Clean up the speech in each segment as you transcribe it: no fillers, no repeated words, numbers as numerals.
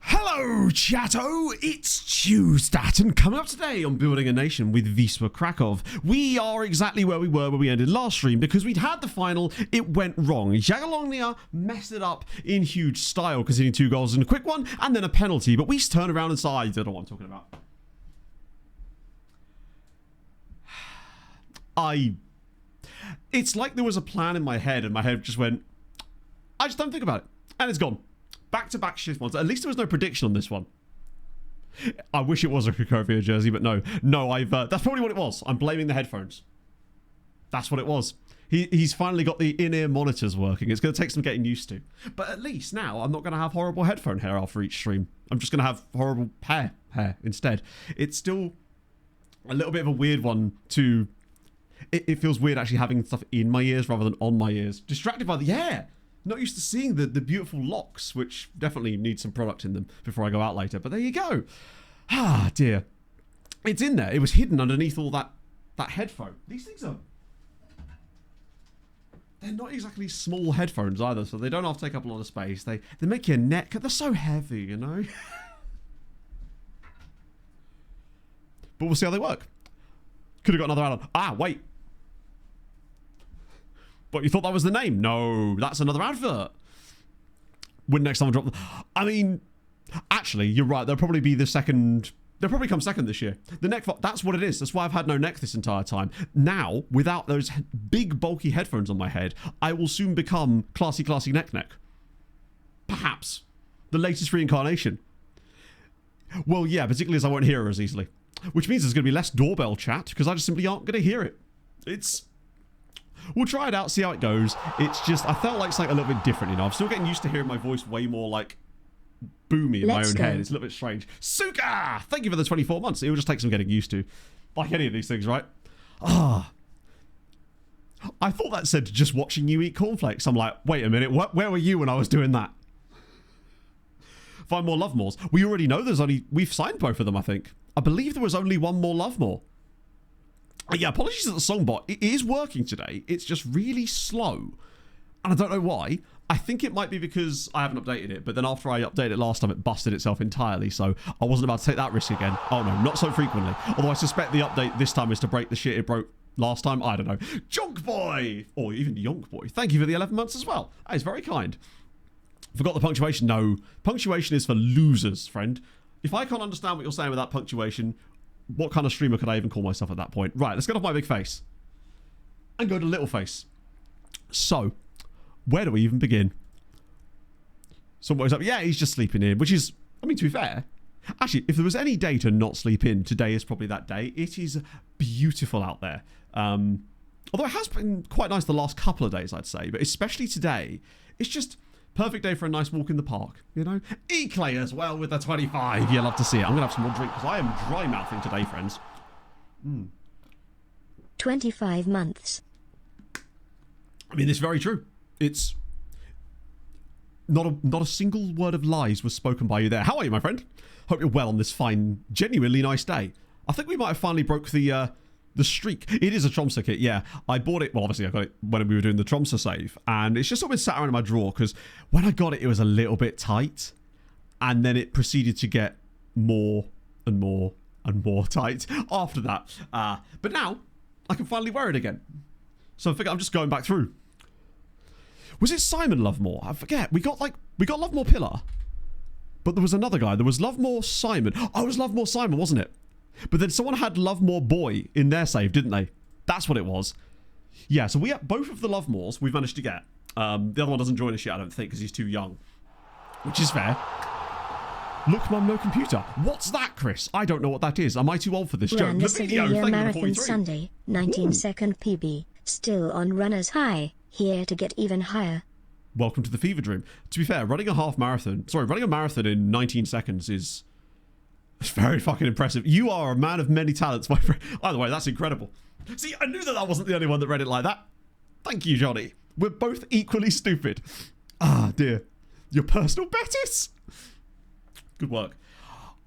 Hello, chatto! It's Tuesdat, and coming up today on Building a Nation with Wisła Kraków, we are exactly where we were when we ended last stream, because we'd had the final, it went wrong. Jagiellonia messed it up in huge style, conceding 2 goals in a quick one, and then a penalty, but we turned around and said, I don't know what I'm talking about. It's like there was a plan in my head, and my head just went, I just don't think about it, and it's gone. Back-to-back shift ones. At least there was no prediction on this one. I wish it was a Krakovia jersey, but no. No, that's probably what it was. I'm blaming the headphones. That's what it was. He's finally got the in-ear monitors working. It's going to take some getting used to. But at least now I'm not going to have horrible headphone hair after each stream. I'm just going to have horrible hair instead. It's still a little bit of a weird one to... It feels weird actually having stuff in my ears rather than on my ears. Distracted by the hair. Not used to seeing the beautiful locks, which definitely need some product in them before I go out later. But there you go. Ah, dear. It's in there. It was hidden underneath all that headphone. These things are... They're not exactly small headphones either, so they don't have to take up a lot of space. They make your neck... They're so heavy, you know? But we'll see how they work. Could have got another add-on. Ah, wait. But you thought that was the name? No, that's another advert. When next time I drop... I mean, actually, you're right. They'll probably be the second... They'll probably come second this year. The neck... That's what it is. That's why I've had no neck this entire time. Now, without those big, bulky headphones on my head, I will soon become classy neck. Perhaps. The latest reincarnation. Well, yeah, particularly as I won't hear her as easily. Which means there's going to be less doorbell chat, because I just simply aren't going to hear it. We'll try it out, see how it goes. It's just, I felt like something a little bit different, you know. I'm still getting used to hearing my voice way more, like, boomy in my own head. It's a little bit strange. Suka! Thank you for the 24 months. It will just take some getting used to. Like any of these things, right? Ah. I thought that said just watching you eat cornflakes. I'm like, wait a minute, where were you when I was doing that? Find more Lovemores. We already know we've signed both of them, I think. I believe there was only one more Lovemore. Yeah, apologies to the songbot. It is working today. It's just really slow. And I don't know why. I think it might be because I haven't updated it. But then after I updated it last time, it busted itself entirely. So I wasn't about to take that risk again. Oh no, not so frequently. Although I suspect the update this time is to break the shit it broke last time. I don't know. Jonk Boy! Or even Yonk Boy. Thank you for the 11 months as well. That is very kind. Forgot the punctuation. No. Punctuation is for losers, friend. If I can't understand what you're saying without punctuation... What kind of streamer could I even call myself at that point? Right, let's get off my big face. And go to little face. So, where do we even begin? Someone's up. Yeah, he's just sleeping in, which is, I mean, to be fair, actually, if there was any day to not sleep in, today is probably that day. It is beautiful out there. Although it has been quite nice the last couple of days, I'd say. But especially today, it's just... Perfect day for a nice walk in the park, you know? E-Clay as well with the 25. You love to see it. I'm going to have some more drink because I am dry-mouthing today, friends. 25 months. I mean, it's very true. It's... Not a single word of lies was spoken by you there. How are you, my friend? Hope you're well on this fine, genuinely nice day. I think we might have finally broke the streak. It is a Tromsø kit, yeah. I bought it, well, obviously I got it when we were doing the Tromsø save, and it's just sort of been sat around in my drawer, because when I got it, it was a little bit tight, and then it proceeded to get more and more and more tight after that. But now, I can finally wear it again. So I figure I'm just going back through. Was it Simon Lovemore? I forget. We got Lovemore Pillar, but there was another guy. There was Lovemore Simon. Oh, it was Lovemore Simon, wasn't it? But then someone had Lovemore Boy in their save, didn't they? That's what it was. Yeah, so we have both of the Lovemores we've managed to get. The other one doesn't join us yet, I don't think, because he's too young. Which is fair. Look, Mum, no computer. What's that, Chris? I don't know what that is. Am I too old for this joke? Ran The the video, Sevilla thank you for Marathon 43. Sunday, 19-second PB. Still on runner's high. Here to get even higher. Welcome to the fever dream. To be fair, running a marathon in 19 seconds is... It's very fucking impressive. You are a man of many talents, my friend. Either way, that's incredible. See, I knew that I wasn't the only one that read it like that. Thank you, Johnny. We're both equally stupid. Ah, dear. Your personal Betis. Good work.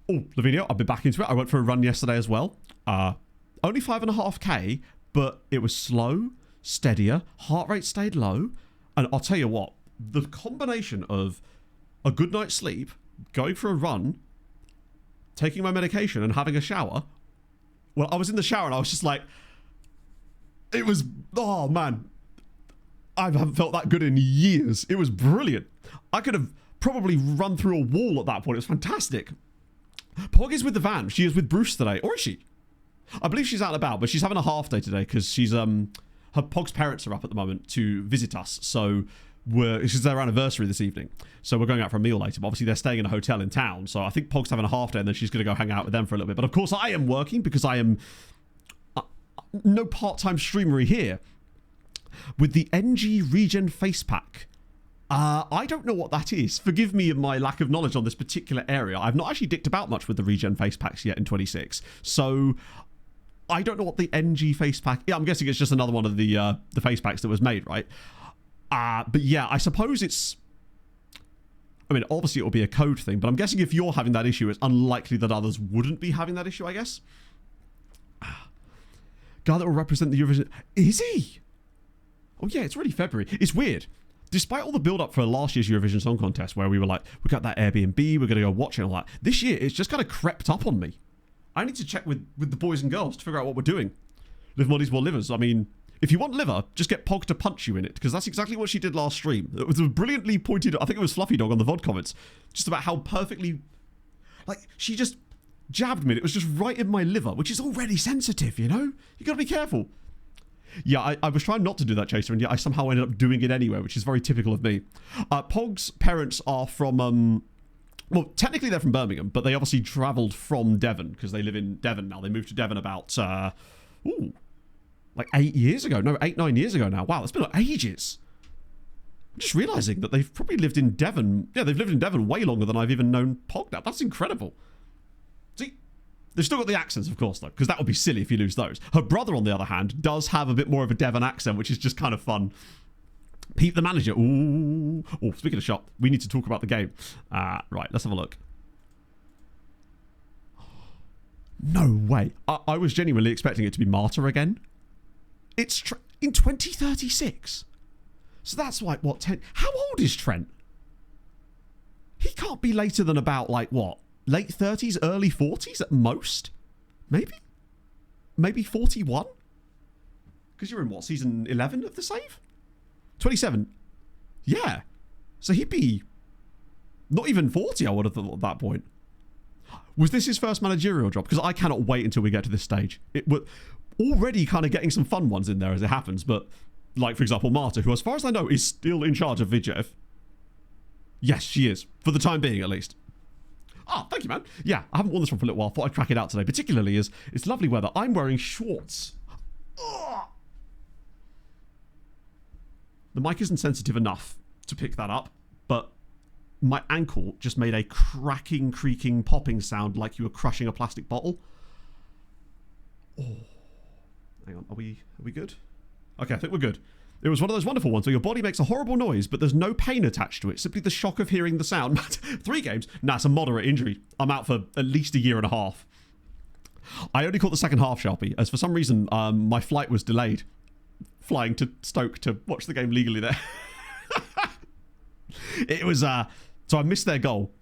Oh, Lavinia, I've been back into it. I went for a run yesterday as well. Only 5.5k, but it was slow, steadier, heart rate stayed low. And I'll tell you what, the combination of a good night's sleep, going for a run, taking my medication and having a shower. Well, I was in the shower and I was just like, it was, oh man, I haven't felt that good in years. It was brilliant. I could have probably run through a wall at that point. It was fantastic. Pog is with the van. She is with Bruce today. Or is she? I believe she's out and about, but she's having a half day today because she's, her Pog's parents are up at the moment to visit us. So it's their anniversary this evening. So we're going out for a meal later. But obviously they're staying in a hotel in town. So I think Pog's having a half day and then she's going to go hang out with them for a little bit. But of course I am working because I am no part-time streamery here with the NG Regen Face Pack. I don't know what that is. Forgive me my lack of knowledge on this particular area. I've not actually dicked about much with the Regen Face Packs yet in 26. So I don't know what the NG Face Pack... Yeah, I'm guessing it's just another one of the face packs that was made, right? But yeah, I suppose it's... I mean, obviously it will be a code thing, but I'm guessing if you're having that issue, it's unlikely that others wouldn't be having that issue, I guess. Guy that will represent the Eurovision... Is he? Oh yeah, it's already February. It's weird. Despite all the build-up for last year's Eurovision Song Contest, where we were like, we got that Airbnb, we're going to go watch it and all that. This year, it's just kind of crept up on me. I need to check with the boys and girls to figure out what we're doing. Live Moddies More Livers. I mean, if you want liver, just get Pog to punch you in it, because that's exactly what she did last stream. It was brilliantly pointed, I think it was Fluffy Dog on the VOD comments, just about how perfectly, like, she just jabbed me. It was just right in my liver, which is already sensitive, you know? You got to be careful. Yeah, I was trying not to do that, Chaser, and yet I somehow ended up doing it anyway, which is very typical of me. Pog's parents are from, well, technically they're from Birmingham, but they obviously travelled from Devon, because they live in Devon now. They moved to Devon about, like 8 years ago. No, 9 years ago now. Wow, that's been like ages. I'm just realising that they've probably lived in Devon. Yeah, they've lived in Devon way longer than I've even known Pog now. That's incredible. See, they've still got the accents, of course, though, because that would be silly if you lose those. Her brother, on the other hand, does have a bit more of a Devon accent, which is just kind of fun. Pete the manager. Ooh. Oh, speaking of shop, we need to talk about the game. Right, let's have a look. No way. I was genuinely expecting it to be Marta again. It's in 2036. So that's like, what, 10... How old is Trent? He can't be later than about, like, what? Late 30s, early 40s at most? Maybe? Maybe 41? Because you're in, what, season 11 of the save? 27. Yeah. So he'd be not even 40, I would have thought at that point. Was this his first managerial job? Because I cannot wait until we get to this stage. We're already kind of getting some fun ones in there as it happens, but like, for example, Marta, who as far as I know is still in charge of Vidjev. Yes, she is. For the time being, at least. Ah, thank you, man. Yeah, I haven't worn this one for a little while. Thought I'd crack it out today, particularly as it's lovely weather. I'm wearing shorts. Ugh. The mic isn't sensitive enough to pick that up, but my ankle just made a cracking, creaking, popping sound like you were crushing a plastic bottle. Oh. Hang on, are we good? Okay, I think we're good. It was one of those wonderful ones where your body makes a horrible noise, but there's no pain attached to it. Simply the shock of hearing the sound. 3 games? Nah, it's a moderate injury. I'm out for at least a year and a half. I only caught the second half, Sharpie, as for some reason my flight was delayed. Flying to Stoke to watch the game legally there. It was, so I missed their goal.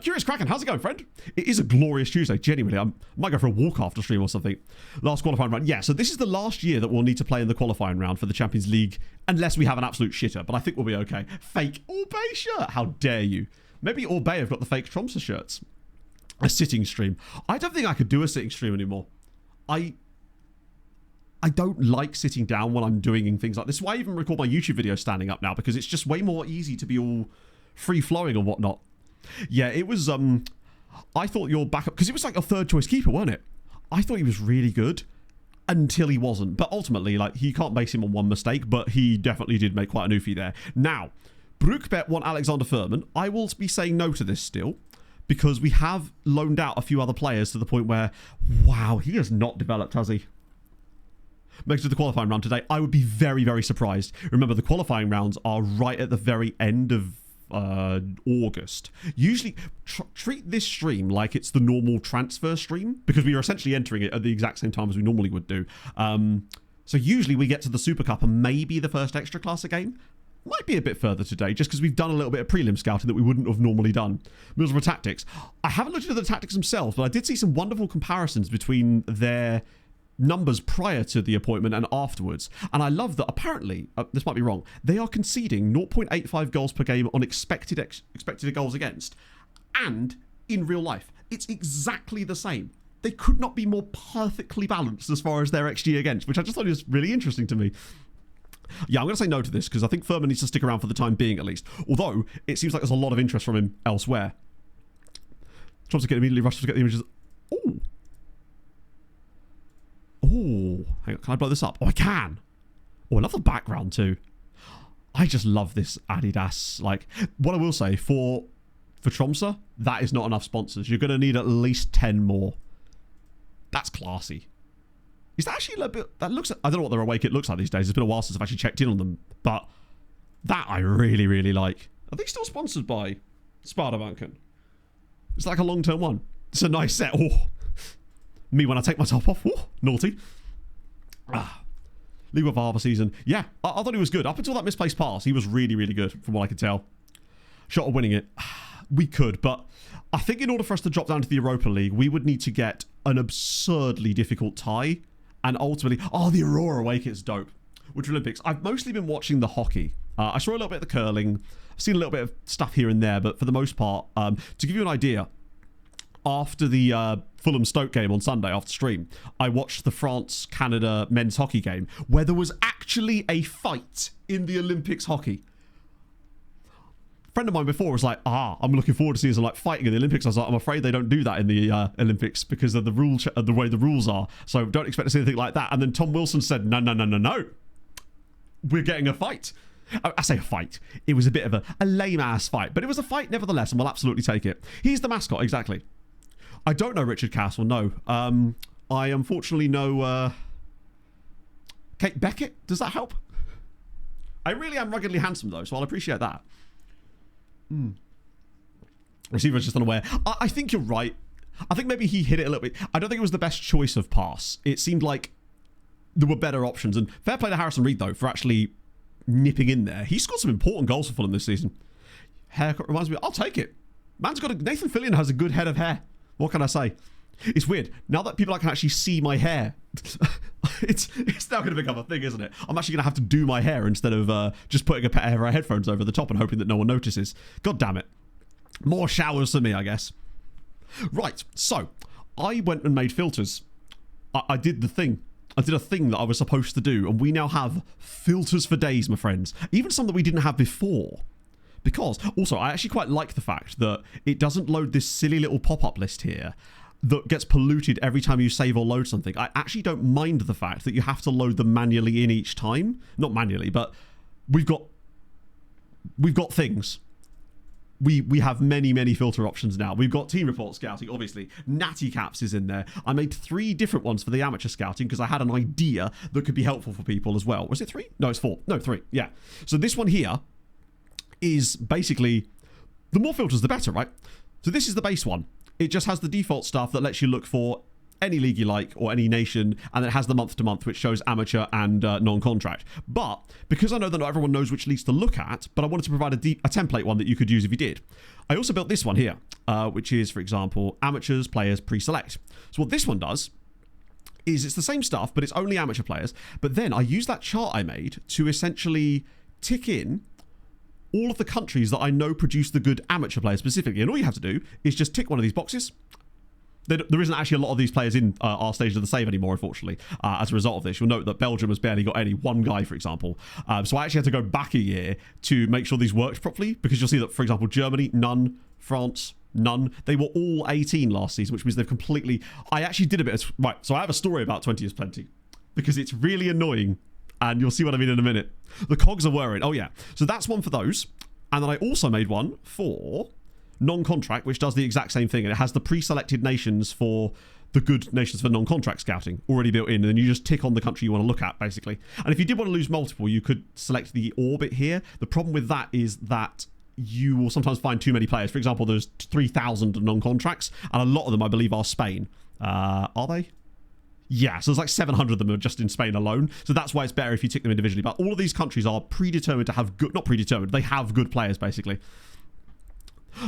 Curious Kraken, how's it going, friend? It is a glorious Tuesday, genuinely. I might go for a walk after stream or something. Last qualifying round. Yeah, so this is the last year that we'll need to play in the qualifying round for the Champions League, unless we have an absolute shitter, but I think we'll be okay. Fake Orbay shirt, how dare you? Maybe Orbay have got the fake Tromsø shirts. A sitting stream. I don't think I could do a sitting stream anymore. I don't like sitting down when I'm doing things like this. Why I even record my YouTube videos standing up now, because it's just way more easy to be all free-flowing and whatnot. Yeah, it was, I thought your backup, because it was like a third choice keeper, weren't it? I thought he was really good until he wasn't. But ultimately, like, he can't base him on one mistake, but he definitely did make quite an oofy there. Now, Brookbet want Alexander Furman. I will be saying no to this still, because we have loaned out a few other players to the point where, wow, he has not developed, has he? Makes it to the qualifying round today. I would be very, very surprised. Remember, the qualifying rounds are right at the very end of August. Usually treat this stream like it's the normal transfer stream, because we are essentially entering it at the exact same time as we normally would do. So usually we get to the Super Cup and maybe the first extra classic game. might be a bit further today, just because we've done a little bit of prelim scouting that we wouldn't have normally done. Middlesbrough Tactics. I haven't looked at the tactics themselves, but I did see some wonderful comparisons between their numbers prior to the appointment and afterwards. And I love that apparently, this might be wrong, they are conceding 0.85 goals per game on expected goals against. And in real life, it's exactly the same. They could not be more perfectly balanced as far as their XG against, which I just thought was really interesting to me. Yeah, I'm going to say no to this because I think Furman needs to stick around for the time being at least. Although, it seems like there's a lot of interest from him elsewhere. Trump's immediately rushes to get the images. Ooh. Oh, hang on, can I blow this up? Oh, I can. Oh, I love the background too. I just love this Adidas. Like, what I will say, for Tromsø, that is not enough sponsors. You're going to need at least 10 more. That's classy. Is that actually a little bit... That looks... I don't know what their away kit looks like these days. It's been a while since I've actually checked in on them. But that I really, really like. Are they still sponsored by Sparebanken? It's like a long-term one. It's a nice set. Oh, me when I take my top off. Oh, naughty. League of Harbour season. Yeah, I thought he was good. Up until that misplaced pass, he was really, really good from what I could tell. Shot of winning it. We could, but I think in order for us to drop down to the Europa League, we would need to get an absurdly difficult tie. And ultimately, the Aurora away kit's dope. Winter Olympics. I've mostly been watching the hockey. I saw a little bit of the curling. I've seen a little bit of stuff here and there, but for the most part, to give you an idea, after the Fulham Stoke game on Sunday, after stream, I watched the France-Canada men's hockey game where there was actually a fight in the Olympics hockey. Friend of mine before was like, I'm looking forward to seeing some like fighting in the Olympics. I was like, I'm afraid they don't do that in the Olympics because of the way the rules are. So don't expect to see anything like that. And then Tom Wilson said, no. We're getting a fight. I say a fight. It was a bit of a lame-ass fight, but it was a fight nevertheless, and we'll absolutely take it. He's the mascot, exactly. I don't know Richard Castle, no. I unfortunately know Kate Beckett. Does that help? I really am ruggedly handsome, though, so I'll appreciate that. Receiver's just unaware. I think you're right. I think maybe he hit it a little bit. I don't think it was the best choice of pass. It seemed like there were better options. And fair play to Harrison Reed, though, for actually nipping in there. He scored some important goals for Fulham this season. Haircut reminds me. I'll take it. Man's got Nathan Fillion has a good head of hair. What can I say? It's weird. Now that people can actually see my hair, it's now going to become a thing, isn't it? I'm actually going to have to do my hair instead of just putting a pair of headphones over the top and hoping that no one notices. God damn it. More showers for me, I guess. Right, so I went and made filters. I did the thing. I did a thing that I was supposed to do, and we now have filters for days, my friends. Even some that we didn't have before. Because, also, I actually quite like the fact that it doesn't load this silly little pop-up list here that gets polluted every time you save or load something. I actually don't mind the fact that you have to load them manually in each time. Not manually, but we've got things. We have many filter options now. We've got team report scouting, obviously. Natty Caps is in there. I made 3 different ones for the amateur scouting because I had an idea that could be helpful for people as well. Was it 3? No, it's 4. No, 3. Yeah. So this one here is basically, the more filters the better, right? So this is the base one. It just has the default stuff that lets you look for any league you like or any nation, and it has the month to month, which shows amateur and non-contract. But because I know that not everyone knows which leagues to look at, but I wanted to provide a template one that you could use if you did, I also built this one here, which is, for example, amateurs, players, pre-select. So what this one does is it's the same stuff, but it's only amateur players. But then I use that chart I made to essentially tick in all of the countries that I know produce the good amateur players specifically. And all you have to do is just tick one of these boxes. There isn't actually a lot of these players in our stage of the save anymore, unfortunately, as a result of this. You'll note that Belgium has barely got any, one guy, for example. So I actually had to go back a year to make sure these worked properly, because you'll see that, for example, Germany, none. France, none. They were all 18 last season, which means they've completely... I actually did a bit of... Right, so I have a story about 20 is plenty, because it's really annoying, and you'll see what I mean in a minute. The cogs are worried. Oh, yeah. So that's one for those. And then I also made one for non-contract, which does the exact same thing, and it has the pre-selected nations for the good nations for non-contract scouting already built in, and then you just tick on the country you want to look at, basically. And if you did want to lose multiple, you could select the orbit here. The problem with that is that you will sometimes find too many players. For example, there's 3,000 non-contracts, and a lot of them, I believe, are Spain. Are they? Yeah, so there's like 700 of them are just in Spain alone. So that's why it's better if you tick them individually. But all of these countries are predetermined to have good, not predetermined, they have good players basically.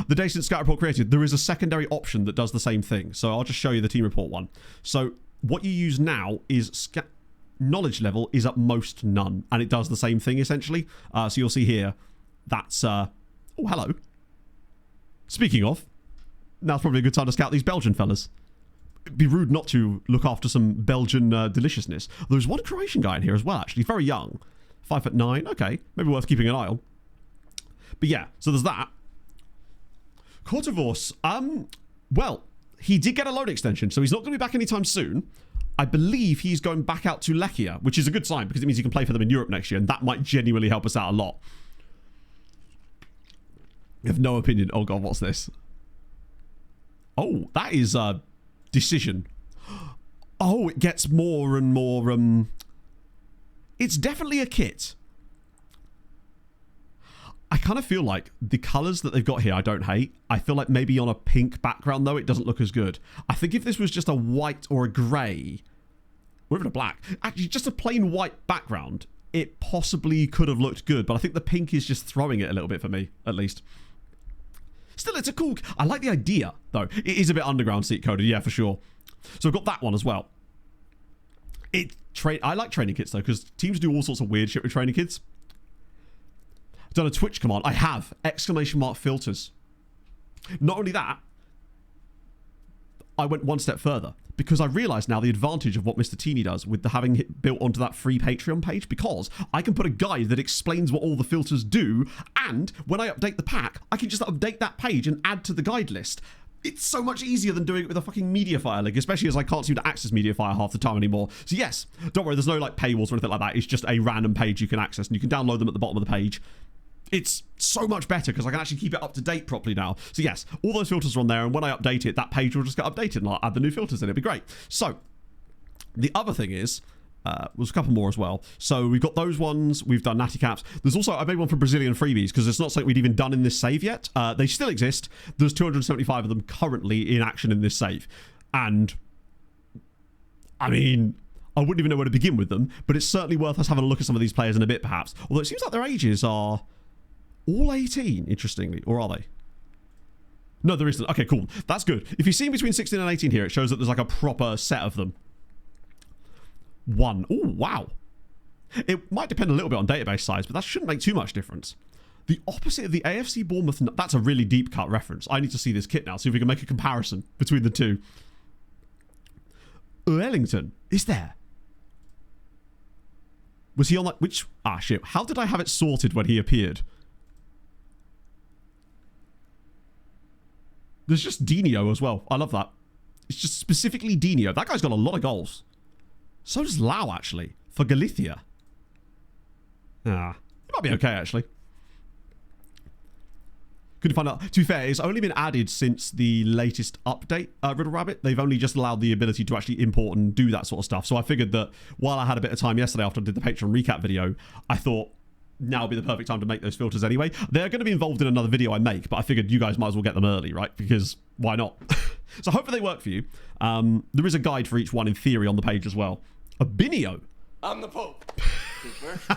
The day since Scout Report created, there is a secondary option that does the same thing. So I'll just show you the team report one. So what you use now is knowledge level is at most none. And it does the same thing essentially. So you'll see here, that's, oh, hello. Speaking of, now's probably a good time to scout these Belgian fellas. It'd be rude not to look after some Belgian deliciousness. There's one Croatian guy in here as well, actually. Very young. 5'9". Okay. Maybe worth keeping an eye on. But yeah, so there's that. Kortavors, well, he did get a loan extension, so he's not going to be back anytime soon. I believe he's going back out to Lechia, which is a good sign because it means he can play for them in Europe next year, and that might genuinely help us out a lot. I have no opinion. Oh god, what's this? Oh, that is decision. Oh, it gets more and more. It's definitely a kit. I kind of feel like the colours that they've got here I don't hate. I feel like maybe on a pink background though it doesn't look as good. I think if this was just a white or a grey, or even a black, actually just a plain white background, it possibly could have looked good, but I think the pink is just throwing it a little bit for me, at least. Still, it's a cool... I like the idea, though. It is a bit underground seat coded, yeah, for sure. So I've got that one as well. I like training kits, though, because teams do all sorts of weird shit with training kits. I've done a Twitch command. I have! ! Filters. Not only that, I went one step further, because I realised now the advantage of what Mr. Teeny does with the having it built onto that free Patreon page, because I can put a guide that explains what all the filters do, and when I update the pack, I can just update that page and add to the guide list. It's so much easier than doing it with a fucking Mediafire link, especially as I can't seem to access Mediafire half the time anymore. So yes, don't worry, there's no like paywalls or anything like that. It's just a random page you can access, and you can download them at the bottom of the page. It's so much better because I can actually keep it up to date properly now. So yes, all those filters are on there, and when I update it, that page will just get updated and I'll add the new filters in. It'll be great. So the other thing is, there's a couple more as well. So we've got those ones. We've done natty caps. There's also, I made one for Brazilian freebies because it's not something we'd even done in this save yet. They still exist. There's 275 of them currently in action in this save. And I mean, I wouldn't even know where to begin with them, but it's certainly worth us having a look at some of these players in a bit perhaps. Although it seems like their ages are all 18, interestingly, or are they? No, there isn't. Okay, cool. That's good. If you see between 16 and 18 here, it shows that there's like a proper set of them. One. Oh, wow. It might depend a little bit on database size, but that shouldn't make too much difference. The opposite of the AFC Bournemouth... That's a really deep cut reference. I need to see this kit now, see if we can make a comparison between the two. Ellington is there. Was he on like... Which... Ah, shit. How did I have it sorted when he appeared? There's just Dino as well. I love that. It's just specifically Dino. That guy's got a lot of goals. So does Lau, actually, for Galicia. Ah, it might be okay, actually. Couldn't find out. To be fair, it's only been added since the latest update, Riddle Rabbit. They've only just allowed the ability to actually import and do that sort of stuff. So I figured that while I had a bit of time yesterday after I did the Patreon recap video, I thought now would be the perfect time to make those filters anyway. They're going to be involved in another video I make, but I figured you guys might as well get them early, right? Because why not? So hopefully they work for you. There is a guide for each one in theory on the page as well. Abinio. I'm the Pope.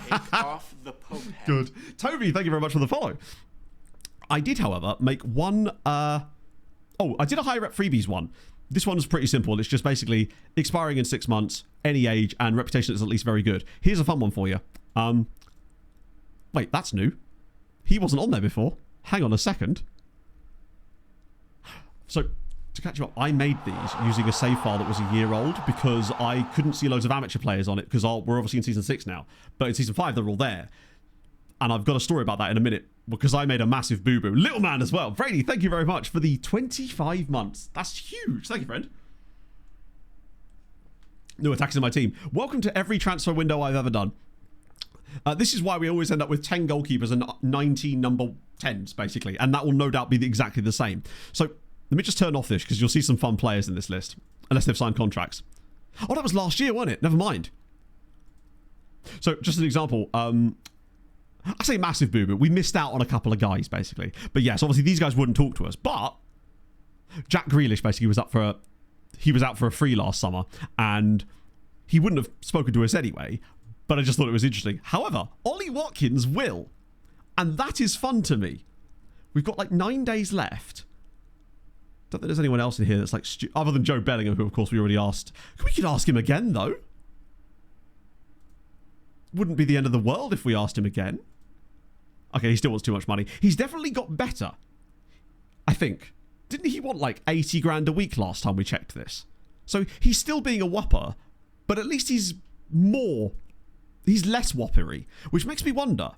Take off the Pope hat. Good. Toby, thank you very much for the follow. I did, however, make one... I did a high rep freebies one. This one's pretty simple. It's just basically expiring in 6 months, any age, and reputation is at least very good. Here's a fun one for you. Wait, that's new. He wasn't on there before. Hang on a second. So, to catch you up, I made these using a save file that was a year old because I couldn't see loads of amateur players on it because we're obviously in Season 6 now. But in Season 5, they're all there. And I've got a story about that in a minute because I made a massive boo-boo. Little man as well. Brady, thank you very much for the 25 months. That's huge. Thank you, friend. New attacks in my team. Welcome to every transfer window I've ever done. This is why we always end up with 10 goalkeepers and 19 number 10s, basically. And that will no doubt be exactly the same. So, let me just turn off this, because you'll see some fun players in this list. Unless they've signed contracts. Oh, that was last year, wasn't it? Never mind. So, just an example. I say massive boo-boo. We missed out on a couple of guys, basically. But yes, obviously these guys wouldn't talk to us. But Jack Grealish, basically, was up for... he was out for a free last summer, and he wouldn't have spoken to us anyway, but I just thought it was interesting. However, Ollie Watkins will, and that is fun to me. We've got like 9 days left. Don't think there's anyone else in here that's like other than Joe Bellingham, who of course we already asked. We could ask him again though. Wouldn't be the end of the world if we asked him again. Okay, he still wants too much money. He's definitely got better, I think. Didn't he want like 80 grand a week last time we checked this? So he's still being a whopper, but at least he's less whoppery, which makes me wonder,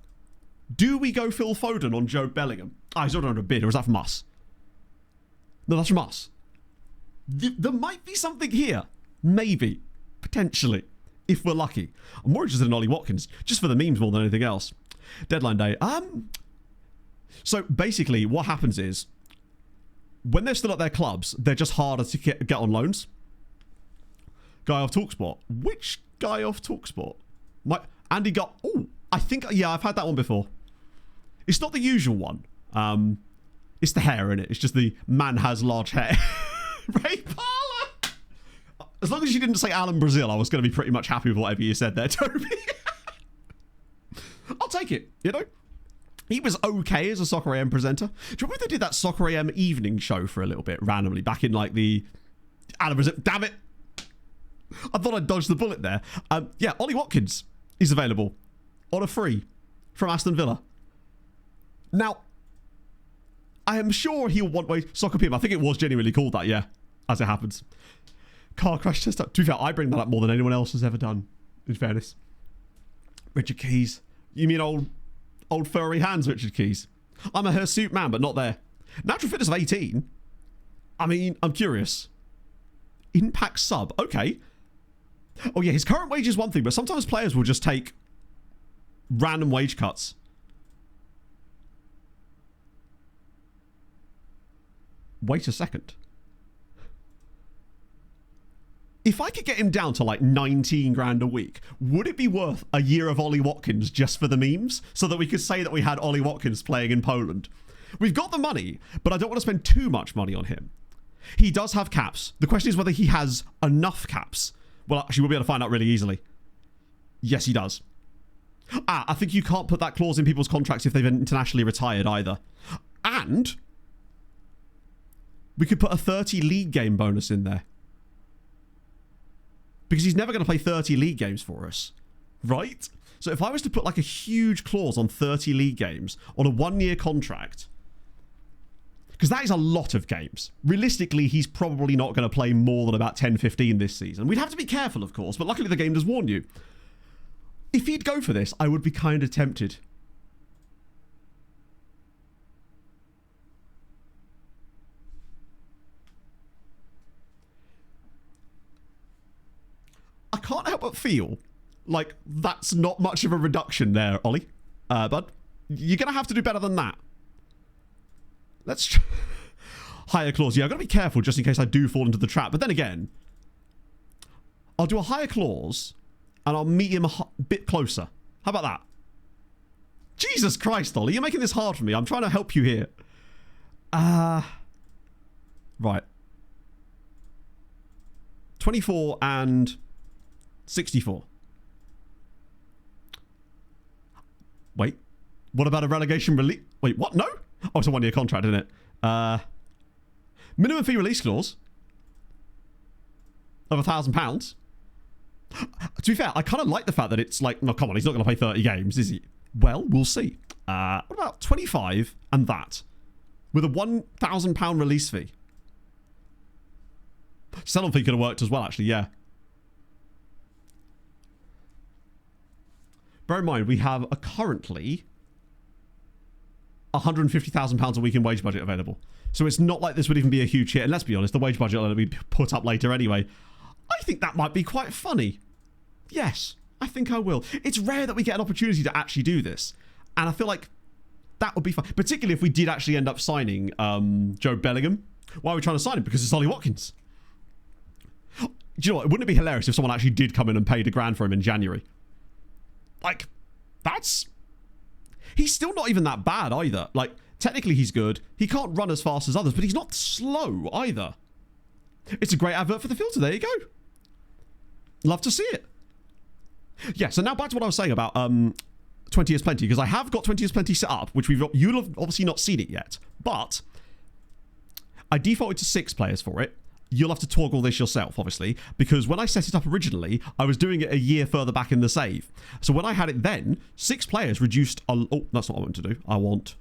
do we go Phil Foden on Joe Bellingham? He's not on a bid, or is that from us? No, that's from us. There might be something here. Maybe. Potentially. If we're lucky. I'm more interested in Ollie Watkins, just for the memes more than anything else. Deadline day. So basically, what happens is, when they're still at their clubs, they're just harder to get on loans. Guy off TalkSport. Which guy off TalkSport? Andy got... Oh, I think... Yeah, I've had that one before. It's not the usual one. It's the hair, innit? It's just the man has large hair. Ray Parler! As long as you didn't say Alan Brazil, I was going to be pretty much happy with whatever you said there, Toby. I'll take it, you know? He was okay as a Soccer AM presenter. Do you remember they did that Soccer AM evening show for a little bit, randomly, back in like the... Alan Brazil... Damn it! I thought I'd dodged the bullet there. Yeah, Ollie Watkins is available on a free from Aston Villa. Now, I am sure he'll want... Wait, Soccer PM. I think it was genuinely called that, yeah, as it happens. Car crash test up. To be fair, I bring that up more than anyone else has ever done, in fairness. Richard Keys. You mean old furry hands, Richard Keys? I'm a hirsute man, but not there. Natural fitness of 18? I mean, I'm curious. Impact sub. Okay. Oh, yeah, his current wage is one thing, but sometimes players will just take random wage cuts. Wait a second. If I could get him down to like 19 grand a week, would it be worth a year of Ollie Watkins just for the memes? So that we could say that we had Ollie Watkins playing in Poland. We've got the money, but I don't want to spend too much money on him. He does have caps. The question is whether he has enough caps. Well, actually, we'll be able to find out really easily. Yes, he does. I think you can't put that clause in people's contracts if they've internationally retired either. And we could put a 30 league game bonus in there. Because he's never going to play 30 league games for us. Right? So if I was to put like a huge clause on 30 league games on a 1-year contract, because that is a lot of games. Realistically, he's probably not going to play more than about 10, 15 this season. We'd have to be careful, of course, but luckily the game does warn you. If he'd go for this, I would be kind of tempted. I can't help but feel like that's not much of a reduction there, Ollie. Bud, you're going to have to do better than that. Let's... Higher clause. Yeah, I've got to be careful just in case I do fall into the trap. But then again, I'll do a higher clause and I'll meet him a bit closer. How about that? Jesus Christ, Ollie, you're making this hard for me. I'm trying to help you here. Right. 24 and 64. Wait. What about a relegation release? Wait, what? No? Oh, it's a 1-year contract, isn't it? Minimum fee release clause of £1,000. To be fair, I kind of like the fact that it's like, no, come on, he's not going to play 30 games, is he? Well, we'll see. What about 25 and that? With a £1,000 release fee. Sell-on fee could have worked as well, actually, yeah. Bear in mind, we have a currently £150,000 a week in wage budget available. So it's not like this would even be a huge hit. And let's be honest, the wage budget will be put up later anyway. I think that might be quite funny. Yes, I think I will. It's rare that we get an opportunity to actually do this. And I feel like that would be fun. Particularly if we did actually end up signing Joe Bellingham. Why are we trying to sign him? Because it's Ollie Watkins. Do you know what? Wouldn't it be hilarious if someone actually did come in and paid £1,000 for him in January? Like, that's... He's still not even that bad either. Like, technically he's good. He can't run as fast as others, but he's not slow either. It's a great advert for the filter. There you go. Love to see it. Yeah, so now back to what I was saying about 20 is Plenty, because I have got 20 is Plenty set up, which you'll have obviously not seen it yet, but I defaulted to 6 players for it. You'll have to toggle this yourself, obviously, because when I set it up originally, I was doing it a year further back in the save. So when I had it then, 6 players reduced... Oh, that's not what I want to do. I want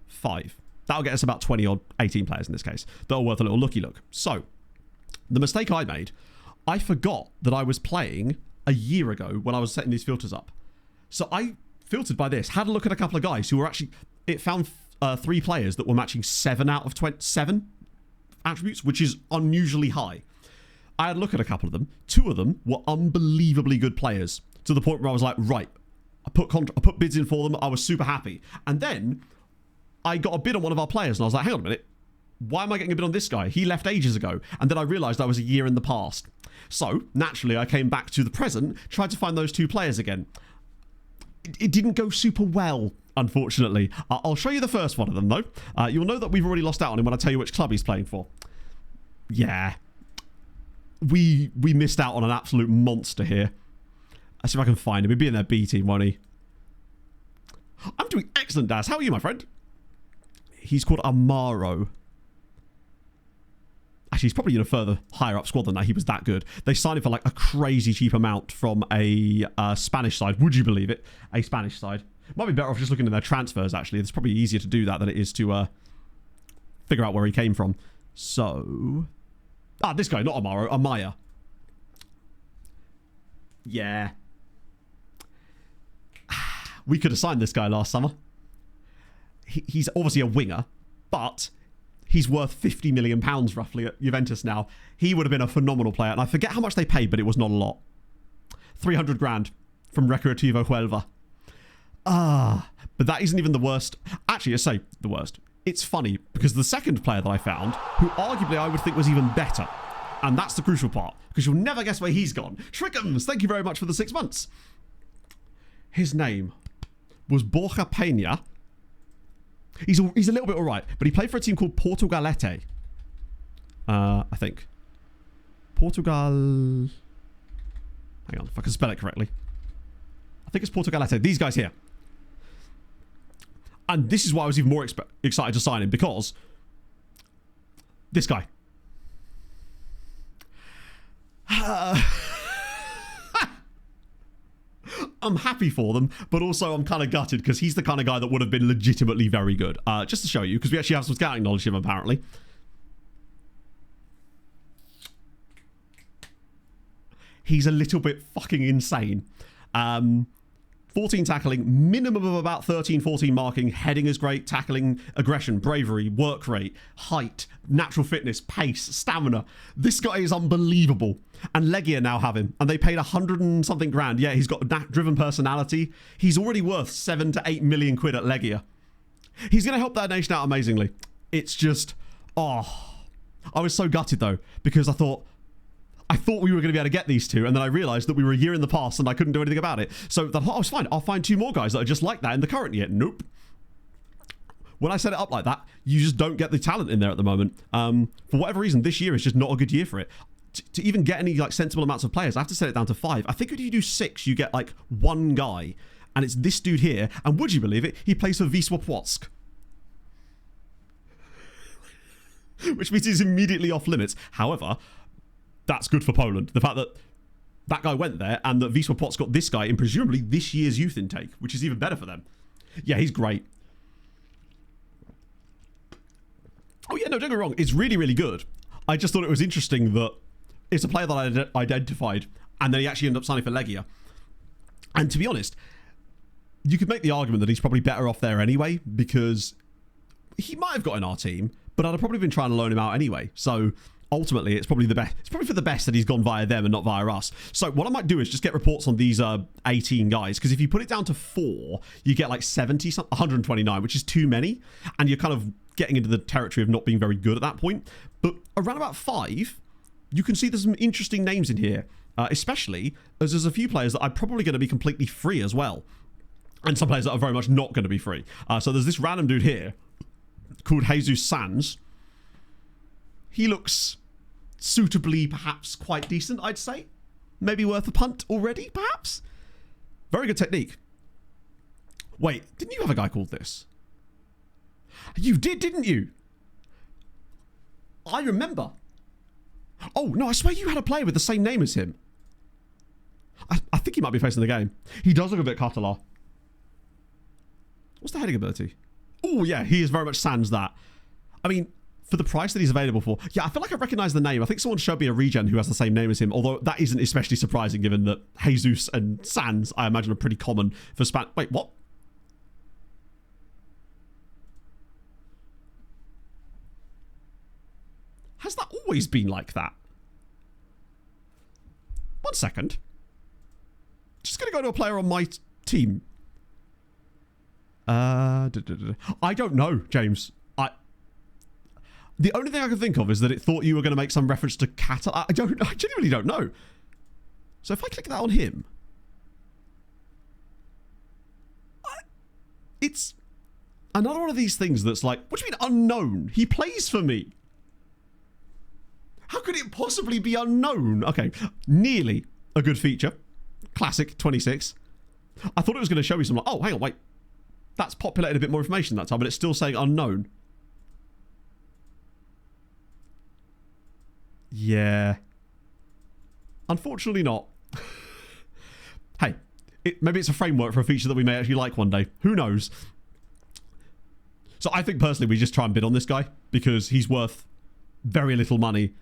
5. That'll get us about 20 or 18 players in this case. That'll worth a little looky look. So, the mistake I made, I forgot that I was playing a year ago when I was setting these filters up. So I filtered by this, had a look at a couple of guys who were actually... It found 3 players that were matching 7 out of 7 attributes, which is unusually high. I had a look at a couple of them. 2 of them were unbelievably good players, to the point where I was like, right, I put bids in for them. I was super happy. And then I got a bid on one of our players, and I was like, hang on a minute. Why am I getting a bid on this guy? He left ages ago. And then I realized I was a year in the past. So, naturally, I came back to the present, tried to find those 2 players again. It didn't go super well, unfortunately. I'll show you the first one of them, though. You'll know that we've already lost out on him when I tell you which club he's playing for. Yeah. We missed out on an absolute monster here. Let's see if I can find him. He'll be in their B team, won't he? I'm doing excellent, Daz. How are you, my friend? He's called Amaro. Actually, he's probably in a further higher up squad than that. He was that good. They signed him for like a crazy cheap amount from a Spanish side. Would you believe it? A Spanish side. Might be better off just looking at their transfers, actually. It's probably easier to do that than it is to figure out where he came from. So... this guy, not Amaro. Amaya. Yeah. We could have signed this guy last summer. He's obviously a winger, but he's worth £50 million roughly at Juventus now. He would have been a phenomenal player, and I forget how much they paid, but it was not a lot. 300 grand from Recreativo Huelva. But that isn't even the worst. Actually, I say the worst. It's funny, because the second player that I found, who arguably I would think was even better, and that's the crucial part, because you'll never guess where he's gone. Trickums, thank you very much for the 6 months. His name was Borja Peña. He's a little bit alright, but he played for a team called Portugalete. I think. Portugal... Hang on, if I can spell it correctly. I think it's Portugalete. These guys here. And this is why I was even more excited to sign him, because this guy. I'm happy for them, but also I'm kind of gutted because he's the kind of guy that would have been legitimately very good. Just to show you, because we actually have some scouting knowledge of him, apparently. He's a little bit fucking insane. 14 tackling, minimum of about 13, 14 marking. Heading is great. Tackling, aggression, bravery, work rate, height, natural fitness, pace, stamina. This guy is unbelievable. And Legia now have him. And they paid 100 and something grand. Yeah, he's got a driven personality. He's already worth 7 to 8 million quid at Legia. He's going to help that nation out amazingly. It's just, I was so gutted though, because I thought we were going to be able to get these 2, and then I realised that we were a year in the past and I couldn't do anything about it. So I thought, oh, it's fine. I'll find 2 more guys that are just like that in the current year. Nope. When I set it up like that, you just don't get the talent in there at the moment. For whatever reason, this year is just not a good year for it. To even get any like sensible amounts of players, I have to set it down to 5. I think if you do 6, you get like 1 guy, and it's this dude here. And would you believe it? He plays for Wisła Płock. Which means he's immediately off limits. However, that's good for Poland. The fact that that guy went there and that Wisła Płock got this guy in presumably this year's youth intake, which is even better for them. Yeah, he's great. Oh yeah, no, don't get me wrong. It's really, really good. I just thought it was interesting that it's a player that I identified and then he actually ended up signing for Legia. And to be honest, you could make the argument that he's probably better off there anyway, because he might have got in our team, but I'd have probably been trying to loan him out anyway. So ultimately, it's probably the best. It's probably for the best that he's gone via them and not via us. So what I might do is just get reports on these 18 guys, because if you put it down to 4, you get like 129, which is too many, and you're kind of getting into the territory of not being very good at that point. But around about 5, you can see there's some interesting names in here, especially as there's a few players that are probably going to be completely free as well, and some players that are very much not going to be free. So there's this random dude here called Jesus Sanz. He looks suitably, perhaps quite decent, I'd say. Maybe worth a punt already, perhaps? Very good technique. Wait, didn't you have a guy called this? You did, didn't you? I remember. Oh, no, I swear you had a player with the same name as him. I think he might be facing the game. He does look a bit Catalan. What's the heading ability? Oh, yeah, he is very much sans that. I mean, for the price that he's available for, yeah, I feel like I recognize the name. I think someone showed me a regen who has the same name as him, although that isn't especially surprising given that Jesus and Sans, I imagine, are pretty common for Wait, what? Has that always been like that? 1 second. Just going to go to a player on my team. I don't know, James. The only thing I can think of is that it thought you were going to make some reference to Cat. I genuinely don't know. So if I click that on him, it's another one of these things that's like, what do you mean unknown? He plays for me. How could it possibly be unknown? Okay, nearly a good feature. Classic 26. I thought it was going to show me some like, oh, hang on, wait. That's populated a bit more information that time, but it's still saying unknown. Yeah. Unfortunately not. Hey, maybe it's a framework for a feature that we may actually like one day. Who knows? So I think personally we just try and bid on this guy because he's worth very little money.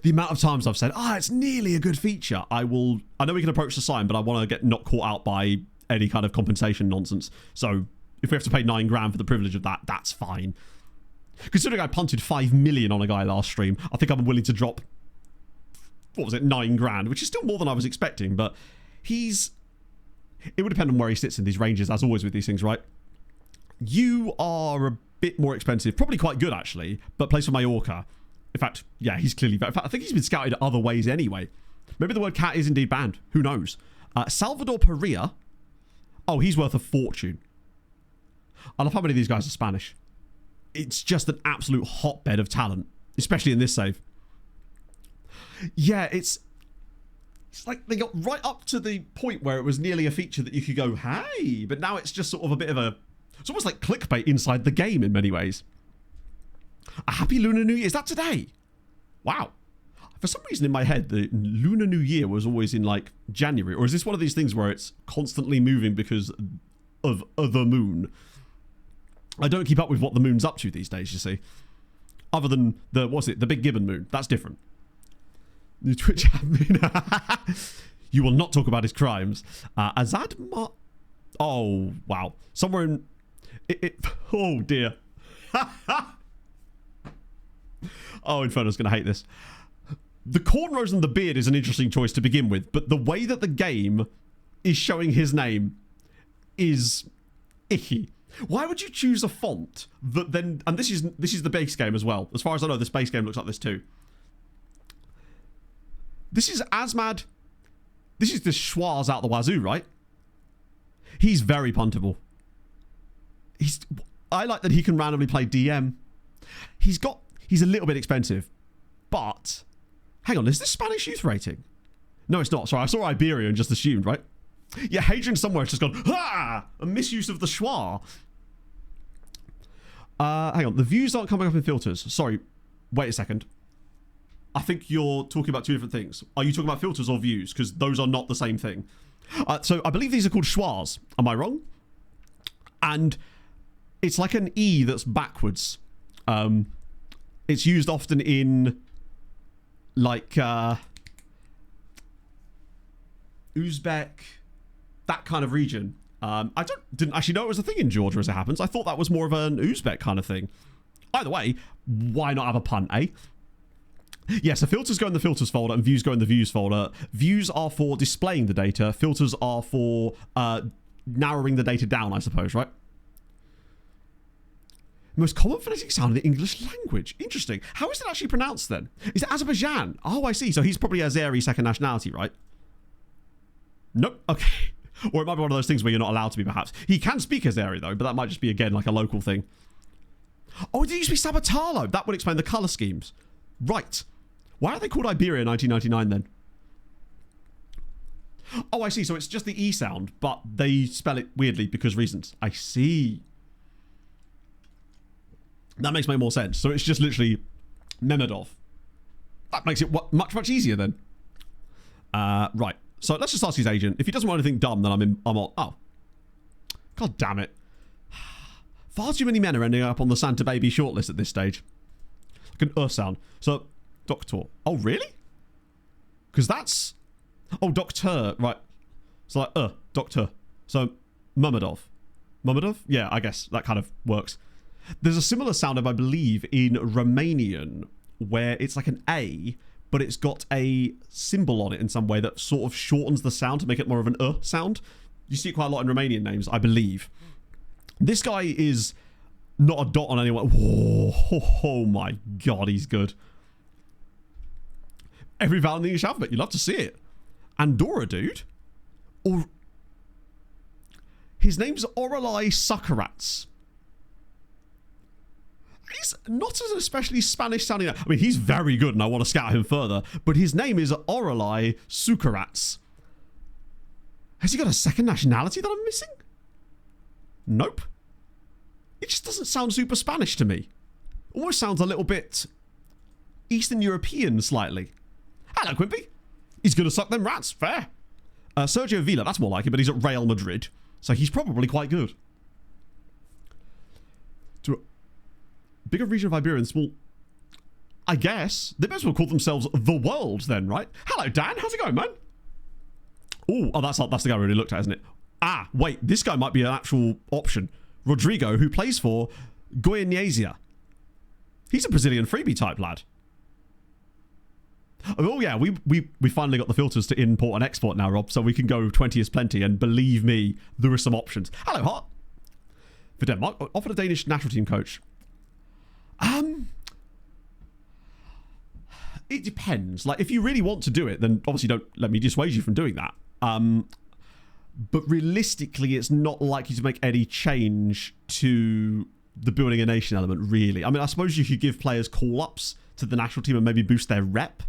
The amount of times I've said, it's nearly a good feature. I know we can approach the sign, but I want to get not caught out by any kind of compensation nonsense. So if we have to pay $9,000 for the privilege of that, that's fine. Considering I punted 5 million on a guy last stream, I think I'm willing to drop, what was it, $9,000, which is still more than I was expecting, but it would depend on where he sits in these ranges, as always with these things, right? You are a bit more expensive, probably quite good actually, but plays for Mallorca. In fact, yeah, he's clearly, in fact, I think he's been scouted other ways anyway. Maybe the word cat is indeed banned, who knows? Salvador Perea, he's worth a fortune. I love how many of these guys are Spanish. It's just an absolute hotbed of talent, especially in this save. Yeah, it's like they got right up to the point where it was nearly a feature that you could go, hey, but now it's just sort of a bit of it's almost like clickbait inside the game in many ways. A happy Lunar New Year, is that today? Wow. For some reason in my head, the Lunar New Year was always in like January, or is this one of these things where it's constantly moving because of the moon? I don't keep up with what the moon's up to these days, you see. Other than the big gibbon moon. That's different. The Twitch admin. You will not talk about his crimes. Azad oh, wow. Somewhere in... oh, dear. Oh, Inferno's going to hate this. The cornrows and the beard is an interesting choice to begin with, but the way that the game is showing his name is icky. Why would you choose a font that then... And this is the base game as well. As far as I know, this base game looks like this too. This is Asmad. This is the Schwarz out the wazoo, right? He's very puntable. I like that he can randomly play DM. He's a little bit expensive. But... Hang on, is this Spanish youth rating? No, it's not. Sorry, I saw Iberia and just assumed, right? Yeah, Hadrian somewhere has just gone, a misuse of the schwa. Hang on, the views aren't coming up in filters. Sorry, wait a second. I think you're talking about two different things. Are you talking about filters or views? Because those are not the same thing. So I believe these are called schwas. Am I wrong? And it's like an E that's backwards. It's used often in like Uzbek, that kind of region. I didn't actually know it was a thing in Georgia as it happens. I thought that was more of an Uzbek kind of thing. Either way, why not have a punt, eh? Yeah, so filters go in the filters folder and views go in the views folder. Views are for displaying the data. Filters are for narrowing the data down, I suppose, right? Most common phonetic sound in the English language. Interesting. How is it actually pronounced then? Is it Azerbaijan? Oh, I see. So he's probably Azeri second nationality, right? Nope. Okay. Or it might be one of those things where you're not allowed to be, perhaps. He can speak Azeri, though, but that might just be, again, like a local thing. Oh, it used to be Sabatalo. That would explain the colour schemes. Right. Why are they called Iberia 1999 then? Oh, I see. So it's just the E sound, but they spell it weirdly because reasons. I see. That makes more sense. So it's just literally Memedov. That makes it much, much easier then. Right. So let's just ask his agent. If he doesn't want anything dumb, then I'm on. Oh. God damn it. Far too many men are ending up on the Santa Baby shortlist at this stage. Like an sound. So, Doctor. Oh, really? Because that's... Oh, Doctor. Right. So like, Doctor. So, Mamedov. Mamedov? Yeah, I guess that kind of works. There's a similar sound, I believe, in Romanian, where it's like an A, but it's got a symbol on it in some way that sort of shortens the sound to make it more of an sound. You see it quite a lot in Romanian names, I believe. This guy is not a dot on anyone. Whoa, oh my god, he's good. Every vowel in the English alphabet, you'd love to see it. Andorra, dude. Or his name's Orelai Suckerats. He's not an especially Spanish sounding. I mean, he's very good and I want to scout him further, but his name is Orelai Suckerats. Has he got a second nationality that I'm missing? Nope. It just doesn't sound super Spanish to me. Almost sounds a little bit Eastern European slightly. Hello, Quimpy. He's going to suck them rats. Fair. Sergio Villa, that's more like it, but he's at Real Madrid, so he's probably quite good. Bigger region of Iberia and small... I guess they best well call themselves the world then, right? Hello, Dan. How's it going, man? Ooh, oh, that's the guy we already looked at, isn't it? Ah, wait. This guy might be an actual option. Rodrigo, who plays for Goianesia. He's a Brazilian freebie type lad. Oh, yeah. We finally got the filters to import and export now, Rob, so we can go 20 is plenty, and believe me, there are some options. Hello, Hart. For Denmark, offered a Danish national team coach. It depends. Like, if you really want to do it, then obviously don't let me dissuade you from doing that. But realistically, it's not likely to make any change to the building a nation element, really. I mean, I suppose you could give players call-ups to the national team and maybe boost their rep,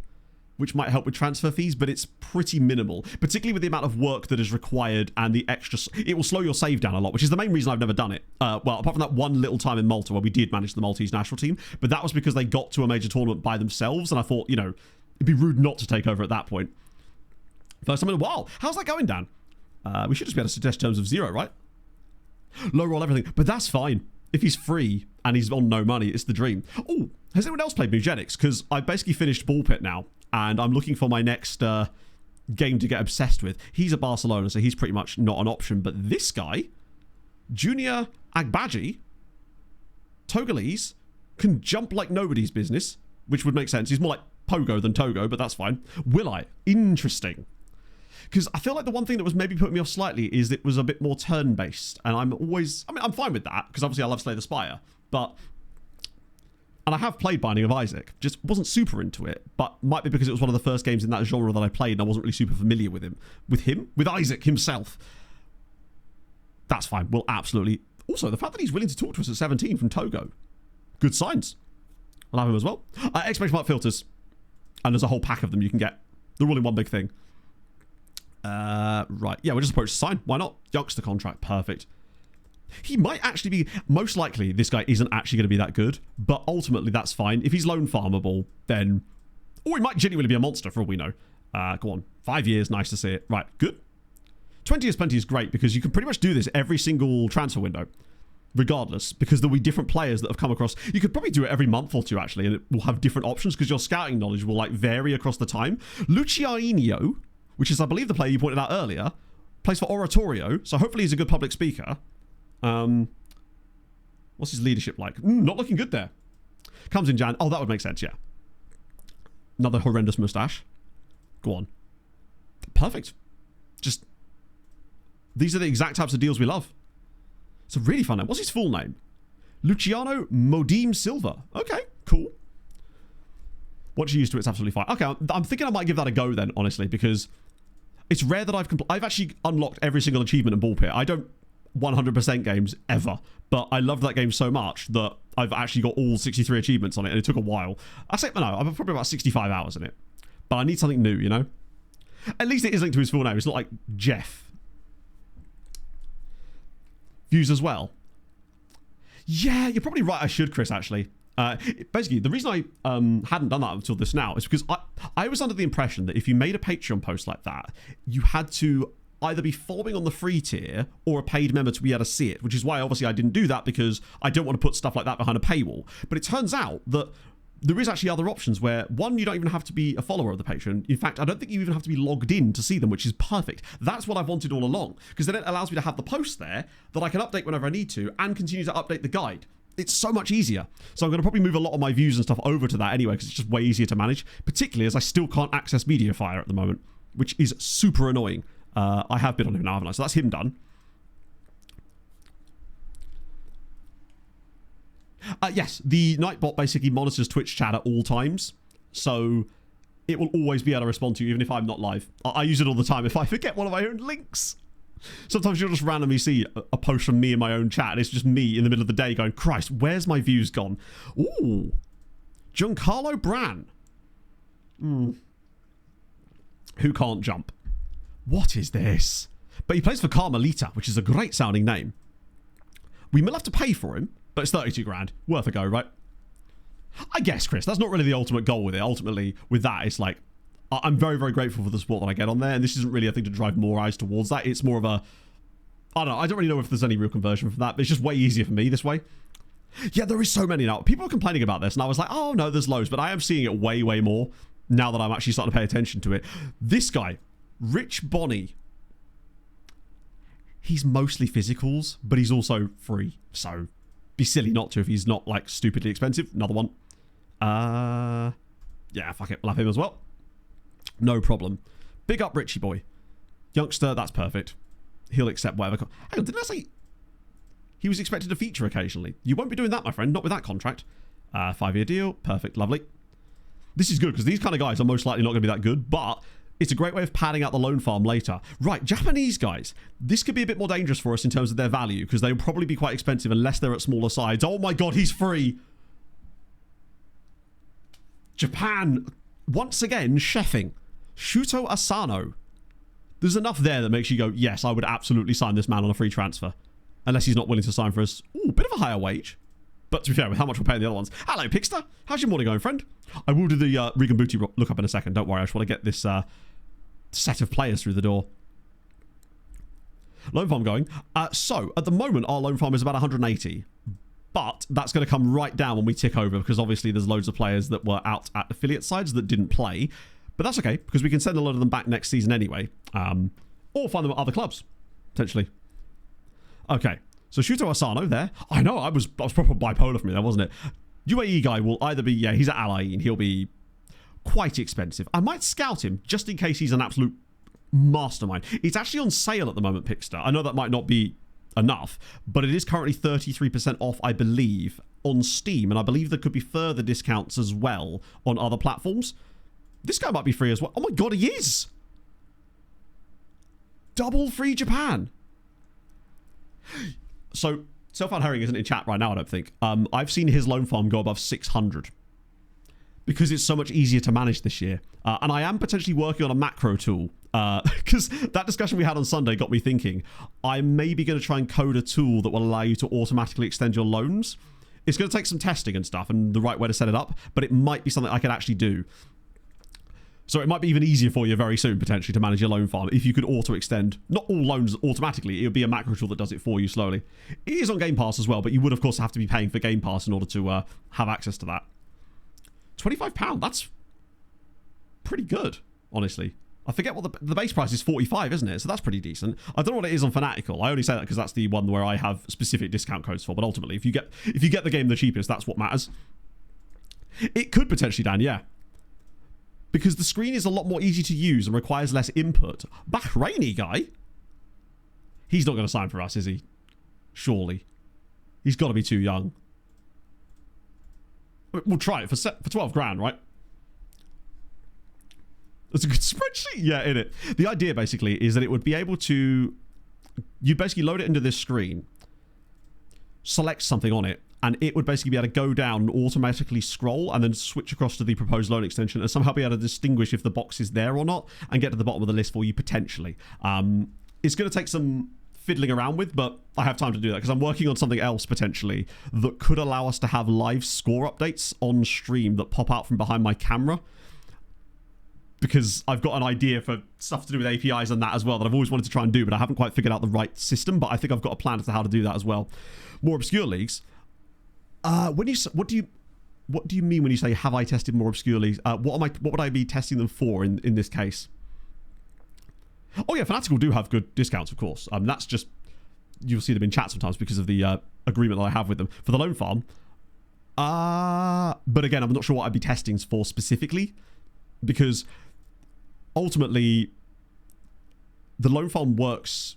which might help with transfer fees, but it's pretty minimal, particularly with the amount of work that is required and the extra... It will slow your save down a lot, which is the main reason I've never done it. Well, apart from that one little time in Malta where we did manage the Maltese national team, but that was because they got to a major tournament by themselves, and I thought, you know, it'd be rude not to take over at that point. First time in a while. How's that going, Dan? We should just be able to suggest terms of 0, right? Low roll everything, but that's fine. If he's free and he's on no money, it's the dream. Oh, has anyone else played Mugenics? Because I basically finished Ball Pit now, and I'm looking for my next game to get obsessed with. He's at Barcelona, so he's pretty much not an option. But this guy, Junior Agbaji, Togolese, can jump like nobody's business, which would make sense. He's more like Pogo than Togo, but that's fine. Will I? Interesting. Because I feel like the one thing that was maybe putting me off slightly is it was a bit more turn-based. And I'm fine with that, because obviously I love Slay the Spire. But... And I have played Binding of Isaac, just wasn't super into it, but might be because it was one of the first games in that genre that I played and I wasn't really super familiar with him. With Isaac himself. That's fine. We'll absolutely... Also, the fact that he's willing to talk to us at 17 from Togo. Good signs. I'll have him as well. Exclamation mark filters. And there's a whole pack of them you can get. They're all in one big thing. Right. Yeah, we'll just approach the sign. Why not? Youngster contract. Perfect. He might actually be... Most likely, this guy isn't actually going to be that good. But ultimately, that's fine. If he's loan farmable, then... Or he might genuinely be a monster, for all we know. Go on. 5 years. Nice to see it. Right. Good. 20 is plenty is great, because you can pretty much do this every single transfer window. Regardless. Because there'll be different players that have come across... You could probably do it every month or two, actually. And it will have different options, because your scouting knowledge will, like, vary across the time. Luciano, which is, I believe, the player you pointed out earlier, plays for Oratorio. So hopefully he's a good public speaker. What's his leadership like? Not looking good there. Comes in Jan. Oh, that would make sense, yeah. Another horrendous moustache. Go on. Perfect. Just... These are the exact types of deals we love. It's a really fun name. What's his full name? Luciano Modim Silva. Okay, cool. Once you're used to it, it's absolutely fine. Okay, I'm thinking I might give that a go then, honestly, because it's rare that I've actually unlocked every single achievement in Ball Pit. 100% games ever, but I loved that game so much that I've actually got all 63 achievements on it, and it took a while. I say, no, I'm probably about 65 hours in it, but I need something new, you know? At least it is linked to his full name. It's not like Jeff. Views as well. Yeah, you're probably right. I should, Chris, actually. Basically, the reason I hadn't done that until this now is because I was under the impression that if you made a Patreon post like that, you had to either be following on the free tier or a paid member to be able to see it, which is why obviously I didn't do that, because I don't want to put stuff like that behind a paywall. But it turns out that there is actually other options where, one, you don't even have to be a follower of the Patreon. In fact, I don't think you even have to be logged in to see them, which is perfect. That's what I've wanted all along, because then it allows me to have the post there that I can update whenever I need to and continue to update the guide. It's so much easier. So I'm going to probably move a lot of my views and stuff over to that anyway, because it's just way easier to manage, particularly as I still can't access Mediafire at the moment, which is super annoying. I have been on him now, haven't I? So that's him done. Yes, the Nightbot basically monitors Twitch chat at all times, so it will always be able to respond to you even if I'm not live. I use it all the time if I forget one of my own links. Sometimes you'll just randomly see a post from me in my own chat, and it's just me in the middle of the day going, Christ, where's my views gone? Ooh. Giancarlo Bran. Who can't jump? What is this? But he plays for Carmelita, which is a great sounding name. We will have to pay for him, but it's 32 grand. Worth a go, right? I guess, Chris, that's not really the ultimate goal with it. Ultimately, with that, it's like, I'm very, very grateful for the support that I get on there, and this isn't really a thing to drive more eyes towards that. It's more of a, I don't know, I don't really know if there's any real conversion from that, but it's just way easier for me this way. Yeah, there is so many now. People are complaining about this, and I was like, oh no, there's loads, but I am seeing it way, way more now that I'm actually starting to pay attention to it. This guy, Rich Bonnie, he's mostly physicals, but he's also free, so be silly not to if he's not like stupidly expensive. Another one. Yeah, fuck it, we'll have him as well. No problem. Big up Richie boy. Youngster, that's perfect. He'll accept whatever. Hang on, didn't I say he was expected to feature occasionally? You won't be doing that, my friend. Not with that contract. 5-year deal. Perfect. Lovely. This is good because these kind of guys are most likely not going to be that good, but it's a great way of padding out the loan farm later. Right, Japanese guys. This could be a bit more dangerous for us in terms of their value because they'll probably be quite expensive unless they're at smaller sides. Oh my god, he's free. Japan, once again, chefing. Shuto Asano. There's enough there that makes you go, yes, I would absolutely sign this man on a free transfer. Unless he's not willing to sign for us. Ooh, bit of a higher wage. But to be fair, with how much we're paying the other ones. Hello, Pixter. How's your morning going, friend? I will do the Regan Booty look up in a second. Don't worry, I just want to get this set of players through the door. Loan farm going. So, at the moment, our loan farm is about 180. But that's going to come right down when we tick over because obviously there's loads of players that were out at affiliate sides that didn't play. But that's okay because we can send a lot of them back next season anyway. Or find them at other clubs, potentially. Okay, so Shuto Asano there. I know, I was proper bipolar for me there, wasn't it? UAE guy will either be, yeah, he's at Al Ain. He'll be quite expensive. I might scout him just in case he's an absolute mastermind. It's actually on sale at the moment, Pixter. I know that might not be enough, but it is currently 33% off, I believe, on Steam. And I believe there could be further discounts as well on other platforms. This guy might be free as well. Oh my god, he is! Double free Japan. So, Self-Found Herring isn't in chat right now, I don't think. I've seen his loan farm go above 600. Because it's so much easier to manage this year. And I am potentially working on a macro tool. Because that discussion we had on Sunday got me thinking. I'm maybe going to try and code a tool that will allow you to automatically extend your loans. It's going to take some testing and stuff and the right way to set it up. But it might be something I can actually do. So it might be even easier for you very soon, potentially, to manage your loan farm if you could auto-extend. Not all loans automatically. It would be a macro tool that does it for you slowly. It is on Game Pass as well, but you would, of course, have to be paying for Game Pass in order to have access to that. £25, that's pretty good, honestly. I forget what the base price is, 45, isn't it? So that's pretty decent. I don't know what it is on Fanatical. I only say that because that's the one where I have specific discount codes for, but ultimately, if you get the game the cheapest, that's what matters. It could potentially, Dan, yeah. Because the screen is a lot more easy to use and requires less input. Bahraini guy? He's not going to sign for us, is he? Surely. He's got to be too young. We'll try it for 12 grand, right? That's a good spreadsheet. Yeah, in it. The idea, basically, is that it would be able to you'd basically load it into this screen, select something on it, and it would basically be able to go down and automatically scroll and then switch across to the proposed loan extension and somehow be able to distinguish if the box is there or not and get to the bottom of the list for you potentially. It's going to take some fiddling around with, but I have time to do that because I'm working on something else potentially that could allow us to have live score updates on stream that pop out from behind my camera, because I've got an idea for stuff to do with APIs and that as well that I've always wanted to try and do, but I haven't quite figured out the right system, but I think I've got a plan as to how to do that as well. More obscure leagues. What do you mean when you say have I tested more obscure leagues? What would I be testing them for in this case? Oh yeah, Fanatical do have good discounts, of course. That's just, you'll see them in chat sometimes because of the agreement that I have with them for the loan farm. But again, I'm not sure what I'd be testing for specifically, because ultimately the loan farm works.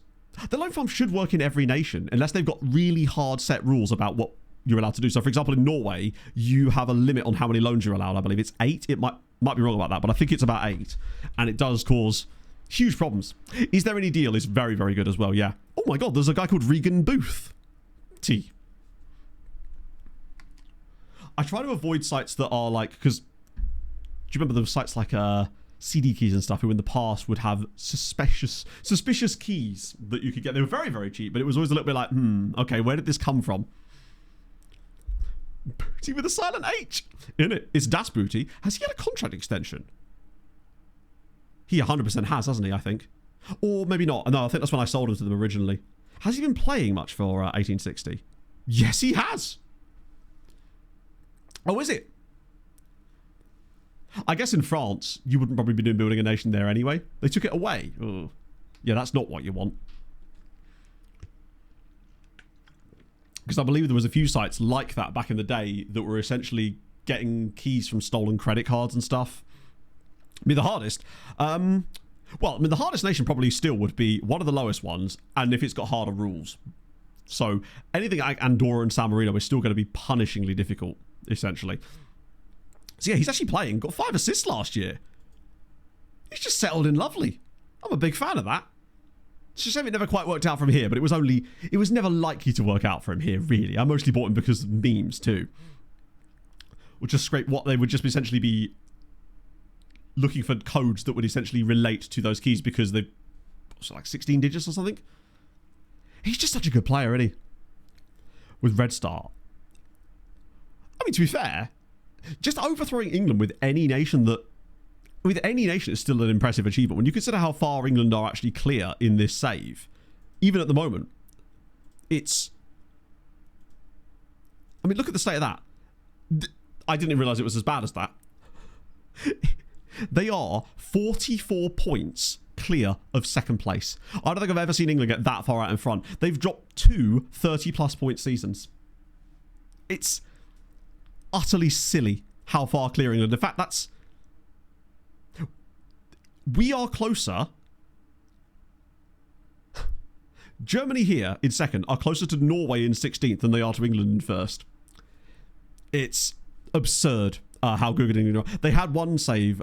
The loan farm should work in every nation unless they've got really hard set rules about what you're allowed to do. So for example, in Norway, you have a limit on how many loans you're allowed. I believe it's 8. It might be wrong about that, but I think it's about 8, and it does cause huge problems. Is There Any Deal is very, very good as well, yeah. Oh my god, there's a guy called Regan Booth. T. I try to avoid sites that are like, because do you remember those sites like CD Keys and stuff who in the past would have suspicious keys that you could get? They were very, very cheap, but it was always a little bit like, okay, where did this come from? Booty with a silent H in it. It's Das Booty. Has he had a contract extension? He 100% has, hasn't he, I think? Or maybe not. No, I think that's when I sold him to them originally. Has he been playing much for 1860? Yes, he has. Oh, is it? I guess in France, you wouldn't probably be doing Building a Nation there anyway. They took it away. Ugh. Yeah, that's not what you want. Because I believe there was a few sites like that back in the day that were essentially getting keys from stolen credit cards and stuff. I mean, the hardest. The hardest nation probably still would be one of the lowest ones, and if it's got harder rules. So anything like Andorra and San Marino is still going to be punishingly difficult, essentially. So yeah, he's actually playing. Got 5 assists last year. He's just settled in lovely. I'm a big fan of that. It's just shame it never quite worked out from here, but it was never likely to work out for him here, really. I mostly bought him because of memes, too. Which just scrape what they would just essentially be looking for codes that would essentially relate to those keys because they're like 16 digits or something. He's just such a good player, isn't he? With Red Star. I mean, to be fair, just overthrowing England with any nation is still an impressive achievement. When you consider how far England are actually clear in this save, even at the moment, it's... I mean, look at the state of that. I didn't realise it was as bad as that. They are 44 points clear of second place. I don't think I've ever seen England get that far out in front. They've dropped 2 30-plus point seasons. It's utterly silly how far clear England. In fact, that's... We are closer. Germany here in second are closer to Norway in 16th than they are to England in first. It's absurd how good England are. They had one save.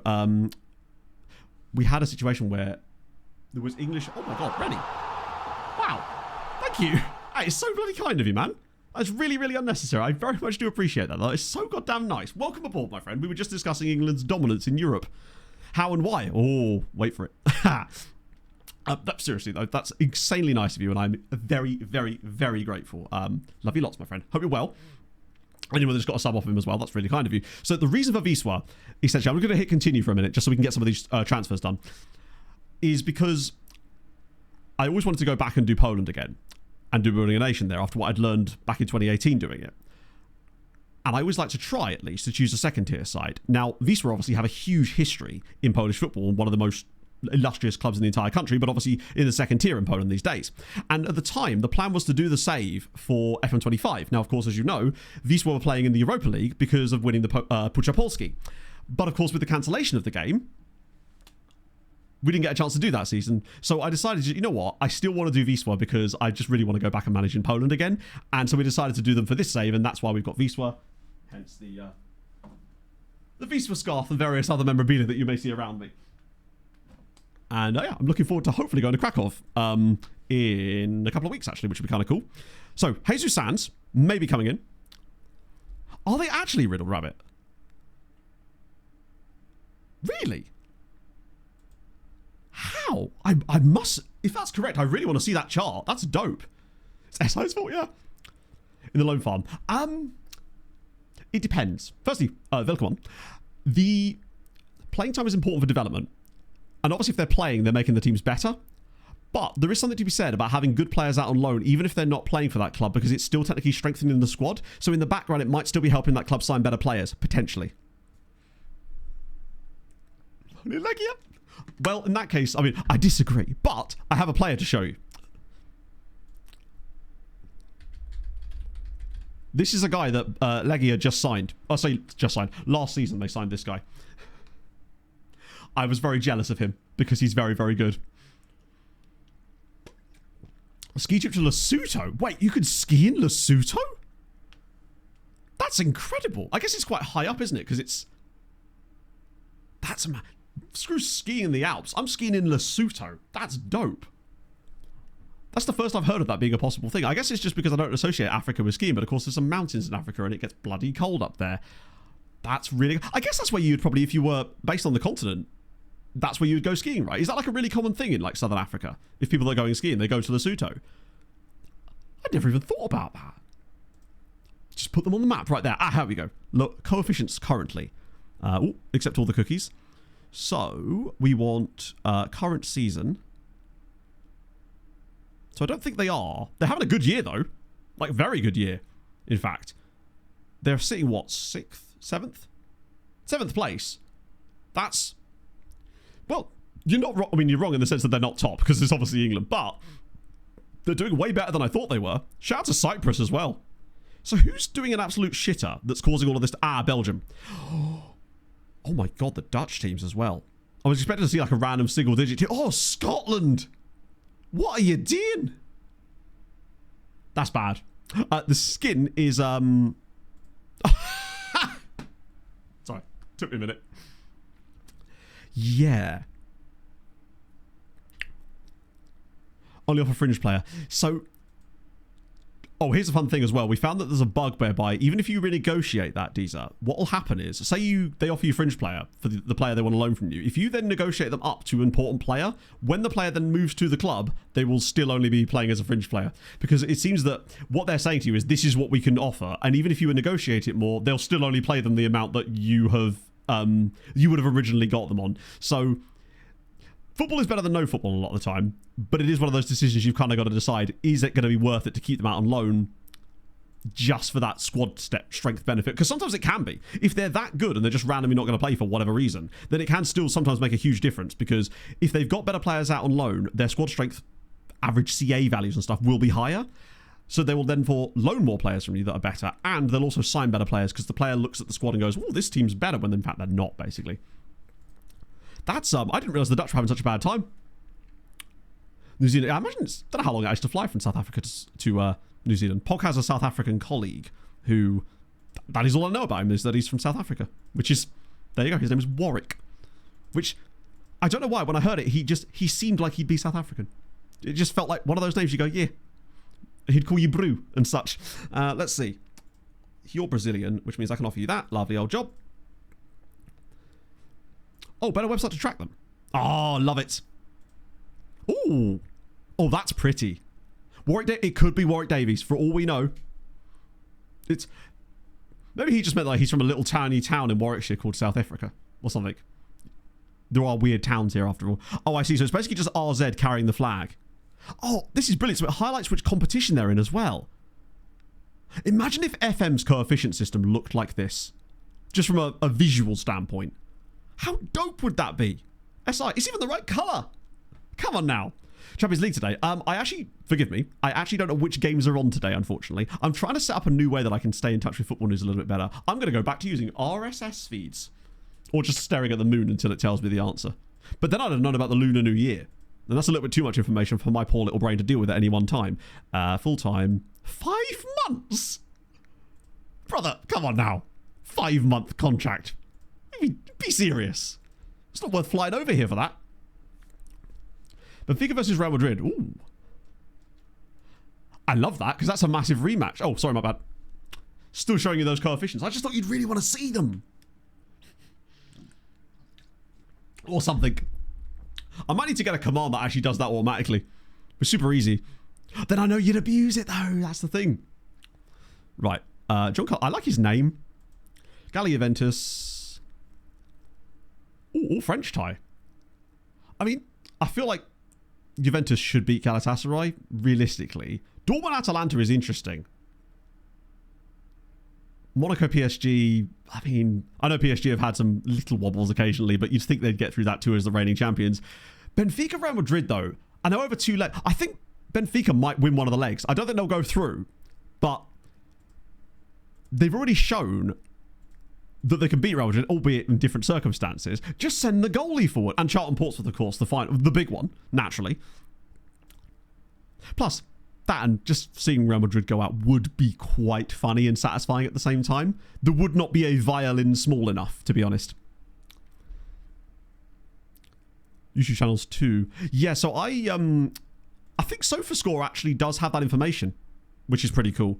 We had a situation where there was English... Oh my god, Rennie. Wow. Thank you. That is so bloody kind of you, man. That's really, really unnecessary. I very much do appreciate that, though. It's so goddamn nice. Welcome aboard, my friend. We were just discussing England's dominance in Europe. How and why? Oh, wait for it. Seriously, though, that's insanely nice of you, and I'm very, very, very grateful. Love you lots, my friend. Hope you're well. Anyone that's got a sub off him as well, that's really kind of you. So the reason for Wisła, essentially, I'm going to hit continue for a minute, just so we can get some of these transfers done, is because I always wanted to go back and do Poland again, and do Building a Nation there after what I'd learned back in 2018 doing it. And I always like to try, at least, to choose a second-tier side. Now, Wisła obviously have a huge history in Polish football, and one of the most illustrious clubs in the entire country, but obviously in the second tier in Poland these days. And at the time, the plan was to do the save for FM25. Now, of course, as you know, Wisła were playing in the Europa League because of winning the Pucha Polski. But, of course, with the cancellation of the game, we didn't get a chance to do that season. So I decided, you know what, I still want to do Wisła because I just really want to go back and manage in Poland again. And so we decided to do them for this save, and that's why we've got Wisła. Hence the Wisła scarf and various other memorabilia that you may see around me. And yeah, I'm looking forward to hopefully going to Kraków in a couple of weeks, actually, which would be kind of cool. So, Jesus Sands may be coming in. Are they actually Riddle Rabbit? Really? How? I must... If that's correct, I really want to see that chart. That's dope. It's SI's fault, yeah. In the loan farm. It depends. Firstly, welcome on. The playing time is important for development. And obviously if they're playing, they're making the teams better. But there is something to be said about having good players out on loan, even if they're not playing for that club, because it's still technically strengthening the squad. So in the background, it might still be helping that club sign better players, potentially. Well, in that case, I mean, I disagree, but I have a player to show you. This is a guy that Legia just signed. I say just signed. Last season, they signed this guy. I was very jealous of him because he's very, very good. A ski trip to Lesotho? Wait, you can ski in Lesotho? That's incredible. I guess it's quite high up, isn't it? Because it's... That's... Screw skiing in the Alps. I'm skiing in Lesotho. That's dope. That's the first I've heard of that being a possible thing. I guess it's just because I don't associate Africa with skiing, but of course there's some mountains in Africa and it gets bloody cold up there. That's really... I guess that's where you'd probably, if you were based on the continent, that's where you would go skiing, right? Is that like a really common thing in like Southern Africa? If people are going skiing, they go to Lesotho. I'd never even thought about that. Just put them on the map right there. Here we go. Look, coefficients currently. Accept all the cookies. So, we want current season. So I don't think they are. They're having a good year, though. Like, very good year, in fact. They're sitting, what, 6th? 7th? 7th place. That's... Well, you're not wrong. I mean, you're wrong in the sense that they're not top, because it's obviously England, but they're doing way better than I thought they were. Shout out to Cyprus as well. So who's doing an absolute shitter that's causing all of this? Belgium. Oh my god, the Dutch teams as well. I was expecting to see like a random single digit team. Oh, Scotland! What are you doing? That's bad. The skin is... Sorry, took me a minute. Yeah. Only offer fringe player. So... Oh, here's a fun thing as well. We found that there's a bug whereby even if you renegotiate that, Deezer, what will happen is, say they offer you fringe player for the player they want to loan from you. If you then negotiate them up to important player, when the player then moves to the club, they will still only be playing as a fringe player. Because it seems that what they're saying to you is, this is what we can offer. And even if you negotiate it more, they'll still only play them the amount that you would have originally got them on. So... Football is better than no football a lot of the time, but it is one of those decisions you've kind of got to decide, is it going to be worth it to keep them out on loan just for that squad strength benefit? Because sometimes it can be. If they're that good and they're just randomly not going to play for whatever reason, then it can still sometimes make a huge difference, because if they've got better players out on loan, their squad strength, average CA values and stuff will be higher. So they will then loan more players from you that are better, and they'll also sign better players because the player looks at the squad and goes, oh, this team's better, when in fact they're not, basically. That's, I didn't realise the Dutch were having such a bad time. New Zealand, I imagine don't know how long it is to fly from South Africa to New Zealand. Pog has a South African colleague who, that is all I know about him, is that he's from South Africa, which is, there you go, his name is Warwick. Which, I don't know why, when I heard it, he seemed like he'd be South African. It just felt like one of those names you go, yeah. He'd call you Brew and such. Let's see. You're Brazilian, which means I can offer you that. Lovely old job. Oh, better website to track them. Oh, love it. Ooh. Oh, that's pretty. It could be Warwick Davies, for all we know. It's... Maybe he just meant like he's from a little tiny town in Warwickshire called South Africa, or something. There are weird towns here, after all. Oh, I see. So it's basically just RZ carrying the flag. Oh, this is brilliant. So it highlights which competition they're in as well. Imagine if FM's coefficient system looked like this. Just from a visual standpoint. How dope would that be? SI, it's even the right colour. Come on now. Champions League today. Forgive me, I actually don't know which games are on today, unfortunately. I'm trying to set up a new way that I can stay in touch with football news a little bit better. I'm going to go back to using RSS feeds. Or just staring at the moon until it tells me the answer. But then I'd have known about the Lunar New Year. And that's a little bit too much information for my poor little brain to deal with at any one time. Full time. 5 months? Brother, come on now. 5-month contract. Be serious. It's not worth flying over here for that. Benfica versus Real Madrid. Ooh. I love that, because that's a massive rematch. Oh, sorry, my bad. Still showing you those coefficients. I just thought you'd really want to see them. Or something. I might need to get a command that actually does that automatically. It's super easy. Then I know you'd abuse it, though. That's the thing. Right. John Carl, I like his name. Galli Juventus. Ooh, all French tie. I mean, I feel like Juventus should beat Galatasaray, realistically. Dortmund Atalanta is interesting. Monaco PSG, I mean, I know PSG have had some little wobbles occasionally, but you'd think they'd get through that too as the reigning champions. Benfica Real Madrid, though, I know over 2 legs. I think Benfica might win one of the legs. I don't think they'll go through, but they've already shown that they can beat Real Madrid, albeit in different circumstances. Just send the goalie forward. And Charlton Portsmouth, of course, the big one, naturally. Plus, that and just seeing Real Madrid go out would be quite funny and satisfying at the same time. There would not be a violin small enough, to be honest. YouTube channels 2. Yeah, so I think SofaScore actually does have that information, which is pretty cool.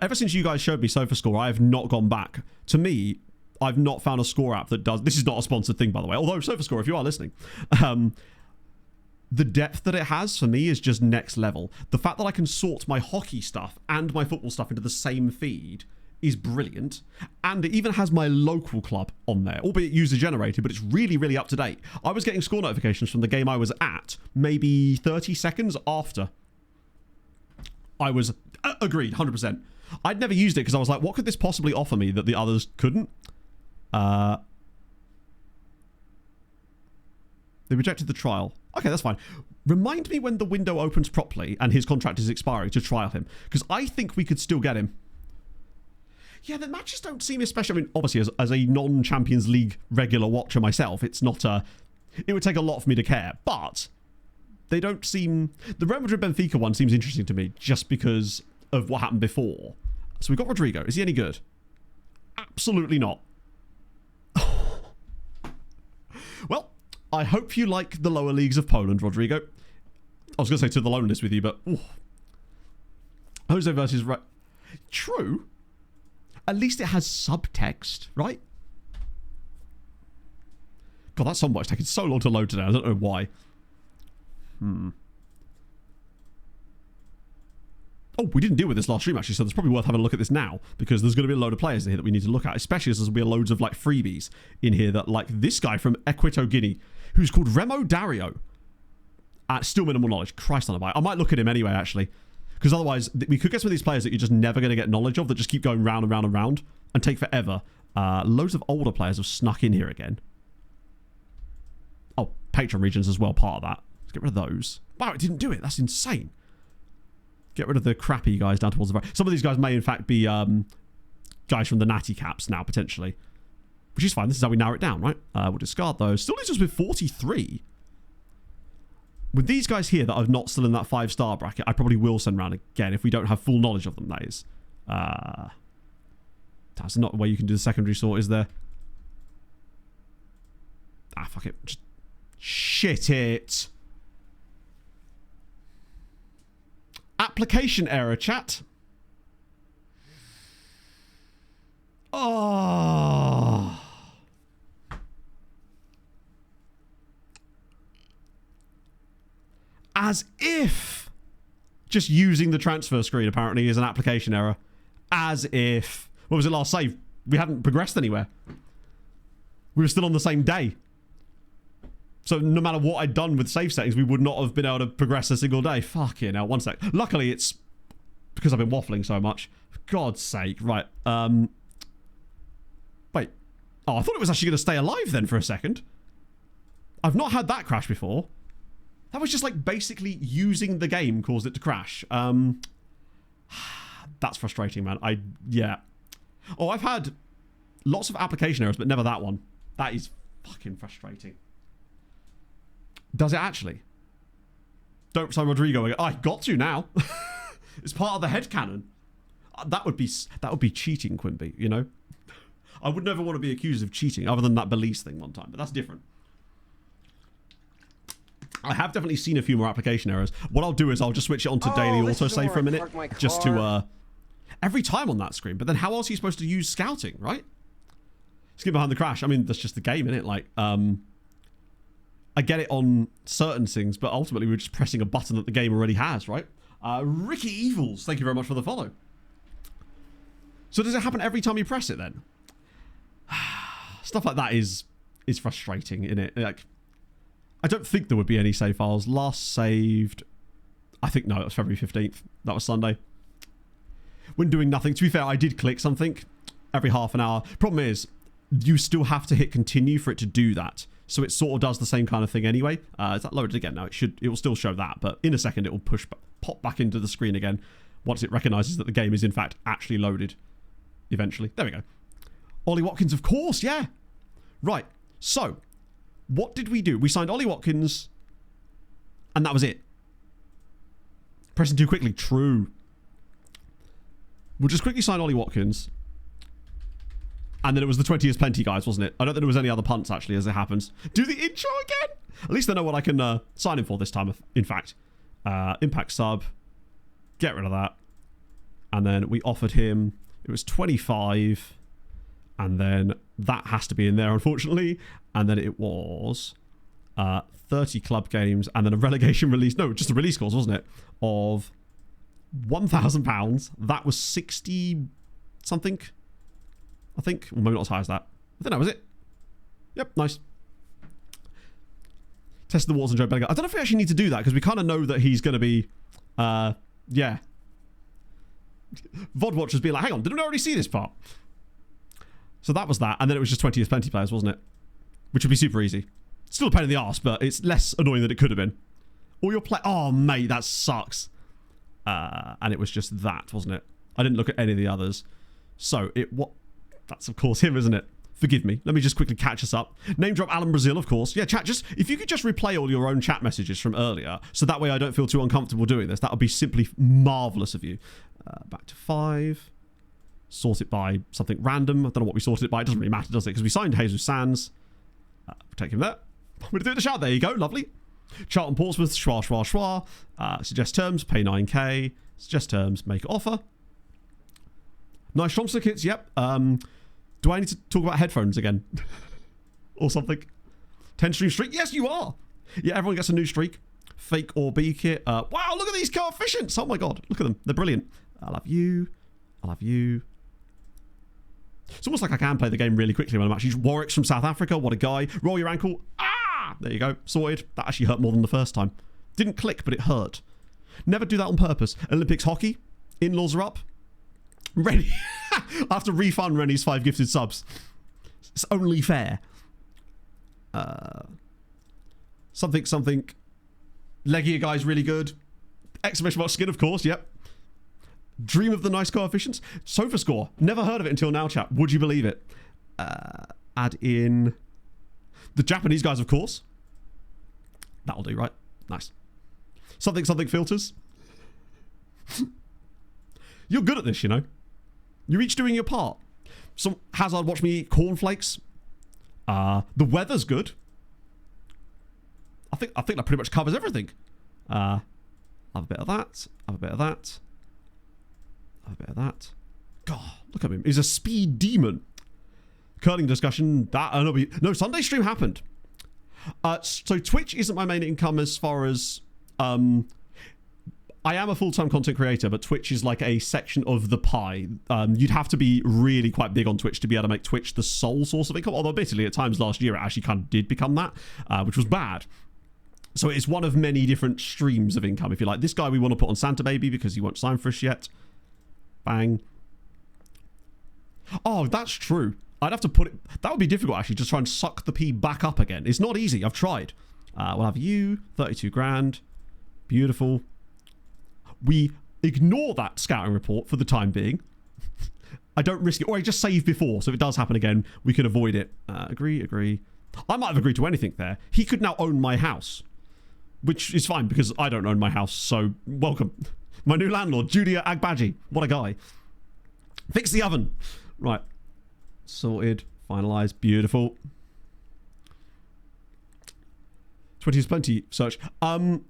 Ever since you guys showed me SofaScore, I have not gone back. To me, I've not found a score app that does... This is not a sponsored thing, by the way. Although, SofaScore, if you are listening... the depth that it has, for me, is just next level. The fact that I can sort my hockey stuff and my football stuff into the same feed is brilliant. And it even has my local club on there, albeit user-generated, but it's really, really up to date. I was getting score notifications from the game I was at maybe 30 seconds after I was... agreed, 100%. I'd never used it because I was like, what could this possibly offer me that the others couldn't? They rejected the trial. Okay, that's fine. Remind me when the window opens properly and his contract is expiring to trial him, because I think we could still get him. Yeah, the matches don't seem especially... I mean, obviously, as a non-Champions League regular watcher myself, it's not a... It would take a lot for me to care, but they don't seem... The Real Madrid-Benfica one seems interesting to me just because of what happened before. So we've got Rodrigo. Is he any good? Absolutely not. Well... I hope you like the lower leagues of Poland, Rodrigo. I was going to say to the loneliness with you, but... Ooh. Jose versus... True. At least it has subtext, right? God, that soundbite's taking so long to load today. I don't know why. Oh, we didn't deal with this last stream, actually, so it's probably worth having a look at this now, because there's going to be a load of players in here that we need to look at, especially as there's going to be loads of, like, freebies in here that, like, this guy from Equatorial Guinea, who's called Remo Dario. Still minimal knowledge. Christ on a bike. I might look at him anyway, actually, because otherwise we could get some of these players that you're just never going to get knowledge of, that just keep going round and round and round and take forever. Loads of older players have snuck in here again. Oh, Patreon regions as well, part of that. Let's get rid of those. Wow, it didn't do it. That's insane. Get rid of the crappy guys down towards the right. Some of these guys may, in fact, be guys from the natty caps now, potentially. Which is fine. This is how we narrow it down, right? We'll discard those. Still leaves us with 43. With these guys here that are not still in that 5-star bracket, I probably will send round again if we don't have full knowledge of them, that is. That's not a way you can do the secondary sort, is there? Ah, fuck it. Just shit it. Application error, chat. Oh. As if just using the transfer screen apparently is an application error. As if... What was it last save? We hadn't progressed anywhere. We were still on the same day. So no matter what I'd done with save settings, we would not have been able to progress a single day. Fucking hell, one sec. Luckily, it's because I've been waffling so much. For God's sake. Right. Wait. Oh, I thought it was actually going to stay alive then for a second. I've not had that crash before. That was just like basically using the game caused it to crash. That's frustrating, man. Yeah. Oh, I've had lots of application errors, but never that one. That is fucking frustrating. Does it actually? Don't sign Rodrigo again. Oh, I got to now. It's part of the headcanon. That would be cheating, Quimby, you know? I would never want to be accused of cheating, other than that Belize thing one time, but that's different. I have definitely seen a few more application errors. What I'll do is I'll just switch it on to daily autosave for a minute, just to every time on that screen. But then how else are you supposed to use scouting, right? Skip behind the crash. I mean, that's just the game, isn't it? Like, I get it on certain things, but ultimately we're just pressing a button that the game already has, right? Ricky Evils, thank you very much for the follow. So does it happen every time you press it then? Stuff like that is frustrating, isn't it? Like, I don't think there would be any save files. Last saved, I think, no, it was February 15th. That was Sunday. When doing nothing, to be fair, I did click something every half an hour. Problem is, you still have to hit continue for it to do that. So it sort of does the same kind of thing anyway. Is that loaded again? No, it will still show that, but in a second it will pop back into the screen again once it recognizes that the game is in fact actually loaded eventually. There we go. Ollie Watkins, of course, yeah. Right, so what did we do? We signed Ollie Watkins and that was it. Pressing too quickly, true. We'll just quickly sign Ollie Watkins. And then it was the 20 is plenty, guys, wasn't it? I don't think there was any other punts, actually, as it happens. Do the intro again? At least I know what I can sign him for this time, in fact. Impact sub. Get rid of that. And then we offered him... It was 25. And then that has to be in there, unfortunately. And then it was 30 club games. And then a relegation release... No, just a release clause, wasn't it? Of £1,000. That was 60-something... I think, or maybe not as high as that. I think that was it. Yep, nice. Test the walls and Joe Bellinger. I don't know if we actually need to do that because we kind of know that he's going to be, yeah. VOD watchers being like, hang on, didn't we already see this part? So that was that. And then it was just 20 as plenty players, wasn't it? Which would be super easy. Still a pain in the arse, but it's less annoying than it could have been. All your play... Oh, mate, that sucks. And it was just that, wasn't it? I didn't look at any of the others. So it... what? That's, of course, him, isn't it? Forgive me. Let me just quickly catch us up. Name drop Alan Brazil, of course. Yeah, chat, just... If you could just replay all your own chat messages from earlier, so that way I don't feel too uncomfortable doing this, that would be simply marvellous of you. Back to 5. Sort it by something random. I don't know what we sorted it by. It doesn't really matter, does it? Because we signed Jesus Sands. Take him there. I'm going to do it in the shout. There you go. Lovely. Charlton Portsmouth. Schwa, schwa, schwa. Suggest terms. Pay 9k. Suggest terms. Make offer. Nice Stromster kits. Yep. Do I need to talk about headphones again? Or something? 10 stream streak? Yes, you are. Yeah, everyone gets a new streak. Fake or B kit. Wow, look at these coefficients. Oh my god. Look at them. They're brilliant. I love you. I love you. It's almost like I can play the game really quickly when I'm actually... Warwick's from South Africa. What a guy. Roll your ankle. Ah! There you go. Sorted. That actually hurt more than the first time. Didn't click, but it hurt. Never do that on purpose. Olympics hockey. In-laws are up. Rennie. I have to refund Rennie's 5 gifted subs. It's only fair. Something. Leggier guy's really good. Exclamation mark skin, of course. Yep. Dream of the nice coefficients. Sofa score. Never heard of it until now, chat. Would you believe it? Add in the Japanese guys, of course. That'll do, right? Nice. Something filters. You're good at this, you know. You're each doing your part. Some Hazard watch me eat cornflakes. The weather's good. I think that pretty much covers everything. Have a bit of that. Have a bit of that. Have a bit of that. God, look at him. He's a speed demon. Curling discussion. No, Sunday stream happened. So Twitch isn't my main income as far as... I am a full-time content creator, but Twitch is like a section of the pie. You'd have to be really quite big on Twitch to be able to make Twitch the sole source of income. Although admittedly, at times last year, it actually kind of did become that, which was bad. So it's one of many different streams of income. If you like, this guy we want to put on Santa Baby because he won't sign for us yet. Bang. Oh, that's true. I'd have to put it... That would be difficult, actually, just try and suck the P back up again. It's not easy. I've tried. We'll have you. 32 grand. Beautiful. We ignore that scouting report for the time being. I don't risk it. Or I just save before, so if it does happen again, we can avoid it. Agree. I might have agreed to anything there. He could now own my house, which is fine because I don't own my house, so welcome. My new landlord, Julia Agbaji. What a guy. Fix the oven. Right. Sorted. Finalised. Beautiful. 20 is plenty search. Oh,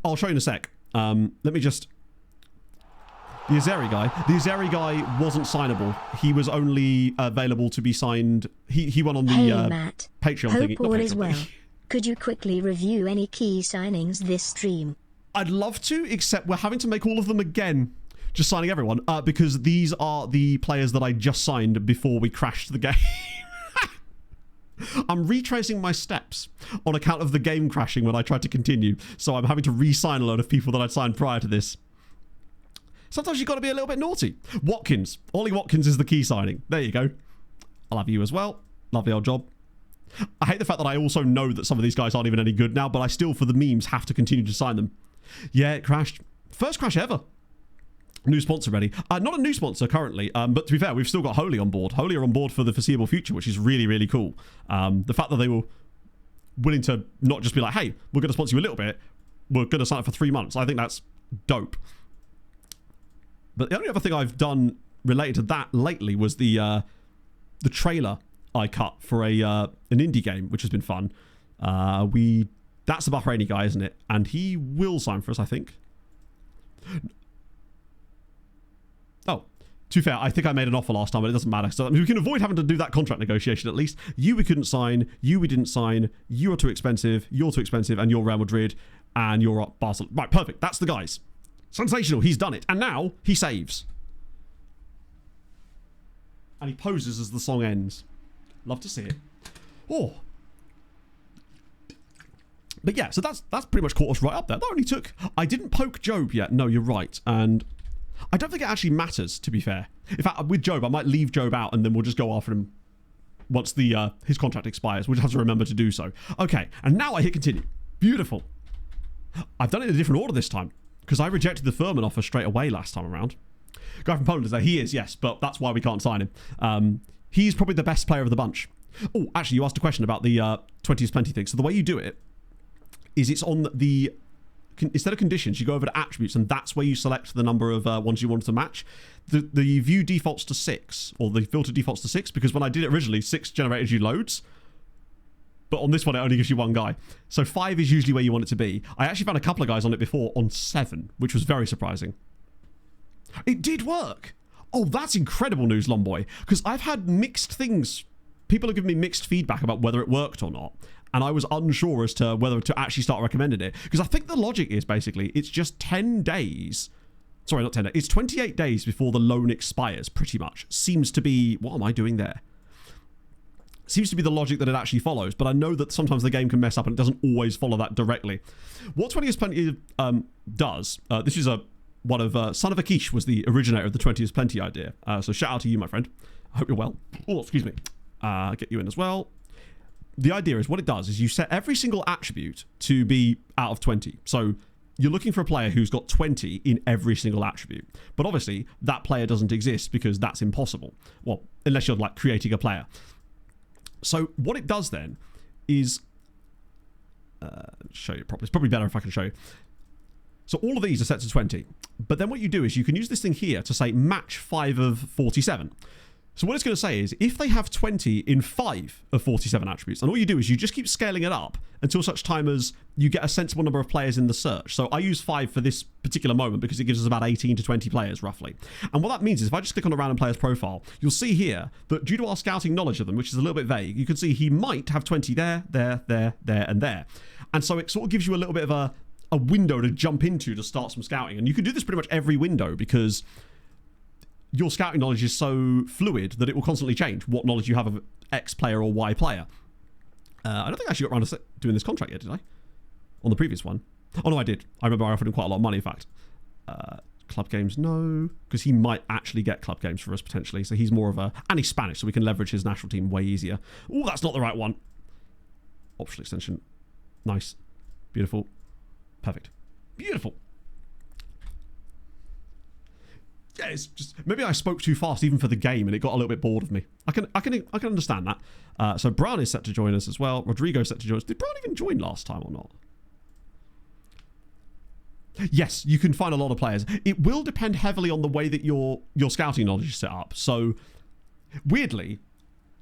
I'll show you in a sec. Let me just... The Azeri guy wasn't signable. He was only available to be signed. He went on the Hey Matt, Patreon hope thingy. all is well. Could you quickly review any key signings this stream? I'd love to, except we're having to make all of them again. Just signing everyone, because these are the players that I just signed before we crashed the game. I'm retracing my steps on account of the game crashing when I tried to continue, so I'm having to re-sign a load of people that I'd signed prior to this. Sometimes you've got to be a little bit naughty. Watkins. Ollie Watkins is the key signing. There you go. I'll have you as well. Lovely old job. I hate the fact that I also know that some of these guys aren't even any good now, but I still, for the memes, have to continue to sign them. Yeah, it crashed. First crash ever. New sponsor ready. Not a new sponsor currently, but to be fair, we've still got Holy on board. Holy are on board for the foreseeable future, which is really, really cool. The fact that they were willing to not just be like, hey, we're going to sponsor you a little bit, we're going to sign up for 3 months. I think that's dope. But the only other thing I've done related to that lately was the trailer I cut for an indie game, which has been fun. That's the Bahraini guy, isn't it? And he will sign for us, I think. Oh, to be fair, I think I made an offer last time, but it doesn't matter. So I mean, we can avoid having to do that contract negotiation at least. You we couldn't sign, you we didn't sign, you are too expensive, you're too expensive, and you're Real Madrid, and you're at Barcelona. Right, perfect. That's the guys. Sensational. He's done it. And now he saves. And he poses as the song ends. Love to see it. Oh. But yeah, so that's pretty much caught us right up there. That only took... I didn't poke Job yet. No, you're right. And I don't think it actually matters, to be fair. In fact, with Job, I might leave Job out and then we'll just go after him once the his contract expires. We'll just have to remember to do so. Okay, and now I hit continue. Beautiful. I've done it in a different order this time because I rejected the Furman offer straight away last time around. Guy from Poland is there. He is, yes, but that's why we can't sign him. He's probably the best player of the bunch. Oh, actually, you asked a question about the 20 is plenty thing. So the way you do it is it's on the... Instead of conditions, you go over to attributes, and that's where you select the number of ones you want to match. The view defaults to 6, or the filter defaults to 6, because when I did it originally, 6 generated you loads. But on this one, it only gives you one guy. So 5 is usually where you want it to be. I actually found a couple of guys on it before on 7, which was very surprising. It did work. Oh, that's incredible news, Lomboy. Because I've had mixed things. People have given me mixed feedback about whether it worked or not. And I was unsure as to whether to actually start recommending it. Because I think the logic is basically, it's just 10 days. Sorry, not 10 days. It's 28 days before the loan expires, pretty much. Seems to be... What am I doing there? Seems to be the logic that it actually follows. But I know that sometimes the game can mess up and it doesn't always follow that directly. What 20 is Plenty does... this is one of... Son of Akish was the originator of the 20 is Plenty idea. So shout out to you, my friend. I hope you're well. Oh, excuse me. Get you in as well. The idea is what it does is you set every single attribute to be out of 20. So you're looking for a player who's got 20 in every single attribute. But obviously that player doesn't exist because that's impossible. Well, unless you're like creating a player. So what it does then is show you properly. It's probably better if I can show you. So all of these are set to 20. But then what you do is you can use this thing here to say match 5 of 47. So what it's going to say is, if they have 20 in 5 of 47 attributes, and all you do is you just keep scaling it up until such time as you get a sensible number of players in the search. So I use 5 for this particular moment because it gives us about 18 to 20 players, roughly. And what that means is, if I just click on a random player's profile, you'll see here that due to our scouting knowledge of them, which is a little bit vague, you can see he might have 20 there, and there. And so it sort of gives you a little bit of a window to jump into to start some scouting. And you can do this pretty much every window because... your scouting knowledge is so fluid that it will constantly change what knowledge you have of X player or Y player. I don't think I actually got around to doing this contract yet, did I? On the previous one. Oh, no, I did. I remember I offered him quite a lot of money, in fact. Club games, no. Because he might actually get club games for us, potentially. So he's more of a... And he's Spanish, so we can leverage his national team way easier. Oh, that's not the right one. Optional extension. Nice. Beautiful. Perfect. Beautiful. Yeah, it's just maybe I spoke too fast even for the game and it got a little bit bored of me. I can understand that. So Brown is set to join us as well. Rodrigo's set to join us. Did Brown even join last time or not? Yes, you can find a lot of players. It will depend heavily on the way that your scouting knowledge is set up. So weirdly,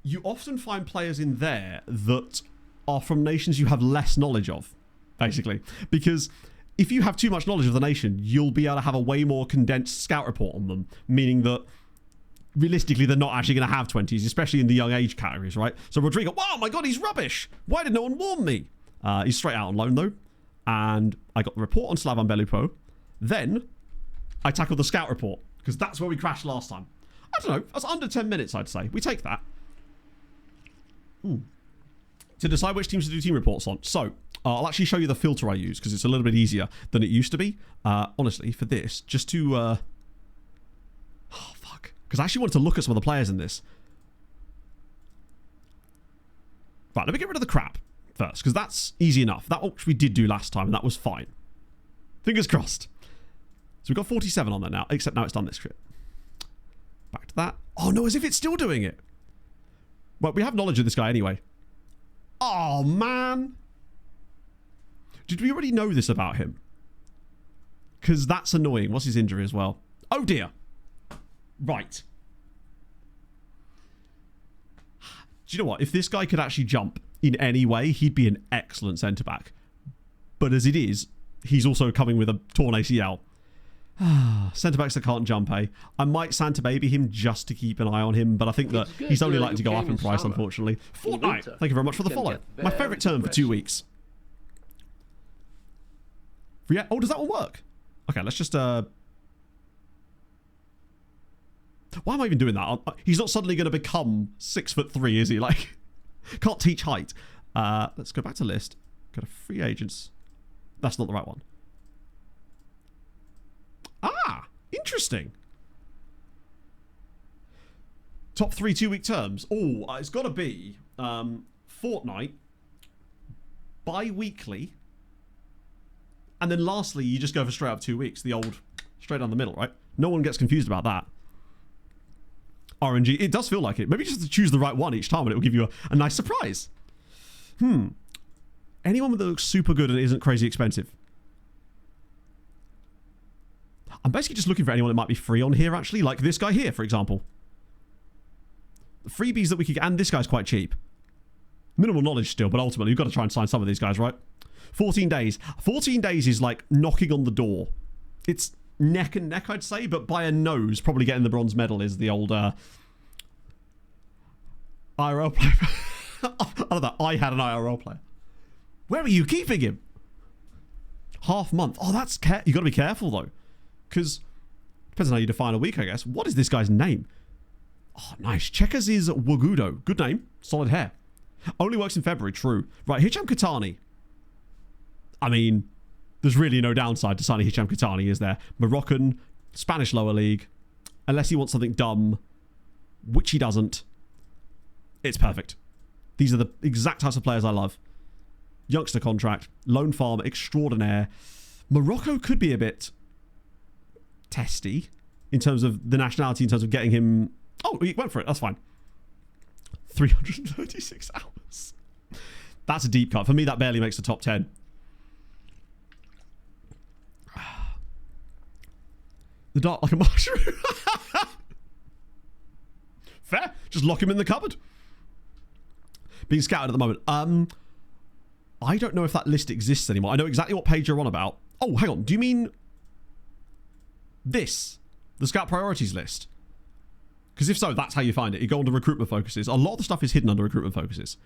you often find players in there that are from nations you have less knowledge of, basically. Because if you have too much knowledge of the nation, you'll be able to have a way more condensed scout report on them, meaning that realistically they're not actually going to have 20s, especially in the young age categories, right? So Rodrigo, wow, my God, he's rubbish. Why did no one warn me? He's straight out on loan, though. And I got the report on Slavan Belupo. Then I tackled the scout report, because that's where we crashed last time. I don't know. That's under 10 minutes, I'd say. We take that. To decide which teams to do team reports on. So, I'll actually show you the filter I use, because it's a little bit easier than it used to be. Honestly, for this, just to... oh, fuck. Because I actually wanted to look at some of the players in this. Right, let me get rid of the crap first, because that's easy enough. That which we did do last time, and that was fine. Fingers crossed. So we've got 47 on there now, except now it's done this shit. Back to that. Oh, no, as if it's still doing it. Well, we have knowledge of this guy anyway. Oh, man. Did we already know this about him? Because that's annoying. What's his injury as well? Oh, dear. Right. Do you know what? If this guy could actually jump in any way, he'd be an excellent centre-back. But as it is, he's also coming with a torn ACL. Centre-backs that can't jump, eh? I might Santa Baby him just to keep an eye on him, but I think that he's only likely to go up in price, unfortunately. Fortnite, thank you very much for the follow. My favourite term for 2 weeks. Yeah. Oh, does that one work? Okay, let's just... Why am I even doing that? He's not suddenly going to become 6'3", is he? Like, can't teach height. Let's go back to list. Go to free agents. That's not the right one. Ah, interesting. Top 3 2-week terms. Oh, it's got to be fortnight, bi-weekly, and then lastly, you just go for straight up 2 weeks. The old straight down the middle, right? No one gets confused about that. RNG, it does feel like it. Maybe just to choose the right one each time and it will give you a nice surprise. Anyone that looks super good and isn't crazy expensive. I'm basically just looking for anyone that might be free on here, actually. Like this guy here, for example. The freebies that we could get, and this guy's quite cheap. Minimal knowledge still, but ultimately you've got to try and sign some of these guys, right? 14 days. 14 days is like knocking on the door. It's neck and neck, I'd say, but by a nose, probably getting the bronze medal is the old IRL player. I love that. I had an IRL player. Where are you keeping him? Half month. Oh, that's... you got to be careful, though. Because depends on how you define a week, I guess. What is this guy's name? Oh, nice. Checkers is Wagudo. Good name. Solid hair. Only works in February. True. Right, Hicham Katani. I mean, there's really no downside to signing Hicham Katani, is there? Moroccan, Spanish lower league. Unless he wants something dumb, which he doesn't. It's perfect. These are the exact types of players I love. Youngster contract. Loan farm extraordinaire. Morocco could be a bit... testy in terms of the nationality, in terms of getting him... Oh, he went for it. That's fine. 336 hours. That's a deep cut. For me, that barely makes the top 10. The dart like a mushroom. Fair. Just lock him in the cupboard. Being scouted at the moment. I don't know if that list exists anymore. I know exactly what page you're on about. Oh, hang on. Do you mean... this? The scout priorities list? Because if so, that's how you find it. You go under recruitment focuses. A lot of the stuff is hidden under recruitment focuses.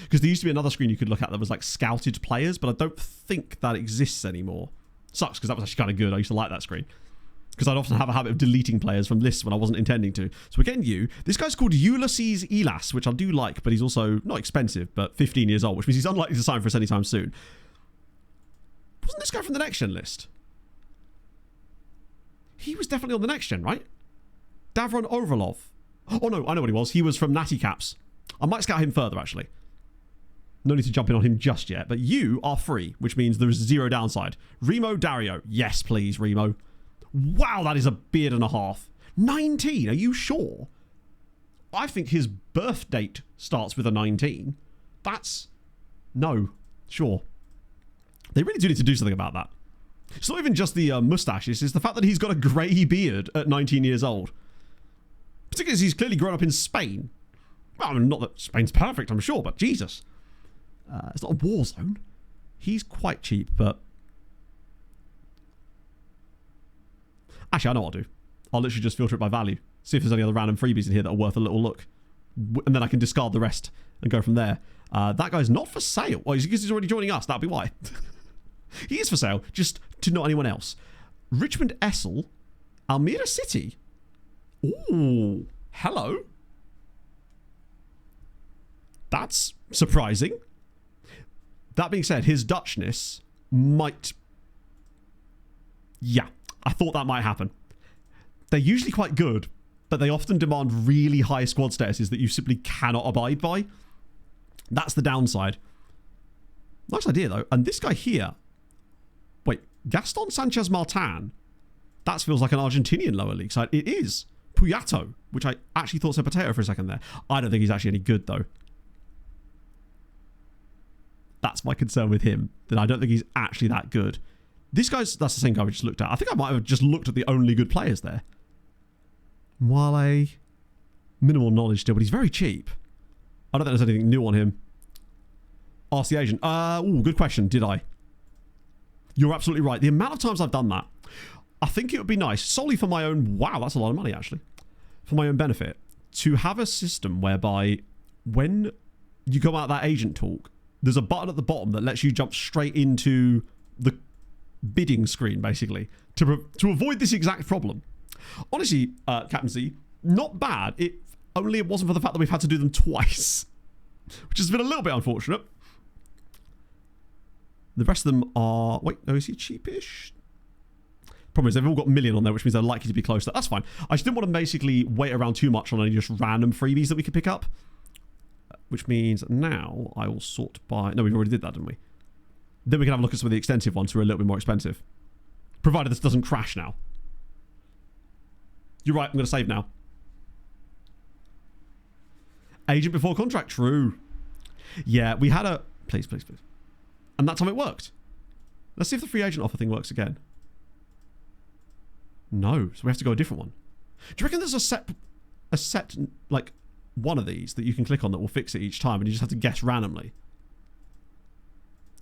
Because there used to be another screen you could look at that was like scouted players, but I don't think that exists anymore. Sucks, because that was actually kind of good. I used to like that screen. Because I'd often have a habit of deleting players from lists when I wasn't intending to. So we're getting you. This guy's called Ulysses Elas, which I do like, but he's also not expensive, but 15 years old, which means he's unlikely to sign for us anytime soon. Wasn't this guy from the next gen list? He was definitely on the next gen, right? Davron Orvalov. Oh no, I know what he was. He was from Natty Caps. I might scout him further, actually. No need to jump in on him just yet, but you are free, which means there is zero downside. Remo Dario. Yes, please, Remo. Wow, that is a beard and a half. 19, are you sure? I think his birth date starts with a 19. That's... no. Sure. They really do need to do something about that. It's not even just the mustaches, it's the fact that he's got a grey beard at 19 years old. Particularly as he's clearly grown up in Spain. Well, I mean, not that Spain's perfect, I'm sure, but Jesus. It's not a war zone. He's quite cheap, but... Actually, I know what I'll do. I'll literally just filter it by value. See if there's any other random freebies in here that are worth a little look. And then I can discard the rest and go from there. That guy's not for sale. Well, because he's already joining us. That'll be why. He is for sale, just to not anyone else. Richmond Essel, Almere City. Ooh, hello. That's surprising. That being said, his Dutchness might... Yeah, I thought that might happen. They're usually quite good, but they often demand really high squad statuses that you simply cannot abide by. That's the downside. Nice idea, though. And this guy here... Wait, Gaston Sanchez Martin? That feels like an Argentinian lower league side. It is. Puyato, which I actually thought said potato for a second there. I don't think he's actually any good, though. That's my concern with him. That I don't think he's actually that good. This guy's... That's the same guy we just looked at. I think I might have just looked at the only good players there. Wale. Minimal knowledge still, but he's very cheap. I don't think there's anything new on him. Ask the agent. Ooh, good question. Did I? You're absolutely right. The amount of times I've done that, I think it would be nice, solely for my own... Wow, that's a lot of money, actually. For my own benefit, to have a system whereby when you go out that agent talk, there's a button at the bottom that lets you jump straight into the bidding screen, basically, to avoid this exact problem. Honestly, Captain Z, not bad. It wasn't for the fact that we've had to do them twice, which has been a little bit unfortunate. The rest of them are... Wait, no, is he cheapish? Problem is, they've all got million on there, which means they're likely to be close. That's fine. I just didn't want to basically wait around too much on any just random freebies that we could pick up. Which means now I will sort by... No, we already did that, didn't we? Then we can have a look at some of the extensive ones who are a little bit more expensive. Provided this doesn't crash now. You're right, I'm going to save now. Agent before contract, true. Yeah, we had a... Please, please, please. And that time it worked. Let's see if the free agent offer thing works again. No, so we have to go a different one. Do you reckon there's a set, like, one of these that you can click on that will fix it each time and you just have to guess randomly?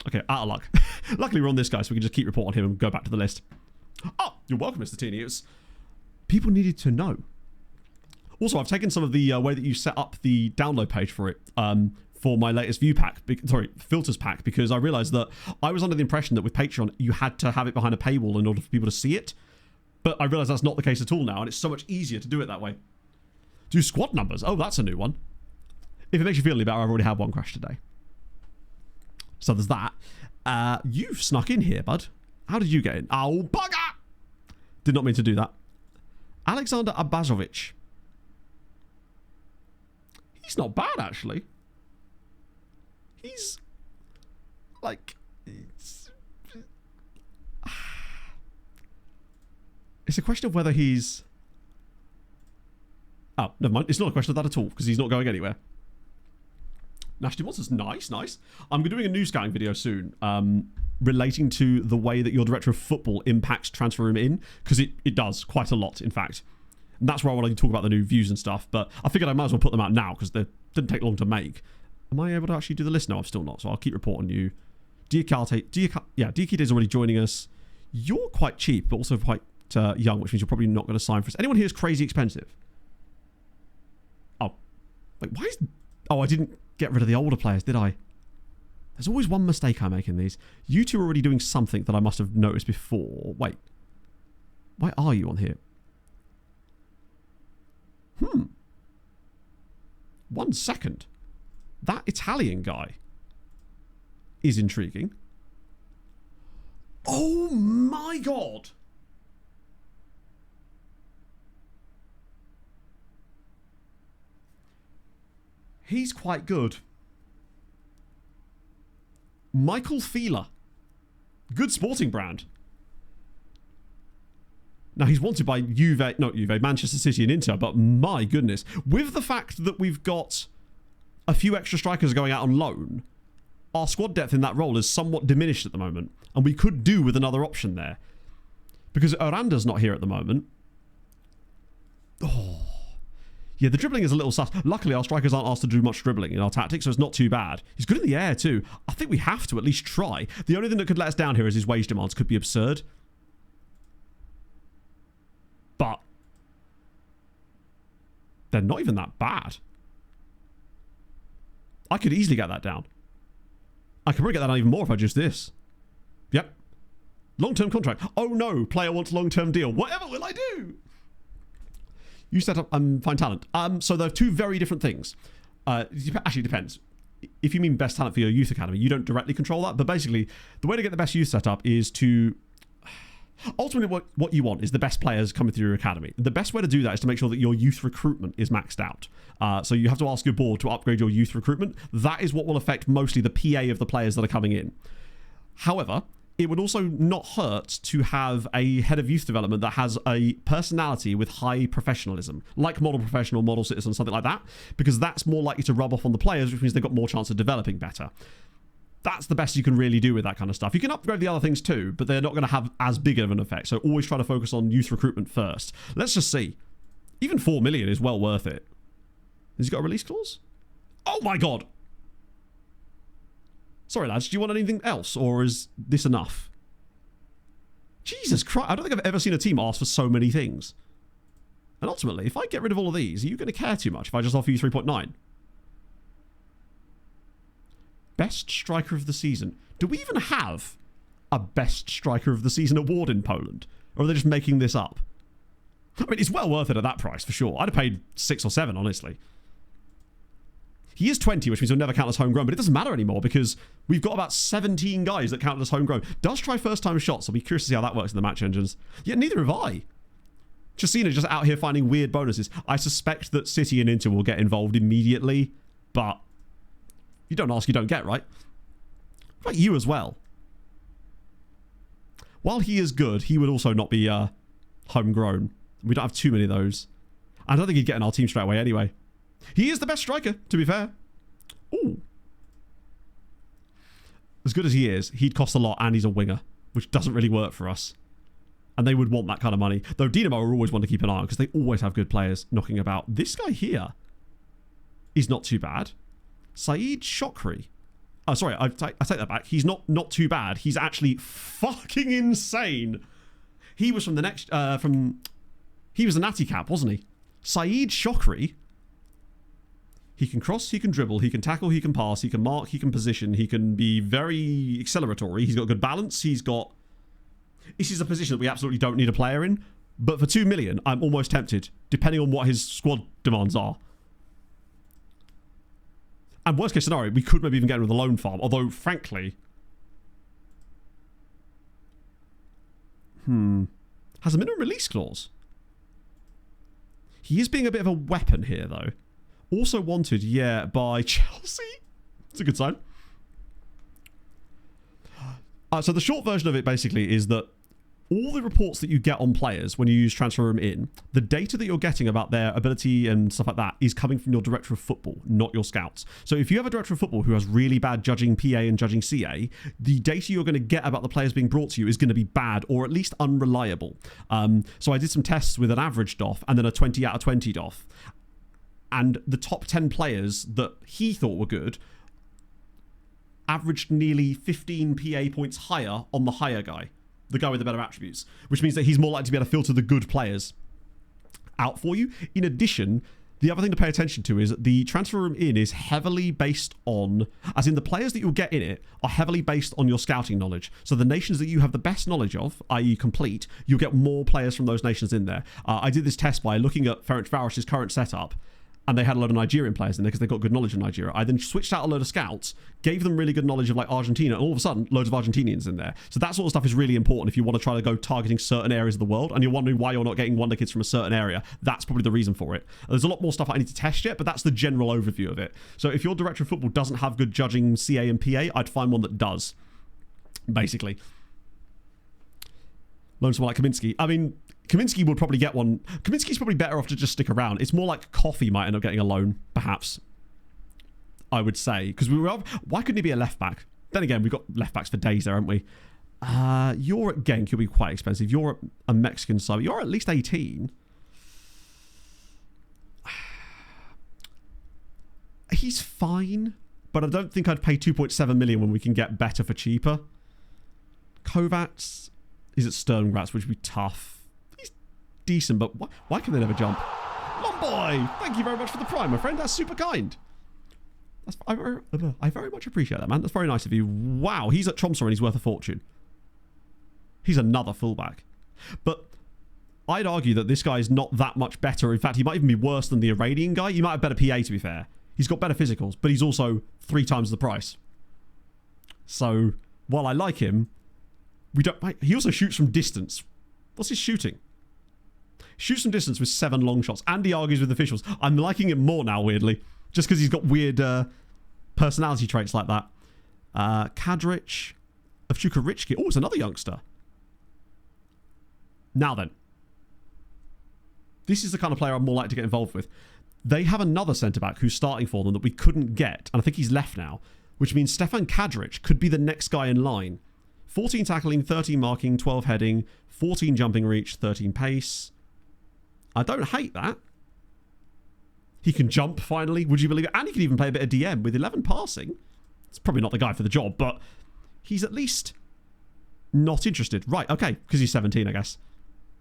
Okay, out of luck. Luckily we're on this guy, so we can just keep report on him and go back to the list. Oh, you're welcome, Mr. Teeny. It was... People needed to know. Also, I've taken some of the way that you set up the download page for it for my latest view pack, filters pack, because I realized that I was under the impression that with Patreon, you had to have it behind a paywall in order for people to see it. But I realize that's not the case at all now, and it's so much easier to do it that way. Do squad numbers. Oh, that's a new one. If it makes you feel any better, I've already had one crash today. So there's that. You've snuck in here, bud. How did you get in? Oh, bugger! Did not mean to do that. Alexander Abazovic. He's not bad, actually. He's... like... It's a question of whether he's... Oh, never mind. It's not a question of that at all, because he's not going anywhere. Nasty Monsters. Nice, nice. I'm doing a news scouting video soon relating to the way that your director of football impacts transfer room in, because it does quite a lot, in fact. And that's where I want to talk about the new views and stuff, but I figured I might as well put them out now, because they didn't take long to make. Am I able to actually do the list? No, I'm still not, so I'll keep reporting you. Diakite is already joining us. You're quite cheap, but also quite young, which means you're probably not going to sign for us. Anyone here is crazy expensive? Oh. Wait, why is... Oh, I didn't get rid of the older players, did I? There's always one mistake I make in these. You two are already doing something that I must have noticed before. Wait. Why are you on here? 1 second. That Italian guy is intriguing. Oh my god! He's quite good. Michael Feeler. Good sporting brand. Now, he's wanted by Manchester City and Inter, but my goodness. With the fact that we've got a few extra strikers going out on loan, our squad depth in that role is somewhat diminished at the moment, and we could do with another option there. Because Aranda's not here at the moment. Oh. Yeah, the dribbling is a little sus. Luckily, our strikers aren't asked to do much dribbling in our tactics, so it's not too bad. He's good in the air, too. I think we have to at least try. The only thing that could let us down here is his wage demands could be absurd. But they're not even that bad. I could easily get that down. I could probably get that down even more if I just this. Yep. Long-term contract. Oh no, player wants long-term deal. Whatever will I do? You set up find talent. So there are two very different things. Actually, it depends. If you mean best talent for your youth academy, you don't directly control that. But basically, the way to get the best youth setup is to... Ultimately, what you want is the best players coming through your academy. The best way to do that is to make sure that your youth recruitment is maxed out. So you have to ask your board to upgrade your youth recruitment. That is what will affect mostly the PA of the players that are coming in. However, it would also not hurt to have a head of youth development that has a personality with high professionalism, like model professional, model citizen, something like that, because that's more likely to rub off on the players, which means they've got more chance of developing better. That's the best you can really do with that kind of stuff. You can upgrade the other things too, but they're not going to have as big of an effect. So always try to focus on youth recruitment first. Let's just see. Even 4 million is well worth it. Has he got a release clause? Oh my god! Sorry lads, do you want anything else, or is this enough? Jesus Christ, I don't think I've ever seen a team ask for so many things. And ultimately, if I get rid of all of these, are you going to care too much if I just offer you 3.9? Best striker of the season. Do we even have a best striker of the season award in Poland? Or are they just making this up? I mean, it's well worth it at that price, for sure. I'd have paid 6 or 7, honestly. He is 20, which means he'll never count as homegrown, but it doesn't matter anymore because we've got about 17 guys that count as homegrown. Does try first-time shots. I'll be curious to see how that works in the match engines. Yeah, neither have I. Justina just out here finding weird bonuses. I suspect that City and Inter will get involved immediately, but you don't ask, you don't get, right? What about you as well? While he is good, he would also not be homegrown. We don't have too many of those. I don't think he'd get in our team straight away anyway. He is the best striker, to be fair. Ooh. As good as he is, he'd cost a lot and he's a winger, which doesn't really work for us. And they would want that kind of money. Though Dynamo are always one to keep an eye on because they always have good players knocking about. This guy here is not too bad. Saeed Shokri. Oh, sorry, I take that back. He's not too bad. He's actually fucking insane. He was from the next... He was a natty cap, wasn't he? Saeed Shokri. He can cross, he can dribble, he can tackle, he can pass, he can mark, he can position, he can be very acceleratory. He's got good balance. He's got... This is a position that we absolutely don't need a player in. But for 2 million, I'm almost tempted, depending on what his squad demands are. And worst case scenario, we could maybe even get him with a loan farm. Although, frankly... Has a minimum release clause. He is being a bit of a weapon here, though. Also wanted, yeah, by Chelsea. It's a good sign. So the short version of it basically is that all the reports that you get on players when you use Transfer Room In, the data that you're getting about their ability and stuff like that is coming from your director of football, not your scouts. So if you have a director of football who has really bad judging PA and judging CA, the data you're going to get about the players being brought to you is going to be bad or at least unreliable. So I did some tests with an average DOF and then a 20 out of 20 DOF. And the top 10 players that he thought were good averaged nearly 15 PA points higher on the higher guy, the guy with the better attributes, which means that he's more likely to be able to filter the good players out for you. In addition, the other thing to pay attention to is the Transfer Room In is heavily based on, as in the players that you'll get in it are heavily based on your scouting knowledge. So the nations that you have the best knowledge of, i.e. complete, you'll get more players from those nations in there. I did this test by looking at Ferencvaros's current setup, and they had a load of Nigerian players in there because they got good knowledge of Nigeria. I then switched out a load of scouts, gave them really good knowledge of like Argentina, and all of a sudden, loads of Argentinians in there. So that sort of stuff is really important if you want to try to go targeting certain areas of the world, and you're wondering why you're not getting wonder kids from a certain area. That's probably the reason for it. There's a lot more stuff I need to test yet, but that's the general overview of it. So if your director of football doesn't have good judging CA and PA, I'd find one that does, basically. Loan someone like Kaminsky. I mean, Kaminsky would probably get one. Kaminsky's probably better off to just stick around. It's more like Coffee might end up getting a loan, perhaps. I would say. Because why couldn't he be a left back? Then again, we've got left backs for days there, haven't we? You're at Genk, you'll be quite expensive. You're at a Mexican side. You're at least 18. he's fine, but I don't think I'd pay 2.7 million when we can get better for cheaper. Kovacs is at Stern Graz, which would be tough. He's decent, but why can they never jump? Long boy, thank you very much for the prime, my friend. That's super kind. I very much appreciate that, man. That's very nice of you. Wow, he's at Tromsø and he's worth a fortune. He's another fullback. But I'd argue that this guy is not that much better. In fact, he might even be worse than the Iranian guy. He might have better PA, to be fair. He's got better physicals, but he's also 3 times the price. So, while I like him, he also shoots from distance. What's his shooting? Shoots from distance with 7 long shots. And he argues with officials. I'm liking him more now, weirdly. Just because he's got weird personality traits like that. Kadric of Chukaricki. Oh, it's another youngster. Now then. This is the kind of player I'm more likely to get involved with. They have another centre-back who's starting for them that we couldn't get. And I think he's left now. Which means Stefan Kadric could be the next guy in line. 14 tackling, 13 marking, 12 heading, 14 jumping reach, 13 pace. I don't hate that. He can jump, finally. Would you believe it? And he can even play a bit of DM with 11 passing. It's probably not the guy for the job, but he's at least not interested. Right, okay, because he's 17, I guess.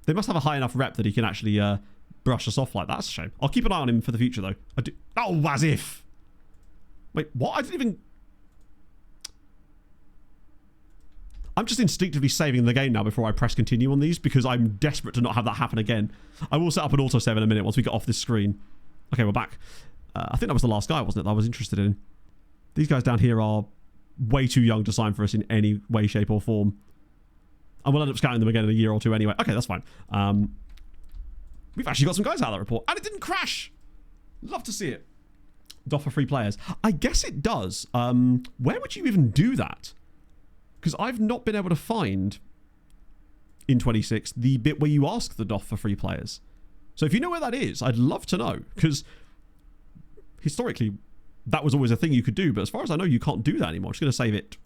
They must have a high enough rep that he can actually brush us off like that. That's a shame. I'll keep an eye on him for the future, though. I do. Oh, as if. Wait, what? I didn't even... I'm just instinctively saving the game now before I press continue on these because I'm desperate to not have that happen again. I will set up an autosave in a minute once we get off this screen. Okay, we're back. I think that was the last guy, wasn't it, that I was interested in. These guys down here are way too young to sign for us in any way, shape, or form. And we'll end up scouting them again in a year or two anyway. Okay, that's fine. We've actually got some guys out of that report. And it didn't crash! Love to see it. DOF for free players. I guess it does. Where would you even do that? Because I've not been able to find, in 26, the bit where you ask the DOF for free players. So if you know where that is, I'd love to know. Because historically, that was always a thing you could do. But as far as I know, you can't do that anymore. I'm just going to save it.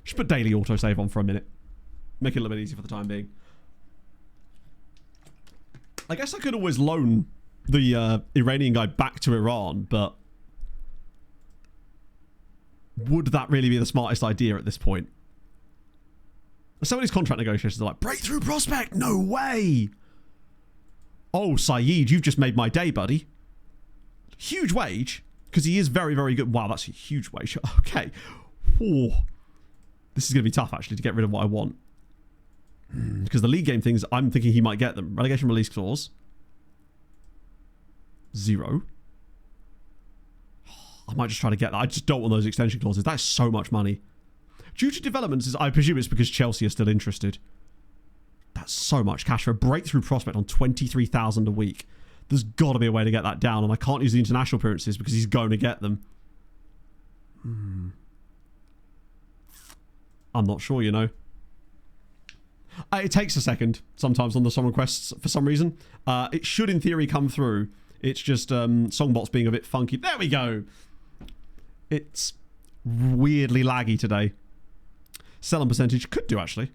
Just put daily autosave on for a minute. Make it a little bit easier for the time being. I guess I could always loan the Iranian guy back to Iran, but would that really be the smartest idea at this point? Some of these contract negotiations are like, breakthrough prospect, no way! Oh, Saeed, you've just made my day, buddy. Huge wage, because he is very, very good. Wow, that's a huge wage. Okay. Ooh. This is going to be tough, actually, to get rid of what I want. Because the league game things, I'm thinking he might get them. Relegation release clause. 0. I might just try to get that. I just don't want those extension clauses. That's so much money. Due to developments, I presume it's because Chelsea are still interested. That's so much cash for a breakthrough prospect on 23,000 a week. There's got to be a way to get that down, and I can't use the international appearances because he's going to get them. I'm not sure, you know. It takes a second sometimes on the song requests for some reason. It should, in theory, come through. It's just Songbot's being a bit funky. There we go. It's weirdly laggy today. Selling percentage could do, actually.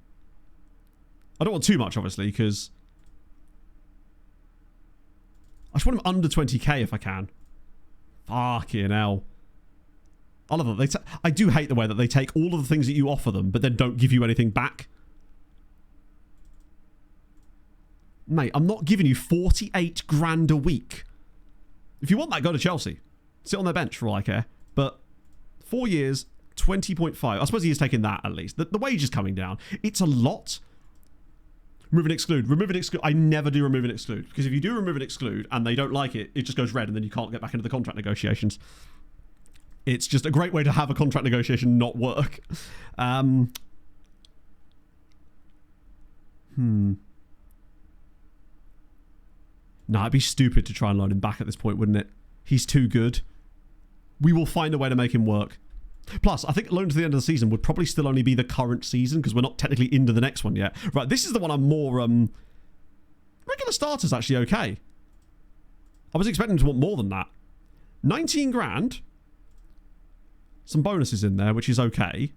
I don't want too much, obviously, because I just want him under 20k if I can. Fucking hell. I love that. I do hate the way that they take all of the things that you offer them, but then don't give you anything back. Mate, I'm not giving you 48 grand a week. If you want that, go to Chelsea. Sit on their bench for all I care. But 4 years, 20.5. I suppose he is taking that at least. The wage is coming down. It's a lot. Remove and exclude. Remove and exclude. I never do remove and exclude. Because if you do remove and exclude and they don't like it, it just goes red and then you can't get back into the contract negotiations. It's just a great way to have a contract negotiation not work. No, it'd be stupid to try and loan him back at this point, wouldn't it? He's too good. We will find a way to make him work. Plus, I think loan to the end of the season would probably still only be the current season because we're not technically into the next one yet. Right, this is the one I'm more... regular starter's actually okay. I was expecting to want more than that. 19 grand. Some bonuses in there, which is okay.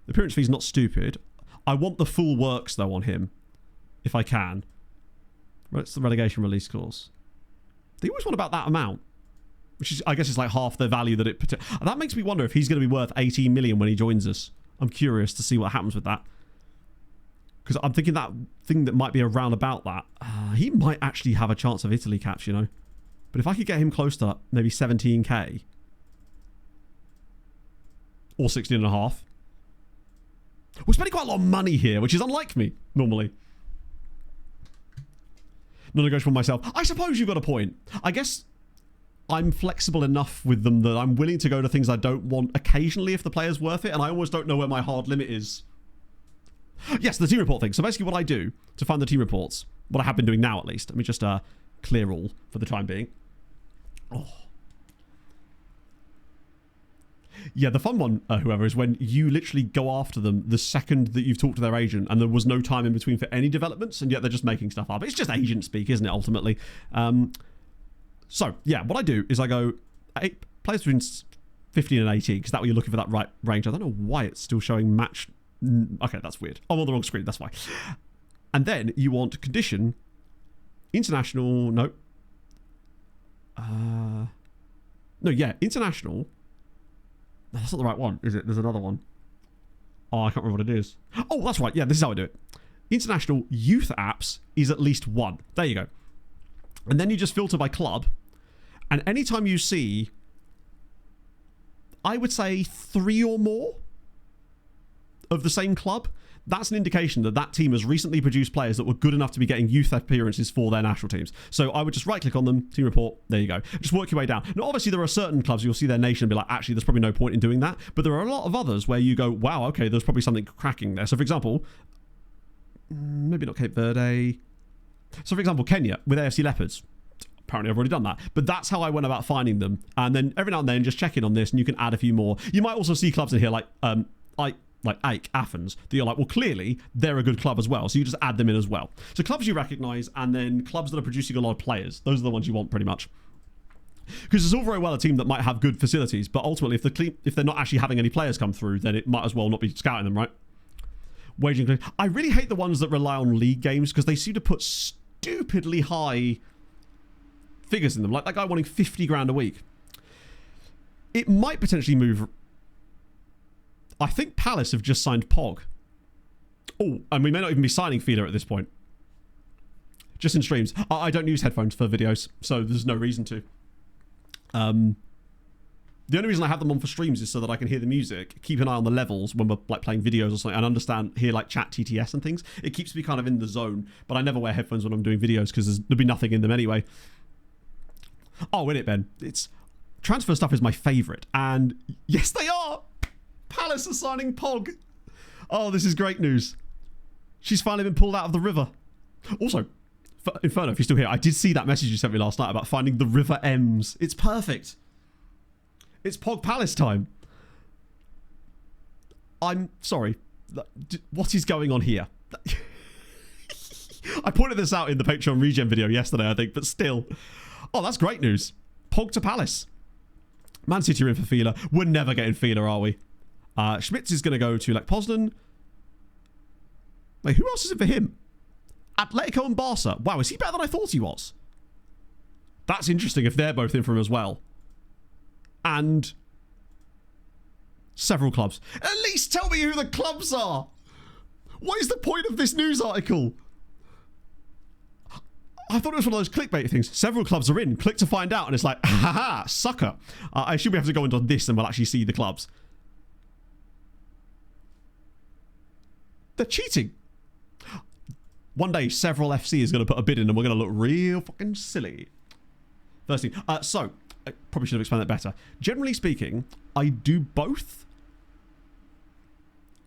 The appearance fee's not stupid. I want the full works, though, on him. If I can. It's the relegation release clause. They always want about that amount. which is, I guess, it's like half the value that it. That makes me wonder if he's going to be worth 18 million when he joins us. I'm curious to see what happens with that. Because I'm thinking that thing that might be around about that, he might actually have a chance of Italy caps, you know. But if I could get him close to maybe 17k or 16.5, we're spending quite a lot of money here, which is unlike me normally. Non-negotiable myself. I suppose you've got a point. I guess I'm flexible enough with them that I'm willing to go to things I don't want occasionally if the player's worth it, and I always don't know where my hard limit is. Yes, the team report thing. So basically what I do to find the team reports, what I have been doing now at least, let me just clear all for the time being. Oh. Yeah, the fun one, whoever, is when you literally go after them the second that you've talked to their agent and there was no time in between for any developments, and yet they're just making stuff up. It's just agent speak, isn't it, ultimately? So, yeah, what I do is I go players between 15 and 18, because that way you're looking for that right range. I don't know why it's still showing match. Okay, that's weird. I'm on the wrong screen, that's why. And then you want condition, international, no. No, yeah, international. No, that's not the right one, is it? There's another one. Oh, I can't remember what it is. Oh, that's right. Yeah, this is how I do it. International youth apps is at least 1. There you go. And then you just filter by club. And anytime you see, I would say 3 or more of the same club, that's an indication that that team has recently produced players that were good enough to be getting youth appearances for their national teams. So I would just right click on them, team report, there you go. Just work your way down. Now obviously there are certain clubs you'll see their nation and be like, actually there's probably no point in doing that, but there are a lot of others where you go, wow, okay, there's probably something cracking there. So for example, maybe not Cape Verde. So for example, Kenya with AFC Leopards. Apparently I've already done that, but that's how I went about finding them. And then every now and then just check in on this and you can add a few more. You might also see clubs in here like AEK, Athens, that you're like, well, clearly they're a good club as well. So you just add them in as well. So clubs you recognise, and then clubs that are producing a lot of players. Those are the ones you want pretty much. Because it's all very well a team that might have good facilities, but ultimately if they're not actually having any players come through, then it might as well not be scouting them, right? Waging. I really hate the ones that rely on league games because they seem to put stupidly high figures in them. Like that guy wanting 50 grand a week. It might potentially move. I think Palace have just signed Pog. Oh, and we may not even be signing Feeder at this point. Just in streams. I don't use headphones for videos, so there's no reason to. The only reason I have them on for streams is so that I can hear the music, keep an eye on the levels when we're like playing videos or something, and understand, hear like chat TTS and things. It keeps me kind of in the zone, but I never wear headphones when I'm doing videos because there'll be nothing in them anyway. Oh, in it, Ben. It's transfer stuff is my favourite, and yes, they are. Palace are signing Pog. Oh, this is great news. She's finally been pulled out of the river. Also, Inferno, if you're still here, I did see that message you sent me last night about finding the River Ems. It's perfect. It's Pog Palace time. I'm sorry. What is going on here? I pointed this out in the Patreon regen video yesterday, I think, but still. Oh, that's great news. Pog to Palace. Man City are in for Fila. We're never getting Fila, are we? Schmitz is going to go to Lech Poznan. Wait, who else is in for him? Atletico and Barca. Wow, is he better than I thought he was? That's interesting if they're both in for him as well. And several clubs. At least tell me who the clubs are. What is the point of this news article? I thought it was one of those clickbait things. Several clubs are in. Click to find out. And it's like, haha, sucker. I assume we have to go into this and we'll actually see the clubs. They're cheating. One day, Several FC is going to put a bid in and we're going to look real fucking silly. First thing. So, I probably should have explained that better. Generally speaking, I do both.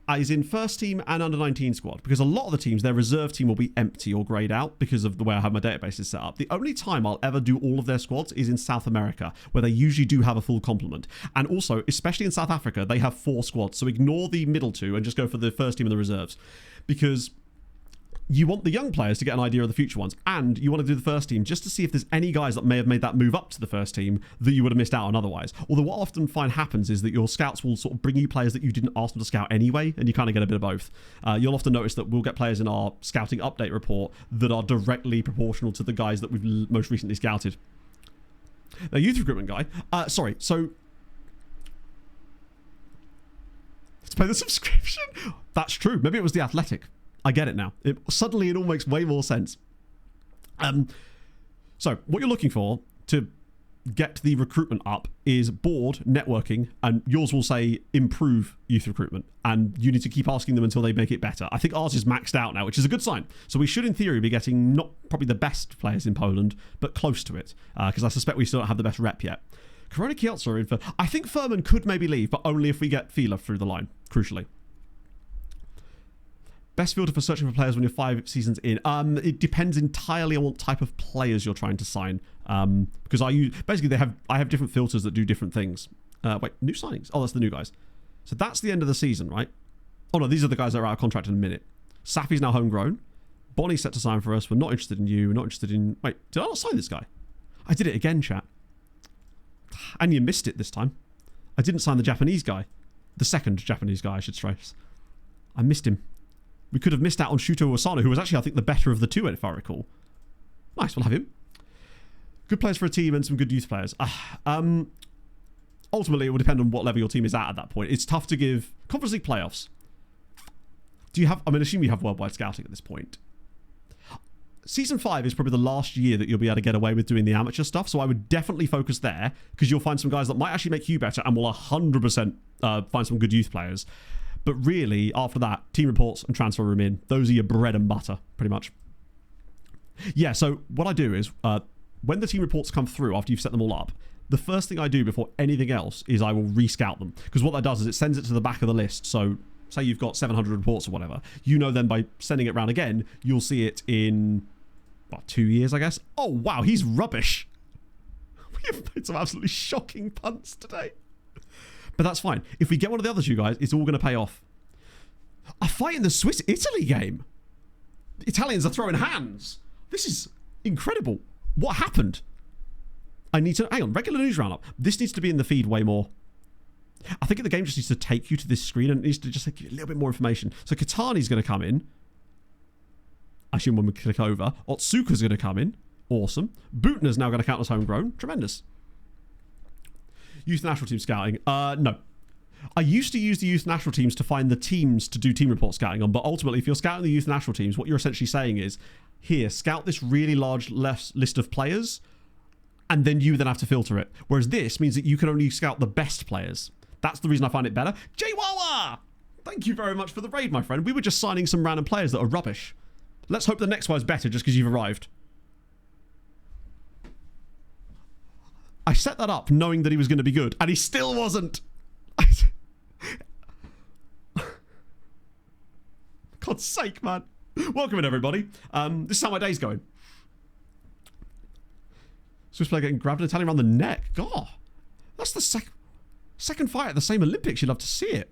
As in first team and under 19 squad. Because a lot of the teams, their reserve team will be empty or greyed out because of the way I have my databases set up. The only time I'll ever do all of their squads is in South America, where they usually do have a full complement. And also, especially in South Africa, they have 4 squads. So ignore the middle 2 and just go for the first team and the reserves. Because you want the young players to get an idea of the future ones, and you want to do the first team just to see if there's any guys that may have made that move up to the first team that you would have missed out on otherwise. Although what I often find happens is that your scouts will sort of bring you players that you didn't ask them to scout anyway, and you kind of get a bit of both. You'll often notice that we'll get players in our scouting update report that are directly proportional to the guys that we've most recently scouted. The youth recruitment guy. Sorry, so... Let's pay the subscription. That's true. Maybe it was the Athletic. I get it now. Suddenly it all makes way more sense. So, what you're looking for to get the recruitment up is board, networking, and yours will say improve youth recruitment. And you need to keep asking them until they make it better. I think ours is maxed out now, which is a good sign. So we should, in theory, be getting not probably the best players in Poland, but close to it. Because I suspect we still don't have the best rep yet. Corona Kielce are in for... I think Furman could maybe leave, but only if we get Fila through the line, crucially. Best filter for searching for players when you're 5 seasons in. It depends entirely on what type of players you're trying to sign. Because basically I have different filters that do different things. Wait, new signings. Oh, that's the new guys. So that's the end of the season, right? Oh no, these are the guys that are out of contract in a minute. Safi's now homegrown. Bonnie's set to sign for us. We're not interested in you. We're not interested in... Wait, did I not sign this guy? I did it again, chat. And you missed it this time. I didn't sign the Japanese guy. The second Japanese guy, I should stress. I missed him. We could have missed out on Shuto Asano, who was actually, I think, the better of the two, if I recall. Nice, we'll have him. Good players for a team and some good youth players. Ultimately, it will depend on what level your team is at that point. It's tough to give... Conference League playoffs. Do you have... I mean, assume you have worldwide scouting at this point. Season 5 is probably the last year that you'll be able to get away with doing the amateur stuff, so I would definitely focus there, because you'll find some guys that might actually make you better and will 100% find some good youth players. But really, after that, team reports and transfer room in. Those are your bread and butter, pretty much. Yeah, so what I do is, when the team reports come through, after you've set them all up, the first thing I do before anything else is I will rescout them. Because what that does is it sends it to the back of the list. So, say you've got 700 reports or whatever. You know then by sending it around again, you'll see it in, 2 years, I guess? Oh, wow, he's rubbish. We have made some absolutely shocking punts today. But that's fine. If we get one of the other two guys, it's all going to pay off. A fight in the Swiss-Italy game. The Italians are throwing hands. This is incredible. What happened? I need to... Hang on. Regular news roundup. This needs to be in the feed way more. I think the game just needs to take you to this screen and it needs to just give you a little bit more information. So Katani's going to come in. I assume when we click over. Otsuka's going to come in. Awesome. Butner's now going to count as homegrown. Tremendous. Youth national team scouting. No. I used to use the youth national teams to find the teams to do team report scouting on, but ultimately, if you're scouting the youth national teams, what you're essentially saying is, here, scout this really large list of players, and then you then have to filter it. Whereas this means that you can only scout the best players. That's the reason I find it better. Jwawa! Thank you very much for the raid, my friend. We were just signing some random players that are rubbish. Let's hope the next one's better just because you've arrived. I set that up knowing that he was going to be good, and he still wasn't. God's sake, man. Welcome in, everybody. This is how my day's going. Swiss player getting grabbed and Italian around the neck. God, that's the second fight at the same Olympics. You'd love to see it.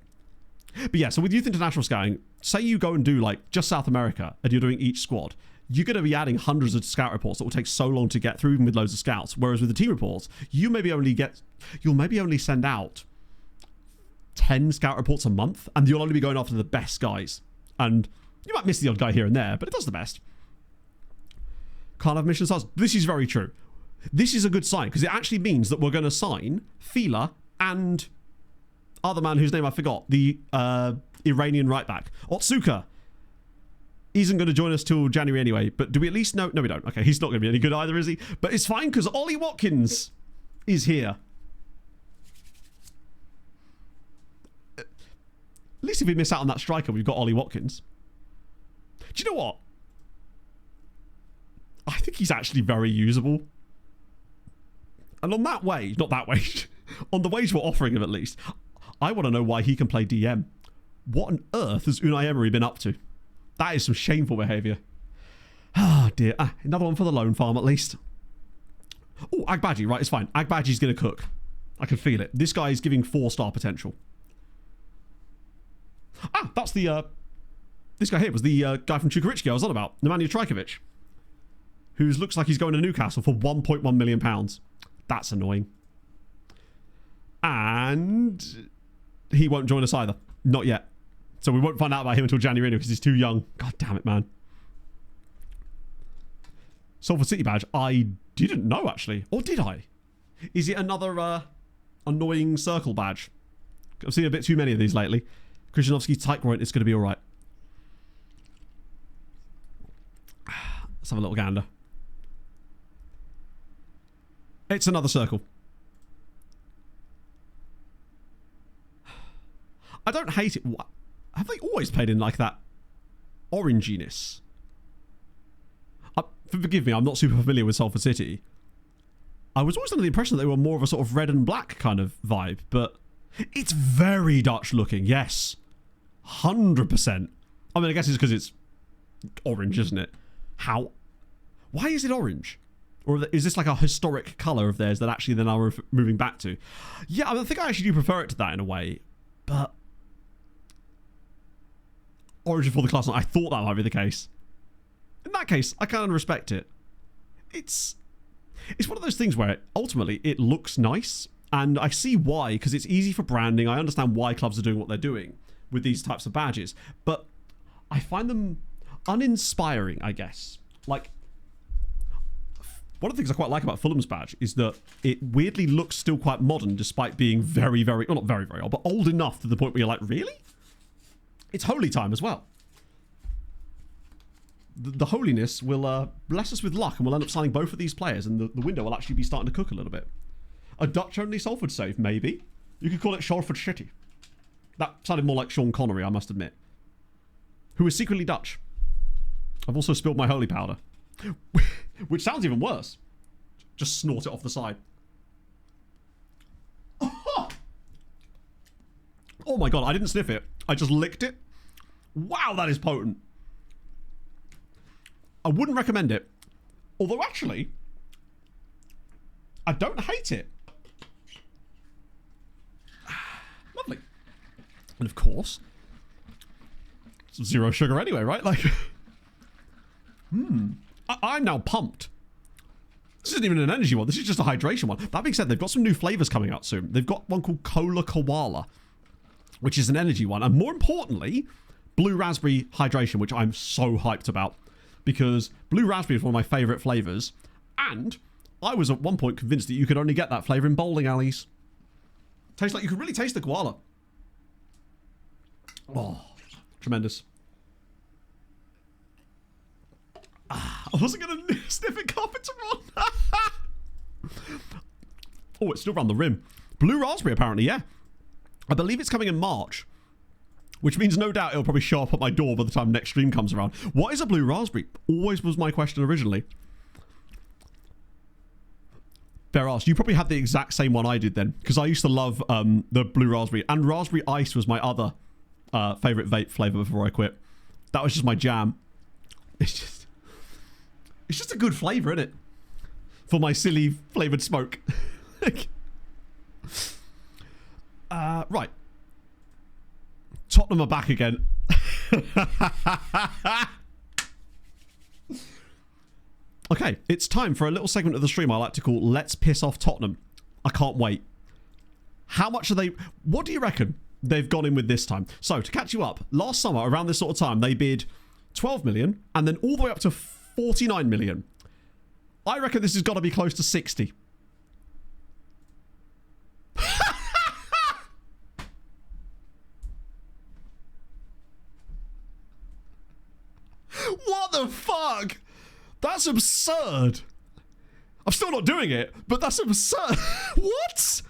But yeah, so with Youth International Scouting, say you go and do like just South America and you're doing each squad. You're going to be adding hundreds of scout reports that will take so long to get through, even with loads of scouts. Whereas with the team reports, you'll maybe only send out 10 scout reports a month, and you'll only be going after the best guys. And you might miss the odd guy here and there, but it does the best. Can't have mission stars. This is very true. This is a good sign, because it actually means that we're going to sign Fila and other man whose name I forgot, the Iranian right back. Otsuka isn't going to join us till January anyway, but do we at least know? No, we don't. Okay, he's not going to be any good either, is he? But it's fine, because Ollie Watkins is here. At least if we miss out on that striker, we've got Ollie Watkins. Do you know what? I think he's actually very usable. And on that wage, not that wage, on the wage we're offering him at least, I want to know why he can play DM. What on earth has Unai Emery been up to? That is some shameful behaviour. Ah, dear. Another one for the loan farm, at least. Oh, Agbaji. Right, it's fine. Agbaji's going to cook. I can feel it. This guy is giving 4-star potential. That's the... this guy here was the guy from Chukwuemeka I was on about. Nemanja Trajkovic. Who looks like he's going to Newcastle for £1.1 million. That's annoying. And he won't join us either. Not yet. So we won't find out about him until January because he's too young. God damn it, man. Salford City badge. I didn't know, actually. Or did I? Is it another annoying circle badge? I've seen a bit too many of these lately. Krzyzanowski tight groin, it's going to be alright. Let's have a little gander. It's another circle. I don't hate it. What? Have they always played in like that oranginess? Forgive me, I'm not super familiar with Salford City. I was always under the impression that they were more of a sort of red and black kind of vibe, but it's very Dutch looking, yes. 100%. I mean, I guess it's because it's orange, isn't it? How? Why is it orange? Or is this like a historic colour of theirs that actually they're now moving back to? Yeah, I think I actually do prefer it to that in a way, but orange before the class, I thought that might be the case. In that case, I kind of respect it. It's one of those things where ultimately it looks nice, and I see why, because it's easy for branding. I understand why clubs are doing what they're doing with these types of badges, but I find them uninspiring, I guess. Like, one of the things I quite like about Fulham's badge is that it weirdly looks still quite modern despite being very, very, well, not very, very old, but old enough to the point where you're like, really? It's holy time as well. The holiness will bless us with luck, and we'll end up signing both of these players, and the window will actually be starting to cook a little bit. A Dutch-only Salford save, maybe. You could call it Salford City. That sounded more like Sean Connery, I must admit. Who is secretly Dutch. I've also spilled my holy powder. Which sounds even worse. Just snort it off the side. Oh my god, I didn't sniff it. I just licked it. Wow, that is potent. I wouldn't recommend it. Although, actually, I don't hate it. Lovely. And of course, it's zero sugar anyway, right? Like, I'm now pumped. This isn't even an energy one. This is just a hydration one. That being said, they've got some new flavors coming out soon. They've got one called Cola Koala, which is an energy one. And more importantly, Blue Raspberry Hydration, which I'm so hyped about. Because Blue Raspberry is one of my favourite flavours. And I was at one point convinced that you could only get that flavour in bowling alleys. Tastes like you could really taste the koala. Oh, tremendous. I wasn't going to sniff it, Carpenter on. Oh, it's still around the rim. Blue Raspberry, apparently, yeah. I believe it's coming in March. Which means no doubt it'll probably show up at my door by the time next stream comes around. What is a Blue Raspberry? Always was my question originally. Fair ask. You probably had the exact same one I did then. Because I used to love the Blue Raspberry. And Raspberry Ice was my other favourite vape flavour before I quit. That was just my jam. It's just a good flavour, isn't it? For my silly flavoured smoke. Right. Tottenham are back again. Okay, it's time for a little segment of the stream I like to call Let's Piss Off Tottenham. I can't wait. How much are they... What do you reckon they've gone in with this time? So, to catch you up, last summer, around this sort of time, they bid 12 million and then all the way up to 49 million. I reckon this has got to be close to 60. What the fuck? That's absurd. I'm still not doing it, but that's absurd. What?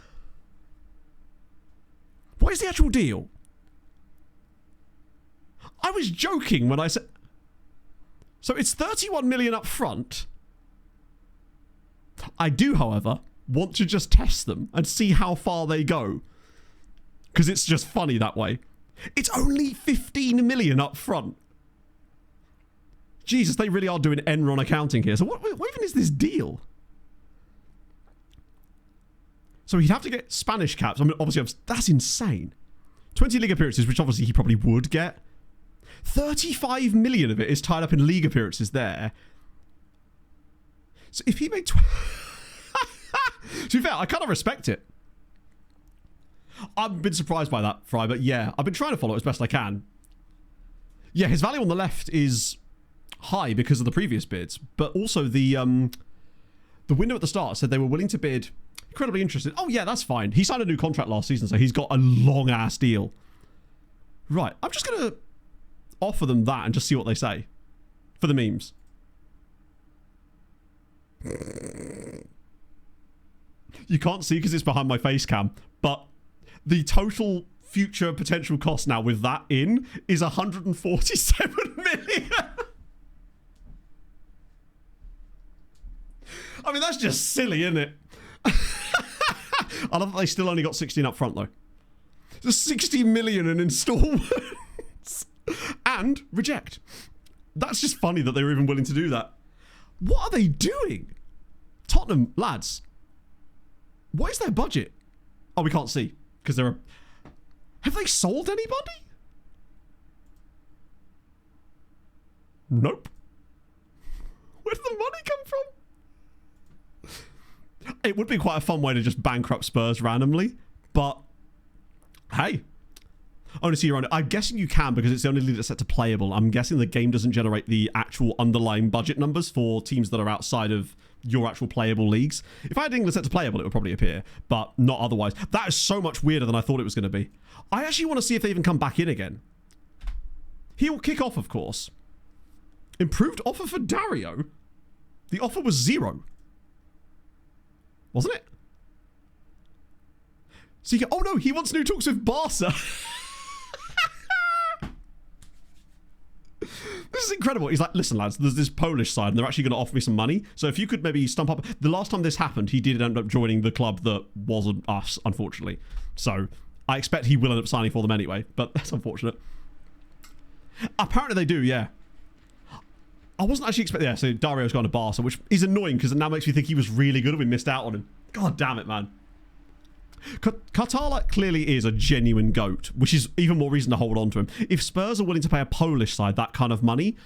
What is the actual deal? I was joking when I said... So it's 31 million up front. I do, however, want to just test them and see how far they go. Because it's just funny that way. It's only 15 million up front. Jesus, they really are doing Enron accounting here. So what even is this deal? So he'd have to get Spanish caps. I mean, obviously, that's insane. 20 league appearances, which obviously he probably would get. 35 million of it is tied up in league appearances there. So if he made... To be fair, I kind of respect it. I've been surprised by that, Fry, but yeah, I've been trying to follow it as best I can. Yeah, his value on the left is high because of the previous bids, but also the The window at the start said they were willing to bid. Incredibly interested. Oh, yeah, that's fine. He signed a new contract last season, so he's got a long-ass deal. Right, I'm just going to offer them that and just see what they say. For the memes. You can't see because it's behind my face cam, but the total future potential cost now with that in is 147 million. I mean, that's just silly, isn't it? I love that they still only got 16 up front, though. There's 60 million in installments. And reject. That's just funny that they were even willing to do that. What are they doing? Tottenham, lads. What is their budget? Oh, we can't see. Because they're... Have they sold anybody? Nope. Where did the money come from? It would be quite a fun way to just bankrupt Spurs randomly, but hey, I want to see your own. I'm guessing you can because it's the only league that's set to playable. I'm guessing the game doesn't generate the actual underlying budget numbers for teams that are outside of your actual playable leagues. If I had England set to playable, it would probably appear, but not otherwise. That is so much weirder than I thought it was going to be. I actually want to see if they even come back in again. He will kick off, of course. Improved offer for Dario. The offer was 0. Wasn't it? So oh no, he wants new talks with Barca. This is incredible. He's like, listen, lads, there's this Polish side and they're actually going to offer me some money. So if you could maybe stump up. The last time this happened, he did end up joining the club that wasn't us, unfortunately. So I expect he will end up signing for them anyway, but that's unfortunate. Apparently they do, yeah. I wasn't actually expecting... Yeah, so Dario's gone to Barca, which is annoying because it now makes me think he was really good and we missed out on him. God damn it, man. Katala clearly is a genuine GOAT, which is even more reason to hold on to him. If Spurs are willing to pay a Polish side that kind of money,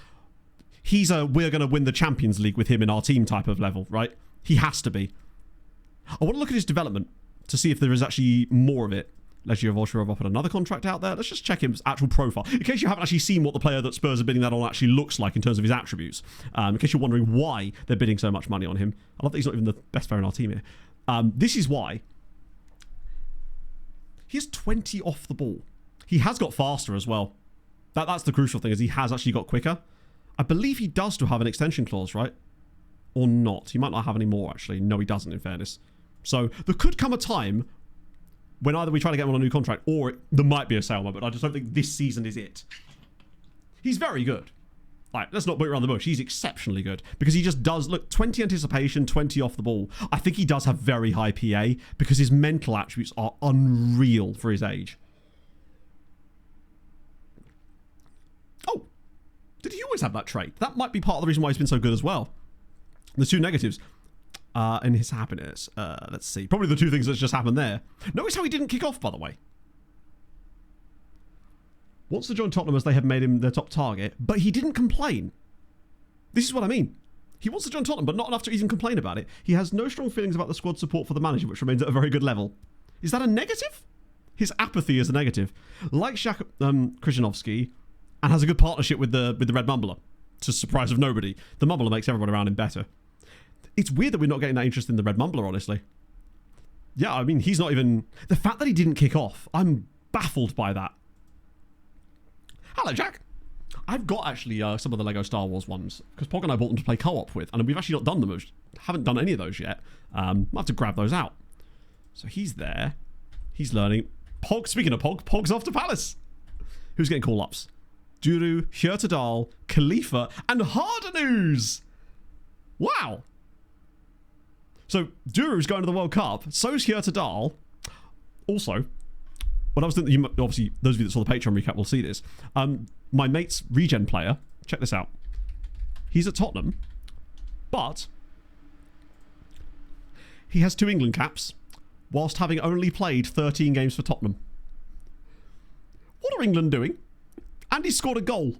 he's a we're going to win the Champions League with him in our team type of level, right? He has to be. I want to look at his development to see if there is actually more of it. Legia Volcherov put another contract out there. Let's just check his actual profile. In case you haven't actually seen what the player that Spurs are bidding that on actually looks like in terms of his attributes. In case you're wondering why they're bidding so much money on him. I love that he's not even the best player in our team here. This is why. He has 20 off the ball. He has got faster as well. That's the crucial thing, is he has actually got quicker. I believe he does still have an extension clause, right? Or not. He might not have any more, actually. No, he doesn't, in fairness. So there could come a time when either we try to get him on a new contract or there might be a sale moment. I just don't think this season is it. He's very good. Like, let's not beat around the bush. He's exceptionally good because he just does, look, 20 anticipation, 20 off the ball. I think he does have very high PA because his mental attributes are unreal for his age. Oh, did he always have that trait? That might be part of the reason why he's been so good as well. The two negatives. And his happiness. Let's see. Probably the two things that's just happened there. Notice how he didn't kick off, by the way. Wants to join Tottenham as they have made him their top target, but he didn't complain. This is what I mean. He wants to join Tottenham, but not enough to even complain about it. He has no strong feelings about the squad support for the manager, which remains at a very good level. Is that a negative? His apathy is a negative. Like Krzyzanowski, and has a good partnership with the Red Mumbler. To the surprise of nobody. The Mumbler makes everyone around him better. It's weird that we're not getting that interest in the Red Mumbler, honestly. Yeah, I mean, he's not even... The fact that he didn't kick off, I'm baffled by that. Hello, Jack. I've got actually some of the Lego Star Wars ones, because Pog and I bought them to play co-op with, and we've actually not done them. Haven't done any of those yet. I'll have to grab those out. So he's there. He's learning. Pog, speaking of Pog, Pog's off to Palace. Who's getting call-ups? Duru, Hjörtedal, Khalifa, and Hardenus. Wow. So, Duru's going to the World Cup. So's Hjörtedal. Also, when I was thinking, obviously, those of you that saw the Patreon recap will see this. My mate's regen player, check this out. He's at Tottenham, but he has 2 England caps, whilst having only played 13 games for Tottenham. What are England doing? And he scored a goal.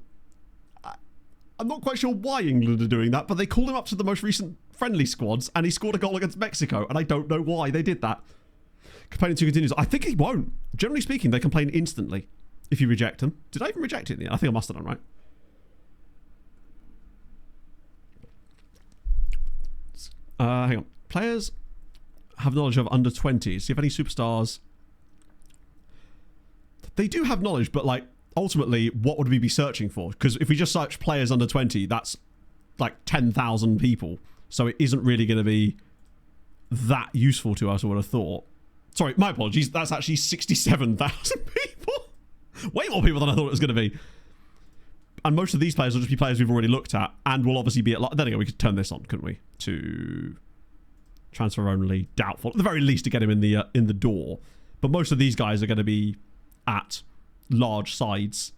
I'm not quite sure why England are doing that, but they called him up to the most recent friendly squads, and he scored a goal against Mexico, and I don't know why they did that. Complaining to continues. I think he won't. Generally speaking, they complain instantly if you reject them. Did I even reject it in the end? I think I must have done, right? Hang on. Players have knowledge of under 20s. See if any superstars... They do have knowledge, but like ultimately, what would we be searching for? Because if we just search players under 20, that's like 10,000 people. So it isn't really going to be that useful to us, I would have thought. Sorry, my apologies. That's actually 67,000 people. Way more people than I thought it was going to be. And most of these players will just be players we've already looked at, and will obviously be at... There we go, we could turn this on, couldn't we? To transfer only, doubtful. At the very least to get him in the door. But most of these guys are going to be at large sides.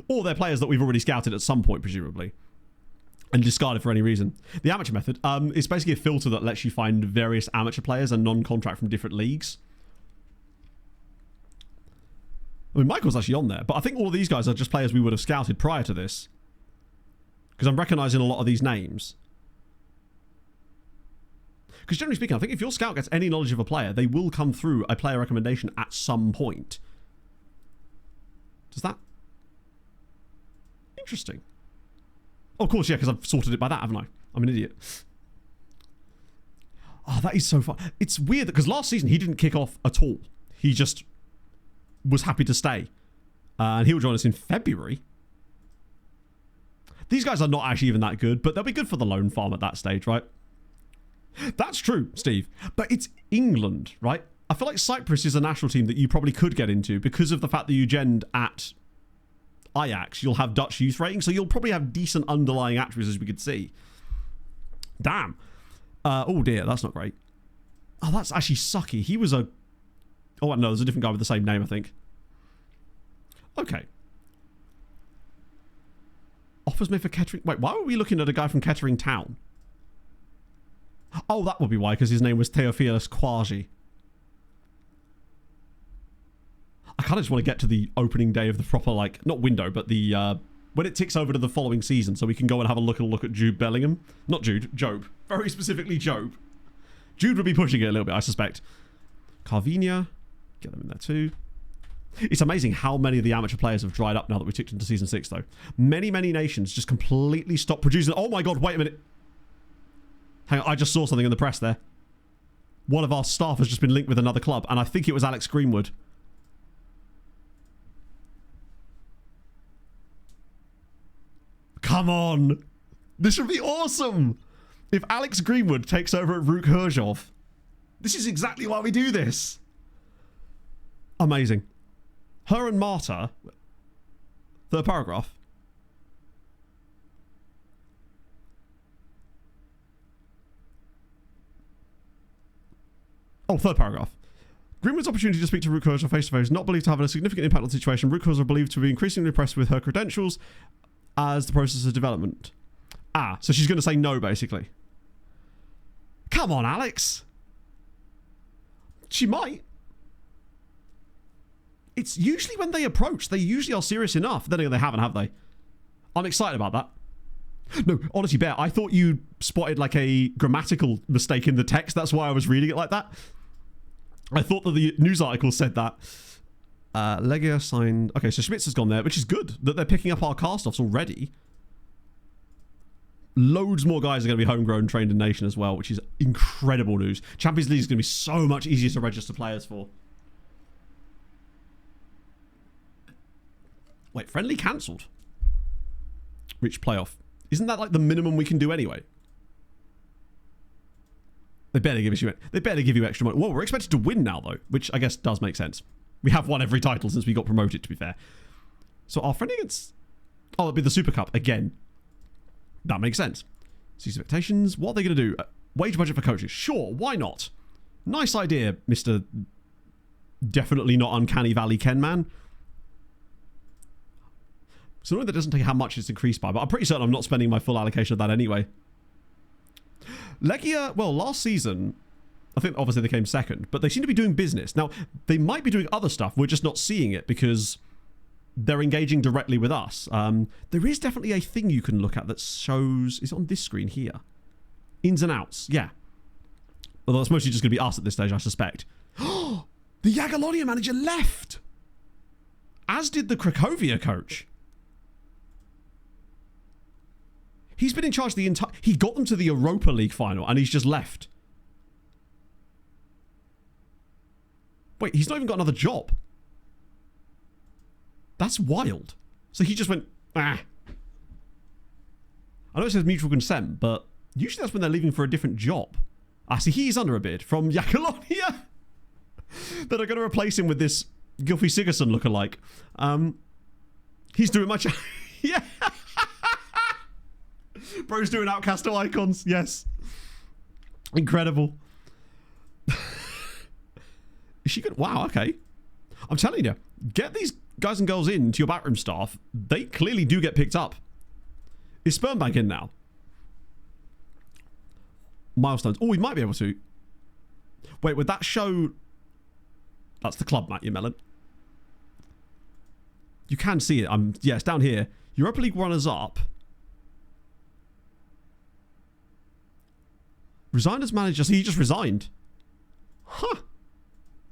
Or they're players that we've already scouted at some point, presumably. And discarded for any reason. The amateur method is basically a filter that lets you find various amateur players and non-contract from different leagues. I mean, Michael's actually on there, but I think all of these guys are just players we would have scouted prior to this. Because I'm recognising a lot of these names. Because generally speaking, I think if your scout gets any knowledge of a player, they will come through a player recommendation at some point. Does that... Interesting. Oh, of course, yeah, because I've sorted it by that, haven't I? I'm an idiot. Oh, that is so fun. It's weird, because last season he didn't kick off at all. He just was happy to stay. And he'll join us in February. These guys are not actually even that good, but they'll be good for the loan farm at that stage, right? That's true, Steve. But it's England, right? I feel like Cyprus is a national team that you probably could get into because of the fact that you genned at Ajax. You'll have Dutch youth rating, so you'll probably have decent underlying attributes, as we could see. Damn. Oh dear, that's not great. Oh, that's actually sucky. He was a... Oh, no, there's a different guy with the same name, I think. Okay. Offers made for Kettering... Wait, why were we looking at a guy from Kettering Town? Oh, that would be why, because his name was Theophilus Quasi. I kind of just want to get to the opening day of the proper, like, not window, but the, when it ticks over to the following season, so we can go and have a look at Jude Bellingham. Not Jude, Job. Very specifically Job. Jude would be pushing it a little bit, I suspect. Carvinia. Get them in there too. It's amazing how many of the amateur players have dried up now that we ticked into Season 6, though. Many, many nations just completely stopped producing... Oh my god, wait a minute. Hang on, I just saw something in the press there. One of our staff has just been linked with another club, and I think it was Alex Greenwood. Come on. This would be awesome. If Alex Greenwood takes over at Ruk Herzhov. This is exactly why we do this. Amazing. Her and Marta. Third paragraph. Oh, third paragraph. Greenwood's opportunity to speak to Ruk Herzhov face-to-face is not believed to have a significant impact on the situation. Ruk Herzhov are believed to be increasingly impressed with her credentials as the process of development. Ah, so she's going to say no, basically. Come on, Alex. She might. It's usually when they approach, they usually are serious enough. Then they haven't, have they? I'm excited about that. No, honestly, Bear, I thought you spotted like a grammatical mistake in the text. That's why I was reading it like that. I thought that the news article said that. Legia signed... Okay, so Schmitz has gone there, which is good that they're picking up our cast-offs already. Loads more guys are going to be homegrown, trained in Nation as well, which is incredible news. Champions League is going to be so much easier to register players for. Wait, friendly cancelled. Reach playoff. Isn't that like the minimum we can do anyway? They better give you extra money. Well, we're expected to win now, though, which I guess does make sense. We have won every title since we got promoted, to be fair. So our friend against... Oh, it'll be the Super Cup again. That makes sense. Cease expectations. What are they going to do? Wage budget for coaches. Sure, why not? Nice idea, Mr. Definitely not Uncanny Valley Ken man. So that doesn't tell you how much it's increased by, but I'm pretty certain I'm not spending my full allocation of that anyway. Legia, well, last season, I think obviously they came second, but they seem to be doing business. Now, they might be doing other stuff. We're just not seeing it because they're engaging directly with us. There is definitely a thing you can look at that shows... Is it on this screen here? Ins and outs, yeah. Although it's mostly just going to be us at this stage, I suspect. The Jagiellonia manager left! As did the Cracovia coach. He's been in charge of the entire... He got them to the Europa League final and he's just left. Wait, he's not even got another job. That's wild. So he just went, ah. I know it says mutual consent, but usually that's when they're leaving for a different job. Ah, see, he's under a bid from Yakalonia. That are going to replace him with this Gylfi Sigurdsson lookalike. He's doing much... Yeah. Bro's doing Outcaster icons. Yes. Incredible. Is she good? Wow, okay. I'm telling you, get these guys and girls into your backroom staff. They clearly do get picked up. Is Spermbank in now? Milestones. Oh, we might be able to. Wait, would that show... That's the club, Matt, you melon. You can see it. Yeah, it's down here. Europa League runners-up. Resigned as manager. So he just resigned. Huh.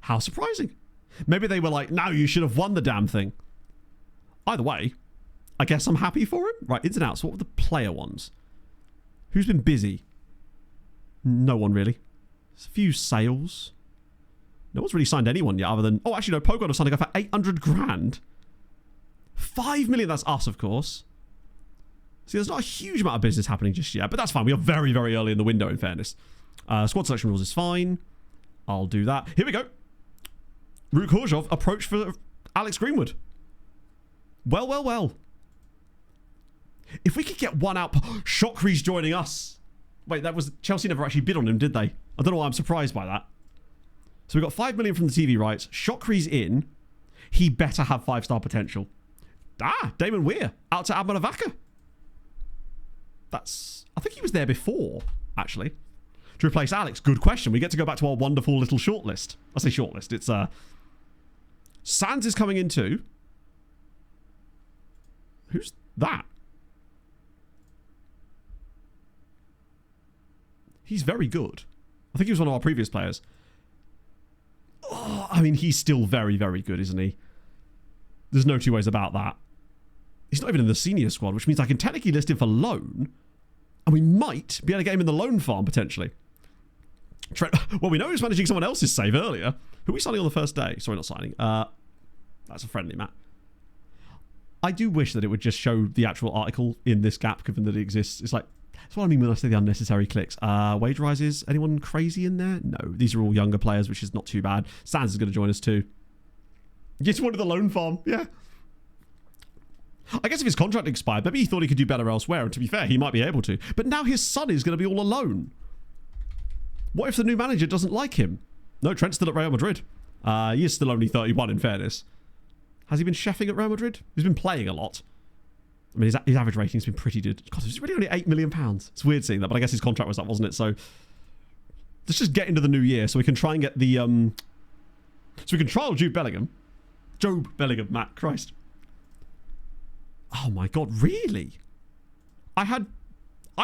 How surprising. Maybe they were like, no, you should have won the damn thing. Either way, I guess I'm happy for him. Right, ins and outs. What were the player ones? Who's been busy? No one really. There's a few sales. No one's really signed anyone yet other than... Oh, actually, no. Pogon have signed a guy for 800 grand. 5 million, that's us, of course. See, there's not a huge amount of business happening just yet, but that's fine. We are very, very early in the window, in fairness. Squad selection rules is fine. I'll do that. Here we go. Ruk Horzhov approach for Alex Greenwood. Well, well, well. If we could get one out... Shokri's joining us. Wait, that was... Chelsea never actually bid on him, did they? I don't know why I'm surprised by that. So we got 5 million from the TV rights. Shokri's in. He better have 5-star potential. Ah, Damon Weir out to Admanavaka. That's... I think he was there before, actually. To replace Alex. Good question. We get to go back to our wonderful little shortlist. I say shortlist. It's... Sands is coming in too. Who's that? He's very good. I think he was one of our previous players. Oh, I mean, he's still very, very good, isn't he? There's no two ways about that. He's not even in the senior squad, which means I can technically list him for loan. And we might be able to get him in the loan farm, potentially. Well, we know he was managing someone else's save earlier. Who are we signing on the first day? Sorry, not signing. That's a friendly, Matt. I do wish that it would just show the actual article in this gap, given that it exists. It's like... That's what I mean when I say the unnecessary clicks. Wage rises. Anyone crazy in there? No. These are all younger players, which is not too bad. Sands is going to join us too. Just wanted the loan farm. Yeah. I guess if his contract expired, maybe he thought he could do better elsewhere. And to be fair, he might be able to. But now his son is going to be all alone. What if the new manager doesn't like him? No, Trent's still at Real Madrid. He is still only 31 in fairness. Has he been chefing at Real Madrid? He's been playing a lot. I mean, his average rating's been pretty good. God, it's really only £8 million. It's weird seeing that, but I guess his contract was up, wasn't it? So let's just get into the new year so we can try and get the... So we can trial Job Bellingham. Matt, Christ. Oh my God, really? I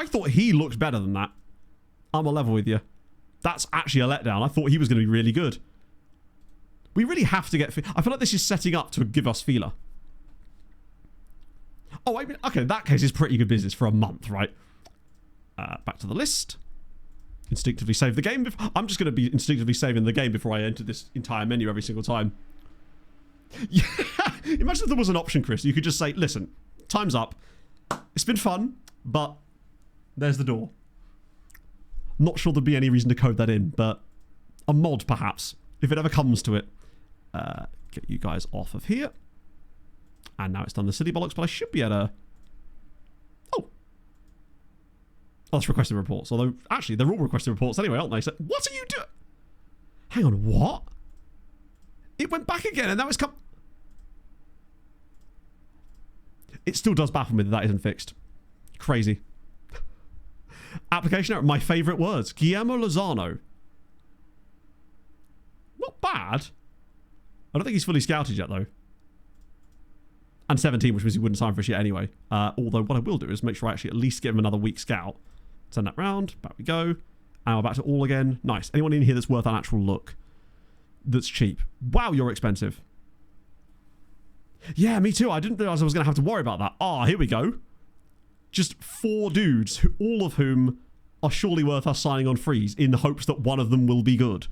thought he looked better than that. I'm on level with you. That's actually a letdown. I thought he was going to be really good. We really have to get... I feel like this is setting up to give us feeler. Oh, I mean, okay, in that case, it's pretty good business for a month, right? Back to the list. Instinctively save the game. I'm just going to be instinctively saving the game before I enter this entire menu every single time. Yeah. Imagine if there was an option, Chris. You could just say, listen, time's up. It's been fun, but there's the door. Not sure there'd be any reason to code that in, but a mod, perhaps, if it ever comes to it. Get you guys off of here. And now it's done the silly bollocks, but I should be able to... Oh, that's requested reports. Although, actually, they're all requested reports anyway, aren't they? So, what are you doing? Hang on, what? It went back again, and now it's come... It still does baffle me that that isn't fixed. Crazy. Application error. My favourite words. Guillermo Lozano. Not bad. I don't think he's fully scouted yet, though. And 17, which means he wouldn't sign for us yet anyway. Although what I will do is make sure I actually at least give him another week scout. Send that round. Back we go. And we're back to all again. Nice. Anyone in here that's worth an actual look? That's cheap. Wow, you're expensive. Yeah, me too. I didn't realise I was going to have to worry about that. Ah, here we go. Just 4 dudes, all of whom are surely worth us signing on freeze in the hopes that one of them will be good.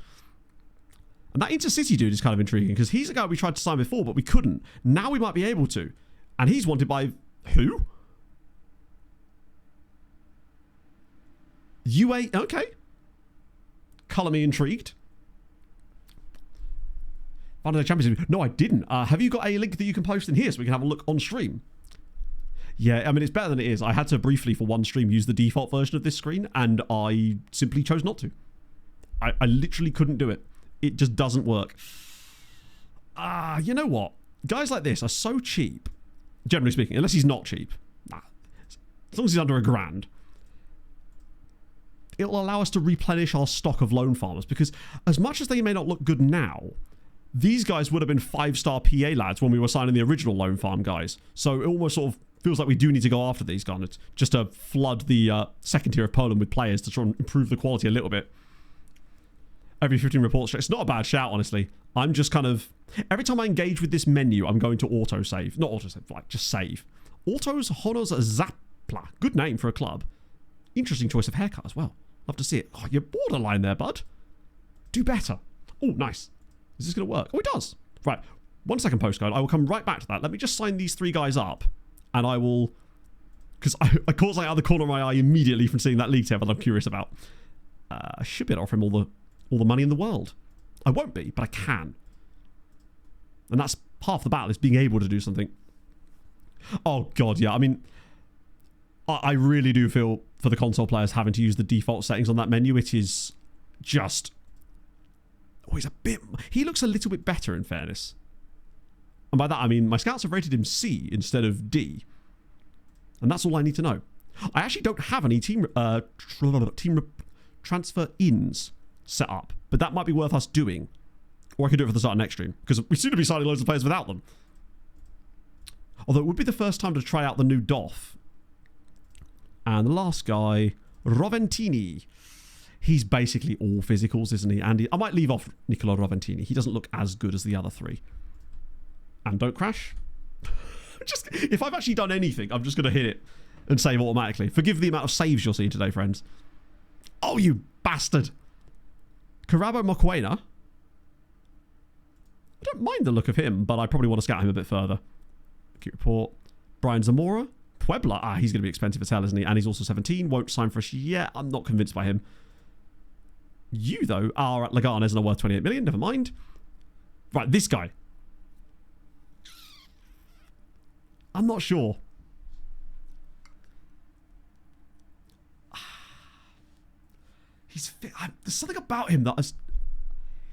And that Intercity dude is kind of intriguing because he's a guy we tried to sign before, but we couldn't. Now we might be able to. And he's wanted by who? UA, okay. Colour me intrigued. Founded the Champions League. No, I didn't. Have you got a link that you can post in here so we can have a look on stream? Yeah, I mean, it's better than it is. I had to briefly, for one stream, use the default version of this screen, and I simply chose not to. I literally couldn't do it. It just doesn't work. You know what? Guys like this are so cheap, generally speaking, unless he's not cheap. Nah. As long as he's under £1,000. It'll allow us to replenish our stock of loan farmers, because as much as they may not look good now, these guys would have been 5-star PA lads when we were signing the original loan farm guys. So it almost sort of feels like we do need to go after these guys, just to flood the second tier of Poland with players to try and improve the quality a little bit. Every 15 reports. It's not a bad shout, honestly. I'm just kind of... Every time I engage with this menu, I'm going to autosave. Not autosave, like, just save. Autos Honors Zapla. Good name for a club. Interesting choice of haircut as well. Love to see it. Oh, you're borderline there, bud. Do better. Oh, nice. Is this going to work? Oh, it does. Right. 1 second postcode. I will come right back to that. Let me just sign these 3 guys up. And I will... Because I caught something out of the corner of my eye immediately from seeing that league table that I'm curious about. I should be able to offer him all the money in the world. I won't be, but I can. And that's half the battle, is being able to do something. Oh, God, yeah. I mean, I really do feel for the console players having to use the default settings on that menu. It is just... Oh, he's a bit... He looks a little bit better, in fairness. And by that, I mean, my scouts have rated him C instead of D. And that's all I need to know. I actually don't have any team transfer ins set up, but that might be worth us doing. Or I could do it for the start of next stream, because we seem to be signing loads of players without them. Although it would be the first time to try out the new DOF. And the last guy, Roventini. He's basically all physicals, isn't he? And I might leave off Nicola Roventini. He doesn't look as good as the other 3. And don't crash. Just, if I've actually done anything, I'm just going to hit it and save automatically. Forgive the amount of saves you're seeing today, friends. Oh, you bastard. Karabo Mokwena. I don't mind the look of him, but I probably want to scout him a bit further. Cute report. Brian Zamora. Puebla. He's going to be expensive as hell, isn't he? And he's also 17. Won't sign for us yet. I'm not convinced by him. You, though, are at Leganes and are worth 28 million. Never mind. Right, this guy. I'm not sure. He's fit. There's something about him that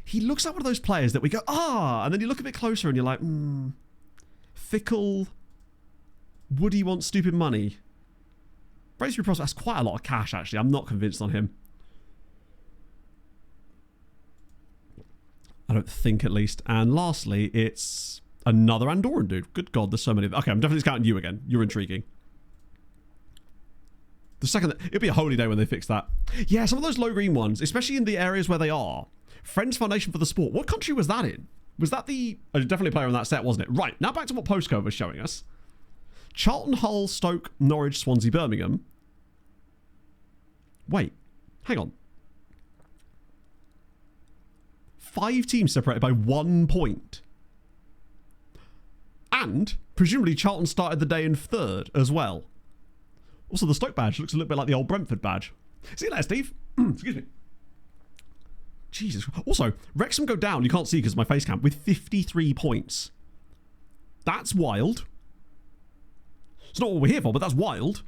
he looks like one of those players that we go, and then you look a bit closer and you're like, fickle. Would he want stupid money? Bracery Prospect, that's quite a lot of cash, actually. I'm not convinced on him. I don't think, at least. And lastly, it's another Andorran dude. Good God, there's so many. Okay, I'm definitely scouting you again. You're intriguing. The second... It'll be a holy day when they fix that. Yeah, some of those low green ones, especially in the areas where they are. Friends Foundation for the Sport. What country was that in? Was that the... Oh, definitely a player on that set, wasn't it? Right, now back to what Postcode was showing us. Charlton, Hull, Stoke, Norwich, Swansea, Birmingham. Wait, hang on. 5 teams separated by 1 point. And, presumably, Charlton started the day in 3rd as well. Also, the Stoke badge looks a little bit like the old Brentford badge. See you later, Steve. Excuse me. Jesus. Also, Wrexham go down, you can't see because of my face cam, with 53 points. That's wild. It's not what we're here for, but that's wild.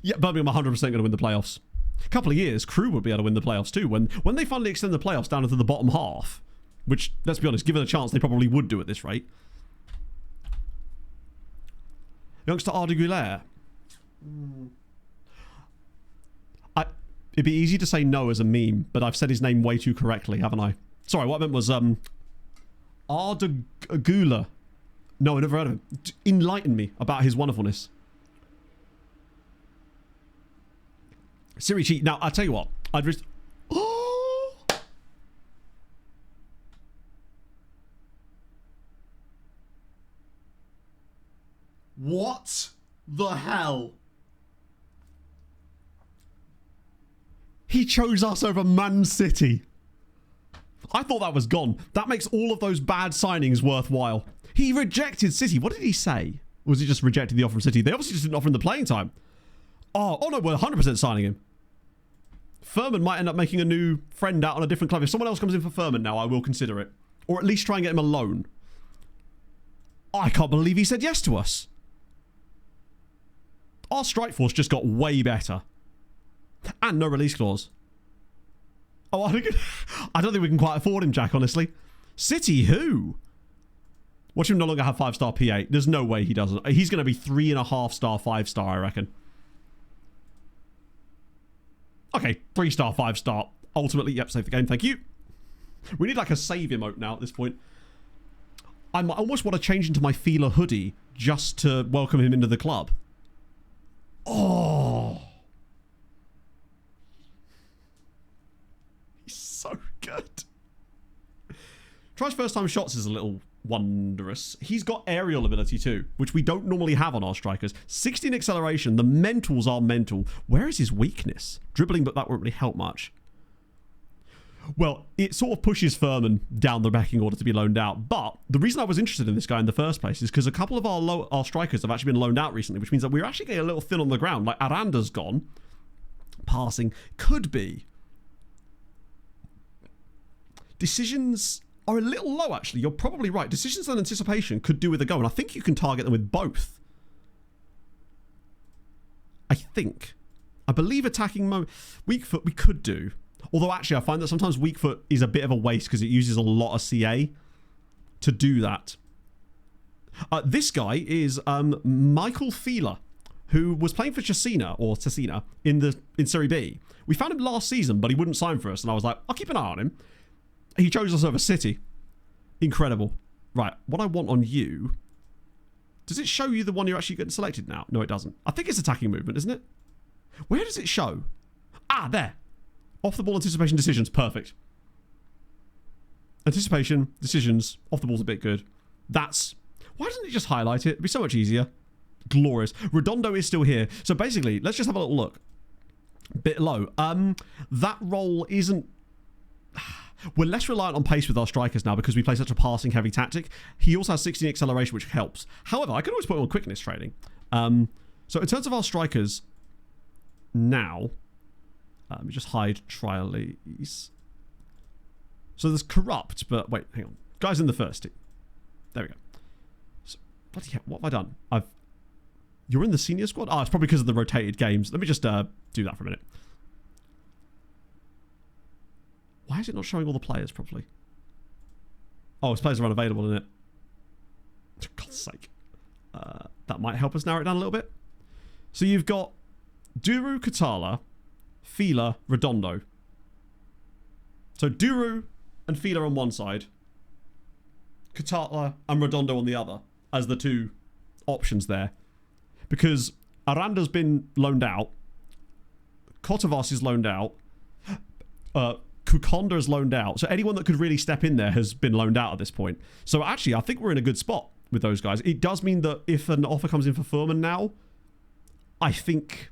Yeah, Birmingham 100% going to win the playoffs. A couple of years, Crew would be able to win the playoffs too. When they finally extend the playoffs down into the bottom half, which, let's be honest, given a chance, they probably would do at this rate. Youngster Ardeguler. It'd be easy to say no as a meme, but I've said his name way too correctly, haven't I? Sorry, what I meant was Ardegula. No, I never heard of him. Enlighten me about his wonderfulness. Siri cheat. Now, I'll tell you what. I'd risk... Oh! What the hell? He chose us over Man City. I thought that was gone. That makes all of those bad signings worthwhile. He rejected City. What did he say? Or was he just rejected the offer from City? They obviously just didn't offer him the playing time. Oh no, we're 100% signing him. Furman might end up making a new friend out on a different club. If someone else comes in for Furman now, I will consider it. Or at least try and get him a loan. I can't believe he said yes to us. Our strike force just got way better. And no release clause. Oh, I don't think we can quite afford him, Jack, honestly. City, who? Watch him no longer have 5-star P8. There's no way he doesn't. He's going to be 3.5-star, 5-star, I reckon. Okay, 3-star, 5-star. Ultimately, yep, save the game, thank you. We need like a save emote now at this point. I almost want to change into my Feeler hoodie just to welcome him into the club. Oh. He's so good. Tries first time shots is a little wondrous. He's got aerial ability too, which we don't normally have on our strikers. 16 acceleration. The mentals are mental. Where is his weakness? Dribbling, but that won't really help much. Well, it sort of pushes Furman down the backing order to be loaned out. But the reason I was interested in this guy in the first place is because a couple of our strikers have actually been loaned out recently, which means that we're actually getting a little thin on the ground. Like Aranda's gone. Passing could be. Decisions are a little low, actually. You're probably right. Decisions and anticipation could do with a go, and I think you can target them with both. I think. I believe attacking weak foot we could do. Although, actually, I find that sometimes weak foot is a bit of a waste because it uses a lot of CA to do that. This guy is Michael Feeler, who was playing for Cesena in Serie B. We found him last season, but he wouldn't sign for us, and I was like, I'll keep an eye on him. He chose us over City. Incredible. Right, what I want on you... Does it show you the one you're actually getting selected now? No, it doesn't. I think it's attacking movement, isn't it? Where does it show? Ah, there. Off the ball anticipation decisions. Perfect. Anticipation, decisions. Off the ball's a bit good. That's... Why doesn't it just highlight it? It'd be so much easier. Glorious. Redondo is still here. So basically, let's just have a little look. Bit low. That role isn't... We're less reliant on pace with our strikers now because we play such a passing heavy tactic. He also has 16 acceleration, which helps. However, I could always put him on quickness training. So in terms of our strikers now, let me just hide trialies. So there's corrupt, but wait, hang on. Guys in the first team. There we go. So, bloody hell, what have I done? You're in the senior squad? Oh, it's probably because of the rotated games. Let me just do that for a minute. Why is it not showing all the players properly? Oh, his players are unavailable, isn't it? For God's sake. That might help us narrow it down a little bit. So you've got Duru, Katala, Feeler, Redondo. So Duru and Feeler on one side, Katala and Redondo on the other as the two options there. Because Aranda's been loaned out. Kotovas is loaned out. Kukonda is loaned out. So anyone that could really step in there has been loaned out at this point. So actually, I think we're in a good spot with those guys. It does mean that if an offer comes in for Furman now, I think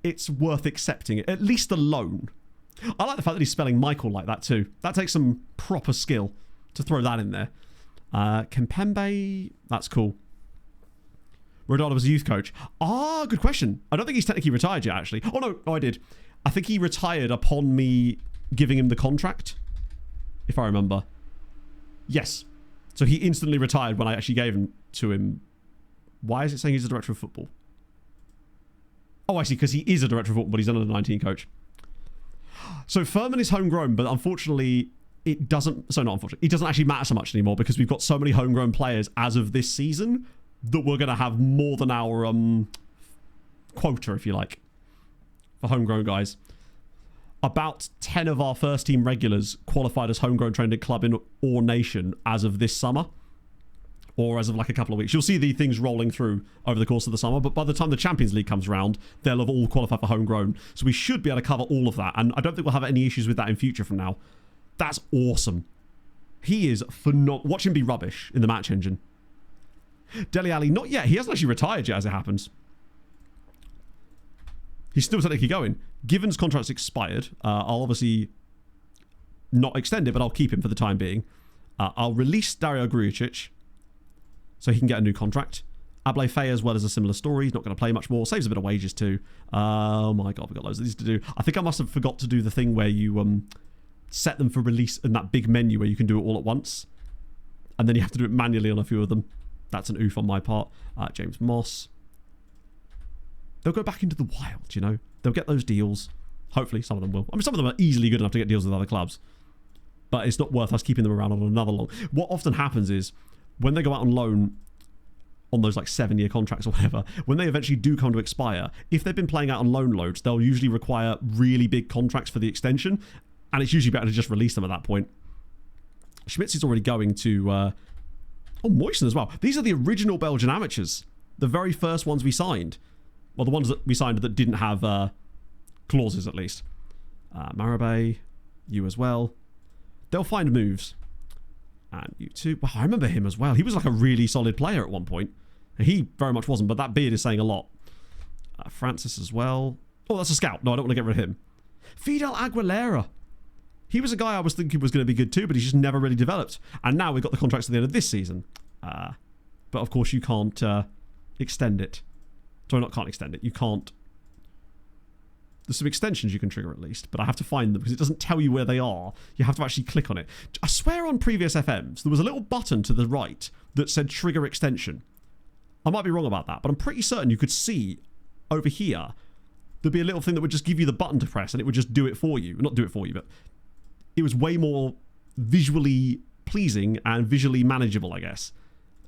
it's worth accepting it. At least the loan. I like the fact that he's spelling Michael like that too. That takes some proper skill to throw that in there. Kempembe, that's cool. Redondo was a youth coach. Ah, good question. I don't think he's technically retired yet, actually. Oh, no, I did. I think he retired upon me giving him the contract, if I remember. Yes. So he instantly retired when I actually gave him to him. Why is it saying he's a director of football? Oh, I see, because he is a director of football, but he's an under-19 coach. So Furman is homegrown, but unfortunately, it doesn't... So not unfortunately. It doesn't actually matter so much anymore because we've got so many homegrown players as of this season that we're going to have more than our quota, if you like, for homegrown guys. About 10 of our first team regulars qualified as homegrown trained at club in or nation as of this summer, or as of like a couple of weeks. You'll see the things rolling through over the course of the summer, but by the time the Champions League comes around, they'll have all qualified for homegrown. So we should be able to cover all of that, and I don't think we'll have any issues with that in future from now. That's awesome. He is phenomenal. Watch him be rubbish in the match engine. Dele Alli, not yet. He hasn't actually retired yet, as it happens. He's still technically going. Given's contract's expired. I'll obviously not extend it, but I'll keep him for the time being. I'll release Dario Grujic so he can get a new contract. Ablay Faye as well as a similar story. He's not going to play much more. Saves a bit of wages too. Oh my god, we've got loads of these to do. I think I must have forgot to do the thing where you set them for release in that big menu where you can do it all at once. And then you have to do it manually on a few of them. That's an oof on my part. James Moss. They'll go back into the wild, you know. They'll get those deals. Hopefully, some of them will. I mean, some of them are easily good enough to get deals with other clubs. But it's not worth us keeping them around on another long. What often happens is, when they go out on loan, on those like 7-year contracts or whatever, when they eventually do come to expire, if they've been playing out on loan loads, they'll usually require really big contracts for the extension. And it's usually better to just release them at that point. Schmitz is already going to... oh, Moyson as well. These are the original Belgian amateurs. The very first ones we signed. Well, the ones that we signed that didn't have clauses, at least. Marabay, you as well. They'll find moves. And you too. Wow, I remember him as well. He was like a really solid player at one point. He very much wasn't, but that beard is saying a lot. Francis as well. Oh, that's a scout. No, I don't want to get rid of him. Fidel Aguilera. He was a guy I was thinking was going to be good too, but he's just never really developed. And now we've got the contracts at the end of this season. But of course you can't extend it. Sorry, not can't extend it. You can't. There's some extensions you can trigger at least, but I have to find them because it doesn't tell you where they are. You have to actually click on it. I swear on previous FMs, there was a little button to the right that said trigger extension. I might be wrong about that, but I'm pretty certain you could see over here, there'd be a little thing that would just give you the button to press and it would just do it for you. Not do it for you, but it was way more visually pleasing and visually manageable, I guess.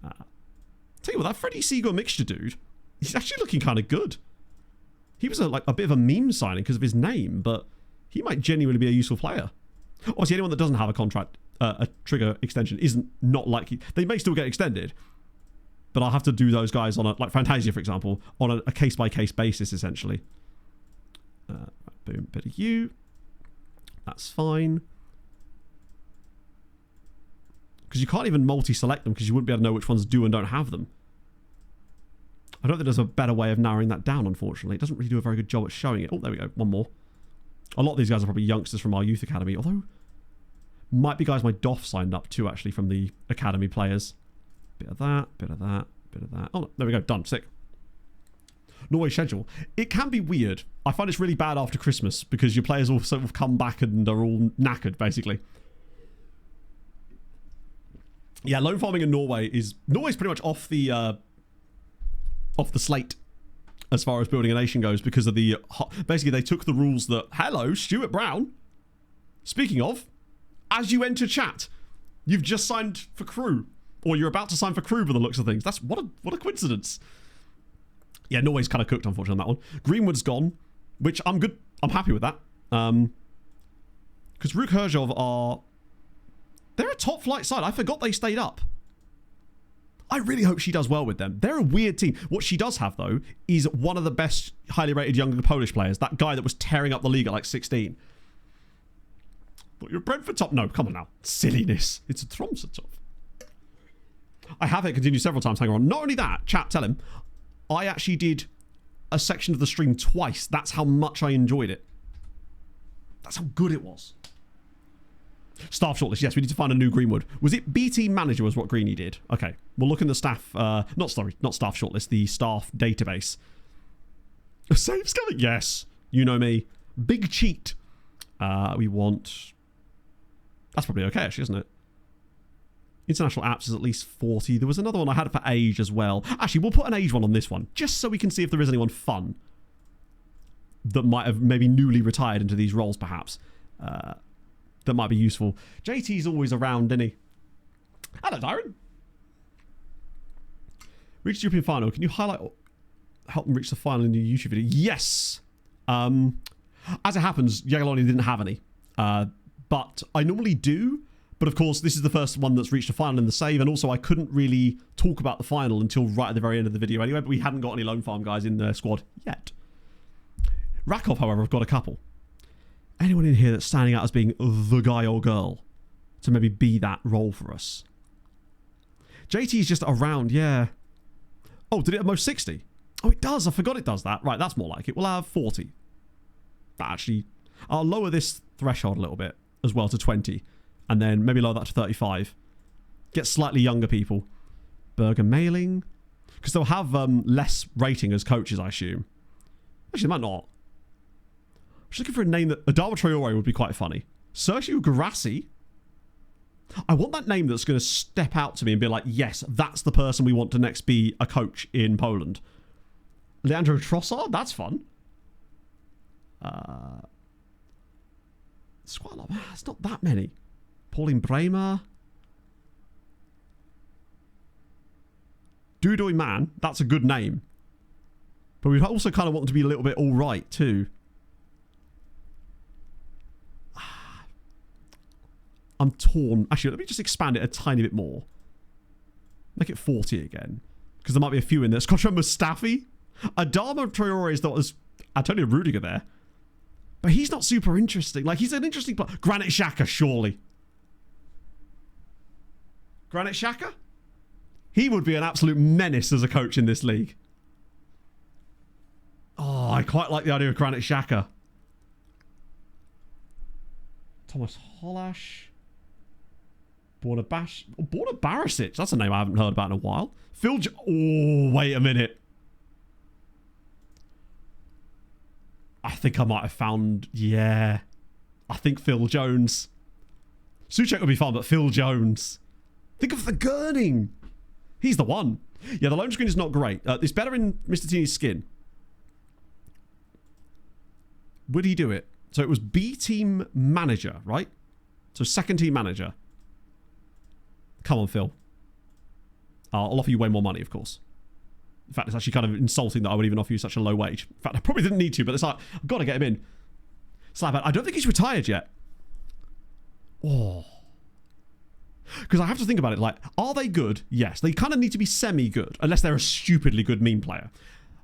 Tell you what, that Freddie Seagull mixture dude, he's actually looking kind of good. He was like a bit of a meme signing because of his name, but he might genuinely be a useful player. Obviously, anyone that doesn't have a contract, a trigger extension, isn't not likely. They may still get extended, but I'll have to do those guys on like Fantasia, for example, on a case-by-case basis, essentially. Boom, bit of you. That's fine. Because you can't even multi-select them because you wouldn't be able to know which ones do and don't have them. I don't think there's a better way of narrowing that down, unfortunately. It doesn't really do a very good job at showing it. Oh, there we go. One more. A lot of these guys are probably youngsters from our youth academy, although might be guys my DOF signed up to, actually, from the academy players. Bit of that, bit of that, bit of that. Oh, no, there we go. Done. Sick. Norway schedule. It can be weird. I find it's really bad after Christmas because your players all sort of come back and are all knackered, basically. Yeah, loan farming in Norway's pretty much off the slate as far as building a nation goes because of the... Basically, they took the rules that... Hello, Stuart Brown. Speaking of, as you enter chat, you've just signed for Crew. Or you're about to sign for Crew by the looks of things. That's... What a coincidence. Yeah, Norway's kind of cooked, unfortunately, on that one. Greenwood's gone, which I'm good. I'm happy with that. Because Ruk Herzhov are... They're a top flight side. I forgot they stayed up. I really hope she does well with them. They're a weird team. What she does have, though, is one of the best highly rated younger Polish players. That guy that was tearing up the league at like 16. But you're Brentford top? No, come on now. Silliness. It's a Tromsø top. I have it continue several times. Hang on. Not only that, chat, tell him, I actually did a section of the stream twice. That's how much I enjoyed it. That's how good it was. Staff shortlist. Yes, we need to find a new Greenwood. Was it BT manager was what Greeny did? Okay. We'll look in the staff... not staff shortlist. The staff database. Saves coming? Yes. You know me. Big cheat. We want... That's probably okay, actually, isn't it? International apps is at least 40. There was another one I had for age as well. Actually, we'll put an age one on this one, just so we can see if there is anyone fun that might have maybe newly retired into these roles, perhaps. That might be useful. JT's always around, isn't he? Hello, Dyron. Reach the European final. Can you highlight or help them reach the final in your YouTube video? Yes. As it happens, Jagiellonian didn't have any. But I normally do. But of course, this is the first one that's reached a final in the save. And also, I couldn't really talk about the final until right at the very end of the video anyway. But we hadn't got any loan farm guys in the squad yet. Rakov, however, I've got a couple. Anyone in here that's standing out as being the guy or girl to maybe be that role for us? JT is just around, yeah. Oh, did it at most 60? Oh, it does. I forgot it does that. Right, that's more like it. We'll have 40. Actually, I'll lower this threshold a little bit as well to 20. And then maybe lower that to 35. Get slightly younger people. Burger mailing. Because they'll have less rating as coaches, I assume. Actually, they might not. I'm just looking for a name that... Adama Traore would be quite funny. Sergio Grassi. I want that name that's going to step out to me and be like, yes, that's the person we want to next be a coach in Poland. Leandro Trossard? That's fun. It's quite a lot. It's not that many. Pauline Bremer. Dudoy Man. That's a good name. But we also kind of want them to be a little bit all right too. I'm torn. Actually, let me just expand it a tiny bit more. Make it 40 again. Because there might be a few in there. Scotcha Mustafi. Adama Traore is not as... Antonio Rudiger there. But he's not super interesting. Like, he's an interesting player. Granit Xhaka, surely. Granit Xhaka? He would be an absolute menace as a coach in this league. Oh, I quite like the idea of Granit Xhaka. Thomas Holash. Borna Barisic. That's a name I haven't heard about in a while. Oh, wait a minute. I think I might have found... Yeah. I think Phil Jones. Souček would be fun, but Phil Jones. Think of the gurning. He's the one. Yeah, the loan screen is not great. It's better in Mr. Teeny's skin. Would he do it? So it was B team manager, right? So second team manager. Come on, Phil. I'll offer you way more money, of course. In fact, it's actually kind of insulting that I would even offer you such a low wage. In fact, I probably didn't need to, but it's like, I've got to get him in. Slap. I don't think he's retired yet. Oh. Because I have to think about it, like, are they good? Yes. They kind of need to be semi-good, unless they're a stupidly good meme player.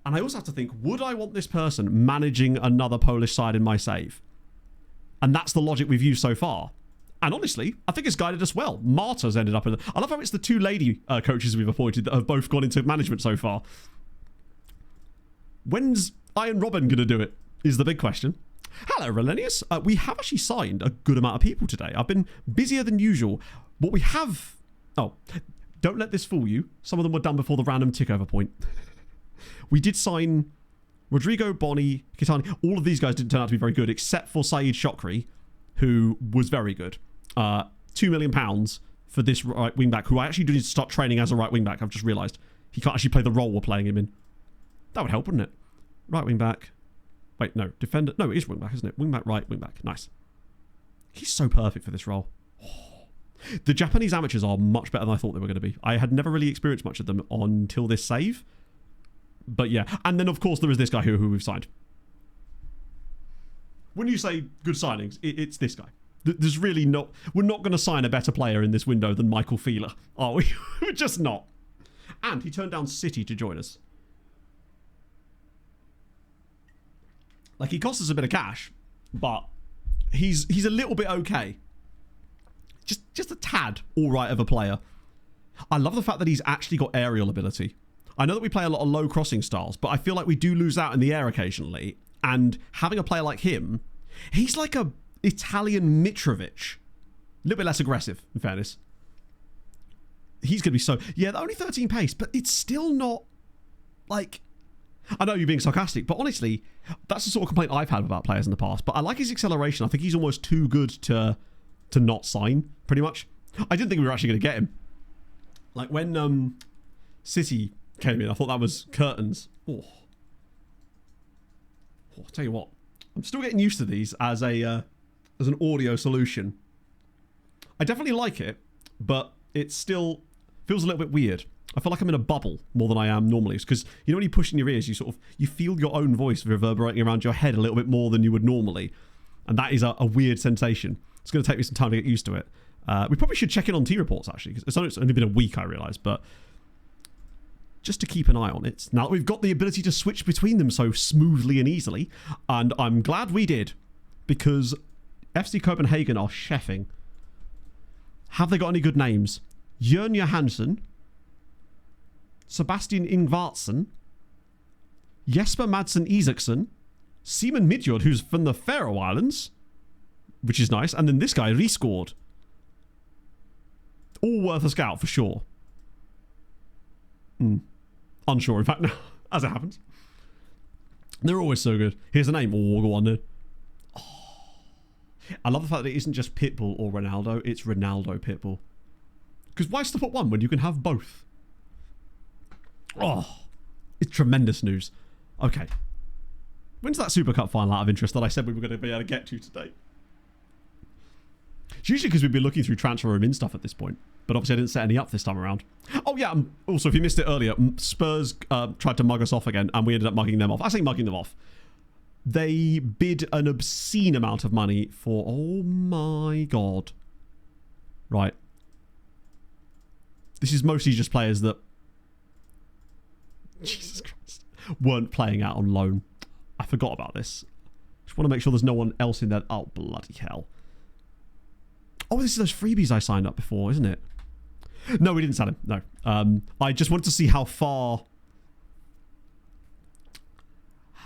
And I also have to think, would I want this person managing another Polish side in my save? And that's the logic we've used so far. And honestly, I think it's guided us well. Marta's ended up in... I love how it's the two lady coaches we've appointed that have both gone into management so far. When's Iron Robin going to do it? Is the big question. Hello, Relenius. We have actually signed a good amount of people today. I've been busier than usual. What we have... Oh, don't let this fool you. Some of them were done before the random tick-over point. We did sign Rodrigo, Boni, Kitani. All of these guys didn't turn out to be very good, except for Saeed Shokri, who was very good. £2 million for this right wing-back, who I actually do need to start training as a right wing-back. I've just realised. He can't actually play the role we're playing him in. That would help, wouldn't it? Right wing-back. Wait, no. Defender. No, it is wing-back, isn't it? Wing-back, right, wing-back. Nice. He's so perfect for this role. Oh. The Japanese amateurs are much better than I thought they were going to be. I had never really experienced much of them until this save. But yeah. And then, of course, there is this guy who we've signed. When you say good signings, it's this guy. There's really not... We're not going to sign a better player in this window than Michael Feeler, are we? We're just not. And he turned down City to join us. Like, he cost us a bit of cash, but he's a little bit okay. Just a tad all right of a player. I love the fact that he's actually got aerial ability. I know that we play a lot of low crossing styles, but I feel like we do lose out in the air occasionally. And having a player like him, he's like a Italian Mitrovic. A little bit less aggressive, in fairness. He's going to be so... Yeah, only 13 pace, but it's still not... Like... I know you're being sarcastic, but honestly, that's the sort of complaint I've had about players in the past. But I like his acceleration. I think he's almost too good to not sign, pretty much. I didn't think we were actually going to get him. Like, when City came in, I thought that was curtains. Oh. I'll tell you what, I'm still getting used to these as an audio solution. I definitely like it, but it still feels a little bit weird. I feel like I'm in a bubble more than I am normally. Because, you know, when you push in your ears, you feel your own voice reverberating around your head a little bit more than you would normally. And that is a weird sensation. It's going to take me some time to get used to it. We probably should check in on T-Reports, actually. Because it's only been a week, I realise. But just to keep an eye on it. Now that we've got the ability to switch between them so smoothly and easily. And I'm glad we did. Because FC Copenhagen are chefing. Have they got any good names? Jørn Johansen. Sebastian Ingvartsen, Jesper Madsen Isaksson, Simon Midjord, who's from the Faroe Islands, which is nice, and then this guy, Risgaard. All worth a scout for sure. Unsure, in fact, now, as it happens. They're always so good. Here's a name. Oh, go on then. Oh. I love the fact that it isn't just Pitbull or Ronaldo, it's Ronaldo Pitbull. Because why stop at one when you can have both? Oh, it's tremendous news. Okay. When's that Super Cup final out of interest that I said we were going to be able to get to today? It's usually because we've been looking through transfer room in stuff at this point. But obviously I didn't set any up this time around. Oh yeah, also if you missed it earlier, Spurs tried to mug us off again and we ended up mugging them off. I say mugging them off. They bid an obscene amount of money for... Oh my god. Right. This is mostly just players that... Jesus Christ. Weren't playing out on loan. I forgot about this. Just want to make sure there's no one else in there. Oh, bloody hell. Oh, this is those freebies I signed up before, isn't it? No, we didn't sell him. No. I just wanted to see how far...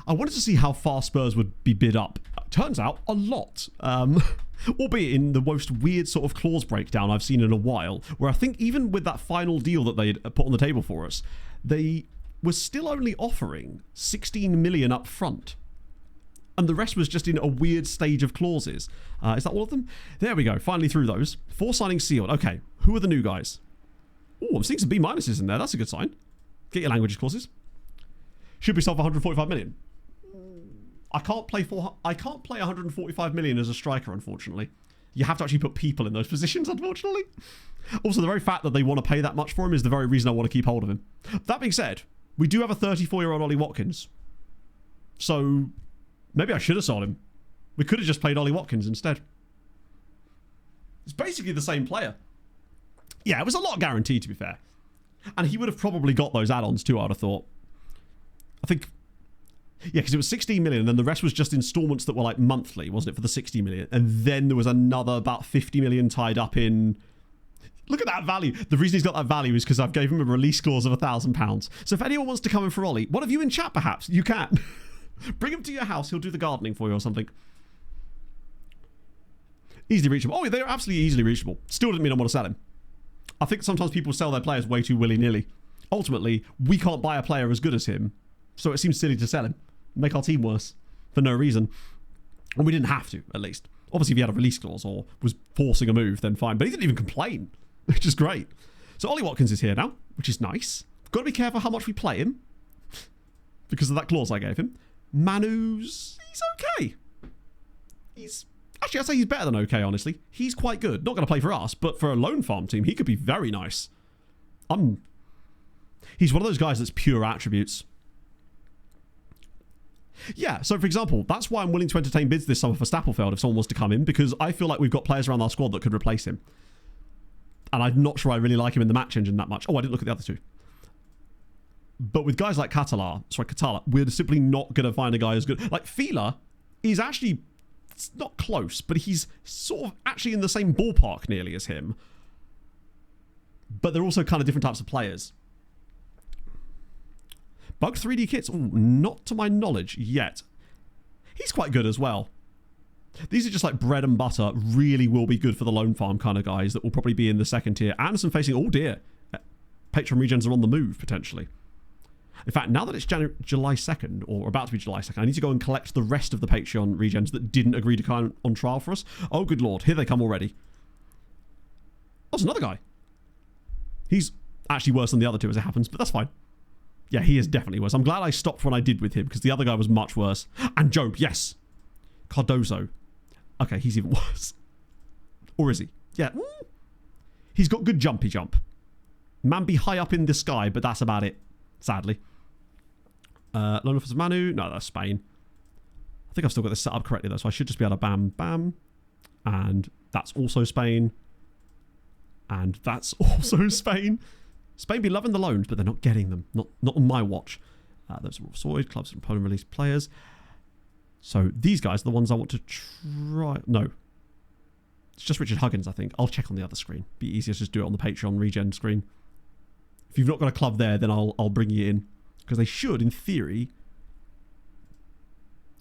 I wanted to see how far Spurs would be bid up. Turns out, a lot. Albeit in the most weird sort of clause breakdown I've seen in a while, where I think even with that final deal that they had put on the table for us, they were still only offering 16 million up front. And the rest was just in a weird stage of clauses. Is that all of them? There we go. Finally through those. 4 signings sealed. Okay. Who are the new guys? Oh, I'm seeing some B-minuses in there. That's a good sign. Get your languages courses. Should be sold for 145 million. I can't play 145 million as a striker, unfortunately. You have to actually put people in those positions, unfortunately. Also, the very fact that they want to pay that much for him is the very reason I want to keep hold of him. That being said, we do have a 34-year-old Ollie Watkins. So... maybe I should have sold him. We could have just played Ollie Watkins instead. It's basically the same player. Yeah, it was a lot guaranteed, to be fair. And he would have probably got those add-ons too, I would have thought. I think... yeah, because it was 16 million, and then the rest was just installments that were like monthly, wasn't it, for the 60 million? And then there was another about 50 million tied up in... look at that value. The reason he's got that value is because I've gave him a release clause of £1,000. So if anyone wants to come in for Ollie, one of you in chat perhaps, you can. Bring him to your house. He'll do the gardening for you or something. Easily reachable. Oh, they're absolutely easily reachable. Still doesn't mean I want to sell him. I think sometimes people sell their players way too willy-nilly. Ultimately, we can't buy a player as good as him, so it seems silly to sell him. Make our team worse for no reason. And we didn't have to, at least. Obviously, if he had a release clause or was forcing a move, then fine. But he didn't even complain, which is great. So Ollie Watkins is here now, which is nice. Got to be careful how much we play him because of that clause I gave him. Manu's... he's okay. He's... actually, I'd say he's better than okay, honestly. He's quite good. Not going to play for us, but for a loan farm team, he could be very nice. He's one of those guys that's pure attributes. Yeah, so for example, that's why I'm willing to entertain bids this summer for Stapelfeld if someone wants to come in, because I feel like we've got players around our squad that could replace him. And I'm not sure I really like him in the match engine that much. Oh, I didn't look at the other two. But with guys like Katala, we're simply not going to find a guy as good. Like, Fila is actually... it's not close, but he's sort of actually in the same ballpark nearly as him. But they're also kind of different types of players. Bug 3D kits? Ooh, not to my knowledge yet. He's quite good as well. These are just like bread and butter, really will be good for the loan farm kind of guys that will probably be in the second tier. Anderson facing, oh dear, Patreon regens are on the move, potentially. In fact, now that it's July 2nd, or about to be July 2nd, I need to go and collect the rest of the Patreon regens that didn't agree to come on trial for us. Oh, good lord. Here they come already. Oh, there's another guy. He's actually worse than the other two as it happens, but that's fine. Yeah, he is definitely worse. I'm glad I stopped when I did with him, because the other guy was much worse. And Job, yes. Cardozo. Okay, he's even worse. Or is he? Yeah. He's got good jumpy jump. Man be high up in the sky, but that's about it. Sadly. Loan offers Manu. No, that's Spain. I think I've still got this set up correctly though, so I should just be able to bam, bam. And that's also Spain. And that's also Spain. Spain be loving the loans, but they're not getting them. Not on my watch. Those are all sorted. Clubs and Poland released players. So these guys are the ones I want to try. No. It's just Richard Huggins, I think. I'll check on the other screen. Be easier to just do it on the Patreon regen screen. If you've not got a club there, then I'll bring you in. Because they should, in theory.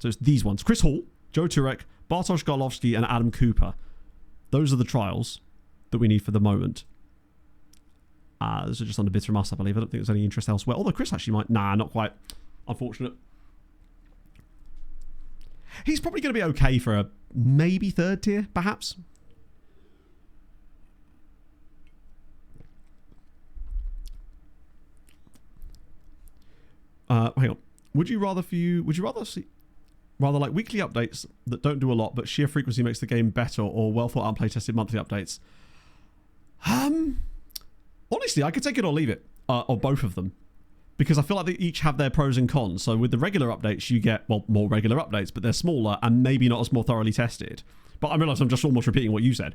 So it's these ones. Chris Hall, Joe Turek, Bartosz Garlovski, and Adam Cooper. Those are the trials that we need for the moment. Those are just under bids from us, I believe. I don't think there's any interest elsewhere. Although Chris actually might... Nah, not quite. Unfortunate. He's probably going to be okay for a maybe third tier, perhaps. Hang on. Would you rather see like weekly updates that don't do a lot, but sheer frequency makes the game better, or well thought out and play tested monthly updates? Honestly, I could take it or leave it, or both of them, because I feel like they each have their pros and cons. So with the regular updates, you get, well, more regular updates, but they're smaller and maybe not as more thoroughly tested. But I realise I'm just almost repeating what you said.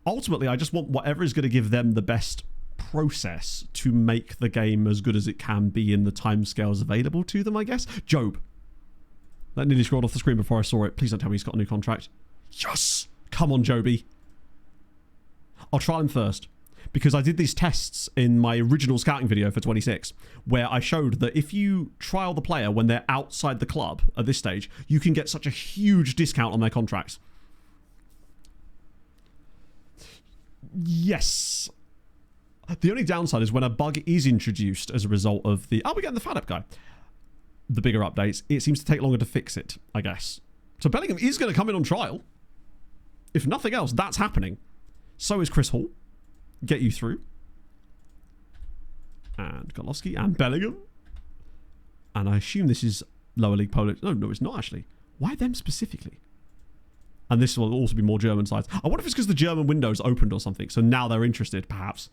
Ultimately, I just want whatever is going to give them the best process to make the game as good as it can be in the timescales available to them, I guess. Job. That nearly scrolled off the screen before I saw it. Please don't tell me he's got a new contract. Yes! Come on, Joby. I'll trial him first, because I did these tests in my original scouting video for 26, where I showed that if you trial the player when they're outside the club at this stage, you can get such a huge discount on their contracts. Yes. The only downside is when a bug is introduced as a result of the... Oh, we're getting the FADAP guy. The bigger updates, it seems to take longer to fix it, I guess. So Bellingham is going to come in on trial. If nothing else, that's happening. So is Chris Hall. Get you through. And Golowski and Bellingham. And I assume this is lower league Polish. No, it's not actually. Why them specifically? And this will also be more German sides. I wonder if it's because the German window's opened or something. So now they're interested, perhaps.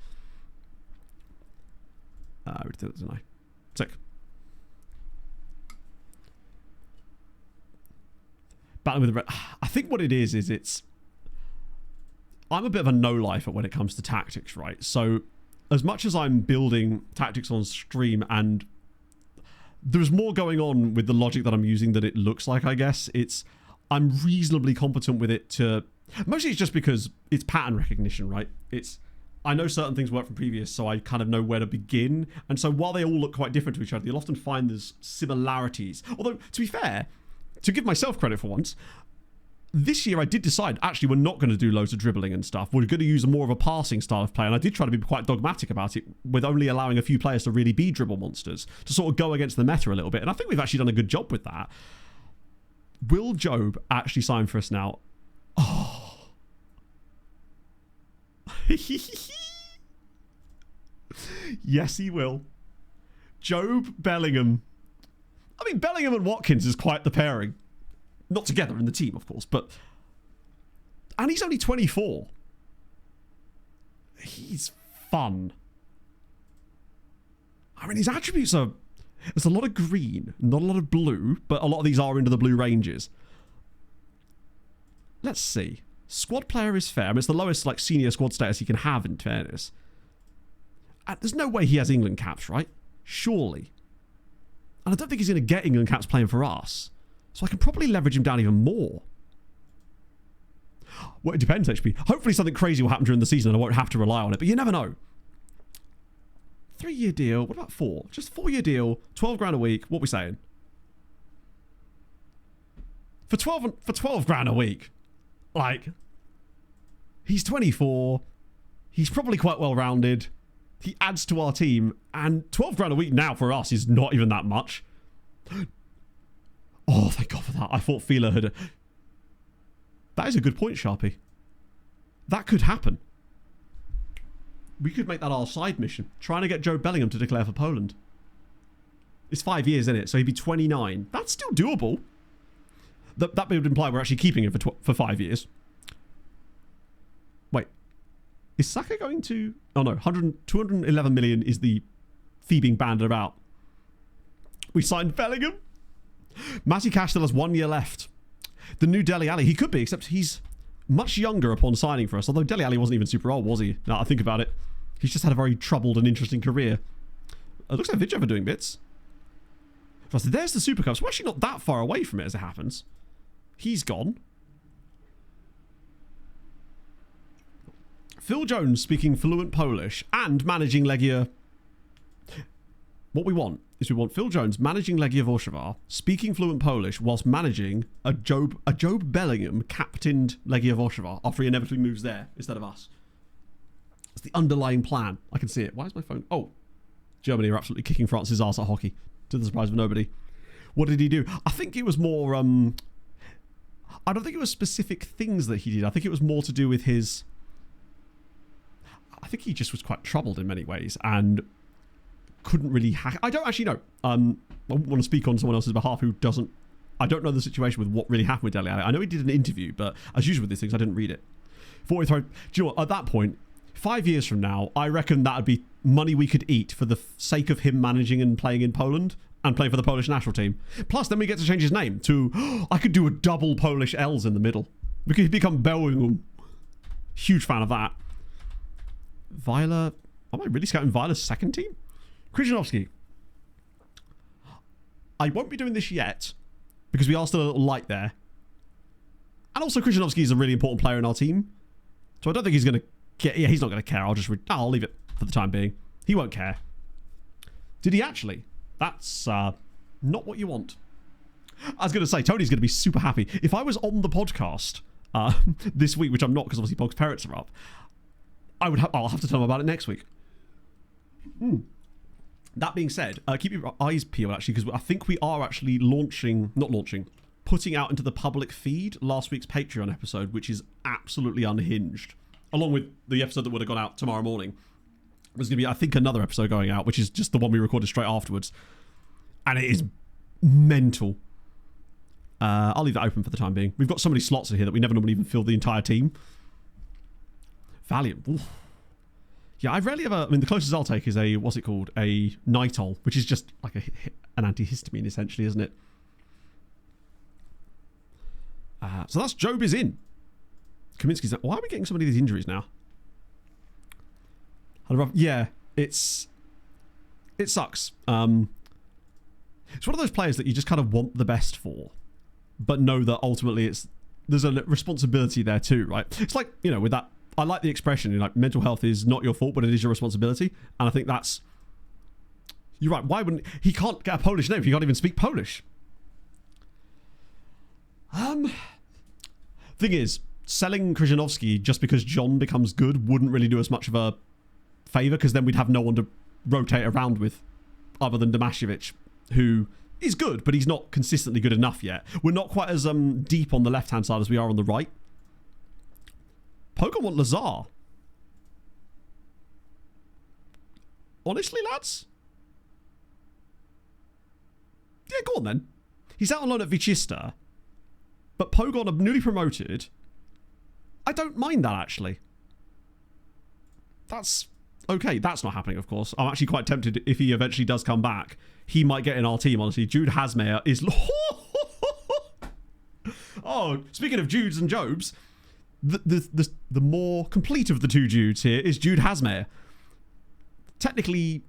Don't I? Sick. Battling with the red. I think what it is it's... I'm a bit of a no-lifer when it comes to tactics, right? So as much as I'm building tactics on stream and there's more going on with the logic that I'm using than it looks like, I guess, I'm reasonably competent with it to... Mostly it's just because it's pattern recognition, right? I know certain things work from previous, so I kind of know where to begin. And so while they all look quite different to each other, you'll often find there's similarities. Although, to be fair, to give myself credit for once, this year I did decide, actually, we're not going to do loads of dribbling and stuff. We're going to use more of a passing style of play. And I did try to be quite dogmatic about it, with only allowing a few players to really be dribble monsters, to sort of go against the meta a little bit. And I think we've actually done a good job with that. Will Job actually sign for us now? Oh. Yes, he will. Job, Bellingham. I mean, Bellingham and Watkins is quite the pairing. Not together in the team, of course, but... And he's only 24. He's fun. I mean, his attributes are... There's a lot of green, not a lot of blue, but a lot of these are into the blue ranges. Let's see. Squad player is fair. I mean, it's the lowest like senior squad status he can have, in fairness. There's no way he has England caps, right? Surely. And I don't think he's going to get England caps playing for us. So I can probably leverage him down even more. Well, it depends, HP. Hopefully something crazy will happen during the season and I won't have to rely on it, but you never know. 3-year deal. What about 4? Just 4-year deal, 12 grand a week. What are we saying? For 12 grand a week. Like, he's 24. He's probably quite well-rounded. He adds to our team. And 12 grand a week now for us is not even that much. Oh, thank God for that. I thought Fila had... That is a good point, Sharpie. That could happen. We could make that our side mission. Trying to get Joe Bellingham to declare for Poland. It's 5 years, isn't it? So he'd be 29. That's still doable. That would imply we're actually keeping him for 5 years. Wait. Is Saka going to... Oh no, 211 million is the fee being banded about. We signed Bellingham. Matty Cash still has 1 year left. The new Dele Alli. He could be, except he's much younger upon signing for us. Although Dele Alli wasn't even super old, was he? Now I think about it. He's just had a very troubled and interesting career. It looks like Vidgev are doing bits. So there's the Super Cups. We're actually not that far away from it as it happens. He's gone. Phil Jones speaking fluent Polish and managing Legia. What we want is we want Phil Jones managing Legia Warszawa, speaking fluent Polish whilst managing a Job Bellingham captained Legia Warszawa after he inevitably moves there instead of us. It's the underlying plan. I can see it. Why is my phone? Oh, Germany are absolutely kicking France's arse at hockey, to the surprise of nobody. What did he do? I think it was more... I don't think it was specific things that he did. I think it was more to do with his... I think he just was quite troubled in many ways and couldn't really hack. I don't actually know. I wouldn't want to speak on someone else's behalf who doesn't... I don't know the situation with what really happened with Dele Alli. I know he did an interview, but as usual with these things, I didn't read it. Do you know what? At that point, 5 years from now, I reckon that would be money we could eat for the sake of him managing and playing in Poland and playing for the Polish national team. Plus, then we get to change his name to... I could do a double Polish L's in the middle. We could become Bellingham. Huge fan of that. Weiler... Am I really scouting Weiler's second team? Krzyżanowski. I won't be doing this yet because we are still a little light there. And also, Krzyżanowski is a really important player in our team. So I don't think he's going to get... Yeah, he's not going to care. I'll leave it for the time being. He won't care. Did he actually? That's not what you want. I was going to say, Tony's going to be super happy. If I was on the podcast this week, which I'm not because obviously Pog's parents are up, I'll have to tell him about it next week. That being said, keep your eyes peeled actually, because I think we are actually putting out into the public feed last week's Patreon episode, which is absolutely unhinged. Along with the episode that would have gone out tomorrow morning. There's going to be, I think, another episode going out, which is just the one we recorded straight afterwards. And it is mental. I'll leave that open for the time being. We've got so many slots in here that we never normally even fill the entire team. Valiant. Oof. Yeah, I rarely ever... I mean, the closest I'll take is a... What's it called? A Nitol, which is just like an antihistamine, essentially, isn't it? So that's Job is in. Kaminsky's... Why are we getting so many of these injuries now? Yeah, it sucks. It's one of those players that you just kind of want the best for, but know that ultimately there's a responsibility there too, right? It's like, you know, with that, I like the expression, like, mental health is not your fault, but it is your responsibility. And I think that's, you're right. Why wouldn't he can't get a Polish name if he can't even speak Polish? Thing is, selling Krzyżanowski just because John becomes good wouldn't really do us much of a favour, because then we'd have no one to rotate around with other than Damasiewicz, who is good, but he's not consistently good enough yet. We're not quite as deep on the left-hand side as we are on the right. Pogon want Lazar. Honestly, lads? Yeah, go on then. He's out on loan at Vichista, but Pogon are newly promoted. I don't mind that, actually. That's... okay, that's not happening, of course. I'm actually quite tempted, if he eventually does come back, he might get in our team, honestly. Jude Hasmayer is... Oh, speaking of Judes and Jobs, the more complete of the two Judes here is Jude Hasmayer. Technically,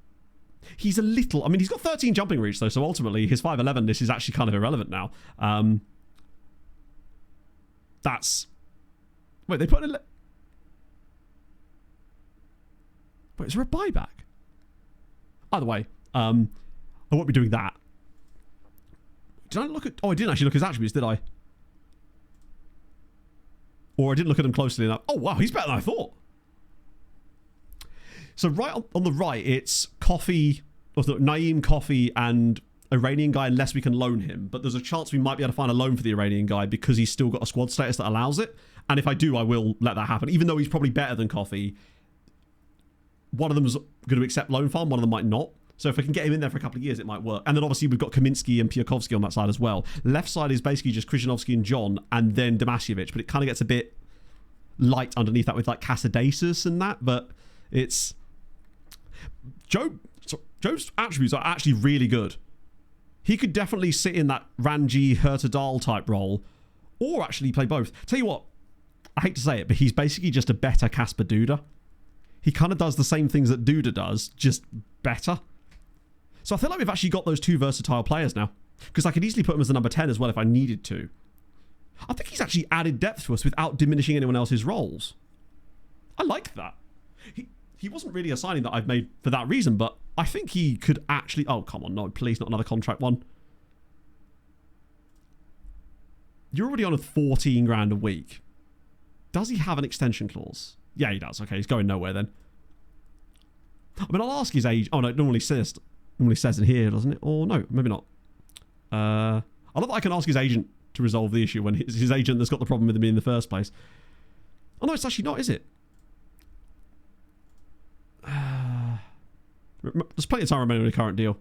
he's a little... I mean, he's got 13 jumping reach, though, so ultimately, his 5'11", this is actually kind of irrelevant now. That's... Wait, they put in... Wait, is there a buyback? Either way, I won't be doing that. Did I look at... Oh, I didn't actually look at his attributes, did I? Or I didn't look at him closely enough. Oh, wow, he's better than I thought. So right on the right, it's Coffee, or Naeem, Coffee, and Iranian guy, unless we can loan him. But there's a chance we might be able to find a loan for the Iranian guy because he's still got a squad status that allows it. And if I do, I will let that happen. Even though he's probably better than Coffee, one of them is going to accept loan farm, one of them might not. So if I can get him in there for a couple of years, it might work. And then obviously we've got Kaminsky and Piakovsky on that side as well. Left side is basically just Krzyżanowski and John, and then Damasiewicz. But it kind of gets a bit light underneath that with like Casadasas and that. But it's... Job's attributes are actually really good. He could definitely sit in that Ranji Hurtadal type role, or actually play both. Tell you what, I hate to say it, but he's basically just a better Kasper Duda. He kind of does the same things that Duda does, just better. So I feel like we've actually got those two versatile players now, because I could easily put him as the number 10 as well if I needed to. I think he's actually added depth to us without diminishing anyone else's roles. I like that. He wasn't really a signing that I've made for that reason, but I think he could actually... Oh, come on. No, please, not another contract one. You're already on a 14 grand a week. Does he have an extension clause? Yeah, he does. Okay, he's going nowhere then. I mean, I'll ask his age. Oh, no, it normally says in here, doesn't it? Or no, maybe not. I love that I can ask his agent to resolve the issue when it's his agent that's got the problem with him in the first place. Oh, no, it's actually not, is it? There's plenty of time remaining on the current deal.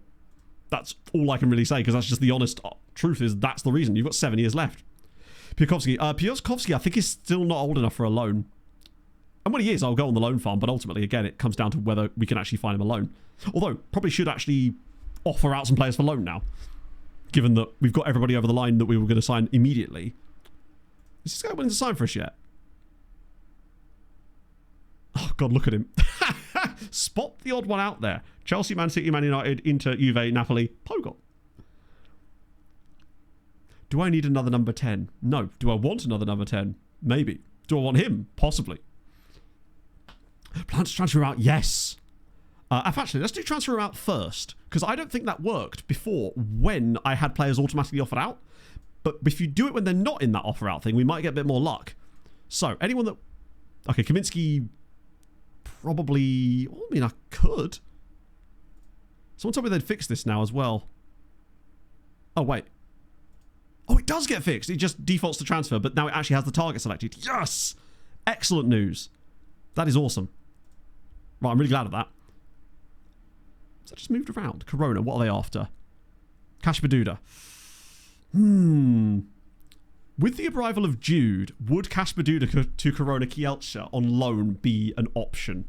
That's all I can really say, because that's just the honest truth is that's the reason. You've got 7 years left. Piatkowski, I think is still not old enough for a loan. And when he is, I'll go on the loan farm. But ultimately, again, it comes down to whether we can actually find him a loan. Although, probably should actually offer out some players for loan now. Given that we've got everybody over the line that we were going to sign immediately. Is this guy willing to sign for us yet? Oh, God, look at him. Spot the odd one out there. Chelsea, Man City, Man United, Inter, Juve, Napoli, Pogon. Do I need another number 10? No. Do I want another number 10? Maybe. Do I want him? Possibly. Plan to transfer him out? Yes. Actually, let's do transfer him out first, because I don't think that worked before when I had players automatically offered out. But if you do it when they're not in that offer out thing, we might get a bit more luck. So, anyone that... Okay, Kaminsky... Probably... I mean, I could. Someone told me they'd fix this now as well. Oh, wait. Oh, it does get fixed. It just defaults to transfer, but now it actually has the target selected. Yes! Excellent news. That is awesome. Right, I'm really glad of that. So I just moved around. Corona, what are they after? Kashbaduda. With the arrival of Jude, would Kashbaduda to Corona Kielce on loan be an option?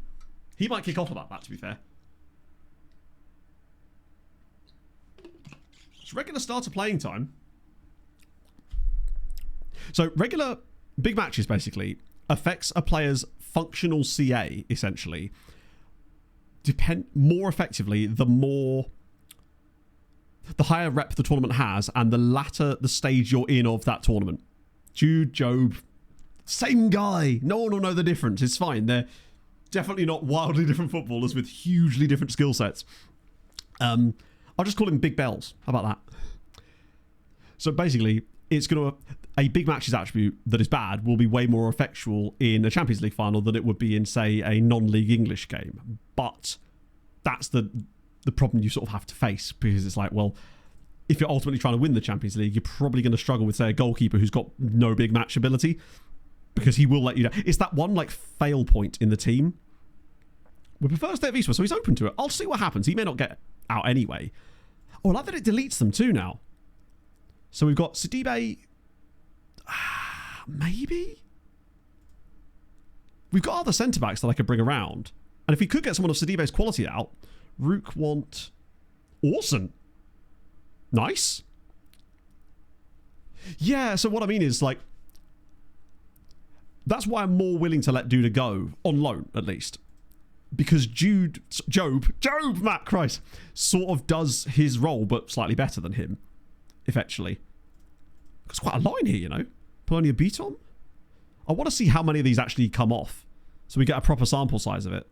He might kick off about that, to be fair. It's regular starter playing time. So regular big matches, basically, affects a player's functional CA, essentially, more effectively the higher rep the tournament has and the latter the stage you're in of that tournament. Jude, Job, same guy. No one will know the difference. It's fine. They're definitely not wildly different footballers with hugely different skill sets. I'll just call him Big Bells. How about that? So basically, it's going to... A big matches attribute that is bad will be way more effectual in a Champions League final than it would be in, say, a non-league English game. But that's the problem you sort of have to face, because it's like, well, if you're ultimately trying to win the Champions League, you're probably going to struggle with, say, a goalkeeper who's got no big match ability, because he will let you down. It's that one, like, fail point in the team. We prefer to stay at Wisła, so he's open to it. I'll see what happens. He may not get out anyway. Oh, I like that it deletes them too now. So we've got Sidibe... Maybe? We've got other centre-backs that I could bring around. And if we could get someone of Sidibe's quality out, Rook want... Orson. Nice. Yeah, so what I mean is, like... That's why I'm more willing to let Duda go, on loan, at least. Because Job, Matt Christ, sort of does his role, but slightly better than him, effectively. There's quite a line here, you know. Polonia Beaton? I want to see how many of these actually come off, so we get a proper sample size of it.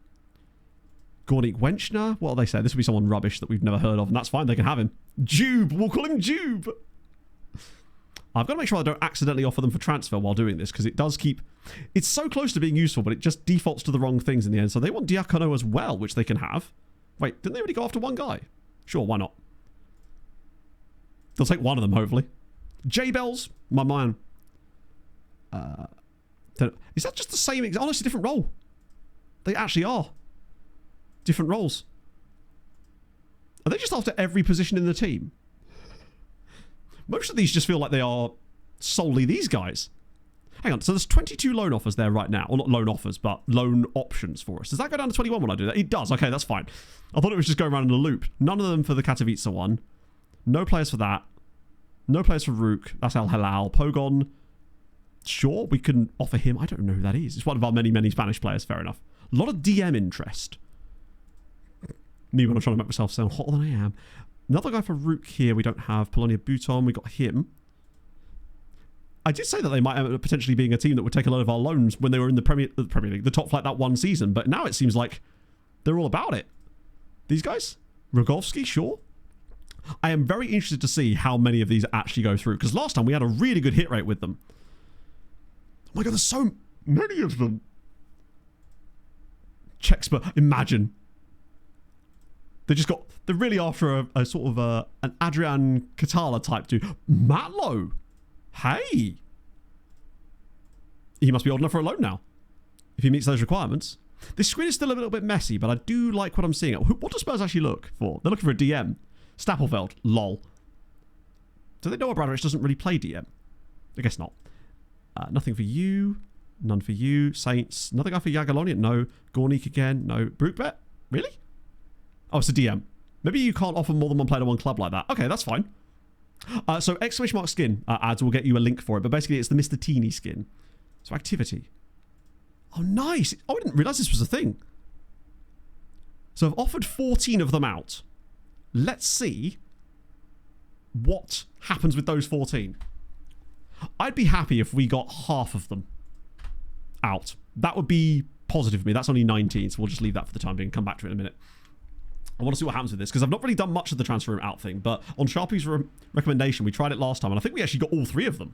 Gornik Wenchner? What do they say? This will be someone rubbish that we've never heard of, and that's fine. They can have him. Jube! We'll call him Jube! I've got to make sure I don't accidentally offer them for transfer while doing this, because it does keep... It's so close to being useful, but it just defaults to the wrong things in the end. So they want Diakono as well, which they can have. Wait, didn't they already go after one guy? Sure, why not? They'll take one of them, hopefully. J-Bells, my man. Is that just the same... Oh, it's a different role. They actually are. Different roles. Are they just after every position in the team? Most of these just feel like they are solely these guys. Hang on, so there's 22 loan offers there right now. Or not loan offers, but loan options for us. Does that go down to 21 when I do that? It does. Okay, that's fine. I thought it was just going around in a loop. None of them for the Katowice one. No players for that. No players for Rook. That's Al Hilal. Pogon. Sure, we can offer him. I don't know who that is. It's one of our many, many Spanish players. Fair enough. A lot of DM interest. Me when I'm trying to make myself sound hotter than I am. Another guy for Rook here we don't have. Polonia Buton. We got him. I did say that they might end up potentially being a team that would take a lot of our loans when they were in the Premier League, the top flight that one season. But now it seems like they're all about it. These guys? Rogovski, sure. I am very interested to see how many of these actually go through. Because last time we had a really good hit rate with them. Oh my god, there's so many of them. Chexper, imagine. They're really after a sort of an Adrian Catala type dude. Matlow. Hey. He must be old enough for a loan now. If he meets those requirements. This screen is still a little bit messy, but I do like what I'm seeing. What do Spurs actually look for? They're looking for a DM. Stapelfeld. Lol. Do they know Abramovich doesn't really play DM? I guess not. Nothing for you. None for you. Saints. Nothing for Jagiellonian. No. Gornik again. No. Brookbet? Really? Oh, it's a DM. Maybe you can't offer more than one player to one club like that. Okay, that's fine. So exclamation mark skin ads will get you a link for it, but basically it's the Mr. Teeny skin. So activity. Oh, nice. Oh, I didn't realise this was a thing. So I've offered 14 of them out. Let's see what happens with those 14. I'd be happy if we got half of them out. That would be positive for me. That's only 19, so we'll just leave that for the time being. Come back to it in a minute. I want to see what happens with this, because I've not really done much of the transfer room out thing, but on Sharpie's recommendation, we tried it last time, and I think we actually got all 3 of them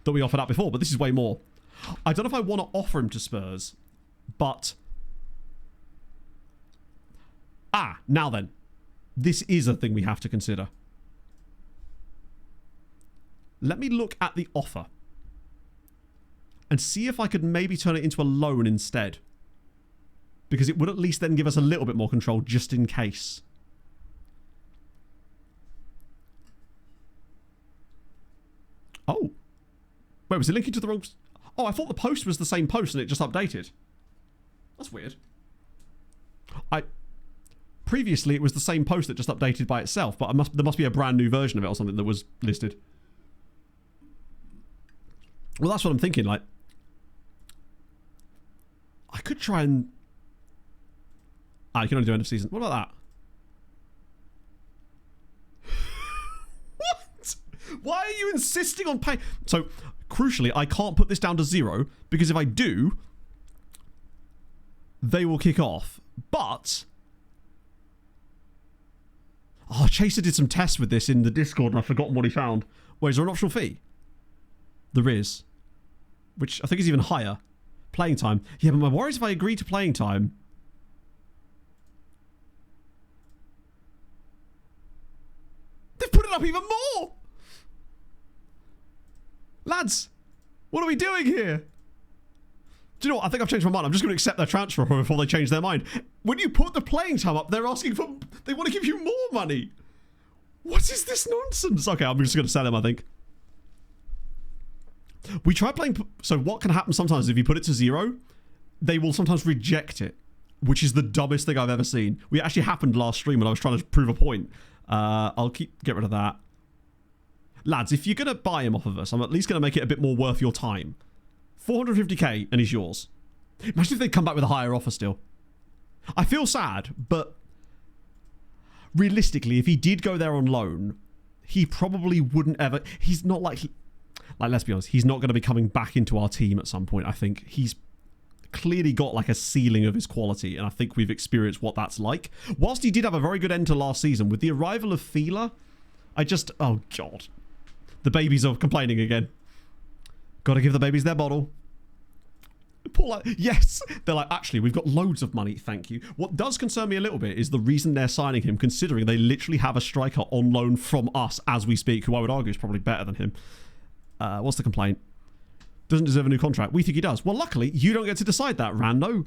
that we offered out before, but this is way more. I don't know if I want to offer him to Spurs, but... now then. This is a thing we have to consider. Let me look at the offer and see if I could maybe turn it into a loan instead. Because it would at least then give us a little bit more control just in case. Oh. Wait, was it linking to the wrong... Oh, I thought the post was the same post and it just updated. That's weird. Previously, it was the same post that just updated by itself, but there must be a brand new version of it or something that was listed. Well, that's what I'm thinking, like... I could try and... you can only do end of season. What about that? What? Why are you insisting on paying? So, crucially, I can't put this down to 0, because if I do, they will kick off. But... Oh, Chaser did some tests with this in the Discord and I've forgotten what he found. Wait, is there an optional fee? There is. Which I think is even higher. Playing time. Yeah, but my worry is if I agree to playing time... They've put it up even more! Lads, what are we doing here? Do you know what? I think I've changed my mind. I'm just going to accept their transfer before they change their mind. When you put the playing time up, they're asking for... They want to give you more money. What is this nonsense? Okay, I'm just going to sell him, I think. We try playing... So what can happen sometimes if you put it to 0, they will sometimes reject it, which is the dumbest thing I've ever seen. It actually happened last stream when I was trying to prove a point. I'll get rid of that. Lads, if you're going to buy him off of us, I'm at least going to make it a bit more worth your time. 450k and he's yours. Imagine if they come back with a higher offer still. I feel sad, but realistically, if he did go there on loan, he probably wouldn't ever... He's not like, let's be honest, he's not going to be coming back into our team at some point. I think he's clearly got like a ceiling of his quality, and I think we've experienced what that's like. Whilst he did have a very good end to last season, with the arrival of Fila, I just... Oh, God. The babies are complaining again. Got to give the babies their bottle. Yes! They're like, actually, we've got loads of money, thank you. What does concern me a little bit is the reason they're signing him, considering they literally have a striker on loan from us as we speak, who I would argue is probably better than him. What's the complaint? Doesn't deserve a new contract. We think he does. Well, luckily, you don't get to decide that, Rando.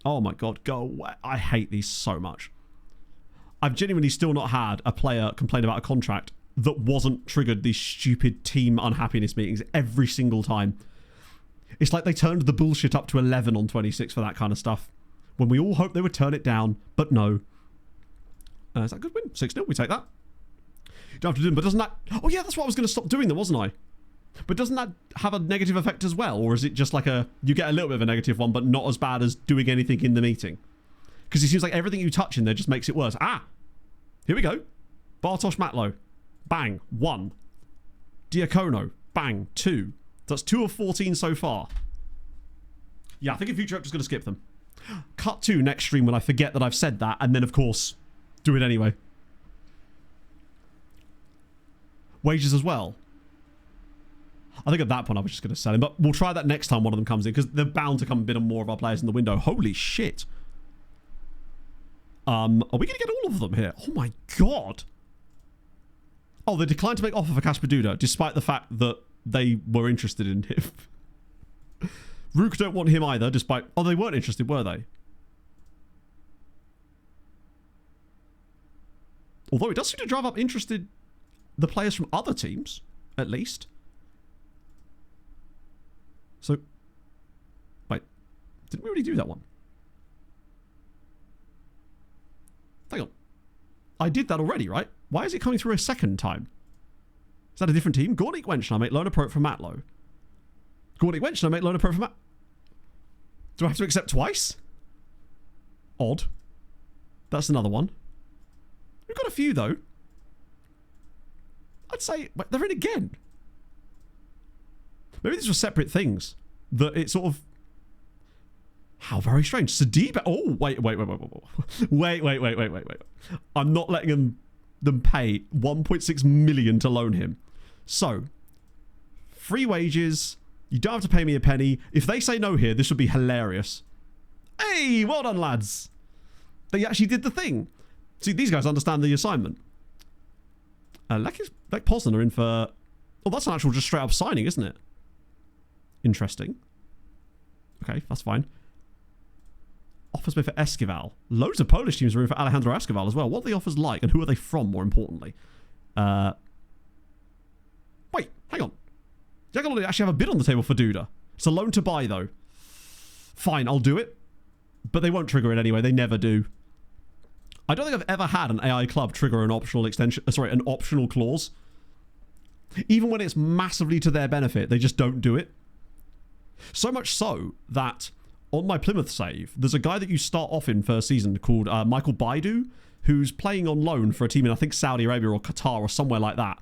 Oh my god, go away. I hate these so much. I've genuinely still not had a player complain about a contract that wasn't triggered these stupid team unhappiness meetings every single time. It's like they turned the bullshit up to 11 on 26 for that kind of stuff. When we all hoped they would turn it down, but no. Is that a good win? 6-0, we take that. You don't have to do them, but doesn't that... Oh yeah, that's what I was going to stop doing then, wasn't I? But doesn't that have a negative effect as well? Or is it just like a... You get a little bit of a negative one, but not as bad as doing anything in the meeting? Because it seems like everything you touch in there just makes it worse. Here we go. Bartosz Matlow. Bang. 1. Diacono. Bang. 2. That's 2 of 14 so far. Yeah, I think in future I'm just going to skip them. Cut to next stream when I forget that I've said that, and then, of course, do it anyway. Wages as well. I think at that point I was just going to sell him, but we'll try that next time one of them comes in, because they're bound to come a bit more of our players in the window. Holy shit. Are we going to get all of them here? Oh my god. Oh, they declined to make offer for Kasper Duda, despite the fact that they were interested in him. Rook don't want him either, despite... Oh, they weren't interested, were they? Although it does seem to drive up interested the players from other teams, at least. So... Wait. Didn't we already do that one? Hang on. I did that already, right? Why is it coming through a second time? Is that a different team? Gornik Wench and I make loan approach from Matlow. Gornik Wench and I make loan approach from Matt... Do I have to accept twice? Odd. That's another one. We've got a few, though. I'd say... Wait, they're in again. Maybe these were separate things. That it sort of... How very strange. Sadiba... Oh, wait. Wait. I'm not letting them pay 1.6 million to loan him. So, free wages... You don't have to pay me a penny. If they say no here, this would be hilarious. Hey, well done, lads. They actually did the thing. See, these guys understand the assignment. Lech Poznan are in for... Oh, that's an actual just straight up signing, isn't it? Interesting. Okay, that's fine. Offers made for Esquivel. Loads of Polish teams are in for Alejandro Esquivel as well. What are the offers like, and who are they from, more importantly? Wait, hang on. Jagiellonian actually have a bid on the table for Duda. It's a loan to buy, though. Fine, I'll do it. But they won't trigger it anyway. They never do. I don't think I've ever had an AI club trigger an optional extension. Sorry, an optional clause. Even when it's massively to their benefit, they just don't do it. So much so that on my Plymouth save, there's a guy that you start off in first season called Michael Baidu, who's playing on loan for a team in, I think, Saudi Arabia or Qatar or somewhere like that.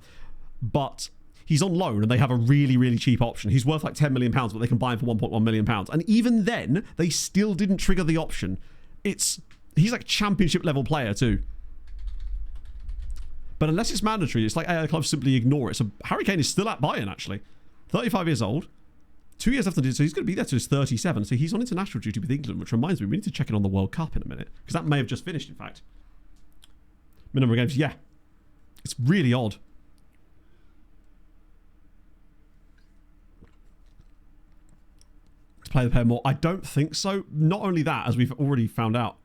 But... He's on loan and they have a really, really cheap option. He's worth like £10 million, but they can buy him for £1.1 million. And even then, they still didn't trigger the option. He's like a championship level player too. But unless it's mandatory, it's like AI clubs simply ignore it. So Harry Kane is still at Bayern, actually. 35 years old. 2 years after this, so he's going to be there till he's 37. So he's on international duty with England, which reminds me, we need to check in on the World Cup in a minute. Because that may have just finished, in fact. Minimum games, yeah. It's really odd. Play the pair more? I don't think so. Not only that, as we've already found out,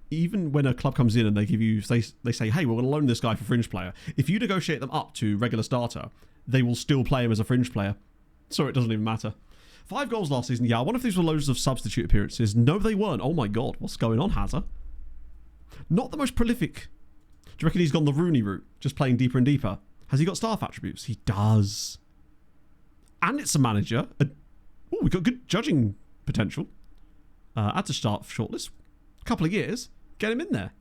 even when a club comes in and they give you, they say, hey, we're going to loan this guy for fringe player. If you negotiate them up to regular starter, they will still play him as a fringe player. So it doesn't even matter. 5 goals last season. Yeah, I wonder if these were loads of substitute appearances. No, they weren't. Oh my god, what's going on, Hazard? Not the most prolific. Do you reckon he's gone the Rooney route, just playing deeper and deeper? Has he got staff attributes? He does. And it's a manager. Oh, we've got good judging potential. Add to start shortlist. A couple of years. Get him in there.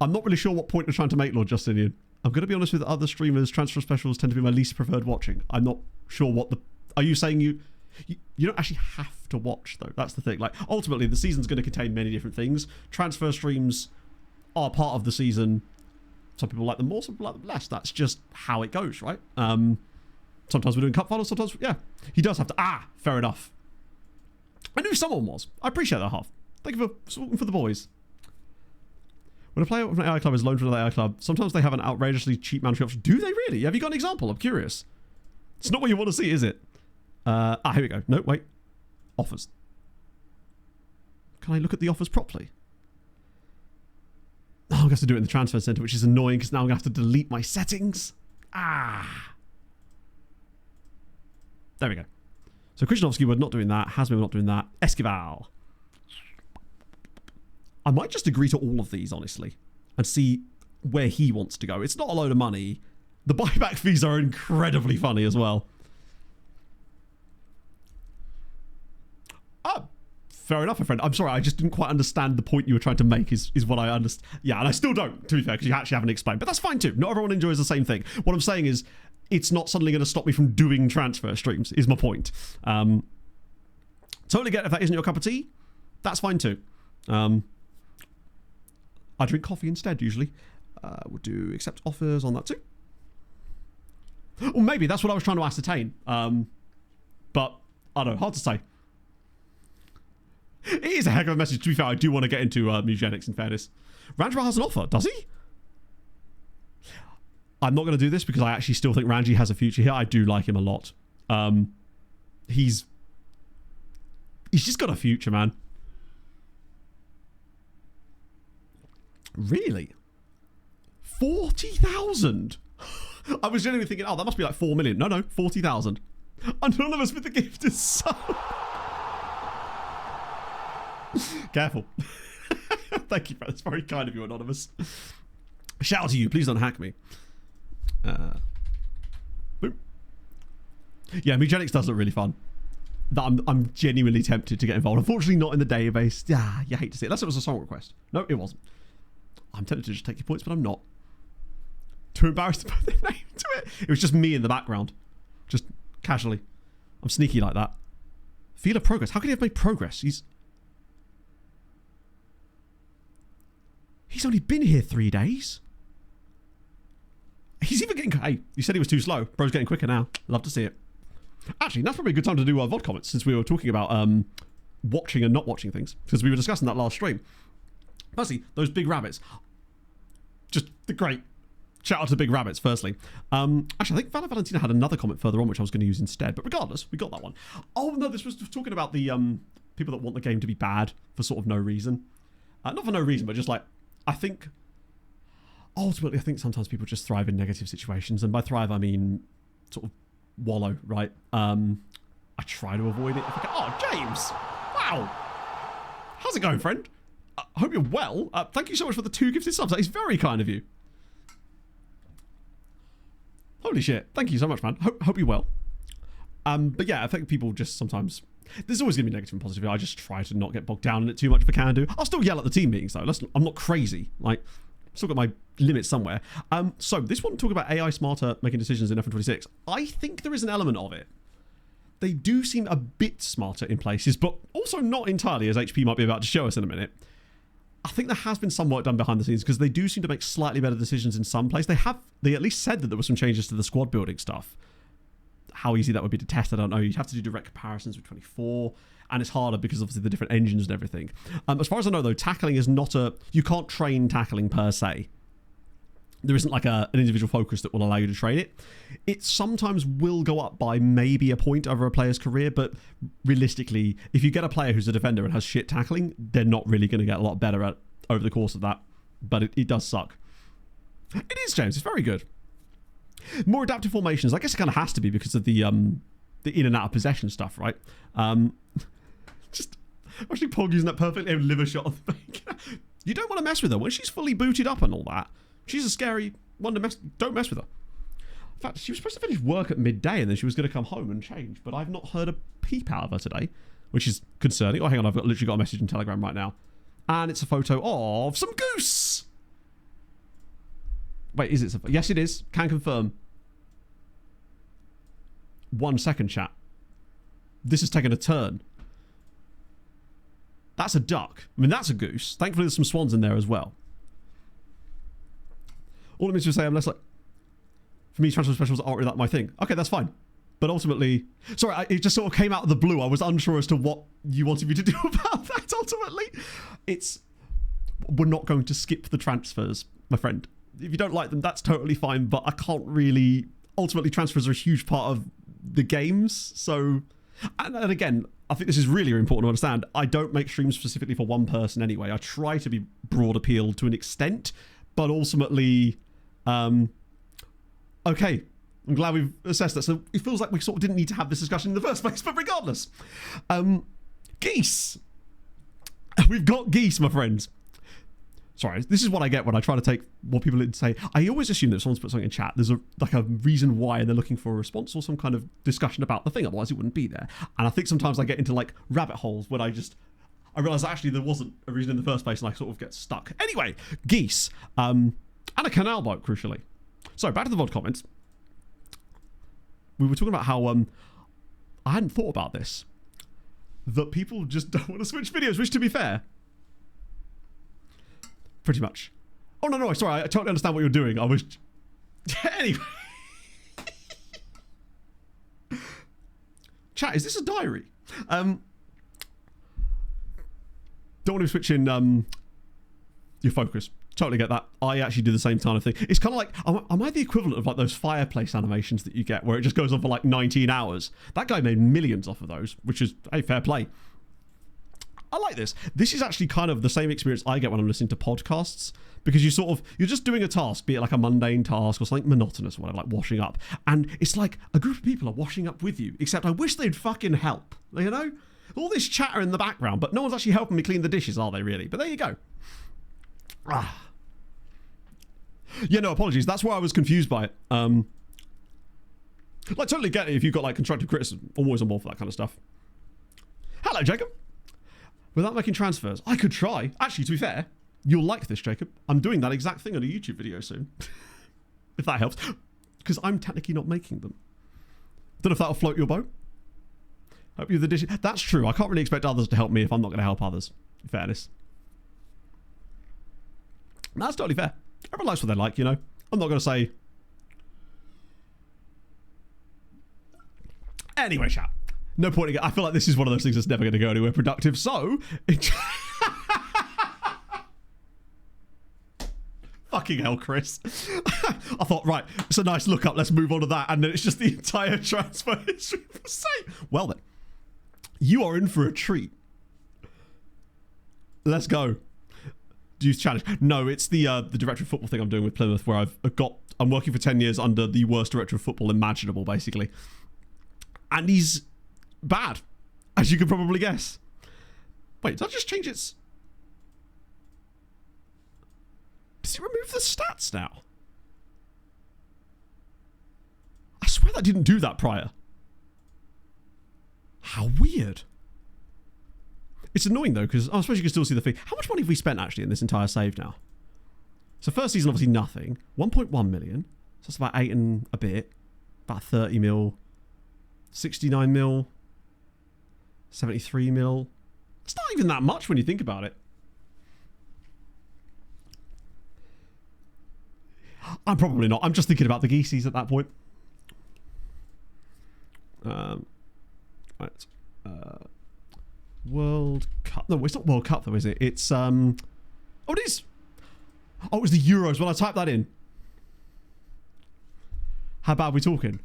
I'm not really sure what point you're trying to make, Lord Justinian. I'm going to be honest with other streamers. Transfer specials tend to be my least preferred watching. I'm not sure what the... Are you saying you don't actually have to watch, though? That's the thing. Like, ultimately, the season's going to contain many different things. Transfer streams are part of the season. Some people like them more, some people like them less. That's just how it goes, right? Sometimes we're doing cup finals, sometimes... Yeah, he does have to... Ah, fair enough. I knew someone was. I appreciate that, Half. Thank you for the boys. When a player from an AI club is loaned to another AI club, sometimes they have an outrageously cheap mandatory option. Do they really? Have you got an example? I'm curious. It's not what you want to see, is it? Here we go. No, wait. Offers. Can I look at the offers properly? Oh, I'm going to have to do it in the transfer center, which is annoying because now I'm going to have to delete my settings. Ah. There we go. So Krzyzanowski, we're not doing that. Hasbin, we're not doing that. Esquivel. I might just agree to all of these, honestly, and see where he wants to go. It's not a load of money. The buyback fees are incredibly funny as well. Fair enough, my friend. I'm sorry, I just didn't quite understand the point you were trying to make is what I understand. Yeah, and I still don't, to be fair, because you actually haven't explained. But that's fine too. Not everyone enjoys the same thing. What I'm saying is it's not suddenly going to stop me from doing transfer streams, is my point. Totally get if that isn't your cup of tea. That's fine too. I drink coffee instead, usually. We'll do accept offers on that too. Or maybe that's what I was trying to ascertain. But, I don't know, hard to say. It is a heck of a message. To be fair, I do want to get into Mugenics, in fairness. Ranjiro has an offer, does he? I'm not going to do this because I actually still think Ranji has a future here. I do like him a lot. He's just got a future, man. Really? 40,000? I was genuinely thinking, oh, that must be like 4 million. No, 40,000. Anonymous with the gift is so... Careful. Thank you, bro. That's very kind of you, Anonymous. Shout out to you. Please don't hack me. Boom. Yeah, Mugenics does look really fun. I'm genuinely tempted to get involved. Unfortunately, not in the database. Yeah, you hate to see it. Unless it was a song request. No, it wasn't. I'm tempted to just take your points, but I'm not. Too embarrassed to put their name to it. It was just me in the background. Just casually. I'm sneaky like that. Feel of progress. How can he have made progress? He's only been here 3 days. He's even getting... Hey, you said he was too slow. Bro's getting quicker now. Love to see it. Actually, that's probably a good time to do VOD comments since we were talking about watching and not watching things. Because we were discussing that last stream. Firstly, those big rabbits. Just the great... Shout out to Big Rabbits, firstly. Actually, I think Valentina had another comment further on, which I was going to use instead. But regardless, we got that one. Oh, no, this was talking about the people that want the game to be bad for sort of no reason. Not for no reason, but just like... I think... Ultimately, I think sometimes people just thrive in negative situations. And by thrive, I mean sort of wallow, right? I try to avoid it. If I can. Oh, James! Wow! How's it going, friend? I hope you're well. Thank you so much for the 2 gifted subs. That is very kind of you. Holy shit. Thank you so much, man. Hope you're well. But yeah, I think people just sometimes... There's always going to be negative and positive. I just try to not get bogged down in it too much if I can do. I'll still yell at the team meetings, though. I'm not crazy. Like, still got my limits somewhere. So this one, talk about AI smarter making decisions in F126. I think there is an element of it. They do seem a bit smarter in places, but also not entirely, as HP might be about to show us in a minute. I think there has been some work done behind the scenes because they do seem to make slightly better decisions in some places. They at least said that there were some changes to the squad building stuff. How easy that would be to test, I don't know. You'd have to do direct comparisons with 24, and it's harder because obviously the different engines and everything. As far as I know, though, tackling is not you can't train tackling per se. There isn't like an individual focus that will allow you to train it. It sometimes will go up by maybe a point over a player's career, but realistically, if you get a player who's a defender and has shit tackling, they're not really going to get a lot better at over the course of that. But it does suck. It is, James. It's very good. More adaptive formations. I guess it kind of has to be because of the in and out of possession stuff, right? Just actually Pog using that perfectly liver shot of the fake. You don't want to mess with her when she's fully booted up and all that. She's a scary one to mess. Don't mess with her. In fact, she was supposed to finish work at midday and then she was going to come home and change, but I've not heard a peep out of her today, which is concerning. Oh, hang on, I've literally got a message in Telegram right now, and it's a photo of some goose. Wait, is it? Yes, it is. Can confirm. 1 second, chat. This has taken a turn. That's a duck. I mean, that's a goose. Thankfully, there's some swans in there as well. All it means to say, I'm less like... For me, transfer specials aren't really that my thing. Okay, that's fine. But ultimately... Sorry, it just sort of came out of the blue. I was unsure as to what you wanted me to do about that, ultimately. We're not going to skip the transfers, my friend. If you don't like them, that's totally fine, but I can't really... Ultimately, transfers are a huge part of the games, so... And again, I think this is really important to understand. I don't make streams specifically for one person anyway. I try to be broad appeal to an extent, but ultimately... okay, I'm glad we've assessed that. So it feels like we sort of didn't need to have this discussion in the first place, but regardless. Geese. We've got geese, my friends. Sorry, this is what I get when I try to take what people say. I always assume that if someone's put something in chat, there's a reason why, and they're looking for a response or some kind of discussion about the thing. Otherwise, it wouldn't be there. And I think sometimes I get into like rabbit holes when I just I realised actually there wasn't a reason in the first place, and I sort of get stuck. Anyway, geese. And a canal boat, crucially. So, back to the VOD comments. We were talking about how I hadn't thought about this. That people just don't want to switch videos, which, to be fair, pretty much. Oh, no, sorry, I totally understand what you're doing. I was... Anyway. Chat, is this a diary? Don't want to switch in your focus. Totally get that. I actually do the same kind of thing. It's kind of like, am I the equivalent of like those fireplace animations that you get where it just goes on for like 19 hours? That guy made millions off of those, which is, hey, fair play. I like this. This is actually kind of the same experience I get when I'm listening to podcasts, because you're just doing a task, be it like a mundane task or something monotonous or whatever, like washing up. And it's like a group of people are washing up with you, except I wish they'd fucking help, you know? All this chatter in the background, but no one's actually helping me clean the dishes, are they really? But there you go. Yeah, no, apologies. That's where I was confused by it. Like, totally get it if you've got, like, constructive criticism. Always on board for that kind of stuff. Hello, Jacob. Without making transfers. I could try. Actually, to be fair, you'll like this, Jacob. I'm doing that exact thing on a YouTube video soon. If that helps. Because I'm technically not making them. Don't know if that'll float your boat. Hope you the dishes. That's true. I can't really expect others to help me if I'm not going to help others. In fairness. That's totally fair. Everyone likes what they like, you know. I'm not going to say... Anyway, chat. No point in... I feel like this is one of those things that's never going to go anywhere productive, so... Fucking hell, Chris. I thought, right, it's a nice look up, let's move on to that, and then it's just the entire transfer history for the sake. Well then, you are in for a treat. Let's go. Youth challenge. No, it's the director of football thing I'm doing with Plymouth, where I'm working for 10 years under the worst director of football imaginable, basically. And he's bad, as you can probably guess. Wait, did I just change its... Does it remove the stats now? I swear that didn't do that prior. How weird. It's annoying though, because I suppose you can still see the fee. How much money have we spent actually in this entire save now? So first season, obviously nothing. 1.1 million. So that's about 8 and a bit. About 30 mil. 69 mil. 73 mil. It's not even that much when you think about it. I'm probably not. I'm just thinking about the geesies at that point. Right. World Cup. No, it's not World Cup though, is it? It's oh, it is. Oh, it was the Euros. When I typed that in. How bad are we talking?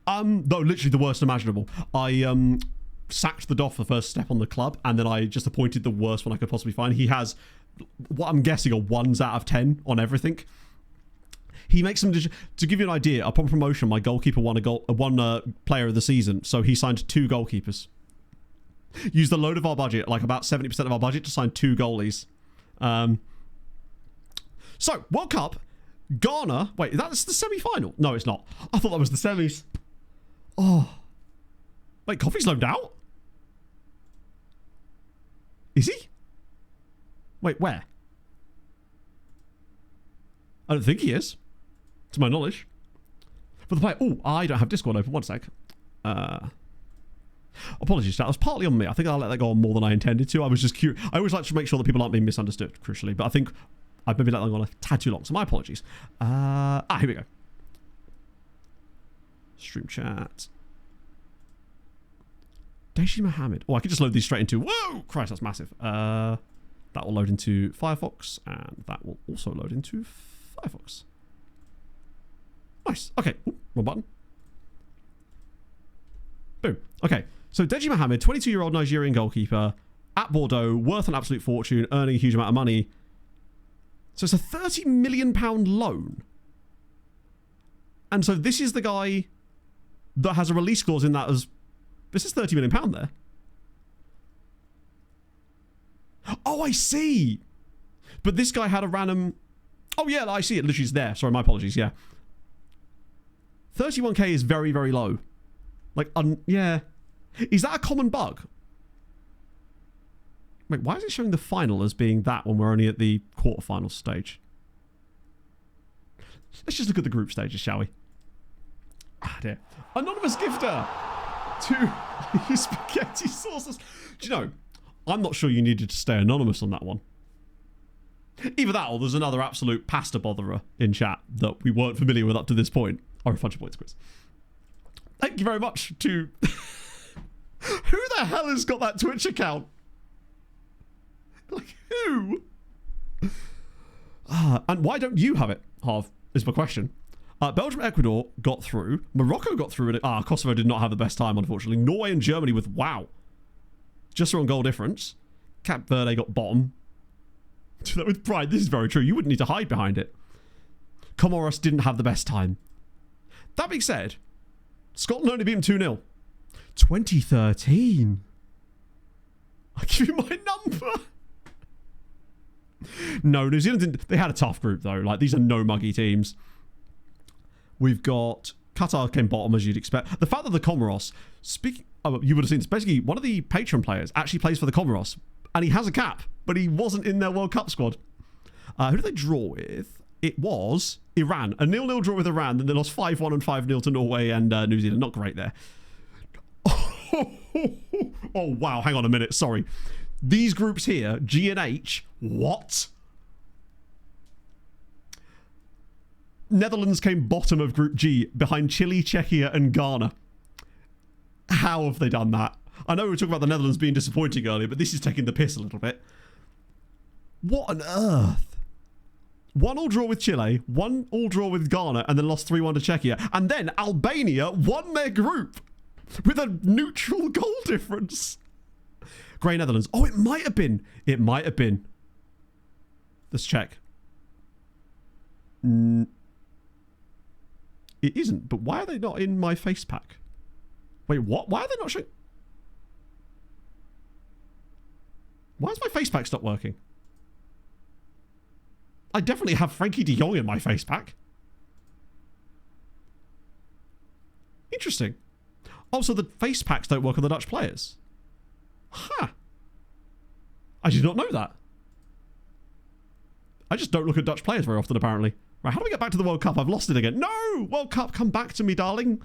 No, literally the worst imaginable. I sacked the Doff the first step on the club, and then I just appointed the worst one I could possibly find. He has what I'm guessing are 1s out of 10 on everything. He makes them to give you an idea. Upon promotion, my goalkeeper won one player of the season, so he signed 2 goalkeepers. Used a load of our budget, like about 70% of our budget, to sign 2 goalies. So World Cup, Ghana. Wait, that's the semi-final. No, it's not. I thought that was the semis. Oh, wait, Coffee's loaned out. Is he? Wait, where? I don't think he is, to my knowledge. But the player... Oh, I don't have Discord open. One sec. Apologies, chat. That was partly on me. I think I let that go on more than I intended to. I was just curious. I always like to make sure that people aren't being misunderstood, crucially. But I think I've maybe let that go on a tad too long. So my apologies. Here we go. Stream chat. Deji Mohammed. Oh, I could just load these straight into... Whoa! Christ, that's massive. That will load into Firefox, and that will also load into Firefox. Nice. Okay. Ooh, wrong button. Boom. Okay. So Deji Mohammed, 22-year-old Nigerian goalkeeper at Bordeaux, worth an absolute fortune, earning a huge amount of money. So it's a £30 million loan. And so this is the guy that has a release clause in that as... This is £30 million there. Oh, I see. But this guy had a random... Oh, yeah, I see it. Literally, it's there. Sorry, my apologies. Yeah. 31k is very, very low. Like, yeah. Is that a common bug? Wait, why is it showing the final as being that when we're only at the quarterfinal stage? Let's just look at the group stages, shall we? Ah, dear. Anonymous gifter! 2 spaghetti sauces. Do you know, I'm not sure you needed to stay anonymous on that one. Either that or there's another absolute pasta botherer in chat that we weren't familiar with up to this point. Or a bunch of points quiz. Thank you very much to... Who the hell has got that Twitch account? Like, who? And why don't you have it, Harv, is my question. Belgium, Ecuador got through. Morocco got through it. Kosovo did not have the best time, unfortunately. Norway and Germany with, wow. Just on goal difference. Cape Verde got bottom. Do that with pride. This is very true. You wouldn't need to hide behind it. Comoros didn't have the best time. That being said, Scotland only beat them 2-0. 2013. I'll give you my number. No, New Zealand didn't. They had a tough group, though. Like, these are no muggy teams. We've got... Qatar came bottom, as you'd expect. The fact that the Comoros... you would have seen this. Basically, one of the patron players actually plays for the Comoros. And he has a cap, but he wasn't in their World Cup squad. Who did they draw with? It was Iran. A 0-0 draw with Iran. Then they lost 5-1 and 5-0 to Norway and New Zealand. Not great there. Oh, wow. Hang on a minute. Sorry. These groups here, G and H, what? Netherlands came bottom of Group G behind Chile, Czechia, and Ghana. How have they done that? I know we were talking about the Netherlands being disappointing earlier, but this is taking the piss a little bit. What on earth? 1-1 draw with Chile, 1-1 draw with Ghana, and then lost 3-1 to Czechia. And then Albania won their group with a neutral goal difference. Grey Netherlands. Oh, it might have been. It might have been. Let's check. It isn't, but why are they not in my face pack? Wait, what? Why are they not showing... Why is my face pack not working? I definitely have Frankie de Jong in my face pack. Interesting. Oh, so the face packs don't work on the Dutch players. Huh. I did not know that. I just don't look at Dutch players very often, apparently. Right, how do we get back to the World Cup? I've lost it again. No! World Cup, come back to me, darling.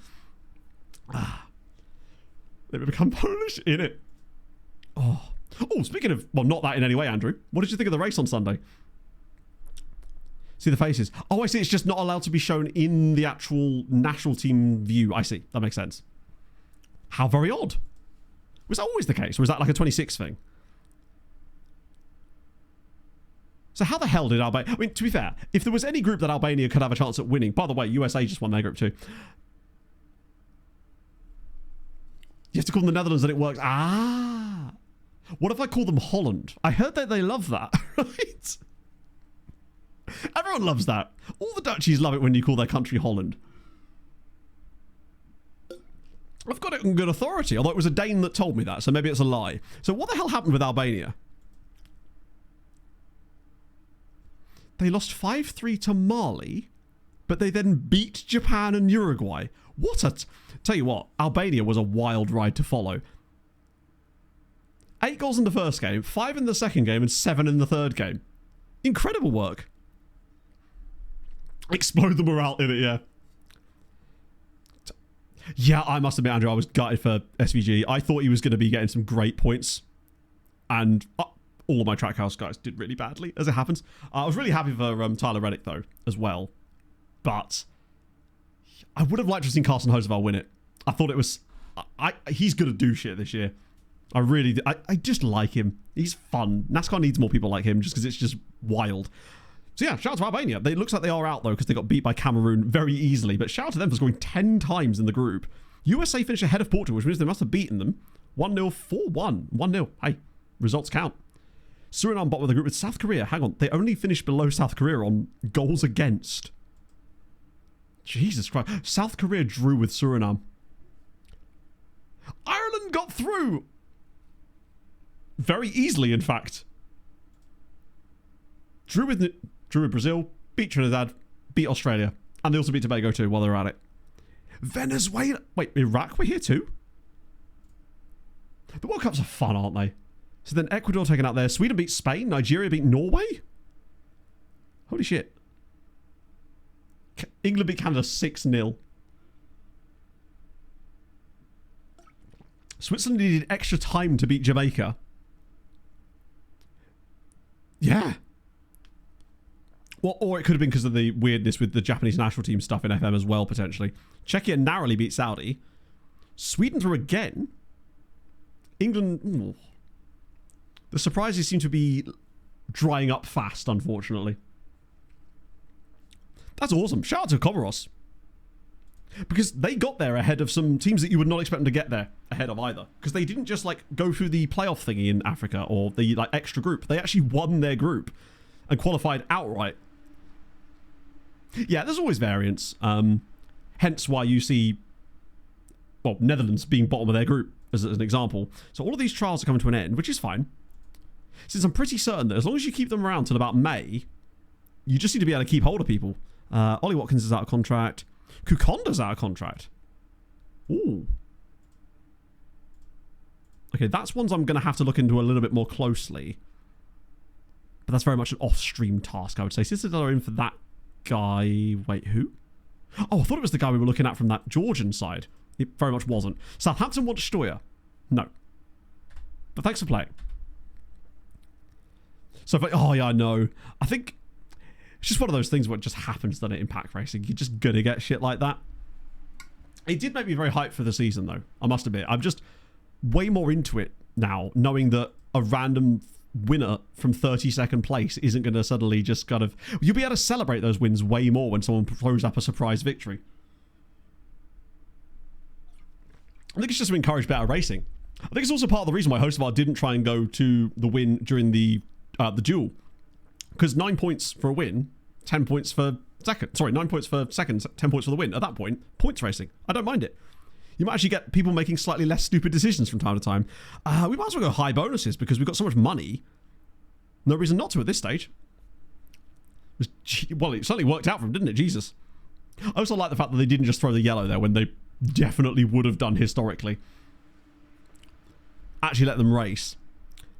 Let me become Polish in it. Oh, speaking of... Well, not that in any way, Andrew. What did you think of the race on Sunday? See the faces. Oh, I see. It's just not allowed to be shown in the actual national team view. I see. That makes sense. How very odd. Was that always the case? Or was that like a 26 thing? So how the hell did Albania... I mean, to be fair, if there was any group that Albania could have a chance at winning... By the way, USA just won their group too. You have to call them the Netherlands and it works. Ah. What if I call them Holland? I heard that they love that, right? Everyone loves that. All the Dutchies love it when you call their country Holland. I've got it on good authority, although it was a Dane that told me that, so maybe it's a lie. So what the hell happened with Albania? They lost 5-3 to Mali, but they then beat Japan and Uruguay. What a... Tell you what, Albania was a wild ride to follow. 8 goals in the first game, 5 in the second game, and 7 in the third game. Incredible work. Explode the morale in it, yeah. Yeah, I must admit, Andrew, I was gutted for SVG. I thought he was going to be getting some great points. And all of my Trackhouse guys did really badly, as it happens. I was really happy for Tyler Reddick, though, as well. But I would have liked to have seen Carson Hoseval win it. I thought it was... he's going to do shit this year. I really... I just like him. He's fun. NASCAR needs more people like him, just because it's just wild. So yeah, shout out to Albania. It looks like they are out, though, because they got beat by Cameroon very easily. But shout out to them for scoring 10 times in the group. USA finished ahead of Portugal, which means they must have beaten them. 1-0, 4-1. 1-0. Hey, results count. Suriname bottom of the group with South Korea. Hang on. They only finished below South Korea on goals against. Jesus Christ. South Korea drew with Suriname. Ireland got through. Very easily, in fact. Drew with Brazil, beat Trinidad, beat Australia. And they also beat Tobago too while they were at it. Venezuela. Wait, Iraq were here too? The World Cups are fun, aren't they? So then Ecuador taken out there. Sweden beat Spain. Nigeria beat Norway. Holy shit. England beat Canada 6-0. Switzerland needed extra time to beat Jamaica. Yeah. Well, or it could have been because of the weirdness with the Japanese national team stuff in FM as well, potentially. Czechia narrowly beat Saudi. Sweden through again. England... Ooh. The surprises seem to be drying up fast, unfortunately. That's awesome. Shout out to Comoros. Because they got there ahead of some teams that you would not expect them to get there ahead of either. Because they didn't just like go through the playoff thingy in Africa or the like extra group. They actually won their group and qualified outright. Yeah, there's always variance. Hence why you see, well, Netherlands being bottom of their group as an example. So all of these trials are coming to an end, which is fine. Since I'm pretty certain that as long as you keep them around till about May, you just need to be able to keep hold of people. Ollie Watkins is out of contract. Kukonda's out of contract. Ooh. Okay, that's ones I'm going to have to look into a little bit more closely. But that's very much an off-stream task, I would say. Sisters are in for that guy. Wait, who? Oh, I thought it was the guy we were looking at from that Georgian side. It very much wasn't. Southampton wants Steuer. No. But thanks for playing. So, oh yeah, I know. I think it's just one of those things where it just happens, doesn't it, in pack racing. You're just gonna get shit like that. It did make me very hyped for the season, though. I must admit. I'm just way more into it now, knowing that a random winner from 32nd place isn't going to suddenly just kind of... You'll be able to celebrate those wins way more when someone throws up a surprise victory. I think it's just to encourage better racing. I think it's also part of the reason why Hocevar didn't try and go to the win during the duel. Because 9 points for a win, 10 points for second. Sorry, 9 points for second, 10 points for the win. At that point, points racing. I don't mind it. You might actually get people making slightly less stupid decisions from time to time. We might as well go high bonuses because we've got so much money. No reason not to at this stage. Well, it certainly worked out for them, didn't it? Jesus. I also like the fact that they didn't just throw the yellow there when they definitely would have done historically. Actually let them race.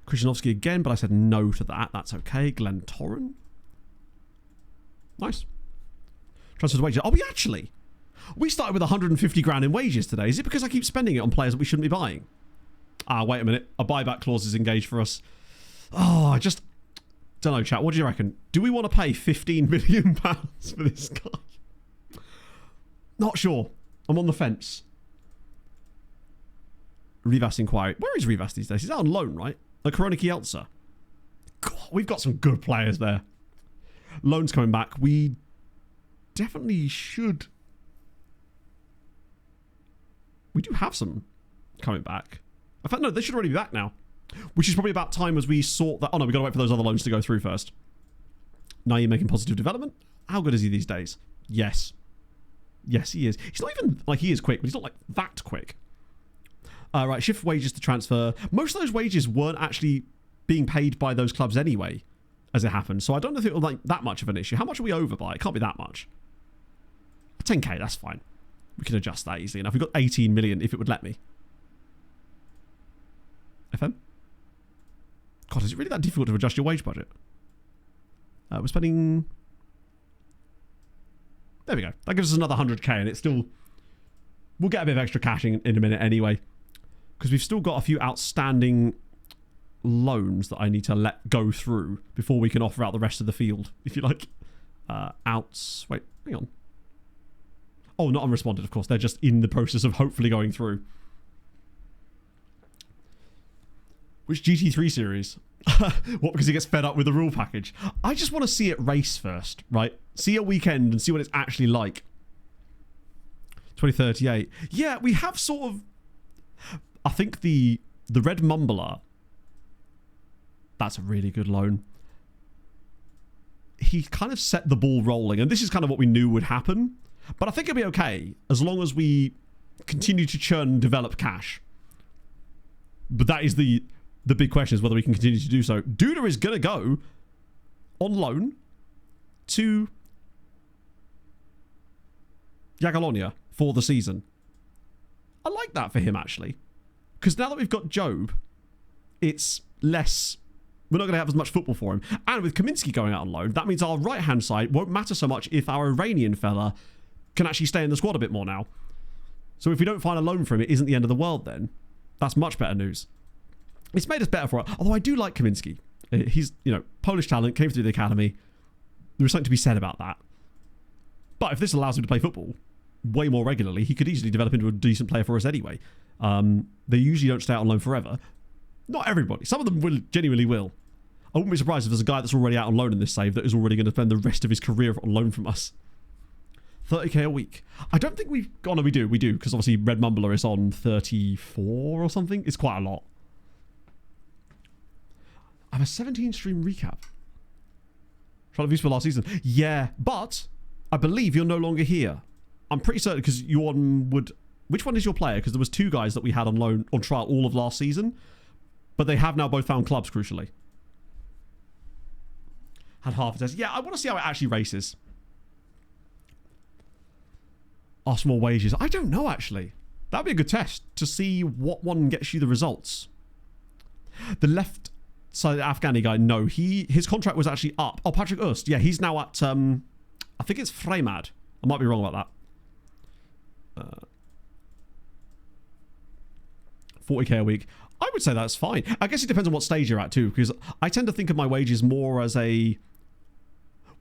Krzyzanowski again, but I said no to that. That's okay. Glenn Torren. Nice. Transfer to wages. Oh, we started with 150 grand in wages today. Is it because I keep spending it on players that we shouldn't be buying? Wait a minute. A buyback clause is engaged for us. Oh, I just... Don't know, chat. What do you reckon? Do we want to pay £15 million for this guy? Not sure. I'm on the fence. Rivas inquiry. Where is Rivas these days? He's out on loan, right? Like Corona Kielce. God, we've got some good players there. Loan's coming back. We definitely should... We do have some coming back. In fact, no, they should already be back now. Which is probably about time as we sort that... Oh, no, we've got to wait for those other loans to go through first. Now you're making positive development. How good is he these days? Yes. Yes, he is. He's not even... Like, he is quick, but he's not, like, that quick. Right, shift wages to transfer. Most of those wages weren't actually being paid by those clubs anyway, as it happened. So I don't know if it was, like, that much of an issue. How much are we over by? It can't be that much. 10k, that's fine. We can adjust that easily enough. We've got 18 million if it would let me. FM? God, is it really that difficult to adjust your wage budget? We're spending... There we go. That gives us another 100k and it's still... We'll get a bit of extra cash in a minute anyway. Because we've still got a few outstanding loans that I need to let go through before we can offer out the rest of the field, if you like. Outs... Wait, hang on. Oh, not unresponded, of course. They're just in the process of hopefully going through. Which GT3 series? What, because he gets fed up with the rule package? I just want to see it race first, right? See a weekend and see what it's actually like. 2038. Yeah, we have sort of... I think the Red Mumbler... That's a really good loan. He kind of set the ball rolling, and this is kind of what we knew would happen. But I think it'll be okay, as long as we continue to churn and develop cash. But that is the big question, is whether we can continue to do so. Duda is going to go on loan to Jagiellonia for the season. I like that for him, actually. Because now that we've got Job, it's less... We're not going to have as much football for him. And with Kaminsky going out on loan, that means our right-hand side won't matter so much if our Iranian fella can actually stay in the squad a bit more now. So if we don't find a loan for him, it isn't the end of the world then. That's much better news. It's made us better for it. Although I do like Kaminsky. He's, Polish talent, came through the academy. There was something to be said about that. But if this allows him to play football way more regularly, he could easily develop into a decent player for us anyway. They usually don't stay out on loan forever. Not everybody. Some of them genuinely will. I wouldn't be surprised if there's a guy that's already out on loan in this save that is already going to spend the rest of his career on loan from us. 30k a week. I don't think we've... Oh, no, we do, because obviously Red Mumbler is on 34 or something. It's quite a lot. I have a 17-stream recap. Trying to view for last season. Yeah, but I believe you're no longer here. I'm pretty certain because you would... Which one is your player? Because there was two guys that we had on loan, on trial all of last season. But they have now both found clubs, crucially. Had half a test. Yeah, I want to see how it actually races. Are small wages? I don't know, actually. That'd be a good test to see what one gets you the results. The left side Afghani guy, no. His contract was actually up. Oh, Patrick Ust. Yeah, he's now at, I think it's Fremad. I might be wrong about that. 40k a week. I would say that's fine. I guess it depends on what stage you're at too, because I tend to think of my wages more as a...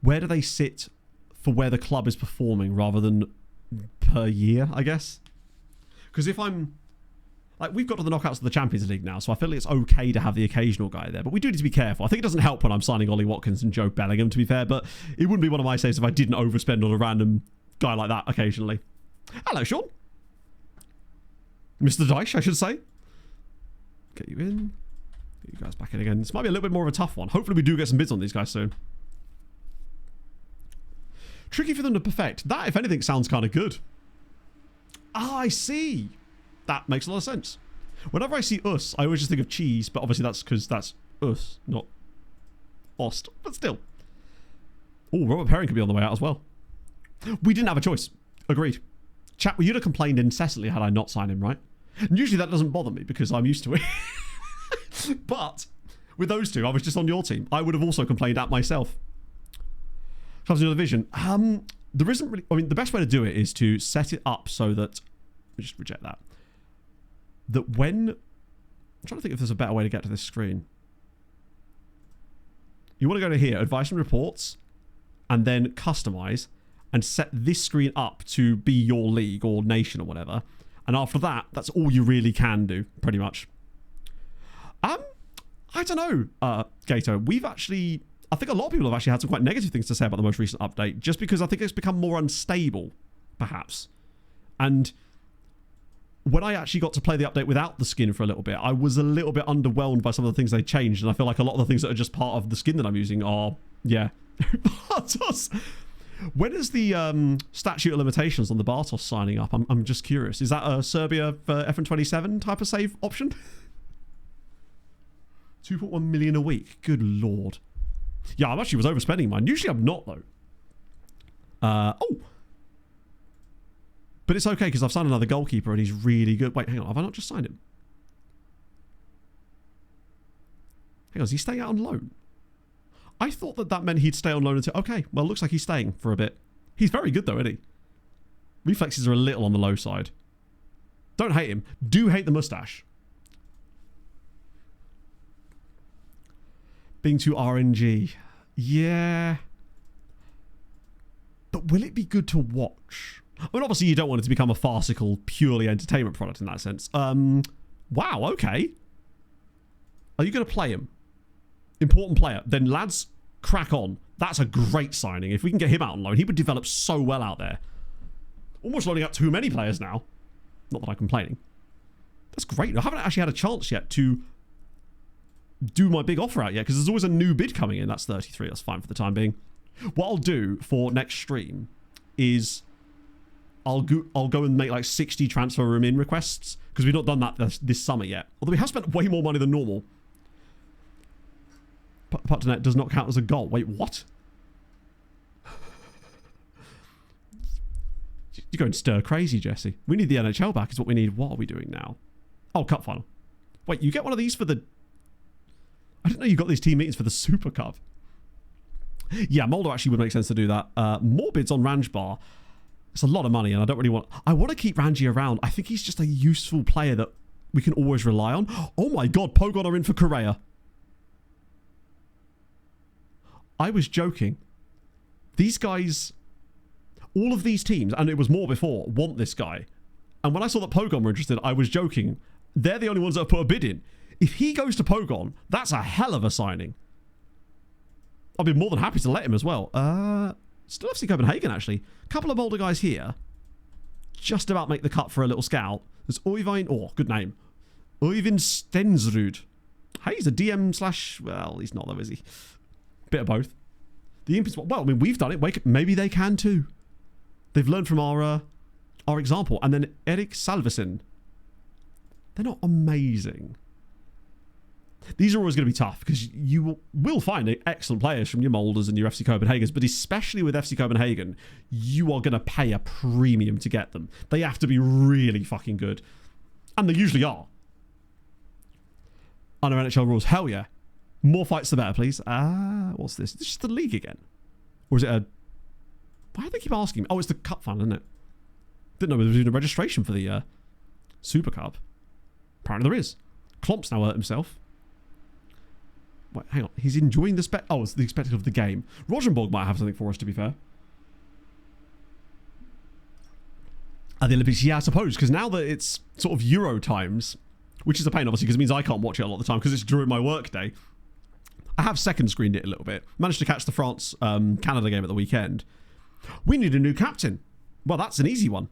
Where do they sit for where the club is performing rather than per year, I guess? Because if I'm... Like, we've got to the knockouts of the Champions League now, so I feel like it's okay to have the occasional guy there. But we do need to be careful. I think it doesn't help when I'm signing Ollie Watkins and Joe Bellingham, to be fair, but it wouldn't be one of my saves if I didn't overspend on a random guy like that occasionally. Hello, Sean. Mr. Dyche, I should say. Get you in. Get you guys back in again. This might be a little bit more of a tough one. Hopefully we do get some bids on these guys soon. Tricky for them to perfect. That, if anything, sounds kind of good. Ah, I see. That makes a lot of sense. Whenever I see us, I always just think of cheese, but obviously that's because that's us, not Ost. But still. Oh, Robert Perrin could be on the way out as well. We didn't have a choice. Agreed. Chat, you'd have complained incessantly had I not signed him, right? And usually that doesn't bother me because I'm used to it. But with those two, I was just on your team. I would have also complained at myself. Comes to the division. There isn't really... I mean, the best way to do it is to set it up so that... Let me just reject that. That when... I'm trying to think if there's a better way to get to this screen. You want to go to here, Advice and Reports, and then Customize, and set this screen up to be your league or nation or whatever. And after that, that's all you really can do, pretty much. I don't know, Gato. We've actually... I think a lot of people have actually had some quite negative things to say about the most recent update, just because I think it's become more unstable, perhaps. And when I actually got to play the update without the skin for a little bit, I was a little bit underwhelmed by some of the things they changed, and I feel like a lot of the things that are just part of the skin that I'm using are, yeah, Bartos. When is the statute of limitations on the Bartos signing up? I'm just curious. Is that a Serbia FN27 type of save option? 2.1 million a week. Good lord. Yeah, I actually was overspending mine. Usually I'm not, though. Oh. But it's okay, because I've signed another goalkeeper, and he's really good. Wait, hang on. Have I not just signed him? Hang on, is he staying out on loan? I thought that meant he'd stay on loan until... Okay, well, looks like he's staying for a bit. He's very good, though, isn't he? Reflexes are a little on the low side. Don't hate him. Do hate the mustache. Being too RNG. Yeah. But will it be good to watch? I mean, obviously you don't want it to become a farcical, purely entertainment product in that sense. Wow, okay. Are you going to play him? Important player. Then lads, crack on. That's a great signing. If we can get him out on loan, he would develop so well out there. Almost loading up too many players now. Not that I'm complaining. That's great. I haven't actually had a chance yet to do my big offer out yet, because there's always a new bid coming in. That's 33. That's fine for the time being. What I'll do for next stream is I'll go and make like 60 transfer room in requests, because we've not done that this summer yet. Although we have spent way more money than normal. Putt to net does not count as a goal. Wait, what? You're going stir crazy, Jesse. We need the NHL back is what we need. What are we doing now? Oh, cup final. Wait, you get one of these for the didn't know you got these team meetings for the Super Cup. Yeah, Moldo actually would make sense to do that. More bids on Ranjbar. It's a lot of money, and I don't really want... I want to keep Ranji around. I think he's just a useful player that we can always rely on. Oh my god, Pogon are in for Korea. I was joking. These guys... All of these teams, and it was more before, want this guy. And when I saw that Pogon were interested, I was joking. They're the only ones that have put a bid in. If he goes to Pogon, that's a hell of a signing. I'll be more than happy to let him as well. Still FC Copenhagen, actually. A couple of older guys here. Just about make the cut for a little scout. There's Oyvind... Oh, good name. Oyvind Stensrud. Hey, he's a DM slash... Well, he's not though, is he? Bit of both. The Imp is... Well, I mean, we've done it. Maybe they can too. They've learned from our example. And then Erik Salvesen. They're not amazing. These are always going to be tough because you will find excellent players from your Molders and your FC Copenhagens, but especially with FC Copenhagen, you are going to pay a premium to get them. They have to be really fucking good. And they usually are. Under NHL rules, hell yeah. More fights the better, please. What's this? Is this just the league again? Or is it a... Why do they keep asking me? Oh, it's the Cup final, isn't it? Didn't know there was even a registration for the Super Cup. Apparently there is. Klomp's now hurt himself. Wait, hang on. He's enjoying the it's the spectacle of the game. Rosenborg might have something for us, to be fair. At the Olympics, yeah, I suppose, because now that it's sort of Euro times, which is a pain, obviously, because it means I can't watch it a lot of the time because it's during my work day. I have second screened it a little bit. Managed to catch the France-Canada game at the weekend. We need a new captain. Well, that's an easy one.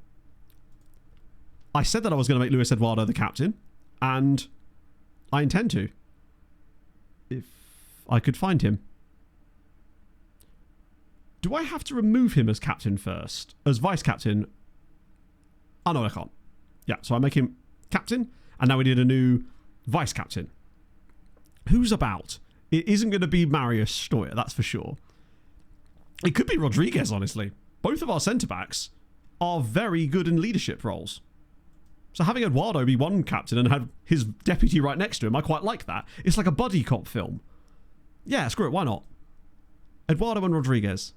I said that I was going to make Luis Eduardo the captain, and I intend to. If I could find him. Do I have to remove him as captain first? As vice captain? Oh, no, I can't. Yeah, so I make him captain, and now we need a new vice captain. Who's about? It isn't going to be Marius Stoyer, that's for sure. It could be Rodriguez, honestly. Both of our centre-backs are very good in leadership roles. So having Eduardo be one captain and have his deputy right next to him, I quite like that. It's like a buddy cop film. Yeah, screw it, why not? Eduardo and Rodriguez.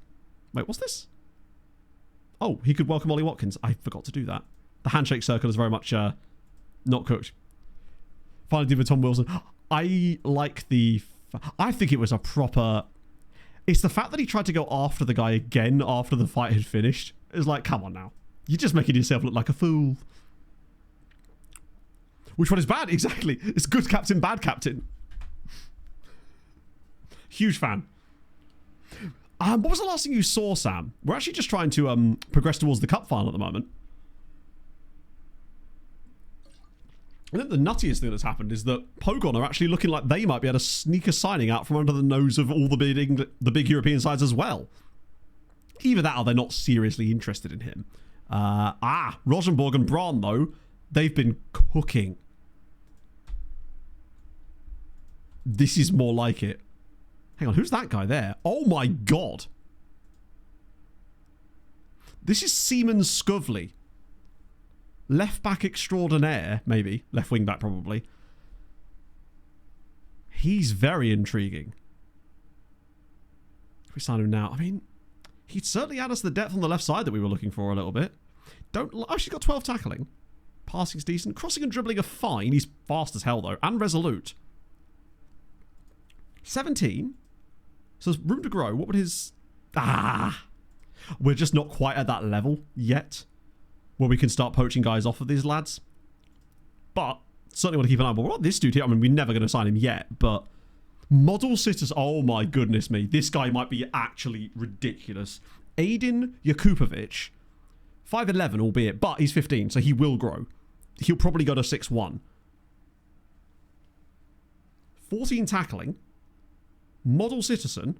Wait, what's this? Oh, he could welcome Ollie Watkins. I forgot to do that. The handshake circle is very much not cooked. Finally did with Tom Wilson. I like the... I think it was a proper... It's the fact that he tried to go after the guy again after the fight had finished. It's like, come on now. You're just making yourself look like a fool. Which one is bad? Exactly. It's good captain, bad captain. Huge fan. What was the last thing you saw, Sam? We're actually just trying to progress towards the cup final at the moment. I think the nuttiest thing that's happened is that Pogon are actually looking like they might be able to sneak a signing out from under the nose of all the big European sides as well. Either that or they're not seriously interested in him. Rosenborg and Braun, though, they've been cooking. This is more like it. Hang on, who's that guy there? Oh my god. This is Seaman Skovely. Left back extraordinaire, maybe. Left wing back, probably. He's very intriguing. If we sign him now, I mean, he'd certainly add us the depth on the left side that we were looking for a little bit. She's got 12 tackling. Passing's decent. Crossing and dribbling are fine. He's fast as hell, though. And resolute. 17. So there's room to grow. What would his... We're just not quite at that level yet where we can start poaching guys off of these lads. But certainly want to keep an eye on. But what about this dude here? I mean, we're never going to sign him yet, but model sitters. Oh my goodness me. This guy might be actually ridiculous. Aidin Jakupovic. 5'11", albeit, but he's 15, so he will grow. He'll probably go to 6'1". 14 tackling. Model citizen.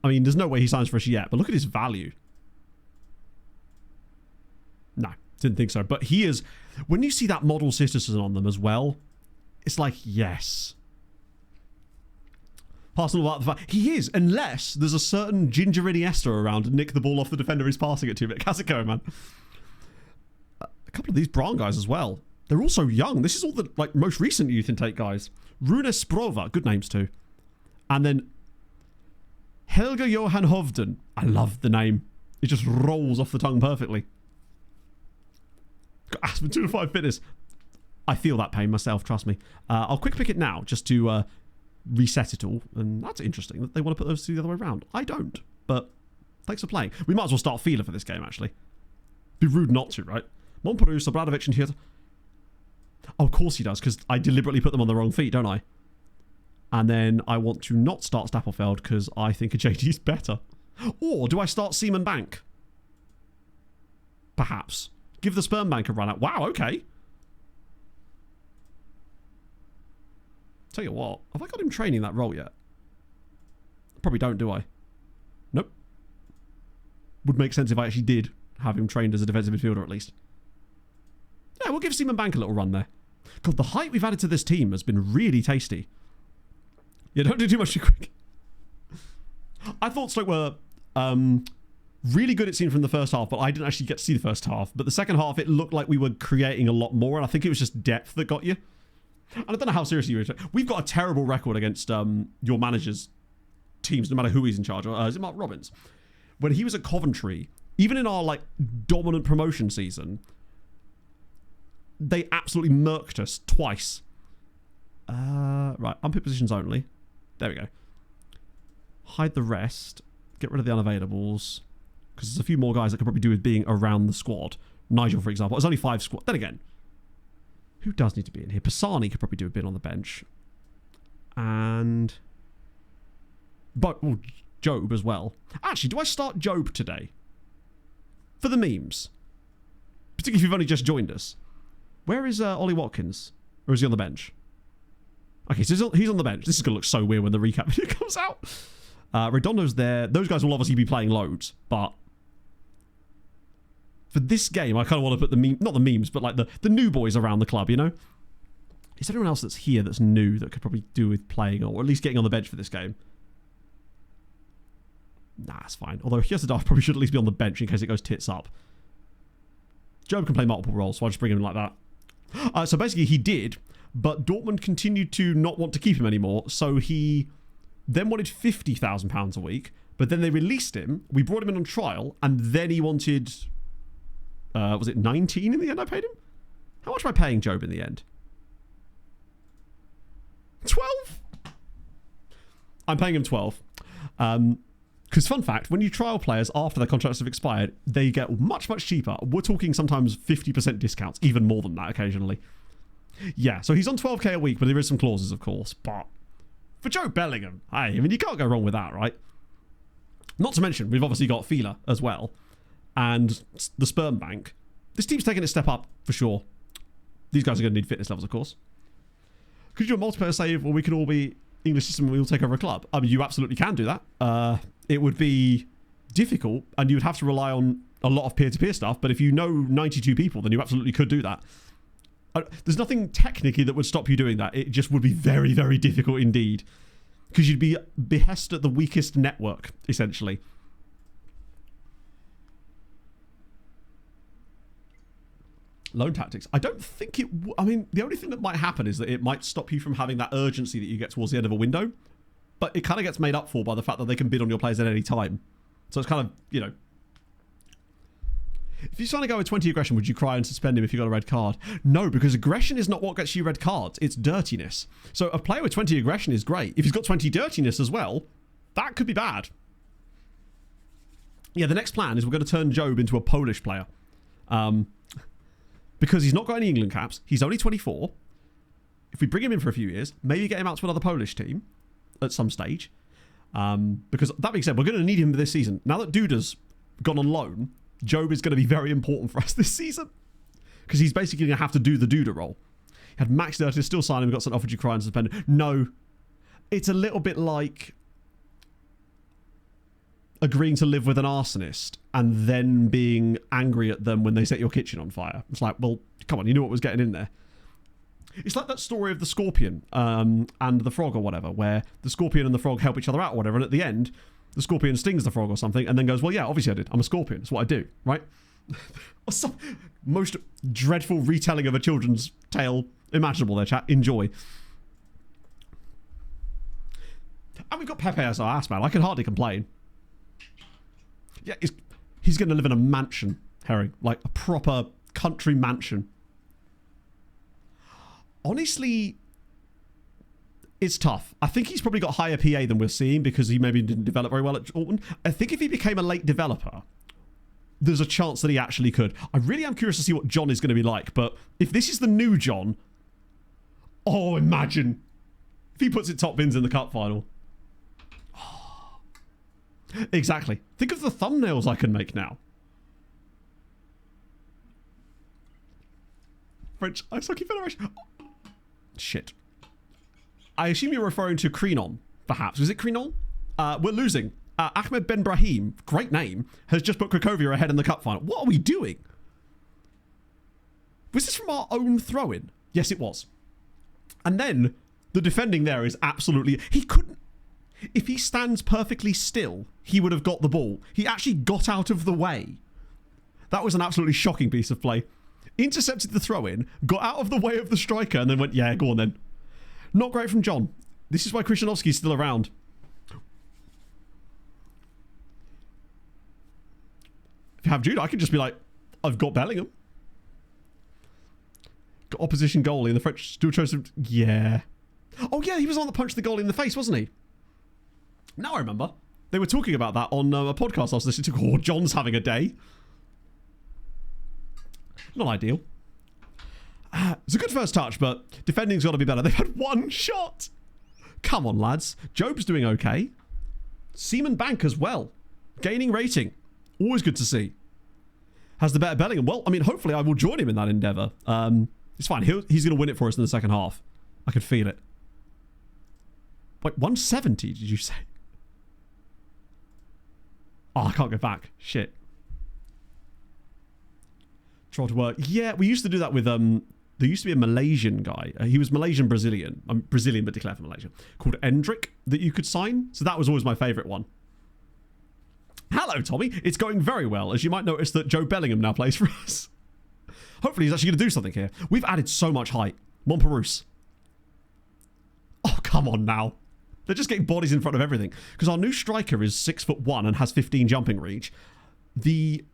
I mean, there's no way he signs for us yet, but look at his value. No, didn't think so. But he is... When you see that model citizen on them as well, it's like, yes. Passing all about the fact... He is, unless there's a certain Ginger Iniesta around and nick the ball off the defender he's passing it to. But how's it going, man? A couple of these Braun guys as well. They're all so young. This is all the like most recent youth intake guys. Rune Sprova, good names too. And then Helga Johan Hovden. I love the name. It just rolls off the tongue perfectly. Got Aspen 2 to 5 fitness. I feel that pain myself, trust me. I'll quick pick it now just to reset it all. And that's interesting that they want to put those two the other way around. I don't, but thanks for playing. We might as well start feeler for this game, actually. Be rude not to, right? Monperu, Sobradovic, and here. Oh, of course he does, because I deliberately put them on the wrong feet, don't I? And then I want to not start Stapelfeld because I think a JD is better. Or do I start Seaman Bank? Perhaps. Give the Sperm Bank a run out. Wow, okay. Tell you what, have I got him training that role yet? Probably don't, do I? Nope. Would make sense if I actually did have him trained as a defensive midfielder at least. Yeah, we'll give Seaman Bank a little run there. God, the height we've added to this team has been really tasty. Yeah, don't do too much too quick. I thought Stoke were really good, it seemed, from the first half, but I didn't actually get to see the first half. But the second half, it looked like we were creating a lot more, and I think it was just depth that got you. And I don't know how seriously you were. We've got a terrible record against your manager's teams, no matter who he's in charge of. Is it Mark Robbins? When he was at Coventry, even in our like dominant promotion season, they absolutely murked us twice. Right, unpicked positions only. There we go. Hide the rest. Get rid of the unavailables. Because there's a few more guys that could probably do with being around the squad. Nigel, for example. There's only 5 squad. Then again, who does need to be in here? Pisani could probably do a bit on the bench. And... But, well, Job as well. Actually, do I start Job today? For the memes. Particularly if you've only just joined us. Where is Ollie Watkins? Or is he on the bench? Okay, so he's on the bench. This is going to look so weird when the recap video comes out. Redondo's there. Those guys will obviously be playing loads, but for this game, I kind of want to put the meme, not the memes, but like the new boys around the club, you know? Is there anyone else that's here that's new that could probably do with playing or at least getting on the bench for this game? Nah, it's fine. Although Hyosadar probably should at least be on the bench in case it goes tits up. Job can play multiple roles, so I'll just bring him like that. So basically he did, but Dortmund continued to not want to keep him anymore, so he then wanted £50,000 a week, but then they released him, we brought him in on trial, and then he wanted, was it 19 in the end I paid him? How much am I paying Job in the end? 12? I'm paying him 12. Because fun fact, when you trial players after their contracts have expired, they get much, much cheaper. We're talking sometimes 50% discounts, even more than that occasionally. Yeah, so he's on 12k a week, but there is some clauses, of course. But for Joe Bellingham, hey, I mean, you can't go wrong with that, right? Not to mention, we've obviously got Fila as well, and the Sperm Bank. This team's taking a step up, for sure. These guys are going to need fitness levels, of course. Could you do a multiplayer save where we can all be English system and we all take over a club? I mean, you absolutely can do that. It would be difficult, and you would have to rely on a lot of peer-to-peer stuff, but if you know 92 people, then you absolutely could do that. There's nothing technically that would stop you doing that. It just would be very, very difficult indeed. Because you'd be behest at the weakest network, essentially. Loan tactics. I don't think it... I mean, the only thing that might happen is that it might stop you from having that urgency that you get towards the end of a window. But it kind of gets made up for by the fact that they can bid on your players at any time. So it's kind of, you know... If you're trying to go with 20 aggression, would you cry and suspend him if you got a red card? No, because aggression is not what gets you red cards. It's dirtiness. So a player with 20 aggression is great. If he's got 20 dirtiness as well, that could be bad. Yeah, the next plan is we're going to turn Job into a Polish player. Because he's not got any England caps. He's only 24. If we bring him in for a few years, maybe get him out to another Polish team at some stage. Because that being said, we're going to need him this season. Now that Duda's gone on loan, Job is going to be very important for us this season. Because he's basically going to have to do the Duda role. He had Max Dirty, still signed him, got sent off, would you cry and suspended? No. It's a little bit like agreeing to live with an arsonist and then being angry at them when they set your kitchen on fire. It's like, well, come on, you knew what was getting in there. It's like that story of the scorpion and the frog or whatever, where the scorpion and the frog help each other out or whatever, and at the end, the scorpion stings the frog or something and then goes, well, yeah, obviously I did. I'm a scorpion. That's what I do, right? Some most dreadful retelling of a children's tale imaginable there, chat. Enjoy. And we've got Pepe as our ass man. I can hardly complain. Yeah, he's going to live in a mansion, Herring. Like a proper country mansion. Honestly, it's tough. I think he's probably got higher PA than we're seeing because he maybe didn't develop very well at Alton. I think if he became a late developer, there's a chance that he actually could. I really am curious to see what John is going to be like, but if this is the new John, oh, imagine if he puts it top bins in the cup final. Oh, exactly. Think of the thumbnails I can make now. French Ice Hockey Federation. Oh, shit. I assume you're referring to Krinon, perhaps. Was it Krinon? We're losing. Ahmed Ben Brahim, great name, has just put Cracovia ahead in the cup final. What are we doing? Was this from our own throw-in? Yes, it was. And then the defending there is absolutely... He couldn't... If he stands perfectly still, he would have got the ball. He actually got out of the way. That was an absolutely shocking piece of play. Intercepted the throw-in, got out of the way of the striker, and then went, yeah, go on then. Not great from John. This is why Krzyzanowski's still around. If you have Jude, I could just be like, I've got Bellingham. Got opposition goalie, and the French still chose to... Yeah. Oh, yeah, he was on the punch the goalie in the face, wasn't he? Now I remember. They were talking about that on a podcast I was listening to. Oh, John's having a day. Not ideal. It's a good first touch, but defending's got to be better. They've had one shot. Come on, lads. Job's doing okay. Seaman Bank as well. Gaining rating. Always good to see. Has the better Bellingham. Well, I mean, hopefully I will join him in that endeavour. It's fine. He's going to win it for us in the second half. I can feel it. Wait, 170, did you say? Oh, I can't go back. Shit. Try to work. Yeah, we used to do that with... There used to be a Malaysian guy. He was Malaysian-Brazilian. Brazilian, but declared for Malaysia. Called Endrick that you could sign. So that was always my favourite one. Hello, Tommy. It's going very well. As you might notice that Joe Bellingham now plays for us. Hopefully he's actually going to do something here. We've added so much height. Montparnasse. Oh, come on now. They're just getting bodies in front of everything. Because our new striker is 6'1" and has 15 jumping reach. The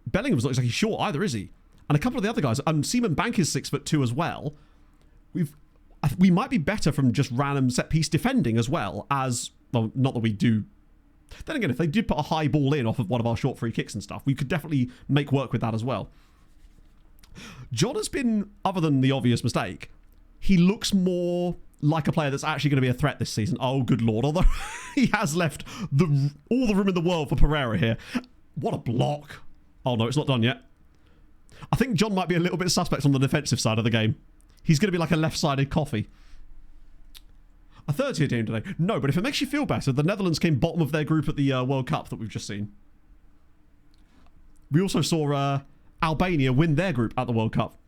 Bellingham's not exactly short either, is he? And a couple of the other guys. Seaman Bank is 6'2" as well. We might be better from just random set piece defending as well as... Well, not that we do... Then again, if they did put a high ball in off of one of our short free kicks and stuff, we could definitely make work with that as well. John has been, other than the obvious mistake, he looks more like a player that's actually going to be a threat this season. Oh, good lord. Although he has left all the room in the world for Pereira here. What a block. Oh, no, it's not done yet. I think John might be a little bit suspect on the defensive side of the game. He's going to be like a left-sided coffee. A third-tier team today. No, but if it makes you feel better, the Netherlands came bottom of their group at the World Cup that we've just seen. We also saw Albania win their group at the World Cup.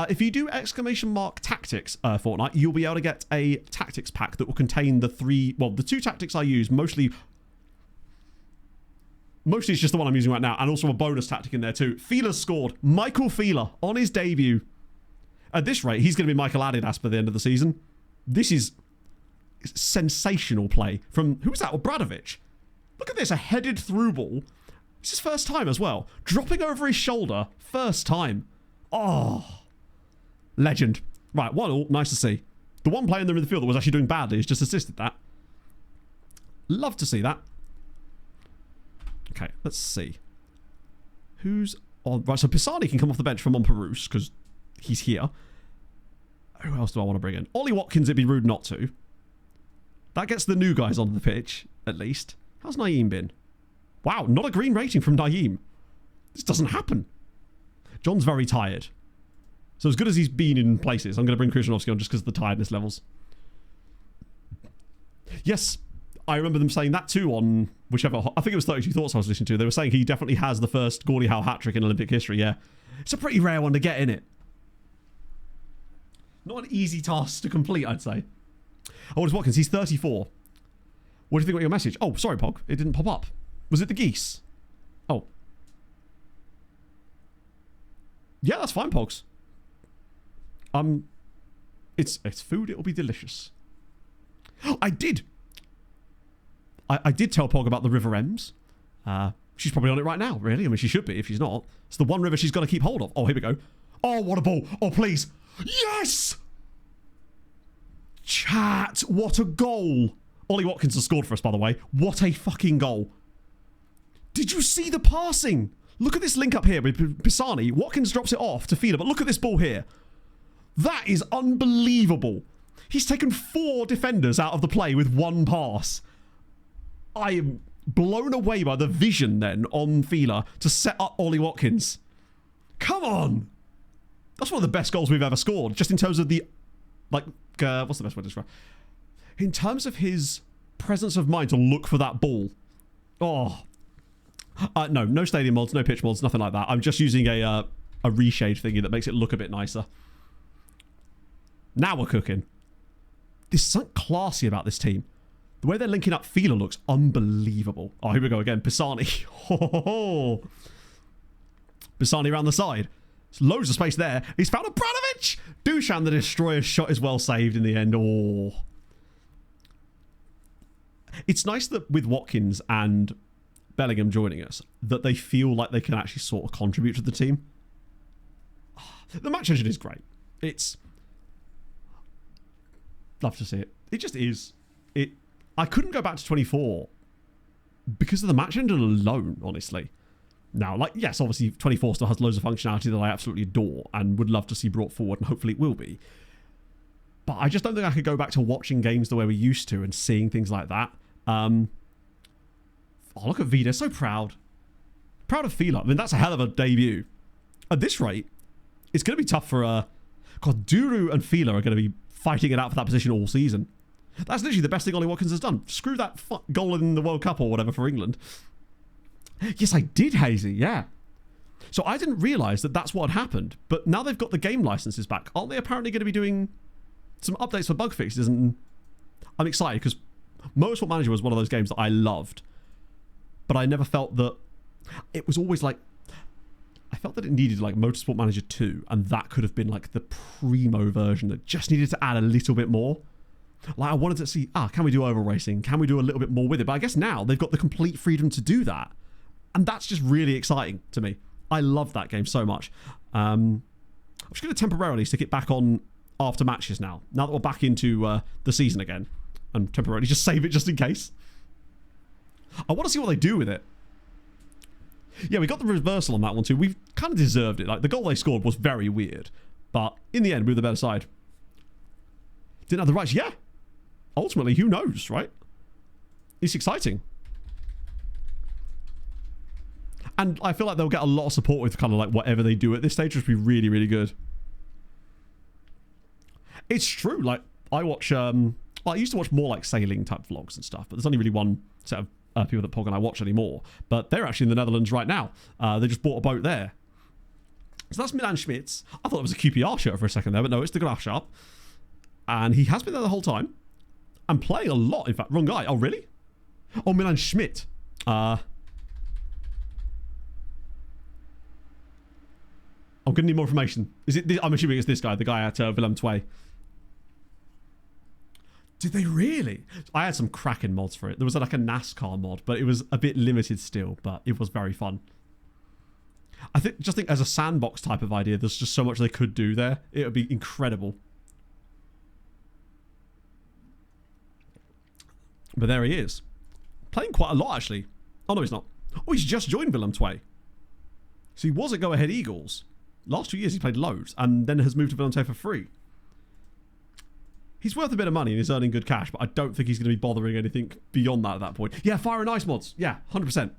If you do ! Tactics Fortnite, you'll be able to get a tactics pack that will contain the two tactics I use. Mostly it's just the one I'm using right now, and also a bonus tactic in there too. Feeler's scored. Michael Feeler on his debut. At this rate, he's going to be Michael Adidas by the end of the season. This is sensational play from... Who was that? Obradovic. Look at this. A headed through ball. It's his first time as well. Dropping over his shoulder. First time. Oh. Legend. Right, 1-1. Nice to see. The one player in the midfield that was actually doing badly has just assisted that. Love to see that. Okay, let's see. Who's on... Right, so Pisani can come off the bench from Montparnasse because he's here. Who else do I want to bring in? Ollie Watkins, it'd be rude not to. That gets the new guys onto the pitch, at least. How's Naeem been? Wow, not a green rating from Naeem. This doesn't happen. John's very tired. So as good as he's been in places, I'm going to bring Krzyzanowski on just because of the tiredness levels. Yes, I remember them saying that too on whichever... I think it was 32 Thoughts I was listening to. They were saying he definitely has the first Gordie Howe hat-trick in Olympic history, yeah. It's a pretty rare one to get, innit? Not an easy task to complete, I'd say. Oh, it's Watkins. He's 34. What do you think about your message? Oh, sorry, Pog. It didn't pop up. Was it the geese? Oh. Yeah, that's fine, Pogs. It's food. It'll be delicious. I did tell Pog about the River Ems. She's probably on it right now, really. I mean, she should be if she's not. It's the one river she's got to keep hold of. Oh, here we go. Oh, what a ball. Oh, please. Yes! Chat, what a goal. Ollie Watkins has scored for us, by the way. What a fucking goal. Did you see the passing? Look at this link up here with Pisani. Watkins drops it off to Fila, but look at this ball here. That is unbelievable. He's taken 4 defenders out of the play with 1 pass. I am blown away by the vision then on Fila to set up Ollie Watkins. Come on. That's one of the best goals we've ever scored, just in terms of the, like, what's the best way to describe? In terms of his presence of mind to look for that ball. Oh. No stadium mods, no pitch mods, nothing like that. I'm just using a reshade thingy that makes it look a bit nicer. Now we're cooking. There's something classy about this team. The way they're linking up Fila looks unbelievable. Oh, here we go again. Pisani. Pisani around the side. There's loads of space there. He's found Abramovich. Dushan the Destroyer's shot is well saved in the end. Oh. It's nice that with Watkins and Bellingham joining us, that they feel like they can actually sort of contribute to the team. The match engine is great. It's... Love to see it. It just is. I couldn't go back to 24 because of the match engine alone, honestly. Now, like, yes, obviously 24 still has loads of functionality that I absolutely adore and would love to see brought forward, and hopefully it will be. But I just don't think I could go back to watching games the way we used to and seeing things like that. Oh, look at Vida, so proud. Proud of Fila. I mean, that's a hell of a debut. At this rate, it's going to be tough for... God, Duru and Fila are going to be fighting it out for that position all season. That's literally the best thing Ollie Watkins has done. Screw that goal in the World Cup or whatever for England. Yes, I did, Hazy, yeah. So I didn't realise that that's what had happened. But now they've got the game licenses back. Aren't they apparently going to be doing some updates for bug fixes? And I'm excited because Motorsport Manager was one of those games that I loved. But I never felt that... It was always like... I felt that it needed like Motorsport Manager 2, and that could have been like the primo version that just needed to add a little bit more. Like I wanted to see, can we do oval racing? Can we do a little bit more with it? But I guess now they've got the complete freedom to do that. And that's just really exciting to me. I love that game so much. I'm just going to temporarily stick it back on after matches now. Now that we're back into the season again. And temporarily just save it just in case. I want to see what they do with it. Yeah, we got the reversal on that one too. We kind of deserved it. Like the goal they scored was very weird. But in the end, we were the better side. Didn't have the rights. Yeah. Ultimately, who knows, right? It's exciting. And I feel like they'll get a lot of support with kind of like whatever they do at this stage, which will be really, really good. It's true. Like, I watch... I used to watch more like sailing type vlogs and stuff, but there's only really one set of people that Pog and I watch anymore. But they're actually in the Netherlands right now. They just bought a boat there. So that's Milan Schmitz. I thought it was a QPR shirt for a second there, but no, it's the Graf Sharp. And he has been there the whole time. And playing a lot, in fact. Wrong guy. Oh, really? Oh, Milan Schmidt. I'm going to need more information. Is it? I'm assuming it's this guy, the guy at Willem II. Did they really? I had some cracking mods for it. There was like a NASCAR mod, but it was a bit limited still, but it was very fun. I think as a sandbox type of idea, there's just so much they could do there. It would be incredible. But there he is. Playing quite a lot, actually. Oh, no, he's not. Oh, he's just joined Willem II. So he was at Go Ahead Eagles. Last 2 years, he played loads, and then has moved to Willem II for free. He's worth a bit of money and he's earning good cash, but I don't think he's going to be bothering anything beyond that at that point. Yeah, Fire and Ice mods. Yeah, 100%.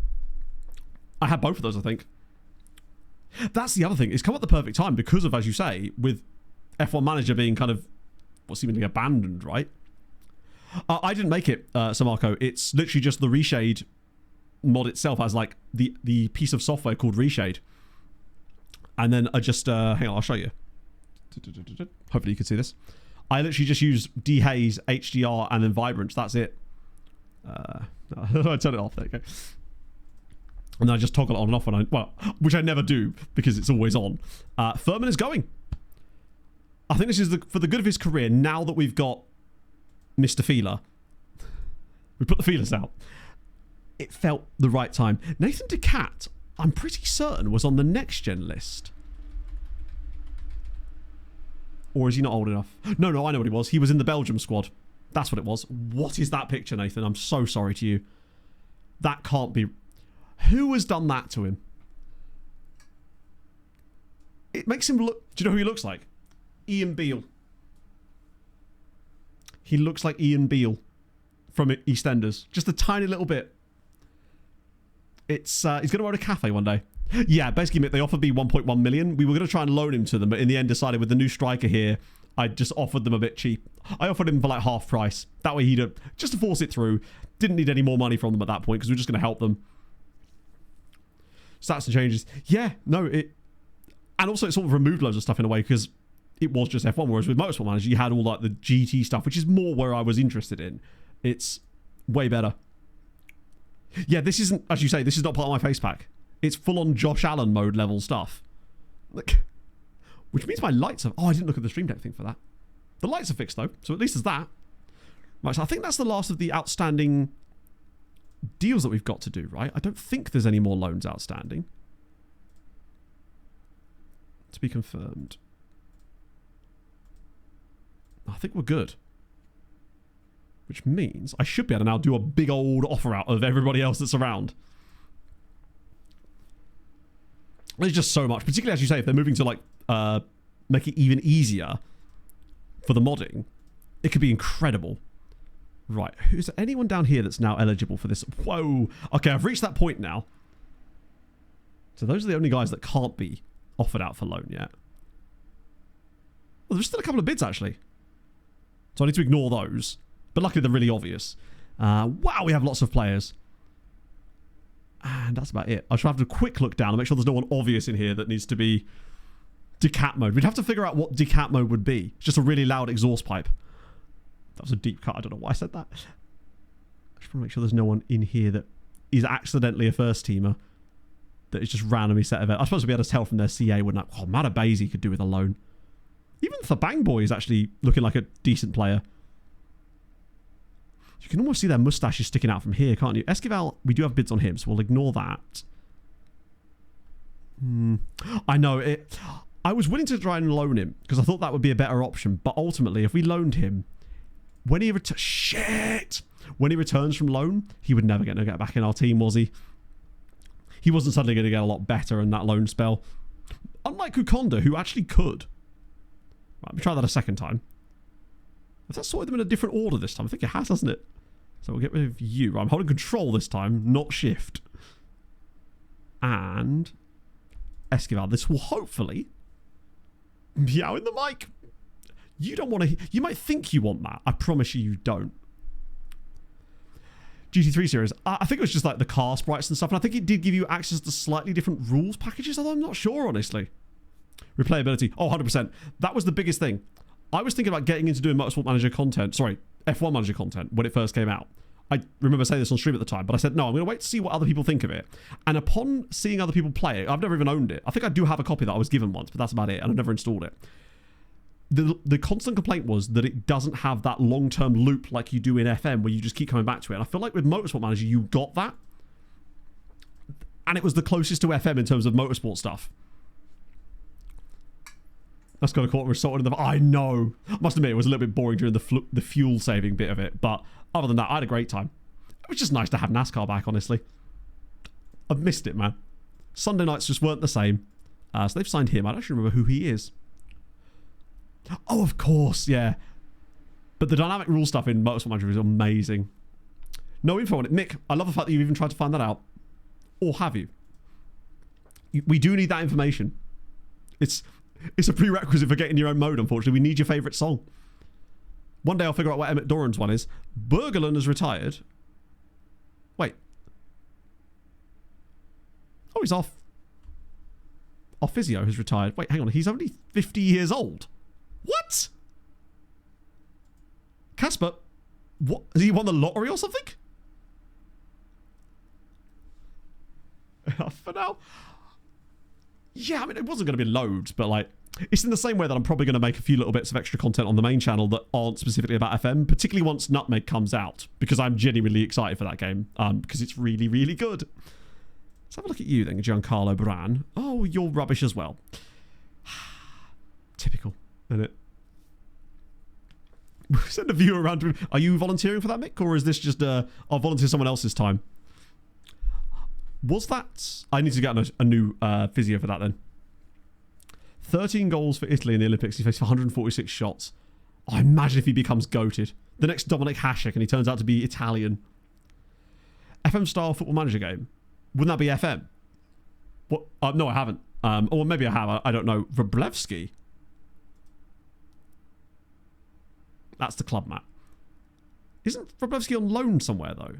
I had both of those, I think. That's the other thing. It's come at the perfect time because of, as you say, with F1 Manager being kind of, seemingly abandoned, right? I didn't make it, Sir Marco. It's literally just the Reshade mod itself as like the piece of software called Reshade. And then I just, hang on, I'll show you. Hopefully you can see this. I literally just use dehaze, HDR, and then vibrance. That's it. I turn it off. There you go. And then I just toggle it on and off when which I never do because it's always on. Furman is going. I think this is for the good of his career. Now that we've got Mr. Feeler, we put the feelers out. It felt the right time. Nathan DeCat, I'm pretty certain, was on the next gen list. Or is he not old enough? No, I know what he was. He was in the Belgium squad. That's what it was. What is that picture, Nathan? I'm so sorry to you. That can't be... Who has done that to him? It makes him look... Do you know who he looks like? Ian Beale. He looks like Ian Beale from EastEnders. Just a tiny little bit. It's he's going to own a cafe one day. Yeah, basically, they offered me 1.1 million. We were going to try and loan him to them, but in the end decided with the new striker here, I just offered them a bit cheap. I offered him for like half price. That way he'd just to force it through. Didn't need any more money from them at that point because we were just going to help them. Stats and changes. Yeah, no, it... And also it sort of removed loads of stuff in a way because it was just F1, whereas with Motorsport Manager, you had all like the GT stuff, which is more where I was interested in. It's way better. Yeah, this isn't, as you say, this is not part of my face pack. It's full-on Josh Allen mode level stuff. Like, which means my lights are... Oh, I didn't look at the Stream Deck thing for that. The lights are fixed, though, so at least there's that. Right, so I think that's the last of the outstanding deals that we've got to do, right? I don't think there's any more loans outstanding. To be confirmed. I think we're good. Which means I should be able to now do a big old offer out of everybody else that's around. There's just so much, particularly as you say, if they're moving to like make it even easier for the modding, it could be incredible. Right, is there anyone down here that's now eligible for this? Whoa. Okay, I've reached that point now. So those are the only guys that can't be offered out for loan yet. Well, there's still a couple of bids, actually. So I need to ignore those. But luckily, they're really obvious. Wow, we have lots of players. And that's about it. I should have a quick look down and make sure there's no one obvious in here that needs to be decat mode. We'd have to figure out what decat mode would be. It's just a really loud exhaust pipe. That was a deep cut. I don't know why I said that. I just want to make sure there's no one in here that is accidentally a first teamer that is just randomly set event. I suppose we'd be able to tell from their CA, wouldn't I? Oh, Matabazy could do with a loan. Even Bang Boy is actually looking like a decent player. You can almost see their mustaches sticking out from here, can't you? Esquivel, we do have bids on him, so we'll ignore that. I know it. I was willing to try and loan him because I thought that would be a better option. But ultimately, if we loaned him, when he when he returns from loan, he would never get back in our team, was he? He wasn't suddenly going to get a lot better in that loan spell. Unlike Kukonda, who actually could. Right, let me try that a second time. Has that sorted them in a different order this time? I think it has, hasn't it? So we'll get rid of you. I'm holding control this time, not shift. And Esquivel. This will hopefully meow in the mic. You don't want to... You might think you want that. I promise you don't. GT3 series. I think it was just like the car sprites and stuff. And I think it did give you access to slightly different rules packages, although I'm not sure, honestly. Replayability. Oh, 100%. That was the biggest thing. I was thinking about getting into doing Motorsport Manager content. Sorry, F1 Manager content when it first came out. I remember saying this on stream at the time, but I said, no, I'm going to wait to see what other people think of it. And upon seeing other people play it, I've never even owned it. I think I do have a copy that I was given once, but that's about it. And I've never installed it. The constant complaint was that it doesn't have that long-term loop like you do in FM where you just keep coming back to it. And I feel like with Motorsport Manager, you got that. And it was the closest to FM in terms of motorsport stuff. That's got a quarter assault in the... I know. I must admit, it was a little bit boring during the fuel-saving bit of it. But other than that, I had a great time. It was just nice to have NASCAR back, honestly. I've missed it, man. Sunday nights just weren't the same. So they've signed him. I don't actually remember who he is. Oh, of course, yeah. But the dynamic rule stuff in Motorsport Manager is amazing. No info on it. Mick, I love the fact that you've even tried to find that out. Or have you? We do need that information. It's a prerequisite for getting your own mode, unfortunately. We need your favourite song. One day I'll figure out what Emmett Doran's one is. Bergerlund has retired. Wait. Oh, he's off. Our physio has retired. Wait, hang on. He's only 50 years old. What? Casper? What? Has he won the lottery or something? enough for now. Yeah, I mean, it wasn't going to be loads, but like, it's in the same way that I'm probably going to make a few little bits of extra content on the main channel that aren't specifically about FM, particularly once Nutmeg comes out, because I'm genuinely excited for that game, because it's really, really good. Let's have a look at you then, Giancarlo Bran. Oh, you're rubbish as well. Typical, isn't it? Send a viewer around to him. Are you volunteering for that, Mick, or is this just I'll volunteer someone else's time? Was that... I need to get a new physio for that then. 13 goals for Italy in the Olympics. He faced 146 shots. I imagine if he becomes goated. The next Dominic Hasek and he turns out to be Italian. FM style football manager game. Wouldn't that be FM? What? No, I haven't. Or maybe I have. I don't know. Wroblewski. That's the club map. Isn't Wroblewski on loan somewhere though?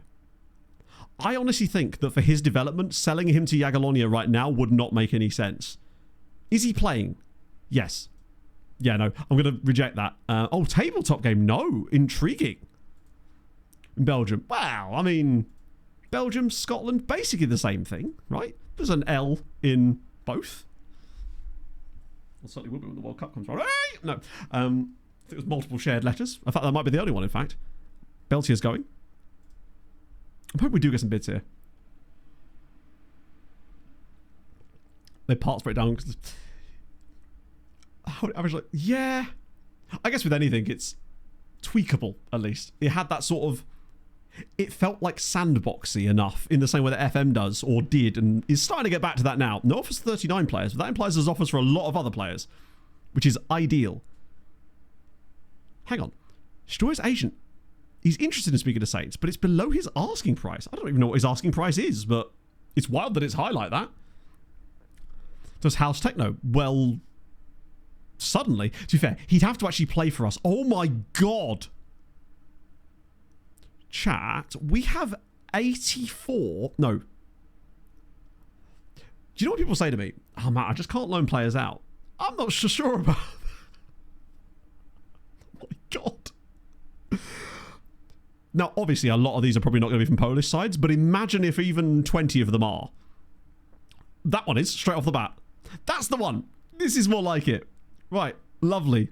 I honestly think that for his development, selling him to Jagiellonia right now would not make any sense. Is he playing? Yes. Yeah, no. I'm going to reject that. Oh, tabletop game. No. Intriguing. In Belgium. Wow. I mean, Belgium, Scotland, basically the same thing, right? There's an L in both. Well, certainly will be when the World Cup comes around. Hey! No. I think it was multiple shared letters. In fact, that might be the only one, in fact. Beltier's going. I hope we do get some bids here. They parts break down because I was like, yeah. I guess with anything, it's tweakable at least. It had that sort of. It felt like sandboxy enough in the same way that FM does or did, and is starting to get back to that now. No offers 39 players, but that implies there's offers for a lot of other players, which is ideal. Hang on, Stoy's agent. He's interested in speaking to Saints, but it's below his asking price. I don't even know what his asking price is, but it's wild that it's high like that. Does House Techno? Well, suddenly, to be fair, he'd have to actually play for us. Oh my god. Chat, we have 84. No. Do you know what people say to me? Oh man, I just can't loan players out. I'm not so sure about that. Oh my god. Now, obviously, a lot of these are probably not going to be from Polish sides, but imagine if even 20 of them are. That one is, straight off the bat. That's the one. This is more like it. Right. Lovely.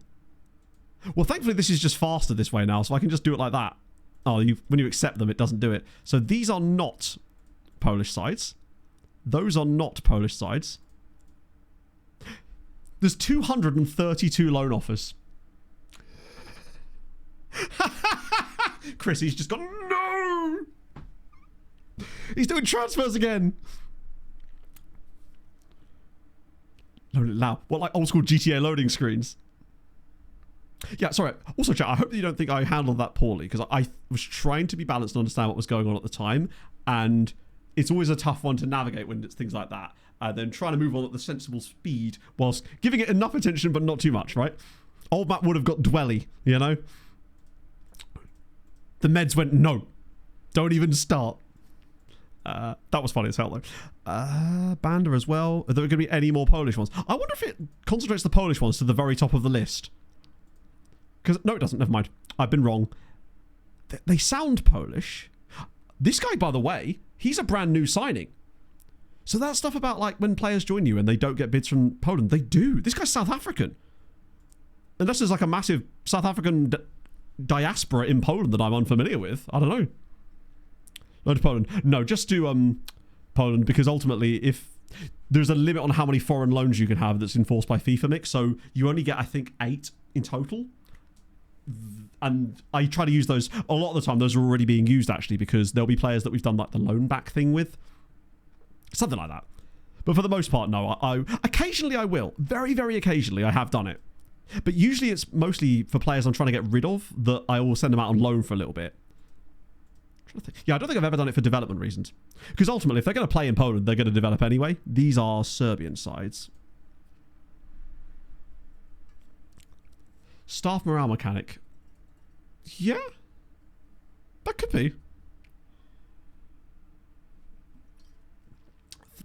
Well, thankfully, this is just faster this way now, so I can just do it like that. Oh, when you accept them, it doesn't do it. So these are not Polish sides. Those are not Polish sides. There's 232 loan offers. Chrissy's just gone, no! He's doing transfers again. Load it loud. What, like old school GTA loading screens? Yeah, sorry. Also, chat, I hope that you don't think I handled that poorly, because I was trying to be balanced and understand what was going on at the time, and it's always a tough one to navigate when it's things like that. Then trying to move on at the sensible speed whilst giving it enough attention but not too much, right? Old Matt would have got dwelly, you know? The meds went, no. Don't even start. That was funny as hell, though. Banda as well. Are there going to be any more Polish ones? I wonder if it concentrates the Polish ones to the very top of the list. Because, no, it doesn't. Never mind. I've been wrong. They sound Polish. This guy, by the way, he's a brand new signing. So that stuff about, like, when players join you and they don't get bids from Poland, they do. This guy's South African. Unless there's, like, a massive South African diaspora in Poland that I'm unfamiliar with. I don't know. No to Poland. No, just to Poland, because ultimately, if there's a limit on how many foreign loans you can have that's enforced by FIFA mix, so you only get, I think, 8 in total. And I try to use those a lot of the time. Those are already being used, actually, because there'll be players that we've done like the loan back thing with, something like that. But for the most part, no. I occasionally I will, very, very occasionally I have done it, but usually it's mostly for players I'm trying to get rid of that I will send them out on loan for a little bit. Yeah, I don't think I've ever done it for development reasons, because ultimately if they're going to play in Poland, they're going to develop anyway. These are Serbian sides. Staff morale mechanic. Yeah, that could be.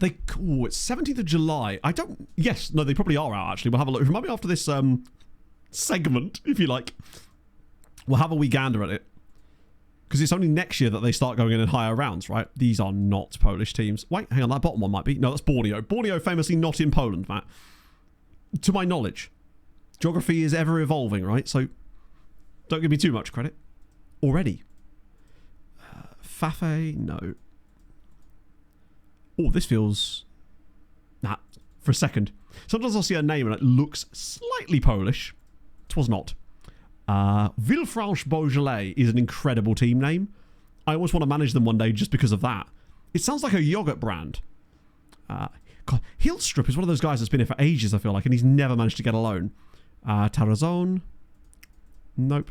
It's 17th of July. I don't. Yes, no, they probably are out. Actually, we'll have a look. Remind me after this segment, if you like. We'll have a wee gander at it, Because it's only next year that they start going in higher rounds, right? These are not Polish teams. Wait, hang on, that bottom one might be. No, that's Borneo. Borneo famously not in Poland, Matt. To my knowledge. Geography is ever evolving, right? So don't give me too much credit. Already. Fafe, no. Oh, this feels... Nah, for a second. Sometimes I'll see a name and it looks slightly Polish. It was not. Villefranche-Beaujolais is an incredible team name. I always want to manage them one day just because of that. It sounds like a yogurt brand. God, Hilstrup is one of those guys that's been here for ages, I feel like, and he's never managed to get a loan. Tarazon. Nope.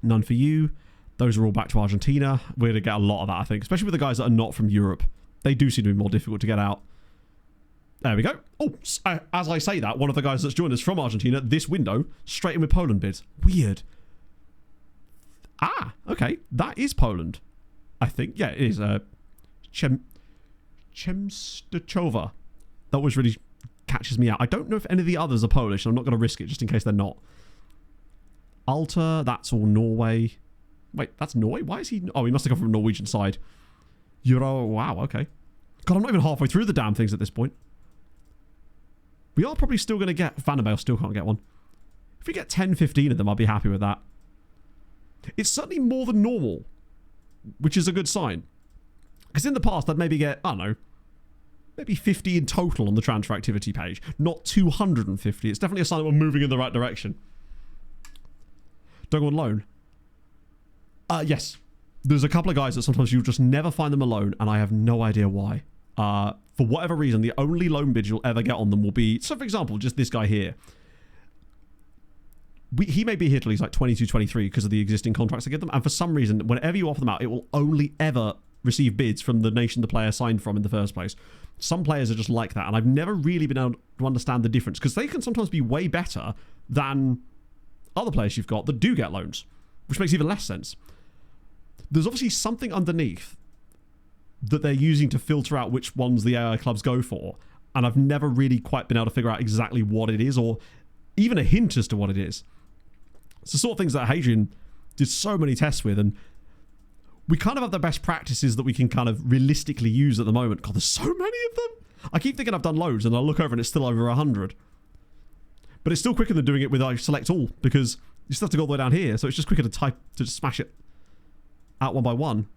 None for you. Those are all back to Argentina. We're going to get a lot of that, I think, especially with the guys that are not from Europe. They do seem to be more difficult to get out. There we go. Oh, as I say that, one of the guys that's joined us from Argentina, this window, straight in with Poland bids. Weird. Ah, okay. That is Poland. I think. Yeah, it is. Chemstachova. That always really catches me out. I don't know if any of the others are Polish. I'm not going to risk it just in case they're not. Alta, that's all Norway. Wait, that's Norway? Why is he... Oh, he must have come from the Norwegian side. Euro, wow, okay. God, I'm not even halfway through the damn things at this point. We are probably still going to get... Vanderbilt still can't get one. If we get 10, 15 of them, I'll be happy with that. It's certainly more than normal, which is a good sign. Because in the past, I'd maybe get, I don't know, maybe 50 in total on the transfer activity page. Not 250. It's definitely a sign that we're moving in the right direction. Don't go on loan. Yes. There's a couple of guys that sometimes you'll just never find them alone, and I have no idea why. For whatever reason, the only loan bid you'll ever get on them will be... So, for example, just this guy here. He may be here till he's like 22, 23 because of the existing contracts I give them. And for some reason, whenever you offer them out, it will only ever receive bids from the nation the player signed from in the first place. Some players are just like that. And I've never really been able to understand the difference because they can sometimes be way better than other players you've got that do get loans, which makes even less sense. There's obviously something underneath that they're using to filter out which ones the AI clubs go for. And I've never really quite been able to figure out exactly what it is or even a hint as to what it is. It's the sort of things that Hadrian did so many tests with, and we kind of have the best practices that we can kind of realistically use at the moment. God, there's so many of them. I keep thinking I've done loads, and I'll look over and it's still over 100. But it's still quicker than doing it with I select all, because you still have to go all the way down here, so it's just quicker to type, to just smash it out one by one.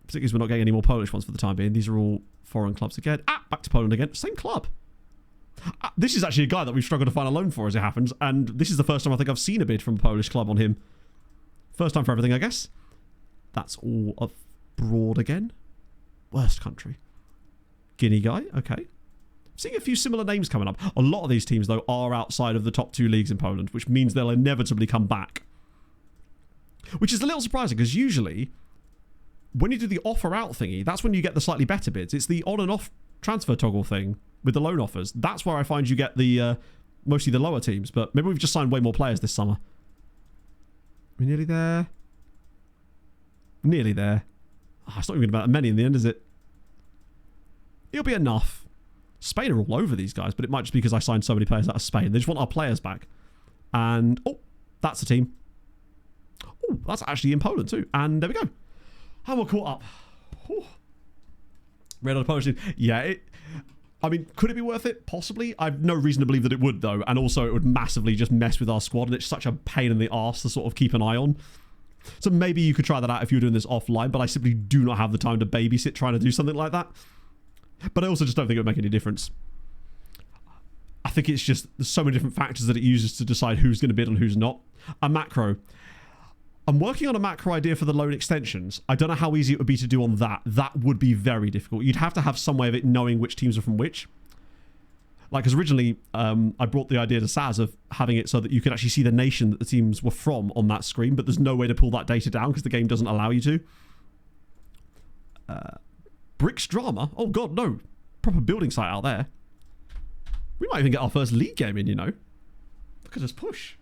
Particularly as we're not getting any more Polish ones for the time being. These are all foreign clubs again. Back to Poland again. Same club. This is actually a guy that we've struggled to find a loan for, as it happens, and this is the first time I think I've seen a bid from a Polish club on him. First time for everything, I guess. That's all abroad again. Worst country. Guinea guy, okay. Seeing a few similar names coming up. A lot of these teams, though, are outside of the top 2 leagues in Poland, which means they'll inevitably come back. Which is a little surprising, because usually, when you do the offer out thingy, that's when you get the slightly better bids. It's the on and off transfer toggle thing with the loan offers. That's where I find you get the mostly the lower teams. But maybe we've just signed way more players this summer. We're nearly there. Nearly there. Oh, it's not even about many in the end, is it? It'll be enough. Spain are all over these guys, but it might just be because I signed so many players out of Spain. They just want our players back. And, oh, that's a team. Oh, that's actually in Poland too. And there we go. And we're caught up. Whew. Red on a Polish team. Yeah, I mean, could it be worth it? Possibly. I've no reason to believe that it would, though. And also, it would massively just mess with our squad. And it's such a pain in the arse to sort of keep an eye on. So maybe you could try that out if you were doing this offline. But I simply do not have the time to babysit trying to do something like that. But I also just don't think it would make any difference. I think it's just there's so many different factors that it uses to decide who's going to bid and who's not. A macro. I'm working on a macro idea for the loan extensions. I don't know how easy it would be to do on that. That would be very difficult. You'd have to have some way of it knowing which teams are from which. Like, because originally I brought the idea to Saz of having it so that you could actually see the nation that the teams were from on that screen, but there's no way to pull that data down because the game doesn't allow you to. Bricks Drama? Oh god, no. Proper building site out there. We might even get our first league game in, you know. Look at us push.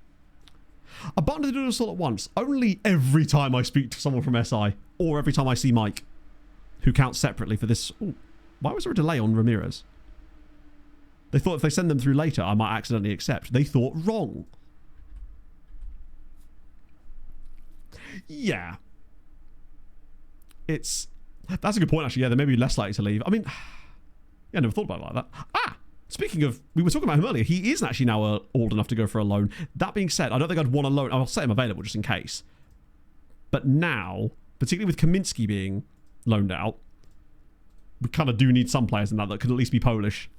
A button to do this all at once. Only every time I speak to someone from SI, or every time I see Mike, who counts separately for this. Ooh, why was there a delay on Ramirez? They thought if they send them through later, I might accidentally accept. They thought wrong. Yeah. That's a good point, actually. Yeah, they may be less likely to leave. I mean, yeah, I never thought about it like that. Speaking of, we were talking about him earlier. He is actually now old enough to go for a loan. That being said, I don't think I'd want a loan. I'll set him available just in case. But now, particularly with Kamiński being loaned out, we kind of do need some players in that could at least be Polish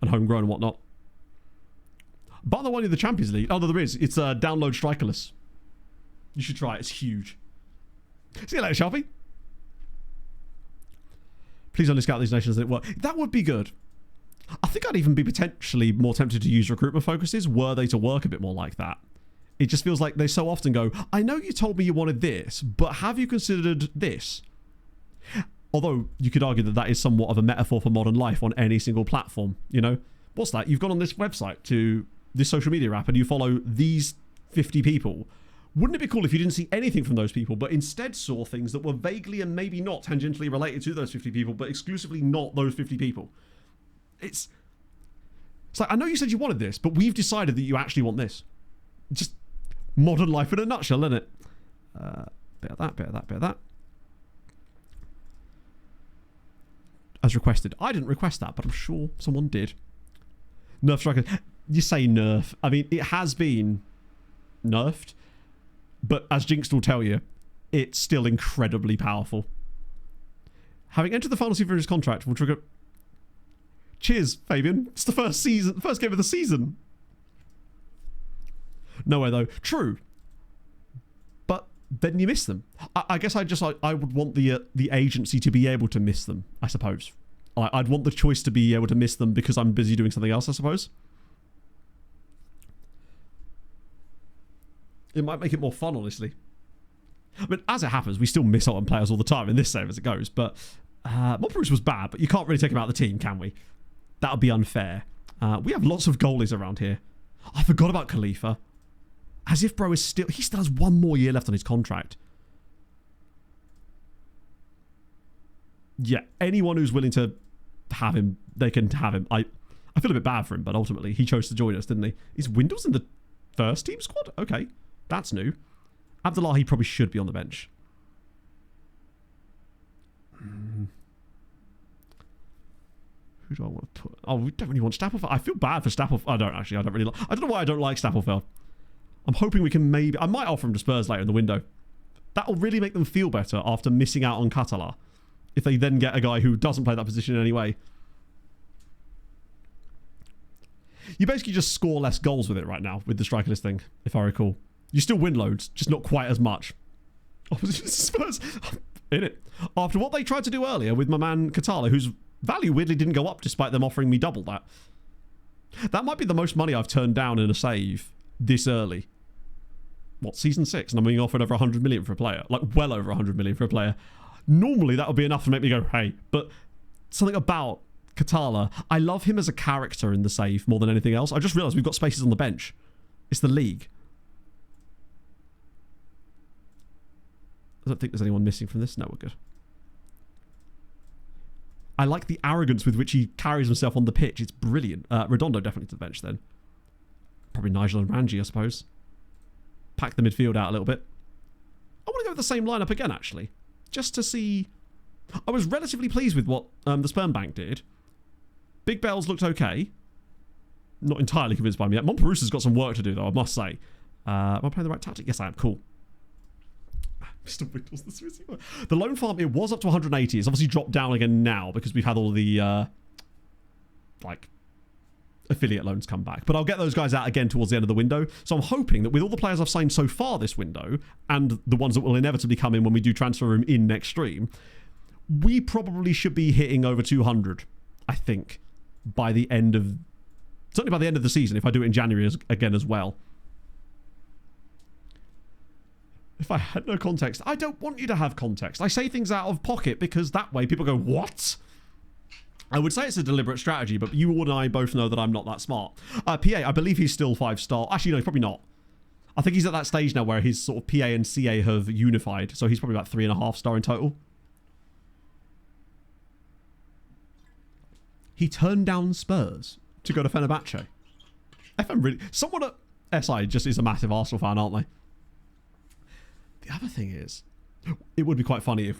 and homegrown and whatnot. By the way, in the Champions League, oh, no, there is. It's download Strikerless. You should try it. It's huge. See you later, Sharpie. Please only scout these nations that work. That would be good. I think I'd even be potentially more tempted to use recruitment focuses were they to work a bit more like that. It just feels like they so often go, I know you told me you wanted this, but have you considered this? Although you could argue that that is somewhat of a metaphor for modern life on any single platform, you know? What's that? You've gone on this website to this social media app and you follow these 50 people. Wouldn't it be cool if you didn't see anything from those people, but instead saw things that were vaguely and maybe not tangentially related to those 50 people, but exclusively not those 50 people? It's like, I know you said you wanted this, but we've decided that you actually want this. Just modern life in a nutshell, isn't it? Bit of that, bit of that, bit of that. As requested. I didn't request that, but I'm sure someone did. Nerf Striker. You say nerf. I mean, it has been nerfed, but as Jinx will tell you, it's still incredibly powerful. Having entered the final season of his contract will trigger... Cheers, Fabian. It's the first game of the season. No way, though. True. But then you miss them. I guess I would want the agency to be able to miss them, I suppose. I'd want the choice to be able to miss them because I'm busy doing something else, I suppose. It might make it more fun, honestly. I mean, as it happens, we still miss out on players all the time in this save as it goes, but Montbrus was bad, but you can't really take him out of the team, can we? That would be unfair. We have lots of goalies around here. I forgot about Khalifa. As if bro is still... He still has one more year left on his contract. Yeah, anyone who's willing to have him, they can have him. I feel a bit bad for him, but ultimately he chose to join us, didn't he? Is Windows in the first team squad? Okay, that's new. Abdullahi probably should be on the bench. Who do I want to put? Oh, we don't really want Stapelfeld. I feel bad for Stapelfeld. I don't actually. I don't really. I don't know why I don't like Stapelfeld. I'm hoping we can maybe... I might offer him to Spurs later in the window. That'll really make them feel better after missing out on Katala. If they then get a guy who doesn't play that position in any way. You basically just score less goals with it right now, with the striker list thing, if I recall. You still win loads, just not quite as much. Opposition Spurs. In it. After what they tried to do earlier with my man Katala, whose value weirdly didn't go up despite them offering me double that. That might be the most money I've turned down in a save this early. What, season 6? And I'm being offered over 100 million for a player. Like, well over 100 million for a player. Normally, that would be enough to make me go, hey. But something about Katala, I love him as a character in the save more than anything else. I just realised we've got spaces on the bench. It's the league. I don't think there's anyone missing from this. No, we're good. I like the arrogance with which he carries himself on the pitch. It's brilliant. Redondo definitely to the bench then. Probably Nigel and Ranji, I suppose. Pack the midfield out a little bit. I want to go with the same lineup again, actually. Just to see... I was relatively pleased with what the Sperm Bank did. Big Bells looked okay. Not entirely convinced by me yet. Montperouse's got some work to do, though, I must say. Am I playing the right tactic? Yes, I am. Cool. Mr. Wiggles, the Swiss. The loan farm, it was up to 180. It's obviously dropped down again now because we've had all the, like, affiliate loans come back. But I'll get those guys out again towards the end of the window. So I'm hoping that with all the players I've signed so far this window, and the ones that will inevitably come in when we do transfer room in next stream, we probably should be hitting over 200, I think, by the end of... Certainly by the end of the season, if I do it in January again as well. If I had no context, I don't want you to have context. I say things out of pocket because that way people go, what? I would say it's a deliberate strategy, but you and I both know that I'm not that smart. PA, I believe he's still 5-star. Actually, no, he's probably not. I think he's at that stage now where his sort of PA and CA have unified, so he's probably about 3.5 star in total. He turned down Spurs to go to Fenerbahce. FM really... Someone at SI just is a massive Arsenal fan, aren't they? The other thing is, It would be quite funny if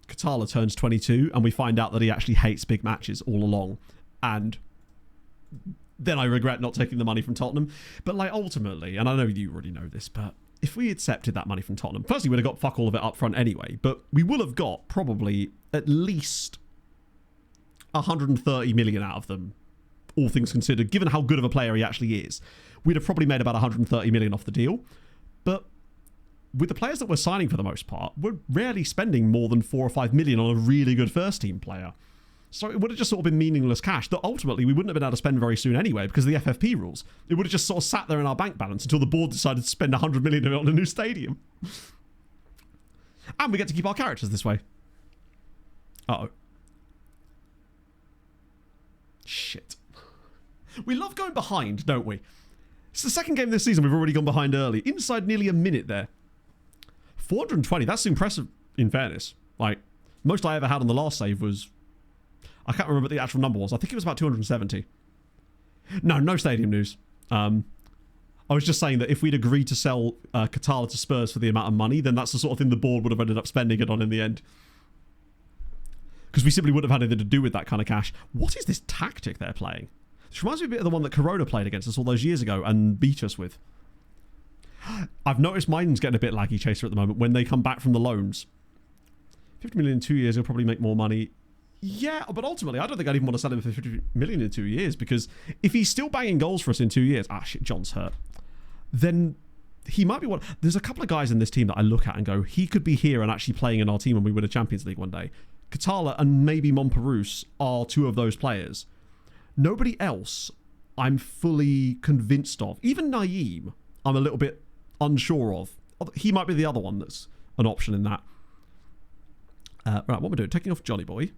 Katala turns 22 and we find out that he actually hates big matches all along, and then I regret not taking the money from Tottenham. But like ultimately, and I know you already know this, but if we accepted that money from Tottenham, firstly we'd have got fuck all of it up front anyway, but we will have got probably at least 130 million out of them, all things considered, given how good of a player he actually is. We'd have probably made about 130 million off the deal. But with the players that we're signing for the most part, we're rarely spending more than 4 or 5 million on a really good first team player. So it would have just sort of been meaningless cash that ultimately we wouldn't have been able to spend very soon anyway because of the FFP rules. It would have just sort of sat there in our bank balance until the board decided to spend 100 million on a new stadium. And we get to keep our characters this way. Uh-oh. Shit. We love going behind, don't we? It's the second game this season we've already gone behind early. Inside nearly a minute there. 420, that's impressive in fairness. Like, most I ever had on the last save was... I can't remember what the actual number was. I think it was about 270. No stadium news. I was just saying that if we'd agreed to sell Katala to Spurs for the amount of money, then that's the sort of thing the board would have ended up spending it on in the end. Because we simply wouldn't have had anything to do with that kind of cash. What is this tactic they're playing? This reminds me a bit of the one that Corona played against us all those years ago and beat us with. I've noticed mine's getting a bit laggy, Chaser, at the moment when they come back from the loans. 50 million in 2 years, he'll probably make more money. Yeah, but ultimately, I don't think I'd even want to sell him for 50 million in 2 years, because if he's still banging goals for us in 2 years, shit, John's hurt, then he might be one. There's a couple of guys in this team that I look at and go, he could be here and actually playing in our team when we win a Champions League one day. Katala and maybe Montparnasse are two of those players. Nobody else I'm fully convinced of. Even Naeem, I'm a little bit unsure of. He might be the other one that's an option in that. Right, what we're doing, taking off Johnny Boy.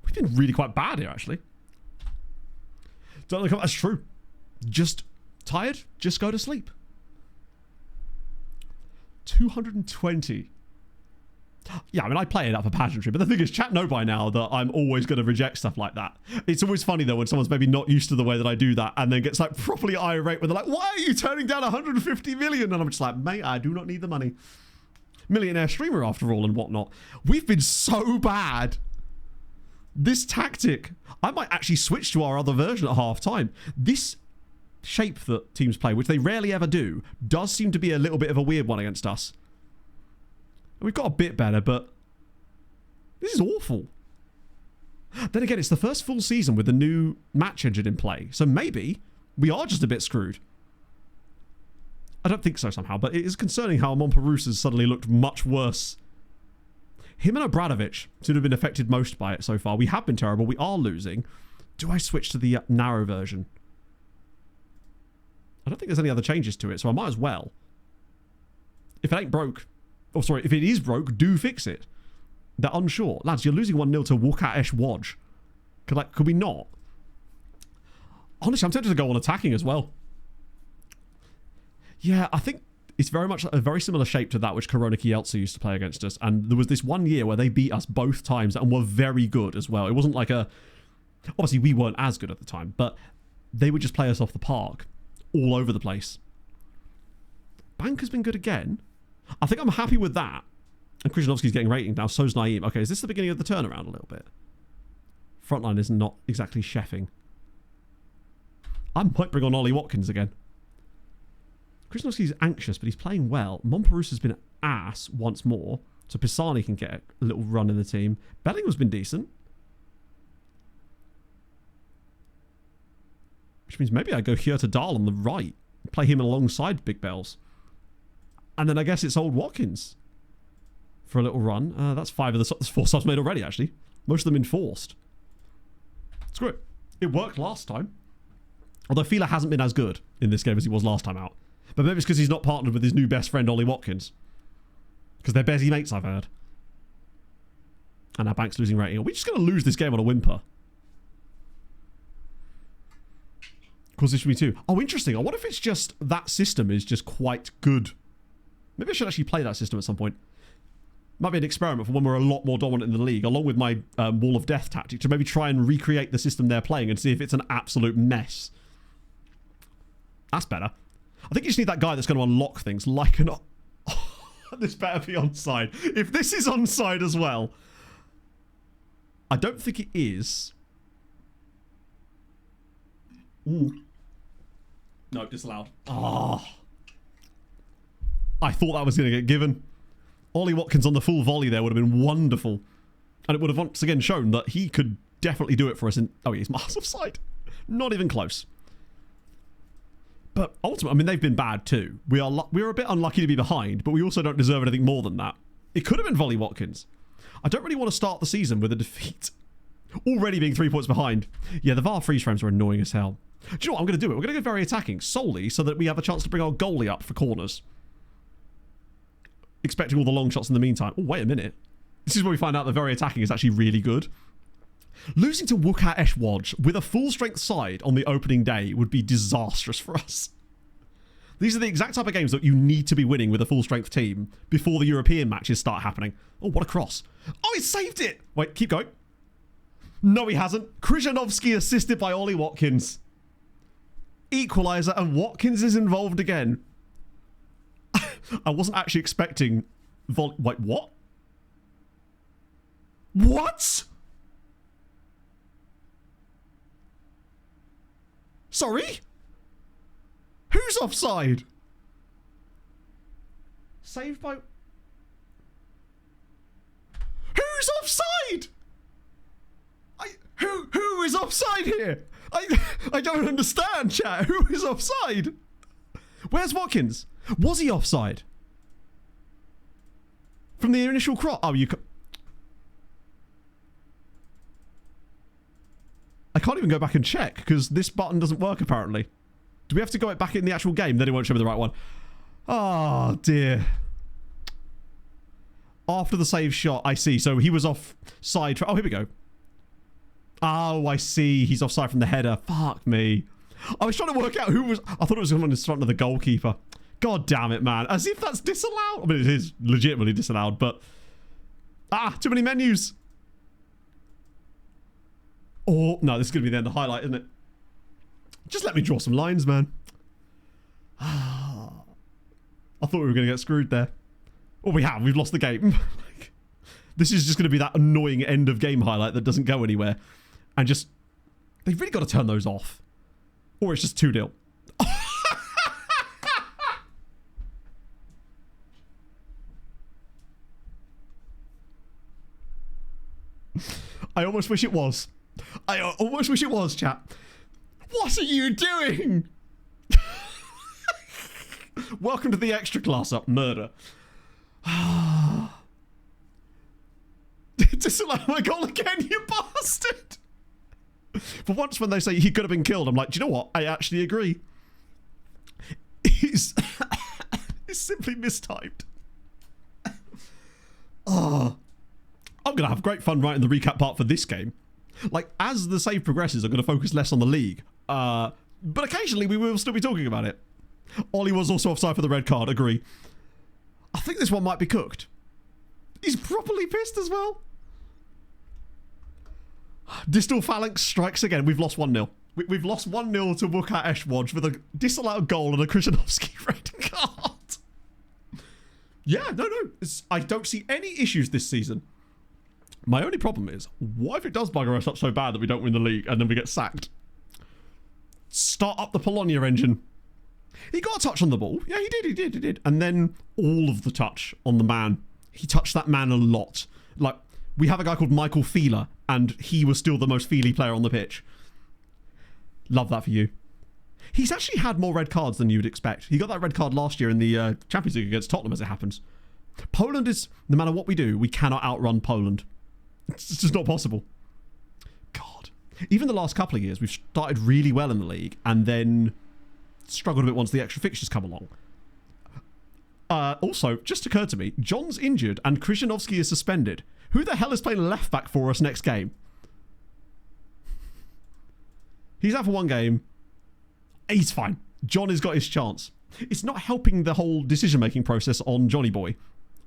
We've been really quite bad here, actually. Don't look up. That's true. Just tired, just go to sleep. 220. Yeah, I mean, I play it up for pageantry, but the thing is, chat know by now that I'm always going to reject stuff like that. It's always funny, though, when someone's maybe not used to the way that I do that and then gets, like, properly irate when they're like, why are you turning down 150 million? And I'm just like, mate, I do not need the money. Millionaire streamer, after all, and whatnot. We've been so bad. This tactic, I might actually switch to our other version at half time. This shape that teams play, which they rarely ever do, does seem to be a little bit of a weird one against us. We've got a bit better, but this is awful. Then again, it's the first full season with the new match engine in play, so maybe we are just a bit screwed. I don't think so somehow, but it is concerning how Montparnasse has suddenly looked much worse. Him and Obradovic seem to have been affected most by it so far. We have been terrible. We are losing. Do I switch to the narrow version? I don't think there's any other changes to it, so I might as well. If it ain't broke... Oh, sorry, if it is broke, do fix it. They're unsure. Lads, you're losing 1-0 to Wukash Waj. Could we not? Honestly, I'm tempted to go on attacking as well. Yeah, I think it's very much a very similar shape to that which Korona Kielce used to play against us. And there was this one year where they beat us both times and were very good as well. It wasn't like a... Obviously, we weren't as good at the time, but they would just play us off the park all over the place. Bank has been good again. I think I'm happy with that. And Krzyzanowski's getting rating now, so's Naeem. Okay, is this the beginning of the turnaround a little bit? Frontline is not exactly chefing. I might bring on Ollie Watkins again. Krzyzanowski's anxious, but he's playing well. Montparnasse has been ass once more, so Pisani can get a little run in the team. Bellingham's been decent. Which means maybe I go here to Dahl on the right. Play him alongside Big Bells. And then I guess it's old Watkins for a little run. That's 4 subs made already, actually. Most of them enforced. Screw it. It worked last time. Although Fila hasn't been as good in this game as he was last time out. But maybe it's because he's not partnered with his new best friend, Ollie Watkins. Because they're busy mates, I've heard. And our bank's losing rating. Are we just going to lose this game on a whimper? Of course, this should be too. Oh, interesting. I wonder if it's just that system is just quite good. Maybe I should actually play that system at some point. Might be an experiment for when we're a lot more dominant in the league, along with my Wall of Death tactic, to maybe try and recreate the system they're playing and see if it's an absolute mess. That's better. I think you just need that guy that's going to unlock things like an... This better be onside. If this is onside as well, I don't think it is. Ooh. No, disallowed. Oh. I thought that was going to get given. Ollie Watkins on the full volley there would have been wonderful. And it would have once again shown that he could definitely do it for us. Oh, he's miles offside. Not even close. But ultimately, I mean, they've been bad too. We are a bit unlucky to be behind, but we also don't deserve anything more than that. It could have been Volley Watkins. I don't really want to start the season with a defeat. Already being 3 points behind. Yeah, the VAR freeze frames are annoying as hell. Do you know what? I'm going to do it. We're going to go very attacking, solely so that we have a chance to bring our goalie up for corners. Expecting all the long shots in the meantime. Oh, wait a minute. This is where we find out that very attacking is actually really good. Losing to Wukat Eshwaj with a full-strength side on the opening day would be disastrous for us. These are the exact type of games that you need to be winning with a full-strength team before the European matches start happening. Oh, what a cross. Oh, he saved it! Wait, keep going. No, he hasn't. Krzyzanowski assisted by Ollie Watkins. Equaliser, and Watkins is involved again. I wasn't actually expecting... Wait, what? What? Sorry? Who's offside? Saved by... Who's offside? Who is offside here? I don't understand, chat. Who is offside? Where's Watkins? Was he offside? From the initial cross? Oh, I can't even go back and check because this button doesn't work apparently. Do we have to go back in the actual game? Then it won't show me the right one. Oh dear. After the save shot, I see. So he was offside. Oh, here we go. Oh, I see. He's offside from the header. Fuck me. I was trying to work out who was... I thought it was someone in front of the goalkeeper. God damn it, man. As if that's disallowed. I mean, it is legitimately disallowed, but... Ah, too many menus. Oh, no, this is going to be the end of the highlight, isn't it? Just let me draw some lines, man. I thought we were going to get screwed there. Well, we have. We've lost the game. This is just going to be that annoying end of game highlight that doesn't go anywhere. And just... They've really got to turn those off. Or it's just 2-0. I almost wish it was. I almost wish it was, chat. What are you doing? Welcome to the extra class up, murder. Disallow my goal again, you bastard. For once when they say he could have been killed, I'm like, do you know what? I actually agree. He's simply mistyped. Oh. I'm going to have great fun writing the recap part for this game. Like, as the save progresses, I'm going to focus less on the league. But occasionally we will still be talking about it. Ollie was also offside for the red card, agree. I think this one might be cooked. He's properly pissed as well. Distal Phalanx strikes again. We've lost 1-0. We've lost 1-0 to Wukat Eshwaj with a disallowed goal and a Krzyzanowski red card. Yeah, no. I don't see any issues this season. My only problem is, what if it does bugger us up so bad that we don't win the league and then we get sacked? Start up the Polonia engine. He got a touch on the ball. Yeah, he did. And then all of the touch on the man. He touched that man a lot. Like, we have a guy called Michael Feeler, and he was still the most feely player on the pitch. Love that for you. He's actually had more red cards than you would expect. He got that red card last year in the Champions League against Tottenham, as it happens. Poland is, no matter what we do, we cannot outrun Poland. It's just not possible. God. Even the last couple of years, we've started really well in the league and then struggled a bit once the extra fixtures come along. Also, just occurred to me, John's injured and Krzyzanowski is suspended. Who the hell is playing left back for us next game? He's out for one game. He's fine. John has got his chance. It's not helping the whole decision-making process on Johnny Boy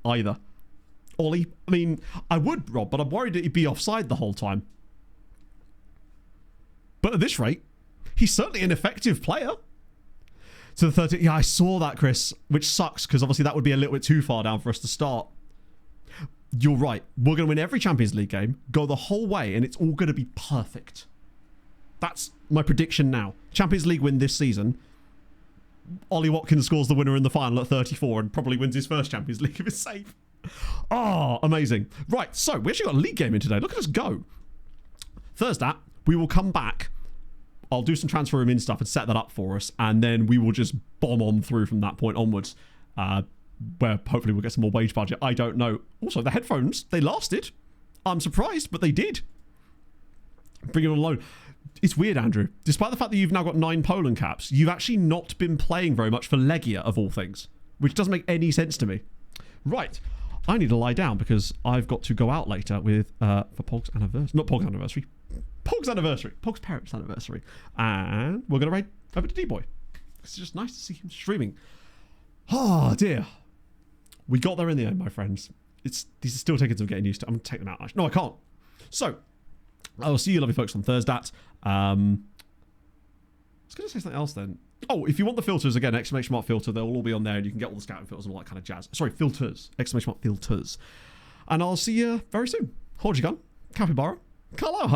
either. Ollie, I mean, I would, Rob, but I'm worried that he'd be offside the whole time. But at this rate, he's certainly an effective player. To the 30. Yeah, I saw that, Chris, which sucks because obviously that would be a little bit too far down for us to start. You're right. We're going to win every Champions League game, go the whole way, and it's all going to be perfect. That's my prediction now. Champions League win this season. Ollie Watkins scores the winner in the final at 34 and probably wins his first Champions League if it's safe. Oh, amazing. Right, so we actually got a league game in today. Look at us go. Thursday, we will come back. I'll do some transfer room in stuff and set that up for us, and then we will just bomb on through from that point onwards, where hopefully we'll get some more wage budget. I don't know. Also, the headphones, they lasted. I'm surprised, but they did. Bring it on loan. It's weird, Andrew. Despite the fact that you've now got 9 Poland caps, you've actually not been playing very much for Legia, of all things, which doesn't make any sense to me. Right. I need to lie down because I've got to go out later with, for Pog's anniversary. Not Pog's anniversary. Pog's anniversary. Pog's parents' anniversary. And we're going to raid over to D-Boy. It's just nice to see him streaming. Oh, dear. We got there in the end, my friends. These are still taking some getting used to. I'm going to take them out. No, I can't. So, I will see you lovely folks on Thursday. I was going to say something else then. Oh, if you want the filters, again, exclamation mark filter, they'll all be on there and you can get all the scouting filters and all that kind of jazz. Sorry, filters. Exclamation mark filters. And I'll see you very soon. Hold your gun. Capybara. Carlisle.